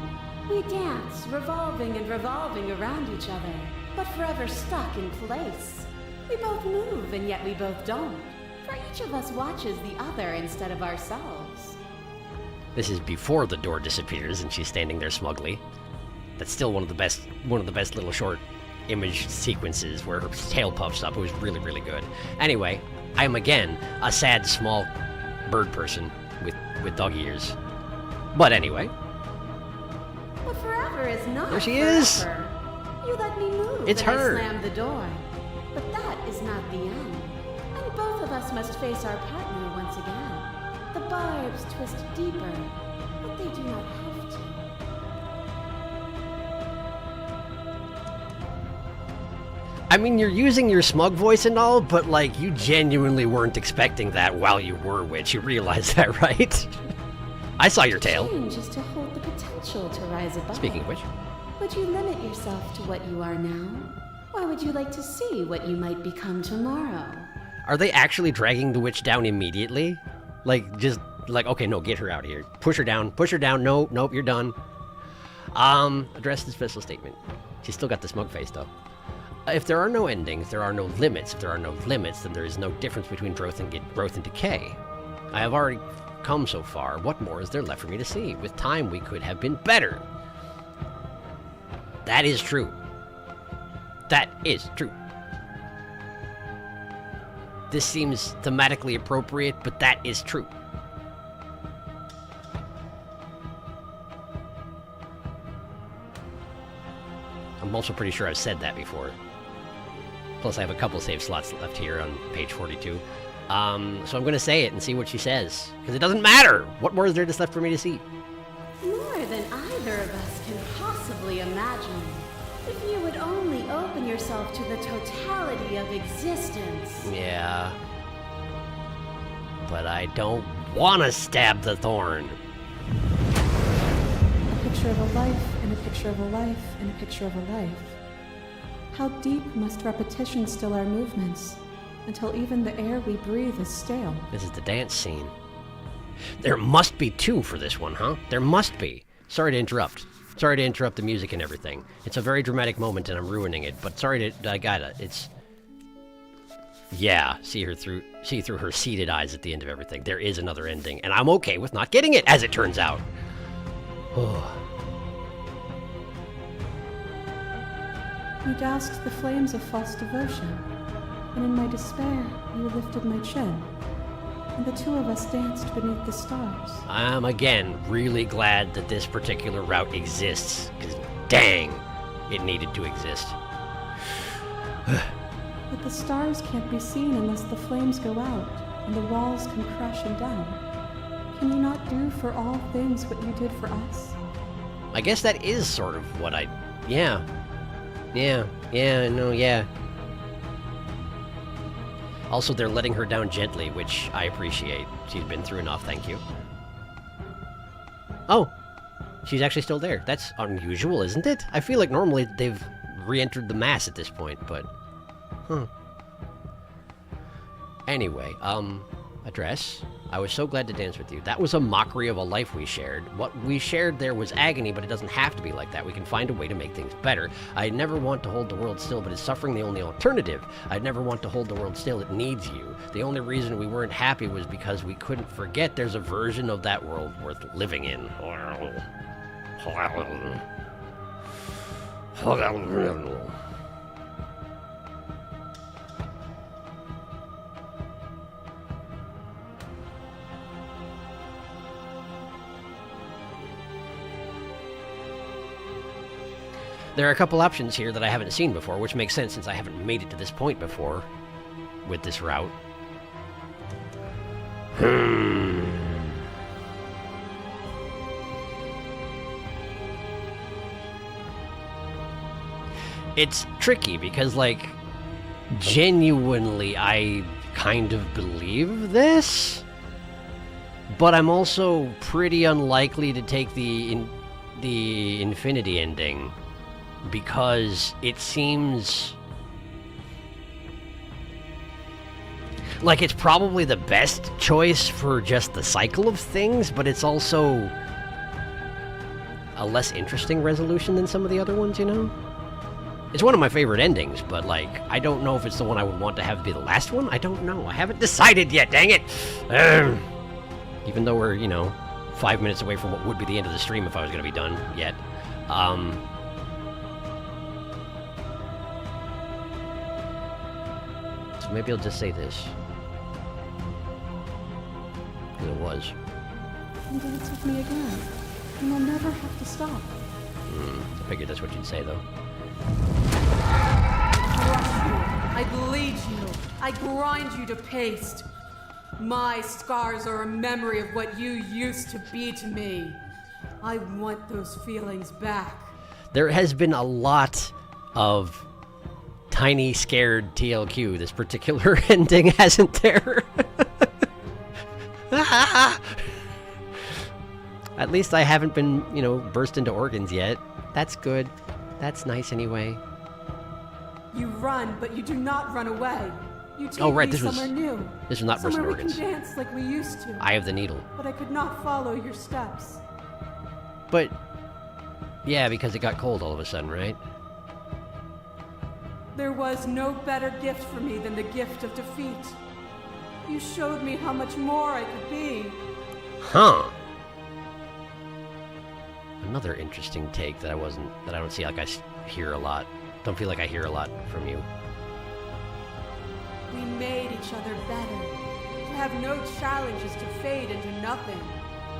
We dance, revolving and revolving around each other, but forever stuck in place. We both move, and yet we both don't. For each of us watches the other instead of ourselves. This is before the door disappears and she's standing there smugly. That's still one of the best little short image sequences where her tail puffs up. It was really, really good. Anyway, I am again a sad small bird person with dog ears. But anyway. But forever is not There she forever. is. You let me move. It's and her. I slammed the door. But that is not the end. And both of us must face our partner once again. The barbs twist deeper, but they do not have to. I mean, you're using your smug voice and all, but like, you genuinely weren't expecting that while you were witch. You realize that, right? I saw your tail. Change is to hold the potential to rise above. Speaking of which. Would you limit yourself to what you are now? Or would you like to see what you might become tomorrow? Are they actually dragging the witch down immediately? Like, just, like, okay, no, get her out of here. Push her down, no, nope, you're done. Address the special statement. She's still got the smug face, though. If there are no endings, there are no limits. If there are no limits, then there is no difference between growth and decay. I have already come so far. What more is there left for me to see? With time, we could have been better. That is true. That is true. This seems thematically appropriate, but that is true. I'm also pretty sure I've said that before. Plus, I have a couple save slots left here on page 42. So I'm going to say it and see what she says. Because it doesn't matter! What more is there just left for me to see? More than either of us can possibly imagine. If you would only open yourself to the totality of existence. Yeah. But I don't want to stab the thorn. A picture of a life, and a picture of a life, and a picture of a life. How deep must repetition still our movements, until even the air we breathe is stale? This is the dance scene. There must be two for this one, huh? There must be. Sorry to interrupt. Sorry to interrupt the music and everything. It's a very dramatic moment and I'm ruining it, but sorry to... I gotta. It's... Yeah, see through her seated eyes at the end of everything. There is another ending, and I'm okay with not getting it, as it turns out. You doused the flames of false devotion, and in my despair, you lifted my chin, and the two of us danced beneath the stars. I'm, again, really glad that this particular route exists, because dang, it needed to exist. But the stars can't be seen unless the flames go out, and the walls come crashing down. Can you not do for all things what you did for us? I guess that is sort of what I... Yeah. Yeah. Also, they're letting her down gently, which I appreciate. She's been through enough, thank you. Oh! She's actually still there. That's unusual, isn't it? I feel like normally they've re-entered the mass at this point, but... Huh. Anyway, address. I was so glad to dance with you. That was a mockery of a life we shared. What we shared there was agony, but it doesn't have to be like that. We can find a way to make things better. I never want to hold the world still, but is suffering the only alternative? I'd never want to hold the world still. It needs you. The only reason we weren't happy was because we couldn't forget there's a version of that world worth living in. There are a couple options here that I haven't seen before, which makes sense since I haven't made it to this point before with this route. It's tricky because, like, genuinely I kind of believe this, but I'm also pretty unlikely to take the infinity ending because it seems like it's probably the best choice for just the cycle of things, but it's also a less interesting resolution than some of the other ones, you know? It's one of my favorite endings, but, like, I don't know if it's the one I would want to have be the last one. I don't know. I haven't decided yet, dang it! Even though we're, you know, 5 minutes away from what would be the end of the stream if I was going to be done yet. So maybe I'll just say this. Because it was. And dance with me again. And you'll never have to stop. I figured that's what you'd say, though. I bleed you. I grind you to paste. My scars are a memory of what you used to be to me. I want those feelings back. There has been a lot of tiny, scared TLQ this particular ending, hasn't there? At least I haven't been, you know, burst into organs yet. That's good. That's nice anyway. You run, but you do not run away. You take oh, right, me this somewhere was new. This was not burst into Somewhere we organs. can dance like we used to. Eye of the Needle. But I could not follow your steps. But yeah, because it got cold all of a sudden, right? There was no better gift for me than the gift of defeat. You showed me how much more I could be. Huh. Another interesting take that I don't see like I hear a lot. Don't feel like I hear a lot from you. We made each other better. To have no challenges to fade into nothing.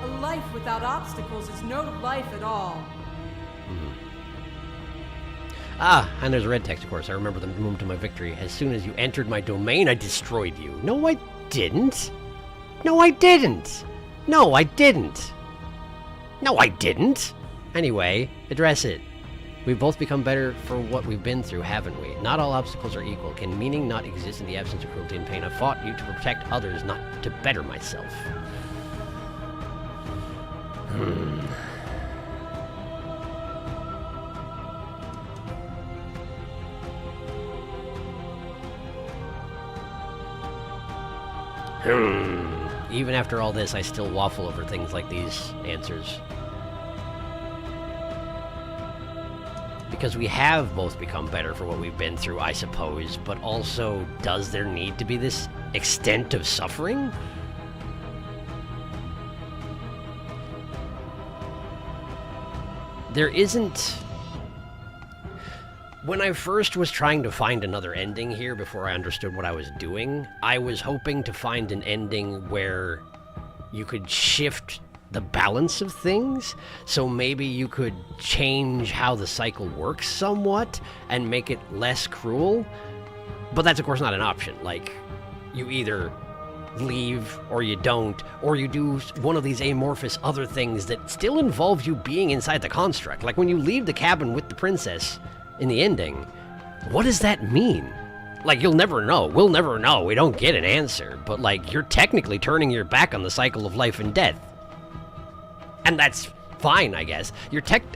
A life without obstacles is no life at all. Ah, and there's red text, of course. I remember the moment to my victory. As soon as you entered my domain, I destroyed you. No, I didn't. No, I didn't. No, I didn't. No, I didn't. Anyway, address it. We've both become better for what we've been through, haven't we? Not all obstacles are equal. Can meaning not exist in the absence of cruelty and pain? I fought you to protect others, not to better myself. Even after all this, I still waffle over things like these answers. Because we have both become better for what we've been through, I suppose, but also, does there need to be this extent of suffering? There isn't... When I first was trying to find another ending here before I understood what I was doing, I was hoping to find an ending where you could shift the balance of things, so maybe you could change how the cycle works somewhat and make it less cruel. But that's of course not an option. Like, you either leave or you don't, or you do one of these amorphous other things that still involve you being inside the construct. Like when you leave the cabin with the princess in the ending, what does that mean? Like, you'll never know. We'll never know. We don't get an answer. But, like, you're technically turning your back on the cycle of life and death. And that's fine, I guess.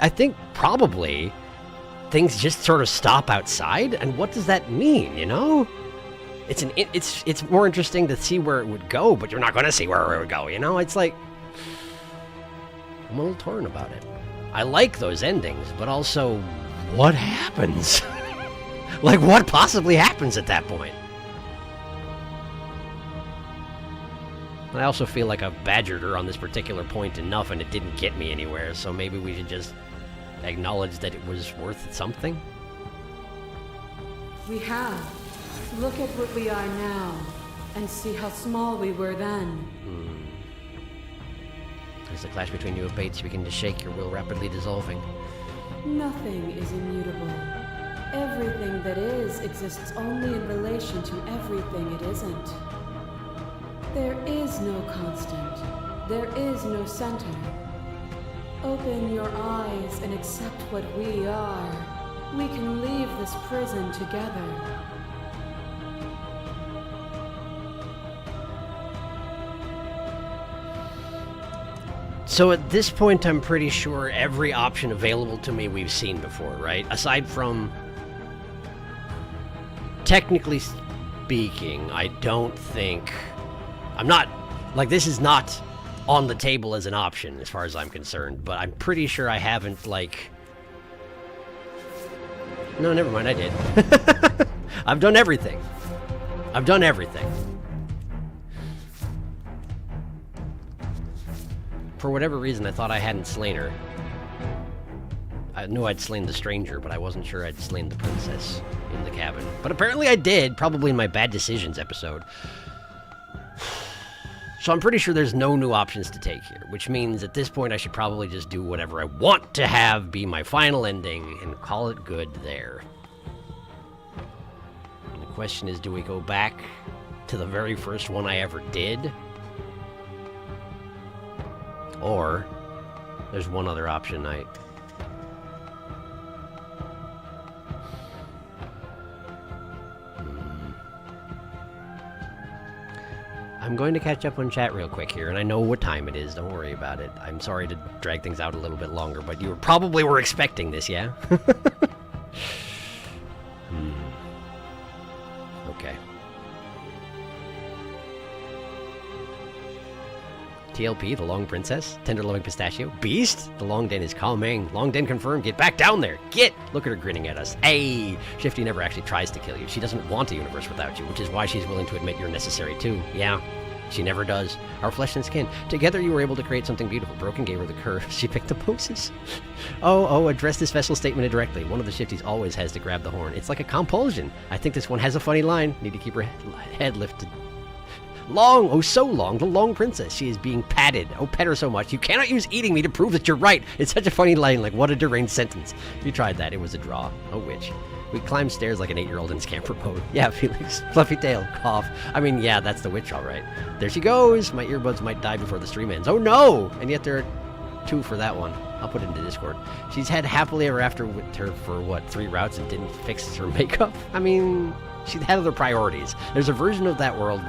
I think probably things just sort of stop outside. And what does that mean, you know? It's more interesting to see where it would go, but you're not going to see where it would go, you know? It's like, I'm a little torn about it. I like those endings, but also, what happens? Like, what possibly happens at that point? I also feel like I've badgered her on this particular point enough and it didn't get me anywhere, so maybe we should just acknowledge that it was worth something? We have. Look at what we are now, and see how small we were then. As the clash between you abates, you begin to shake, your will rapidly dissolving. Nothing is immutable. Everything that is exists only in relation to everything it isn't. There is no constant. There is no center. Open your eyes and accept what we are. We can leave this prison together. So at this point, I'm pretty sure every option available to me we've seen before, right? Aside from, technically speaking, I don't think... I'm not... Like, this is not on the table as an option, as far as I'm concerned, but I'm pretty sure I haven't, like... No, never mind, I did. I've done everything. I've done everything. For whatever reason, I thought I hadn't slain her. I knew I'd slain the stranger, but I wasn't sure I'd slain the princess in the cabin. But apparently I did, probably in my Bad Decisions episode. So I'm pretty sure there's no new options to take here, which means at this point I should probably just do whatever I want to have be my final ending and call it good there. And the question is, do we go back to the very first one I ever did? Or there's one other option I'm going to catch up on chat real quick here, and I know what time it is, don't worry about it. I'm sorry to drag things out a little bit longer, but you probably were expecting this, yeah? Okay. TLP, the Long Princess. Tender Loving Pistachio. Beast, the Long Den is calming. Long Den confirmed. Get back down there. Get! Look at her grinning at us. Hey! Shifty never actually tries to kill you. She doesn't want a universe without you, which is why she's willing to admit you're necessary too. Yeah. She never does. Our flesh and skin. Together you were able to create something beautiful. Broken gave her the curve. She picked the poses. Oh, address this vessel statement directly. One of the shifties always has to grab the horn. It's like a compulsion. I think this one has a funny line. Need to keep her head lifted. Long, oh so long, the Long Princess. She is being patted. Oh, pet her so much. You cannot use eating me to prove that you're right. It's such a funny line, like what a deranged sentence. If you tried that, it was a draw. A witch. We climb stairs like an 8-year-old in scamper mode. Yeah, Felix. Fluffy tail. Cough. I mean, yeah, that's the witch, all right. There she goes. My earbuds might die before the stream ends. Oh, no! And yet there are 2 for that one. I'll put it into Discord. She's had happily ever after with her for, what, 3 routes and didn't fix her makeup? I mean, she'd had other priorities. There's a version of that world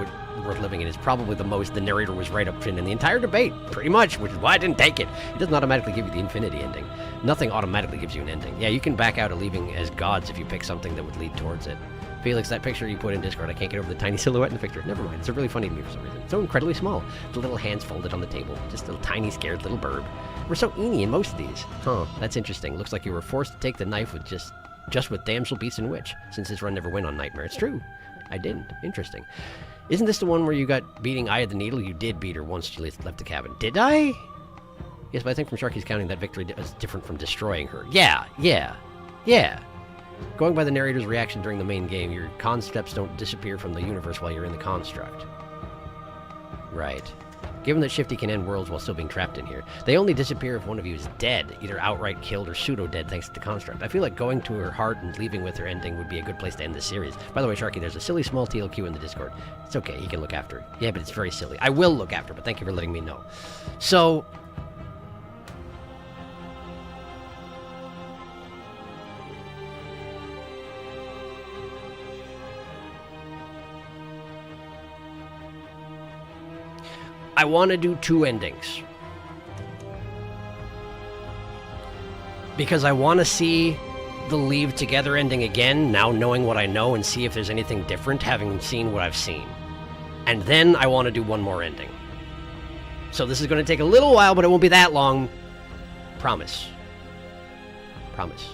worth living in. Is probably the most the narrator was right up in the entire debate, pretty much, which is why I didn't take it. It doesn't automatically give you the infinity ending. Nothing automatically gives you an ending. Yeah, you can back out of leaving as gods if you pick something that would lead towards it. Felix, that picture you put in Discord, I can't get over the tiny silhouette in the picture. Never mind, it's really funny to me for some reason. So incredibly small. The little hands folded on the table. Just a tiny scared little bird. We're so eeny in most of these. Huh, that's interesting. Looks like you were forced to take the knife with just with Damsel, Beast, and Witch, since this run never went on Nightmare. It's true. I didn't. Interesting. Isn't this the one where you got beating Eye of the Needle? You did beat her once you left the cabin. Did I? Yes, but I think from Sharky's counting, that victory is different from destroying her. Yeah. Going by the narrator's reaction during the main game, your concepts don't disappear from the universe while you're in the construct. Right. Given that Shifty can end worlds while still being trapped in here, they only disappear if one of you is dead, either outright killed or pseudo-dead thanks to the construct. I feel like going to her heart and leaving with her ending would be a good place to end this series. By the way, Sharky, there's a silly small TLQ in the Discord. It's okay, he can look after her. Yeah, but it's very silly. I will look after her, but thank you for letting me know. So... I want to do 2 endings. Because I want to see the Leave Together ending again, now knowing what I know, and see if there's anything different, having seen what I've seen. And then I want to do 1 more ending. So this is going to take a little while, but it won't be that long. Promise. Promise.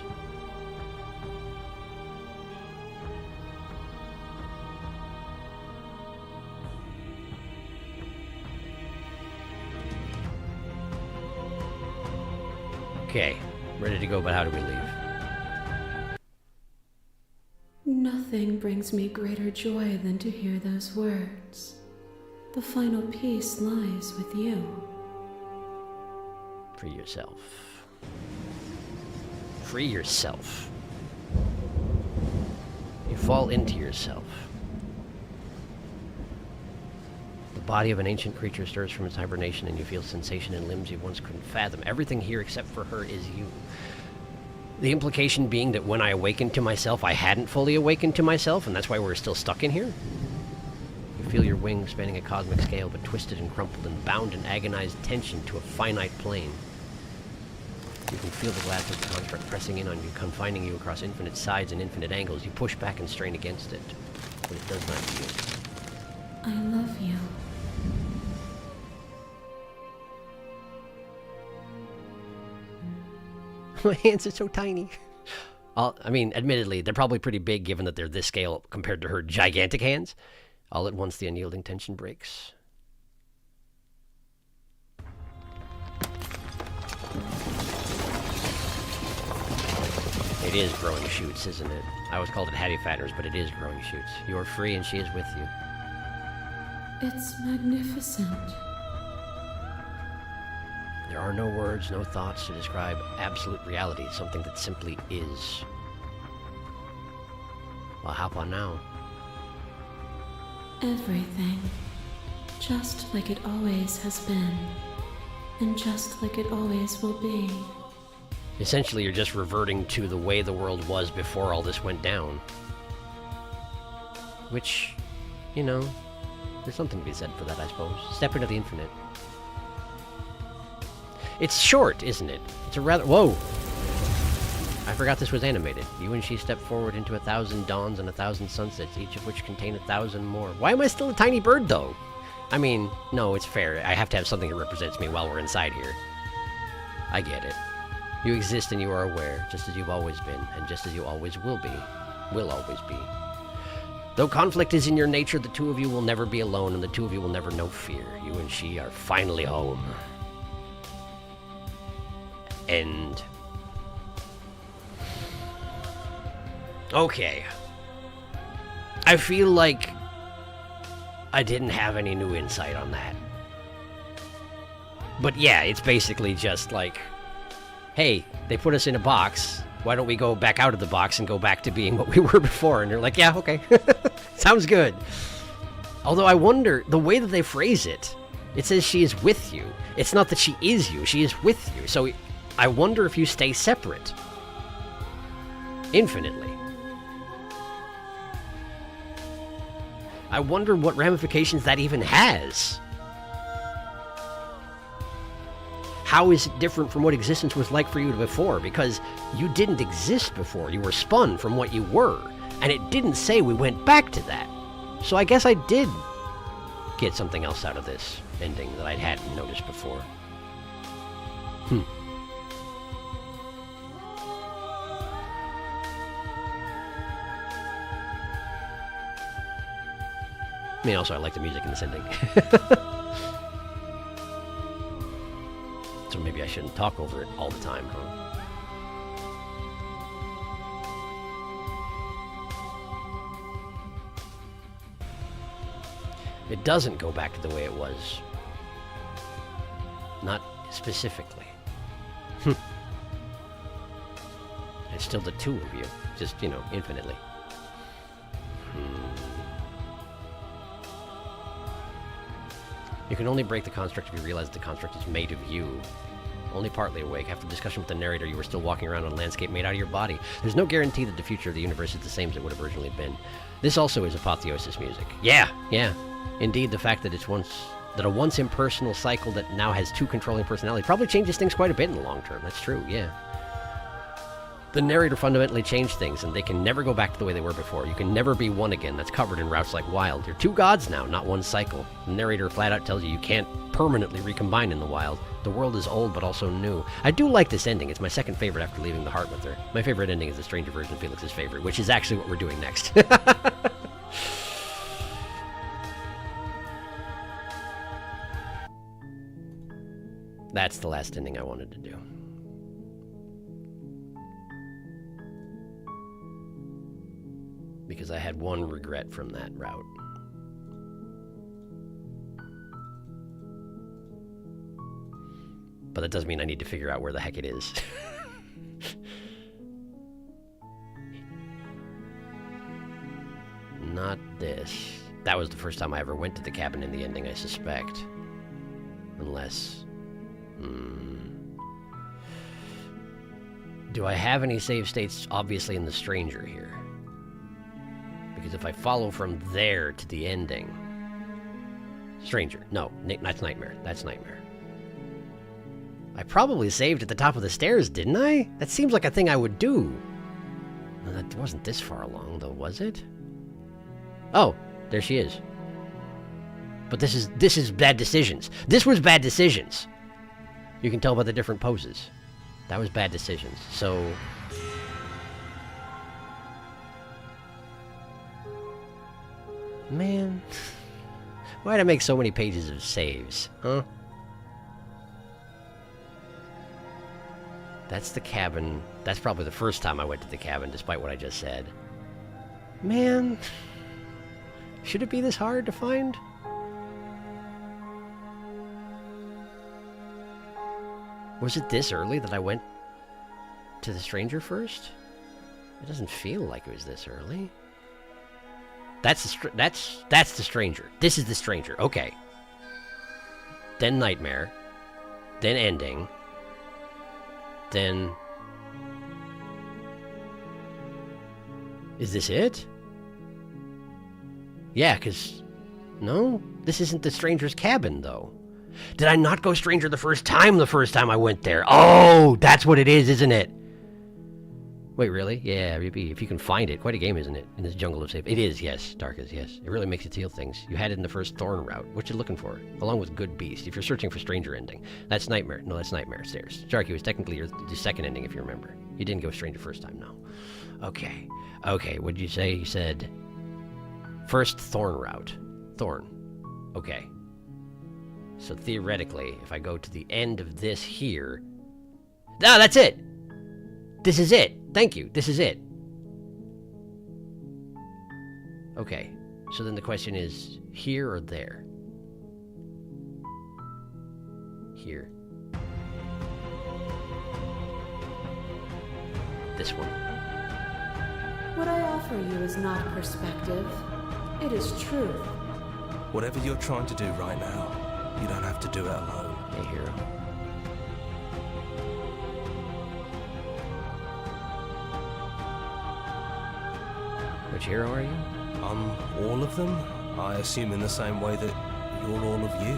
Okay, ready to go, but how do we leave? Nothing brings me greater joy than to hear those words. The final peace lies with you. For yourself. free yourself. You fall into yourself. The body of an ancient creature stirs from its hibernation, and you feel sensation in limbs you once couldn't fathom. Everything here except for her is you. The implication being that when I awakened to myself, I hadn't fully awakened to myself, and that's why we're still stuck in here? You feel your wings spanning a cosmic scale, but twisted and crumpled and bound in agonized tension to a finite plane. You can feel the glass of the construct pressing in on you, confining you across infinite sides and infinite angles. You push back and strain against it, but it does not yield. I love you. My hands are so tiny. I mean, admittedly, they're probably pretty big given that they're this scale compared to her gigantic hands. All at once, the unyielding tension breaks. It is growing shoots, isn't it? I always called it hattie fatters, but it is growing shoots. You are free and she is with you. It's magnificent. There are no words, no thoughts to describe absolute reality, something that simply is. Well, hop on now. Everything. Just like it always has been. And just like it always will be. Essentially, you're just reverting to the way the world was before all this went down. Which, you know, there's something to be said for that, I suppose. Step into the infinite. It's short, isn't it? It's a rather... Whoa! I forgot this was animated. You and she step forward into 1,000 dawns and 1,000 sunsets, each of which contain 1,000 more. Why am I still a tiny bird, though? I mean, no, it's fair. I have to have something that represents me while we're inside here. I get it. You exist and you are aware, just as you've always been, and just as you always will be. Will always be. Though conflict is in your nature, the two of you will never be alone, and the two of you will never know fear. You and she are finally home. End. Okay. I feel like I didn't have any new insight on that. But yeah, it's basically just like, hey, they put us in a box. Why don't we go back out of the box and go back to being what we were before? And they're like, yeah, okay. Sounds good. Although I wonder, the way that they phrase it, it says she is with you. It's not that she is you, she is with you. So I wonder if you stay separate. Infinitely. I wonder what ramifications that even has. How is it different from what existence was like for you before? Because you didn't exist before. You were spun from what you were. And it didn't say we went back to that. So I guess I did get something else out of this ending that I hadn't noticed before. I mean, also, I like the music in this ending. So maybe I shouldn't talk over it all the time, huh? It doesn't go back to the way it was. Not specifically. It's still the two of you, just, you know, infinitely. You can only break the construct if you realize the construct is made of you. Only partly awake. After discussion with the narrator, you were still walking around on a landscape made out of your body. There's no guarantee that the future of the universe is the same as it would have originally been. This also is apotheosis music. Yeah. Indeed, the fact that a once impersonal cycle that now has two controlling personalities probably changes things quite a bit in the long term. That's true, yeah. The narrator fundamentally changed things, and they can never go back to the way they were before. You can never be one again. That's covered in routes like Wild. You're two gods now, not one cycle. The narrator flat out tells you you can't permanently recombine in the Wild. The world is old, but also new. I do like this ending. It's my second favorite after leaving the heart with her. My favorite ending is the Stranger version of Felix's favorite, which is actually what we're doing next. That's the last ending I wanted to do. Because I had one regret from that route. But that doesn't mean I need to figure out where the heck it is. not this. That was the first time I ever went to the cabin in the ending, I suspect. Unless... Do I have any save states obviously in the Stranger here? Because if I follow from there to the ending... Stranger. No, that's Nightmare. That's Nightmare. I probably saved at the top of the stairs, didn't I? That seems like a thing I would do. Well, that wasn't this far along, though, was it? Oh, there she is. But this is bad decisions. This was bad decisions. You can tell by the different poses. That was bad decisions. So... Man... Why'd I make so many pages of saves, huh? That's the cabin. That's probably the first time I went to the cabin, despite what I just said. Man... Should it be this hard to find? Was it this early that I went to the Stranger first? It doesn't feel like it was this early. That's the Stranger. This is the Stranger. Okay. Then Nightmare. Then Ending. Then... Is this it? Yeah, because... No? This isn't the Stranger's cabin, though. Did I not go Stranger the first time I went there? Oh, that's what it is, isn't it? Wait, really? Yeah, maybe. If you can find it. Quite a game, isn't it? In this jungle of safe. It is, yes. Dark is, yes. It really makes you feel things. You had it in the first Thorn route. What you looking for? Along with Good Beast. If you're searching for Stranger ending. That's Nightmare. No, that's Nightmare Stairs. Sharky was technically your second ending, if you remember. You didn't go Stranger first time, no. Okay. Okay, what did you say? You said... First Thorn route. Thorn. Okay. So theoretically, if I go to the end of this here... Ah, that's it! This is it! Thank you, this is it. Okay, so then the question is, here or there? Here. This one. What I offer you is not perspective. It is truth. Whatever you're trying to do right now, you don't have to do it alone. Hey, hero. Which hero are you? I'm all of them. I assume in the same way that you're all of you.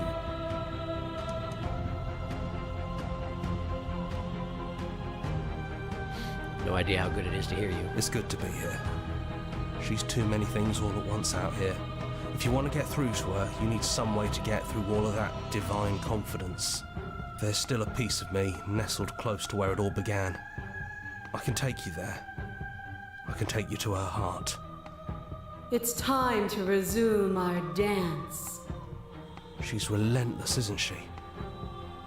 No idea how good it is to hear you. It's good to be here. She's too many things all at once out here. If you want to get through to her, you need some way to get through all of that divine confidence. There's still a piece of me nestled close to where it all began. I can take you there. I can take you to her heart. It's time to resume our dance. She's relentless, isn't she?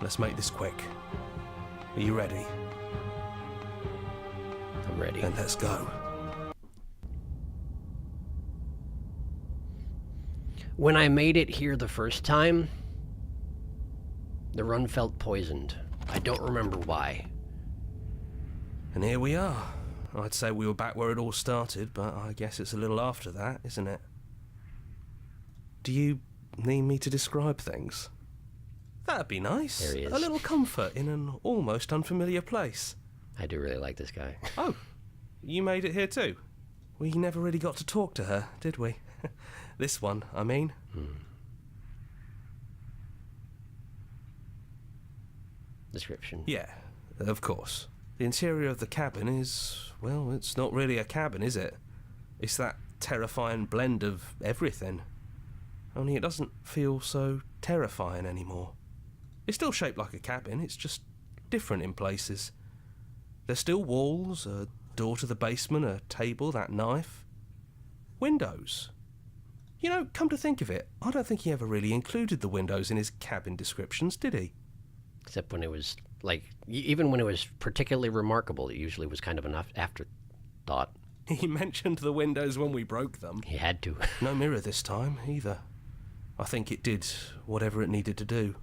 Let's make this quick. Are you ready? I'm ready. Then let's go. When I made it here the first time, the run felt poisoned. I don't remember why. And here we are. I'd say we were back where it all started, but I guess it's a little after that, isn't it? Do you need me to describe things? That'd be nice. There he is. A little comfort in an almost unfamiliar place. I do really like this guy. Oh, you made it here too? We never really got to talk to her, did we? This one, I mean. Description. Yeah, of course. The interior of the cabin is, well, it's not really a cabin, is it? It's that terrifying blend of everything. Only it doesn't feel so terrifying anymore. It's still shaped like a cabin, it's just different in places. There's still walls, a door to the basement, a table, that knife. Windows. You know, come to think of it, I don't think he ever really included the windows in his cabin descriptions, did he? Except when it was, like, even when it was particularly remarkable, it usually was kind of an afterthought. He mentioned the windows when we broke them. He had to. No mirror this time, either. I think it did whatever it needed to do.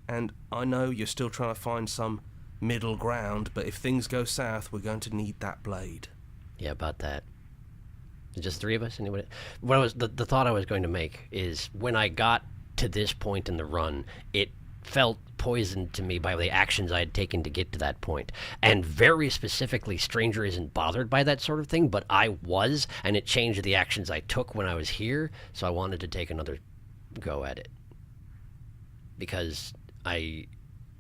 And I know you're still trying to find some middle ground, but if things go south, we're going to need that blade. Yeah, about that. Just 3 of us? Anybody? What I was the thought I was going to make is when I got to this point in the run, it felt poisoned to me by the actions I had taken to get to that point. And very specifically, Stranger isn't bothered by that sort of thing, but I was, and it changed the actions I took when I was here, so I wanted to take another go at it. Because I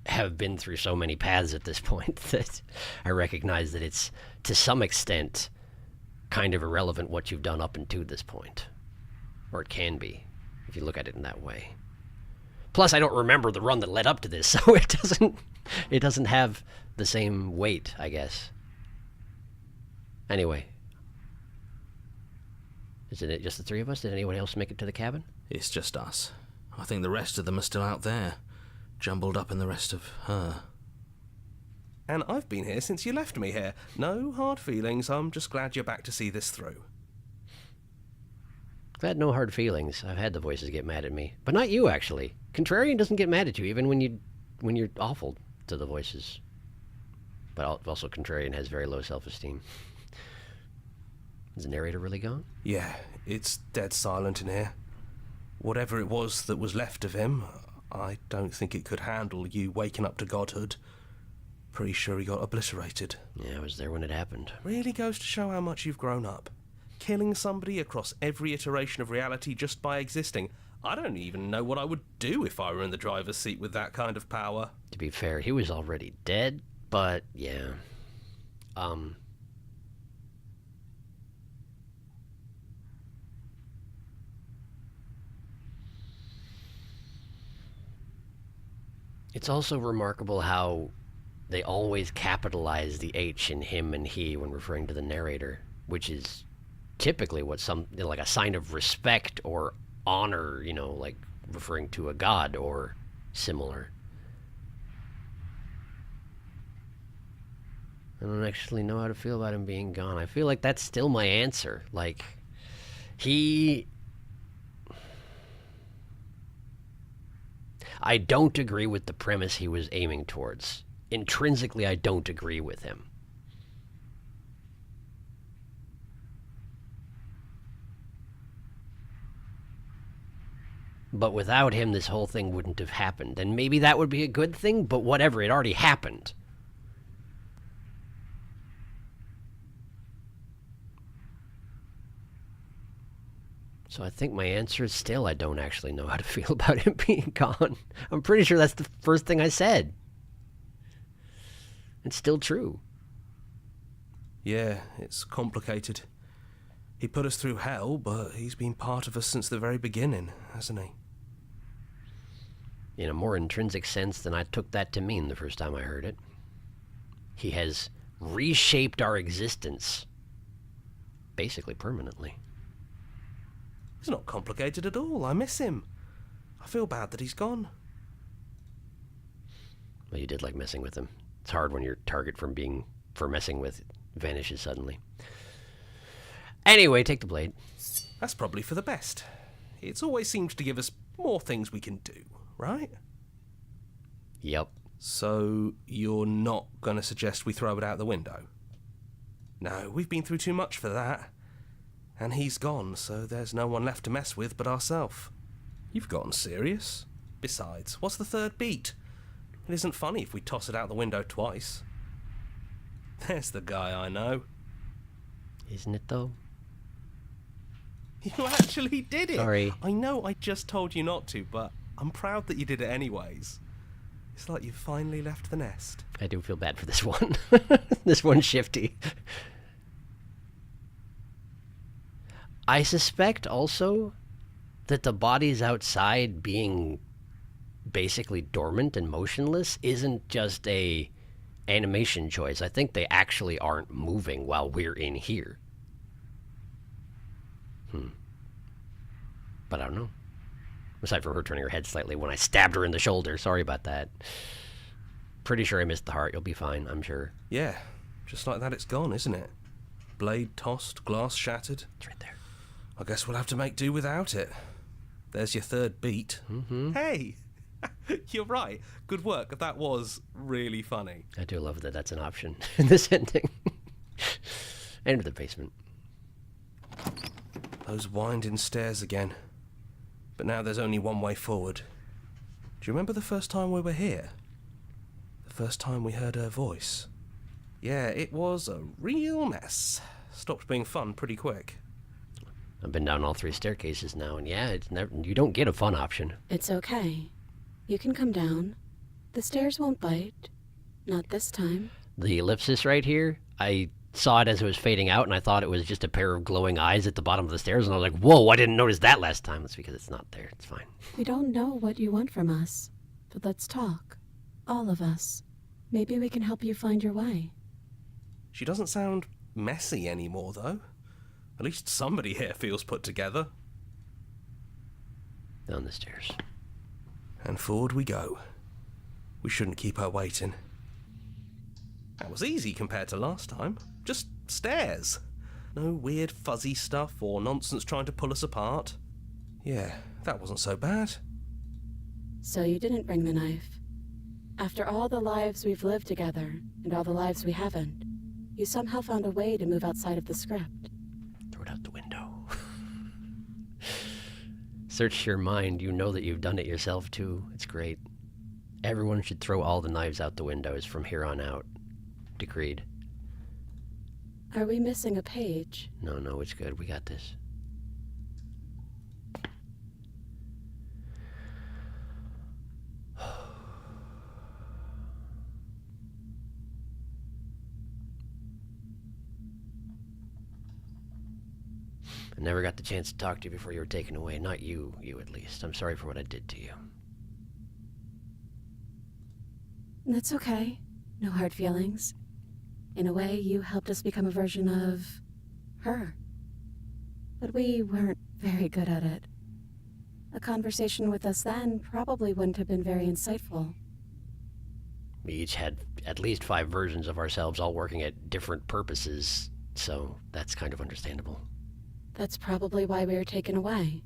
have been through so many paths at this point that I recognize that it's, to some extent, kind of irrelevant what you've done up until this point. Or it can be, if you look at it in that way. Plus, I don't remember the run that led up to this, so it doesn't have the same weight, I guess. Anyway. Isn't it just the 3 of us? Did anyone else make it to the cabin? It's just us. I think the rest of them are still out there, jumbled up in the rest of her. And I've been here since you left me here. No hard feelings, I'm just glad you're back to see this through. I've had no hard feelings. I've had the voices get mad at me. But not you, actually. Contrarian doesn't get mad at you, even when you're awful to the voices. But also Contrarian has very low self-esteem. Is the narrator really gone? Yeah, it's dead silent in here. Whatever it was that was left of him, I don't think it could handle you waking up to godhood. Pretty sure he got obliterated. Yeah, I was there when it happened. Really goes to show how much you've grown up. Killing somebody across every iteration of reality just by existing. I don't even know what I would do if I were in the driver's seat with that kind of power. To be fair, he was already dead, but yeah. It's also remarkable how they always capitalize the H in him and he when referring to the narrator, which is typically what like a sign of respect or honor, like referring to a god or similar. I don't actually know how to feel about him being gone. I feel like that's still my answer. Like, I don't agree with the premise he was aiming towards. Intrinsically, I don't agree with him. But without him, this whole thing wouldn't have happened. And maybe that would be a good thing, but whatever, it already happened. So I think my answer is still I don't actually know how to feel about him being gone. I'm pretty sure that's the first thing I said. It's still true. Yeah, it's complicated. He put us through hell, but he's been part of us since the very beginning, hasn't he? In a more intrinsic sense than I took that to mean the first time I heard it. He has reshaped our existence. Basically permanently. It's not complicated at all. I miss him. I feel bad that he's gone. Well, you did like messing with him. It's hard when your target for messing with vanishes suddenly. Anyway, take the blade. That's probably for the best. It's always seemed to give us more things we can do, right? Yep. So, you're not going to suggest we throw it out the window? No, we've been through too much for that. And he's gone, so there's no one left to mess with but ourselves. You've gotten serious. Besides, what's the third beat? It isn't funny if we toss it out the window twice. There's the guy I know. Isn't it, though? You actually did it! Sorry. I know I just told you not to, but I'm proud that you did it anyways. It's like you finally left the nest. I do feel bad for this one. This one's shifty. I suspect also that the bodies outside being basically dormant and motionless isn't just a animation choice. I think they actually aren't moving while we're in here. But I don't know. Aside from her turning her head slightly when I stabbed her in the shoulder. Sorry about that. Pretty sure I missed the heart. You'll be fine, I'm sure. Yeah, just like that it's gone, isn't it? Blade tossed, glass shattered. It's right there. I guess we'll have to make do without it. There's your third beat. Mm-hmm. Hey! You're right. Good work. That was really funny. I do love that that's an option in this ending. Enter the basement. Those winding stairs again. But now there's only one way forward. Do you remember the first time we were here? The first time we heard her voice? Yeah, it was a real mess. Stopped being fun pretty quick. I've been down all 3 staircases now, and yeah, it's never, you don't get a fun option. It's okay. You can come down. The stairs won't bite. Not this time. The ellipsis right here, I saw it as it was fading out, and I thought it was just a pair of glowing eyes at the bottom of the stairs, and I was like, whoa, I didn't notice that last time. That's because it's not there. It's fine. We don't know what you want from us, but let's talk. All of us. Maybe we can help you find your way. She doesn't sound messy anymore, though. At least somebody here feels put together. Down the stairs. And forward we go. We shouldn't keep her waiting. That was easy compared to last time. Just stairs. No weird fuzzy stuff or nonsense trying to pull us apart. Yeah, that wasn't so bad. So you didn't bring the knife. After all the lives we've lived together, and all the lives we haven't, you somehow found a way to move outside of the script. Throw it out the window. Search your mind. You know that you've done it yourself, too. It's great. Everyone should throw all the knives out the windows from here on out. Decreed. Are we missing a page? No, it's good. We got this. I never got the chance to talk to you before you were taken away. Not you at least. I'm sorry for what I did to you. That's okay. No hard feelings. In a way, you helped us become a version of her. But we weren't very good at it. A conversation with us then probably wouldn't have been very insightful. We each had at least 5 versions of ourselves all working at different purposes, so that's kind of understandable. That's probably why we were taken away.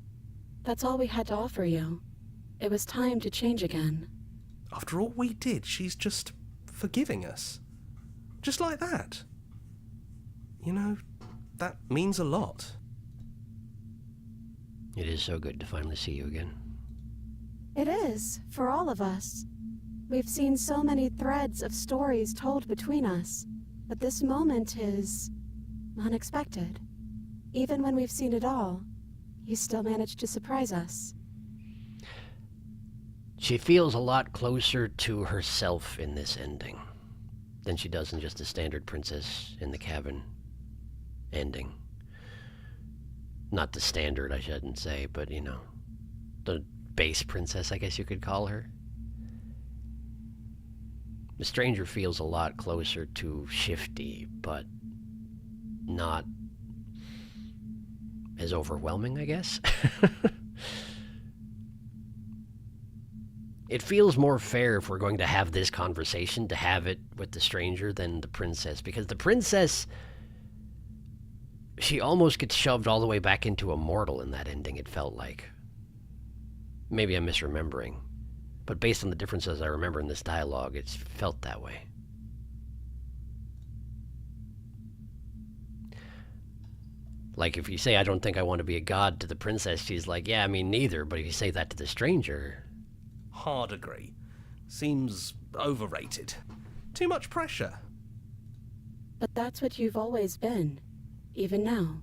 That's all we had to offer you. It was time to change again. After all we did, she's just forgiving us. Just like that. You know, that means a lot. It is so good to finally see you again. It is, for all of us. We've seen so many threads of stories told between us, but this moment is unexpected. Even when we've seen it all, you still manage to surprise us. She feels a lot closer to herself in this ending than she does in just the standard Princess in the Cabin ending. Not the standard, I shouldn't say, but, you know, the base princess, I guess you could call her. The Stranger feels a lot closer to Shifty, but not as overwhelming, I guess. It feels more fair if we're going to have this conversation to have it with the Stranger than the Princess, because the Princess, she almost gets shoved all the way back into Immortal in that ending, it felt like. Maybe I'm misremembering, but based on the differences I remember in this dialogue, it's felt that way. Like, if you say, I don't think I want to be a god to the Princess, she's like, yeah, I mean, neither, but if you say that to the Stranger... Hard agree. Seems overrated. Too much pressure. But that's what you've always been, even now.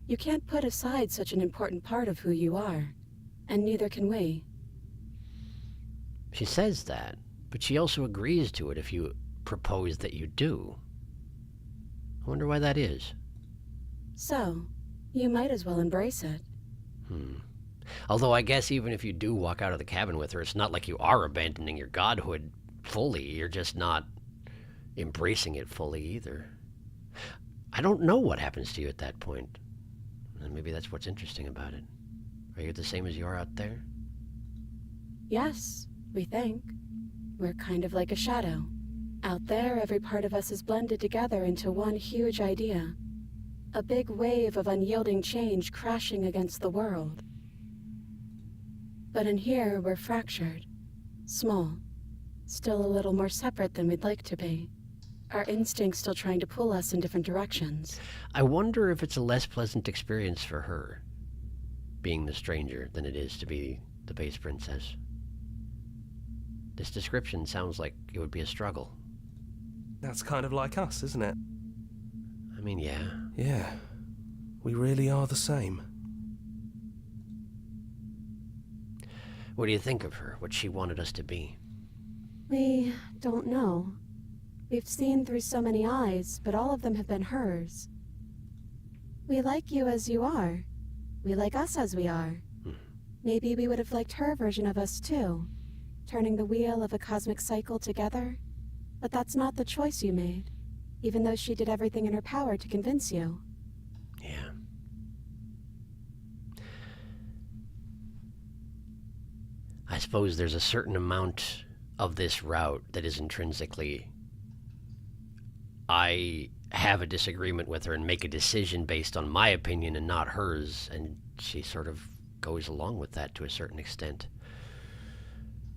You can't put aside such an important part of who you are, and neither can we. She says that, but she also agrees to it if you propose that you do. I wonder why that is. So, you might as well embrace it. Although I guess even if you do walk out of the cabin with her, it's not like you are abandoning your godhood fully. You're just not embracing it fully either. I don't know what happens to you at that point. And maybe that's what's interesting about it. Are you the same as you are out there? Yes, we think. We're kind of like a shadow. Out there, every part of us is blended together into one huge idea. A big wave of unyielding change crashing against the world. But in here, we're fractured. Small. Still a little more separate than we'd like to be. our instincts still trying to pull us in different directions. I wonder if it's a less pleasant experience for her, being the stranger, than it is to be the base princess. This description sounds like it would be a struggle. That's kind of like us, isn't it? I mean, yeah. Yeah. We really are the same. What do you think of her? What she wanted us to be? We don't know. We've seen through so many eyes, but all of them have been hers. We like you as you are. We like us as we are. Maybe we would have liked her version of us too, turning the wheel of a cosmic cycle together. But that's not the choice you made, even though she did everything in her power to convince you. Yeah. I suppose there's a certain amount of this route that is intrinsically... I have a disagreement with her and make a decision based on my opinion and not hers, and she sort of goes along with that to a certain extent.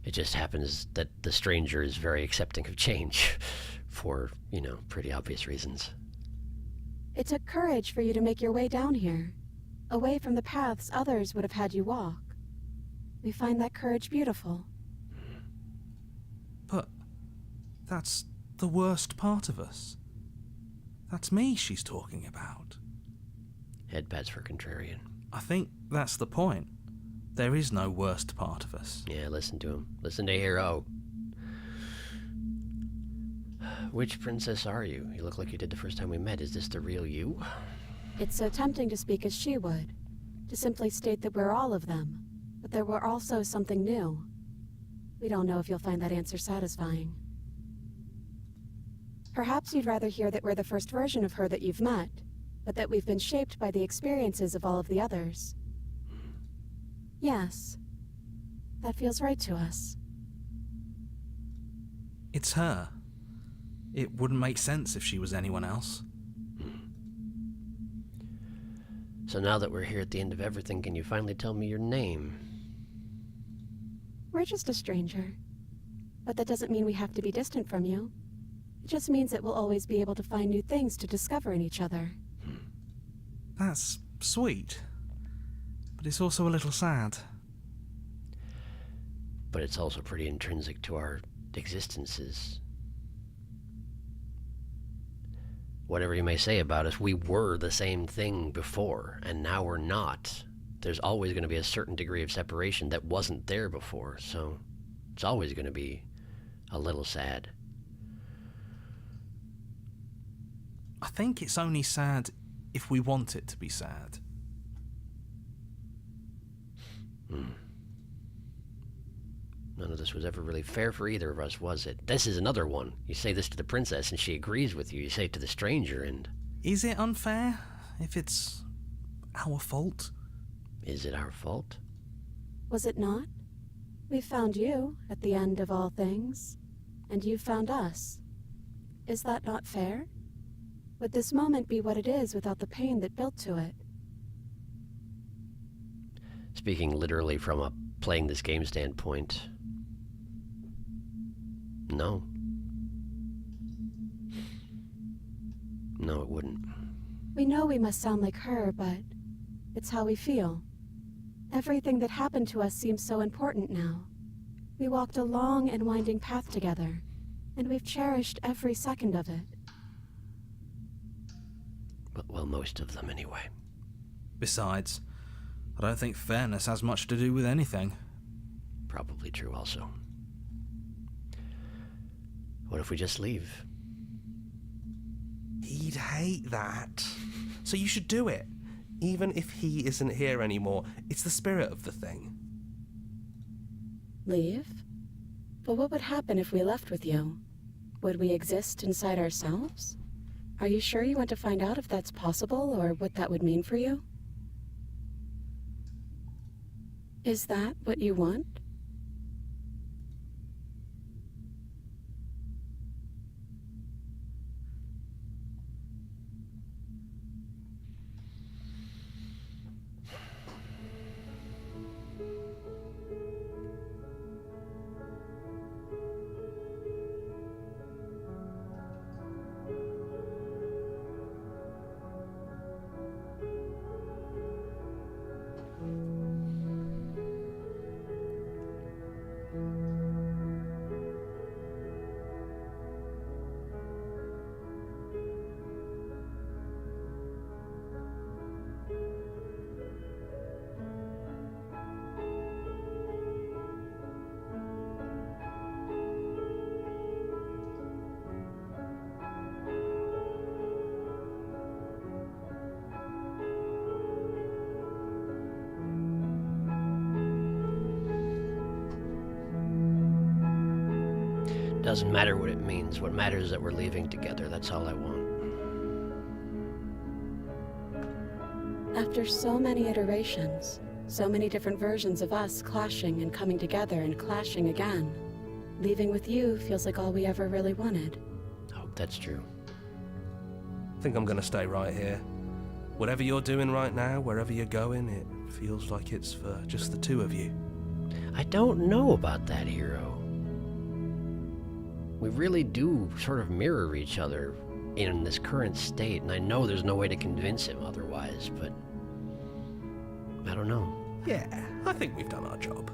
It just happens that the stranger is very accepting of change for, pretty obvious reasons. It took courage for you to make your way down here, away from the paths others would have had you walk. We find that courage beautiful. But that's the worst part of us. That's me she's talking about. Headpats for contrarian. I think that's the point. There is no worst part of us. Yeah, listen to him. Listen to Hero. Which princess are you? You look like you did the first time we met. Is this the real you? It's so tempting to speak as she would, to simply state that we're all of them, but there were also something new. We don't know if you'll find that answer satisfying. Perhaps you'd rather hear that we're the first version of her that you've met, but that we've been shaped by the experiences of all of the others. Yes. That feels right to us. It's her. It wouldn't make sense if she was anyone else. So now that we're here at the end of everything, can you finally tell me your name? We're just a stranger. But that doesn't mean we have to be distant from you. It just means that we'll always be able to find new things to discover in each other. That's sweet. But it's also a little sad. But it's also pretty intrinsic to our existences. Whatever you may say about us, we were the same thing before, and now we're not. There's always going to be a certain degree of separation that wasn't there before, so it's always going to be a little sad. I think it's only sad if we want it to be sad. None of this was ever really fair for either of us, was it? This is another one. You say this to the princess and she agrees with you. You say it to the stranger and... Is it unfair if it's our fault? Is it our fault? Was it not? We found you at the end of all things, and you found us. Is that not fair? Would this moment be what it is without the pain that built to it? Speaking literally from a playing this game standpoint, no. No, it wouldn't. We know we must sound like her, but it's how we feel. Everything that happened to us seems so important now. We walked a long and winding path together, and we've cherished every second of it. Well, most of them anyway. Besides, I don't think fairness has much to do with anything. Probably true also. What if we just leave? He'd hate that. So you should do it. Even if he isn't here anymore, it's the spirit of the thing. Leave? But what would happen if we left with you? Would we exist inside ourselves? Are you sure you want to find out if that's possible, or what that would mean for you? Is that what you want? doesn't matter what it means. What matters is that we're leaving together. That's all I want. After so many iterations, so many different versions of us clashing and coming together and clashing again, leaving with you feels like all we ever really wanted. I hope that's true. I think I'm gonna stay right here. Whatever you're doing right now, wherever you're going, it feels like it's for just the two of you. I don't know about that, hero. We really do sort of mirror each other in this current state, and I know there's no way to convince him otherwise, but I don't know. Yeah, I think we've done our job.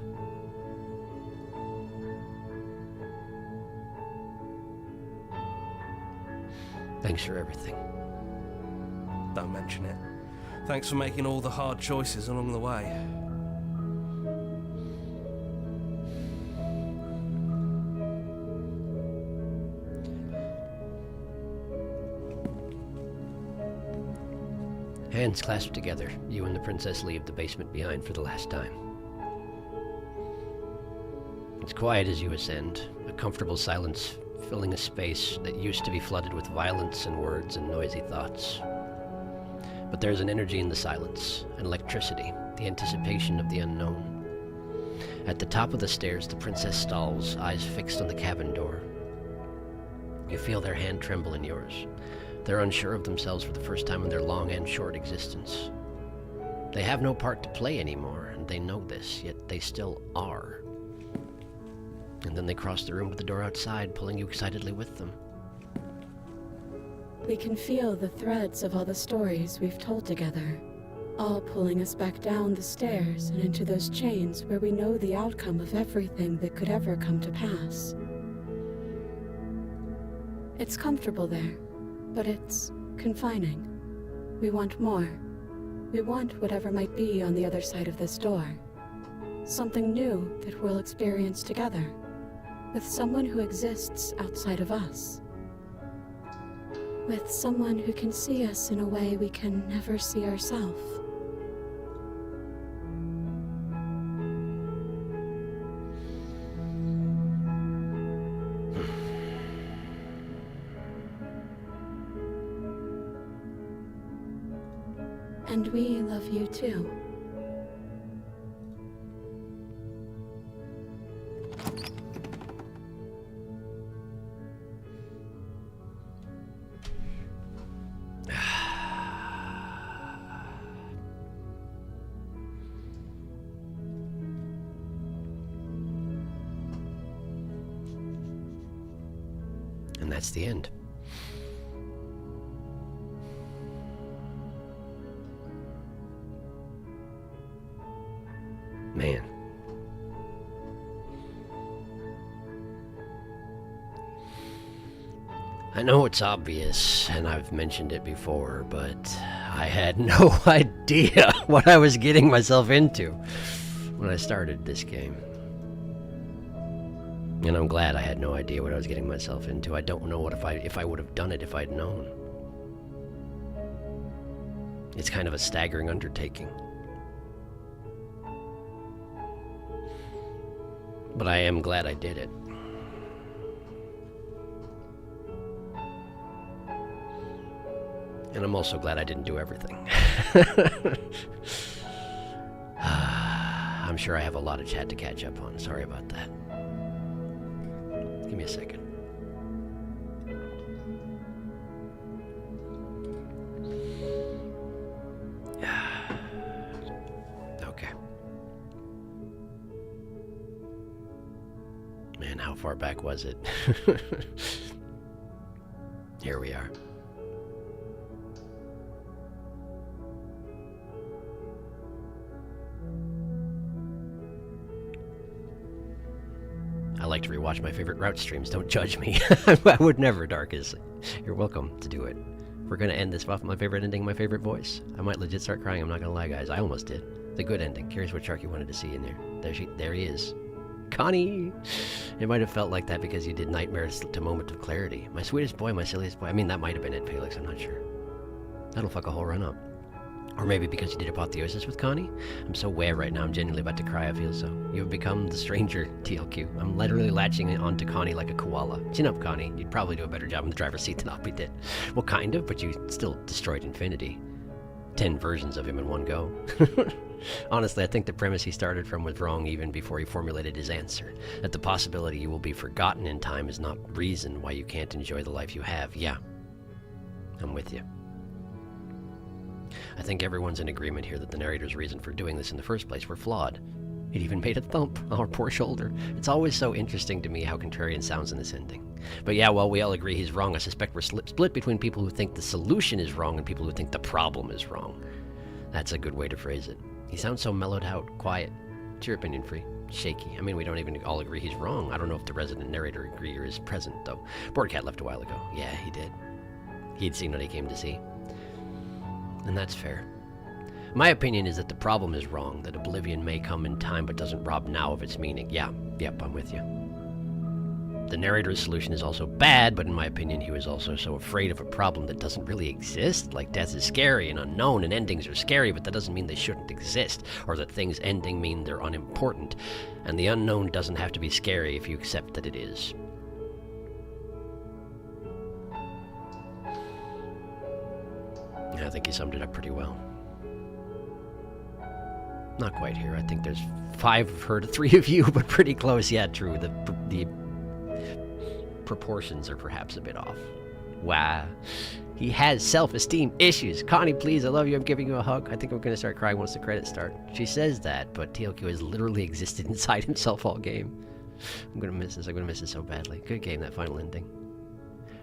Thanks for everything. Don't mention it. Thanks for making all the hard choices along the way. Hands clasped together, you and the princess leave the basement behind for the last time. It's quiet as you ascend, a comfortable silence filling a space that used to be flooded with violence and words and noisy thoughts. But there's an energy in the silence, an electricity, the anticipation of the unknown. At the top of the stairs, the princess stalls, eyes fixed on the cabin door. You feel their hand tremble in yours. They're unsure of themselves for the first time in their long and short existence. They have no part to play anymore, and they know this, yet they still are. And then they cross the room to the door outside, pulling you excitedly with them. We can feel the threads of all the stories we've told together, all pulling us back down the stairs and into those chains where we know the outcome of everything that could ever come to pass. It's comfortable there, but it's confining. We want more. We want whatever might be on the other side of this door. Something new that we'll experience together, with someone who exists outside of us. With someone who can see us in a way we can never see ourselves. And we love you too. And that's the end. Man. I know it's obvious, and I've mentioned it before, but I had no idea what I was getting myself into when I started this game. And I'm glad I had no idea what I was getting myself into. I don't know what if I would have done it if I'd known. It's kind of a staggering undertaking. But I am glad I did it. And I'm also glad I didn't do everything. I'm sure I have a lot of chat to catch up on. Sorry about that. Give me a second. Okay. Man, how far back was it? Here we are. I like to rewatch my favorite route streams. Don't judge me. I would never, Darkus. You're welcome to do it. We're gonna end this off my favorite ending, my favorite voice. I might legit start crying. I'm not gonna lie, guys. I almost did. The good ending. Curious what Sharky wanted to see in there. There he is. Connie! It might have felt like that because you did Nightmares to Moment of Clarity. My sweetest boy, my silliest boy. I mean, that might have been it, Felix. I'm not sure. That'll fuck a whole run up. Or maybe because you did apotheosis with Connie? I'm so aware right now, I'm genuinely about to cry, I feel so. You have become the stranger, TLQ. I'm literally latching onto Connie like a koala. Chin up, Connie. You'd probably do a better job in the driver's seat than Oppie did. Well, kind of, but you still destroyed Infinity. 10 versions of him in one go. Honestly, I think the premise he started from was wrong even before he formulated his answer. That the possibility you will be forgotten in time is not reason why you can't enjoy the life you have. Yeah, I'm with you. I think everyone's in agreement here that the narrator's reason for doing this in the first place were flawed. It even made a thump on our poor shoulder. It's always so interesting to me how contrarian sounds in this ending. But yeah, well, we all agree he's wrong. I suspect we're split between people who think the solution is wrong and people who think the problem is wrong. That's a good way to phrase it. He sounds so mellowed out, quiet. It's your opinion, Free. Shaky. I mean, we don't even all agree he's wrong. I don't know if the resident narrator agreer is present, though. Boardcat left a while ago. Yeah, he did. He'd seen what he came to see. And that's fair. My opinion is that the problem is wrong, that oblivion may come in time but doesn't rob now of its meaning. Yeah, yep, I'm with you. The narrator's solution is also bad, but in my opinion he was also so afraid of a problem that doesn't really exist. Like, death is scary and unknown, and endings are scary, but that doesn't mean they shouldn't exist, or that things ending mean they're unimportant. And the unknown doesn't have to be scary if you accept that it is. I think you summed it up pretty well. Not quite here. I think there's 5 of her to 3 of you, but pretty close. Yeah, true. The proportions are perhaps a bit off. Wow. He has self-esteem issues. Connie, please, I love you. I'm giving you a hug. I think I'm going to start crying once the credits start. She says that, but TLQ has literally existed inside himself all game. I'm going to miss this. I'm going to miss it so badly. Good game, that final ending.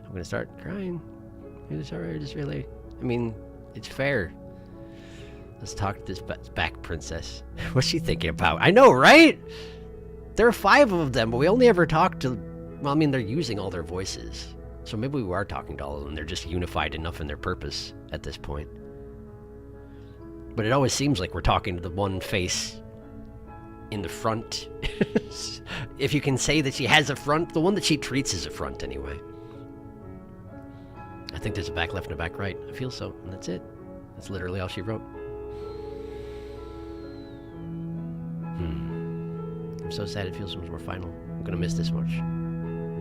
I'm going to start crying. It's alright, just really... I mean, it's fair. Let's talk to this back princess. What's she thinking about? I know, right? There are 5 of them, but we only ever talk to... Well, I mean, they're using all their voices. So maybe we are talking to all of them. They're just unified enough in their purpose at this point. But it always seems like we're talking to the one face in the front. If you can say that she has a front, the one that she treats as a front anyway. I think there's a back left and a back right. I feel so, and that's it. That's literally all she wrote. I'm so sad it feels so much more final. I'm gonna miss this much.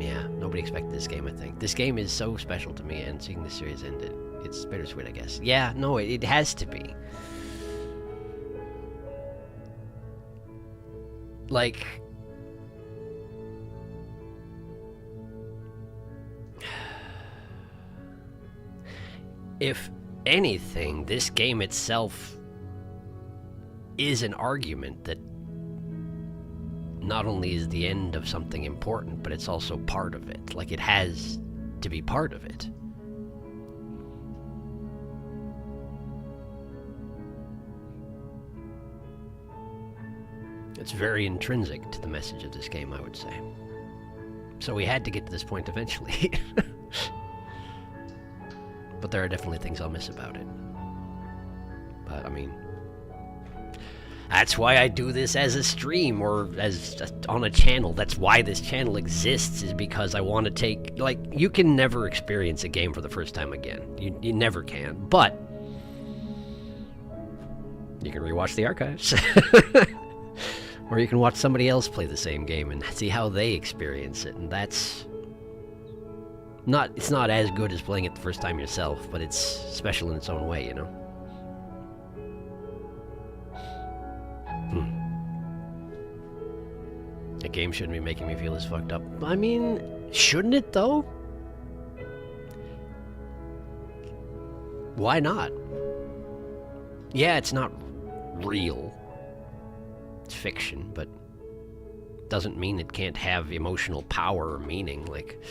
Yeah, nobody expected this game, I think. This game is so special to me, and seeing this series ended, it's bittersweet, I guess. Yeah, no, it has to be. Like... If anything, this game itself is an argument that not only is the end of something important, but it's also part of it. Like, it has to be part of it. It's very intrinsic to the message of this game, I would say. So we had to get to this point eventually. But there are definitely things I'll miss about it. But, I mean... That's why I do this as a stream, or as on a channel. That's why this channel exists, is because I want to take... Like, you can never experience a game for the first time again. You never can. But... you can rewatch the archives. Or you can watch somebody else play the same game and see how they experience it. And that's... It's not as good as playing it the first time yourself, but it's special in its own way, you know? A game shouldn't be making me feel this fucked up. I mean, shouldn't it, though? Why not? Yeah, it's not real. It's fiction, but doesn't mean it can't have emotional power or meaning, like...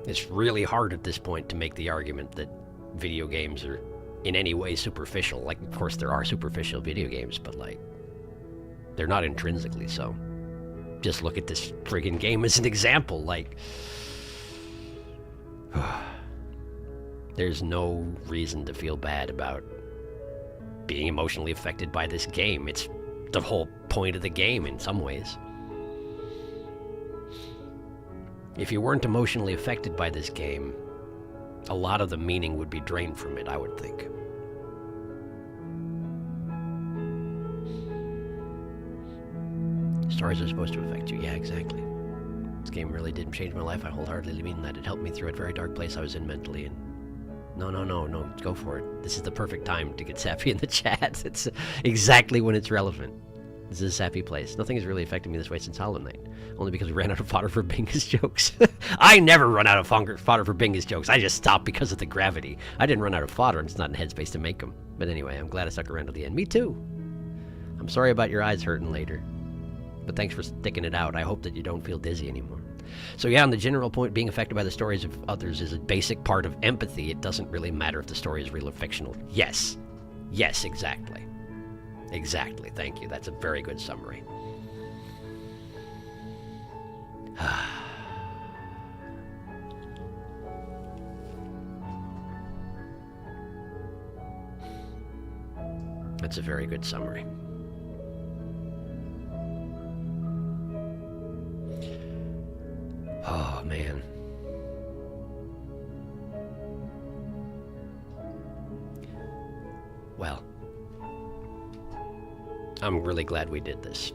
It's really hard at this point to make the argument that video games are in any way superficial. Like, of course there are superficial video games, but like, they're not intrinsically so. Just look at this friggin' game as an example, like... There's no reason to feel bad about being emotionally affected by this game. It's the whole point of the game in some ways. If you weren't emotionally affected by this game, a lot of the meaning would be drained from it, I would think. Stories are supposed to affect you. Yeah, exactly. This game really didn't change my life. I wholeheartedly mean that. It helped me through a very dark place I was in mentally. And no, go for it. This is the perfect time to get sappy in the chat. It's exactly when it's relevant. This is a sappy place. Nothing has really affected me this way since Hollow Knight. Only because we ran out of fodder for Binga's jokes. I never run out of fodder for Binga's jokes. I just stopped because of the gravity. I didn't run out of fodder. I'm just not in headspace to make them. But anyway, I'm glad I stuck around to the end. Me too. I'm sorry about your eyes hurting later. But thanks for sticking it out. I hope that you don't feel dizzy anymore. So yeah, on the general point, being affected by the stories of others is a basic part of empathy. It doesn't really matter if the story is real or fictional. Yes. Yes, exactly. Exactly. Thank you. That's a very good summary. That's a very good summary. Oh, man. Well, I'm really glad we did this.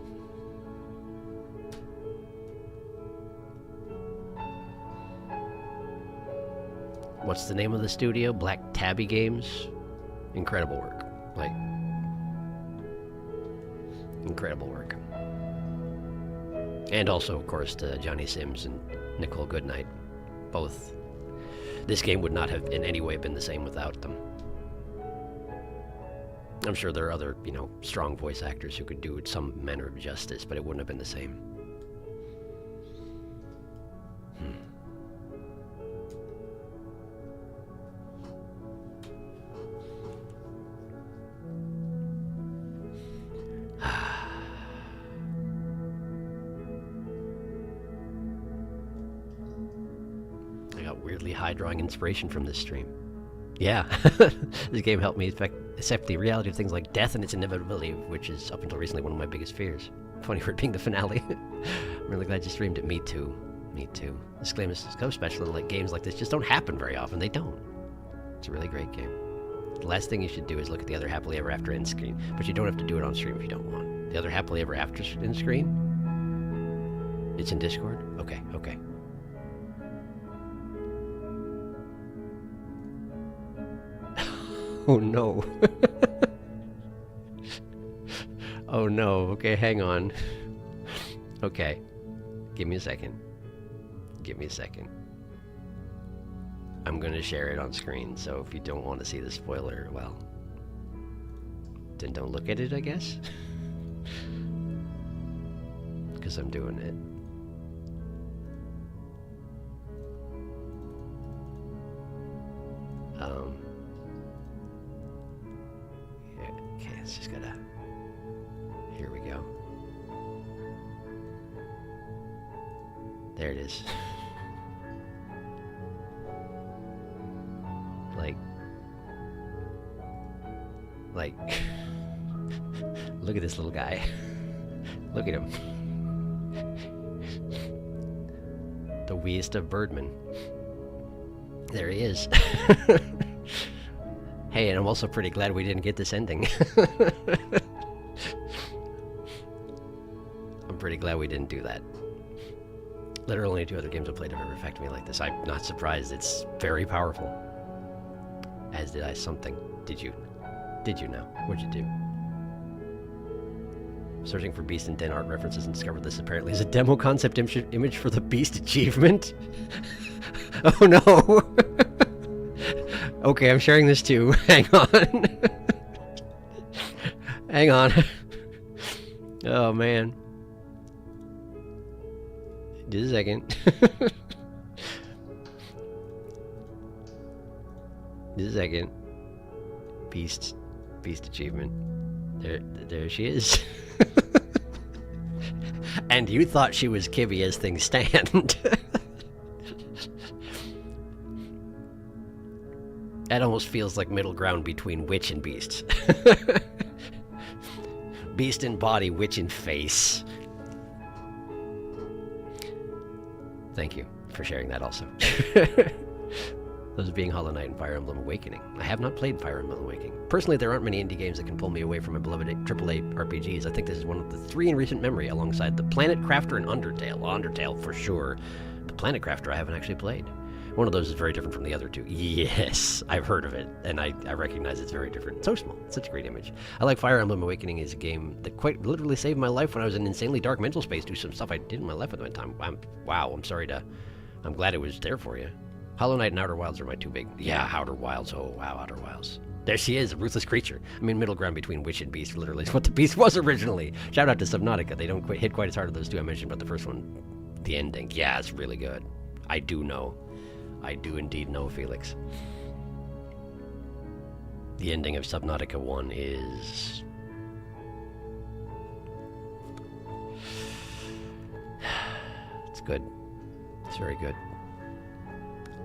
What's the name of the studio? Black Tabby Games? Incredible work. Like, incredible work. And also, of course, to Johnny Sims and Nicole Goodnight. Both. This game would not have in any way been the same without them. I'm sure there are other, strong voice actors who could do it some manner of justice, but it wouldn't have been the same. I got weirdly high drawing inspiration from this stream. Yeah, this game helped me accept the reality of things like death and its inevitability, which is, up until recently, one of my biggest fears. Funny for it being the finale. I'm really glad you streamed it. Me too. Me too. This game is so special, and like games like this just don't happen very often. They don't. It's a really great game. The last thing you should do is look at the other Happily Ever After end screen, but you don't have to do it on stream if you don't want. The other Happily Ever After end screen? It's in Discord? Okay. Oh no. Oh no. Okay, hang on. Okay. Give me a second. I'm gonna share it on screen, so if you don't want to see the spoiler, well, then don't look at it, I guess. Because I'm doing it. Okay, it's just gotta... Here we go. There it is. Like, look at this little guy. Look at him. The weeest of birdmen. There he is. Hey, and I'm also pretty glad we didn't get this ending. I'm pretty glad we didn't do that. Literally only 2 other games I've played have ever affected me like this. I'm not surprised. It's very powerful. As did I something. Did you know? What'd you do? Searching for Beast and Den art references and discovered this apparently is a demo concept image for the Beast achievement. Oh no! Okay, I'm sharing this too. Hang on. Hang on. Oh man. Just a second. Just a second. Beast achievement. There she is. And you thought she was Kibby as things stand. That almost feels like middle ground between witch and beast. Beast in body, witch in face. Thank you for sharing that also. Those being Hollow Knight and Fire Emblem Awakening. I have not played Fire Emblem Awakening. Personally, there aren't many indie games that can pull me away from my beloved AAA RPGs. I think this is one of the 3 in recent memory, alongside the Planet Crafter and Undertale. Well, Undertale, for sure. The Planet Crafter I haven't actually played. One of those is very different from the other 2. Yes, I've heard of it, and I recognize it's very different. It's so small. It's such a great image. I like Fire Emblem Awakening is a game that quite literally saved my life when I was in an insanely dark mental space, do some stuff I did in my life at the time. I'm glad it was there for you. Hollow Knight and Outer Wilds are my 2 big... Yeah, Outer Wilds. Oh, wow, Outer Wilds. There she is, a ruthless creature. I mean, middle ground between witch and beast, literally is what the beast was originally. Shout out to Subnautica. They don't hit quite as hard as those 2 I mentioned, but the first one, the ending, yeah, it's really good. I do know. I do indeed know, Felix. The ending of Subnautica 1 is... It's good. It's very good.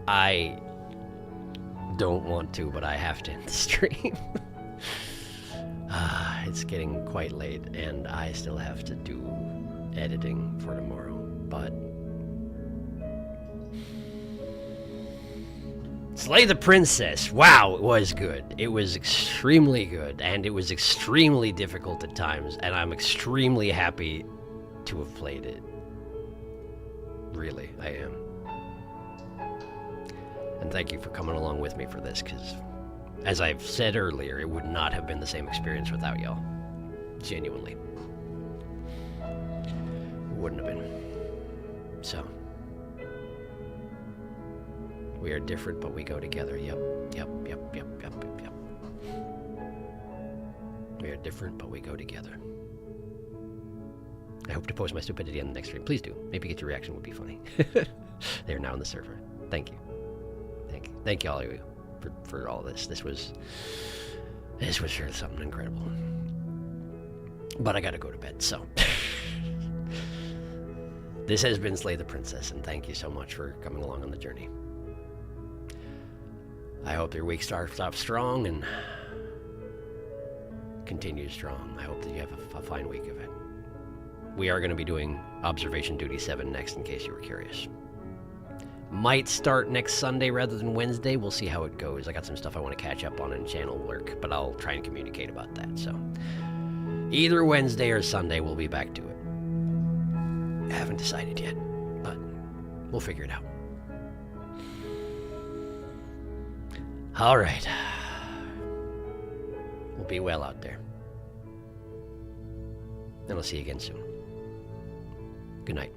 I don't want to, but I have to end the stream. It's getting quite late, and I still have to do editing for tomorrow, but... Slay the Princess. Wow, it was good. It was extremely good, and it was extremely difficult at times, and I'm extremely happy to have played it. Really, I am. And thank you for coming along with me for this, because, as I've said earlier, it would not have been the same experience without y'all. Genuinely. It wouldn't have been. So. We are different, but we go together. Yep. We are different, but we go together. I hope to post my stupidity on the next stream. Please do. Maybe get your reaction would be funny. They are now on the server. Thank you. Thank you all of you for all this. This was sure something incredible. But I gotta go to bed, so. This has been Slay the Princess, and thank you so much for coming along on the journey. I hope your week starts off strong and continues strong. I hope that you have a fine week of it. We are going to be doing Observation Duty 7 next, in case you were curious. Might start next Sunday rather than Wednesday. We'll see how it goes. I got some stuff I want to catch up on in channel work, but I'll try and communicate about that. So either Wednesday or Sunday, we'll be back to it. I haven't decided yet, but we'll figure it out. All right. We'll be well out there. And I'll see you again soon. Good night.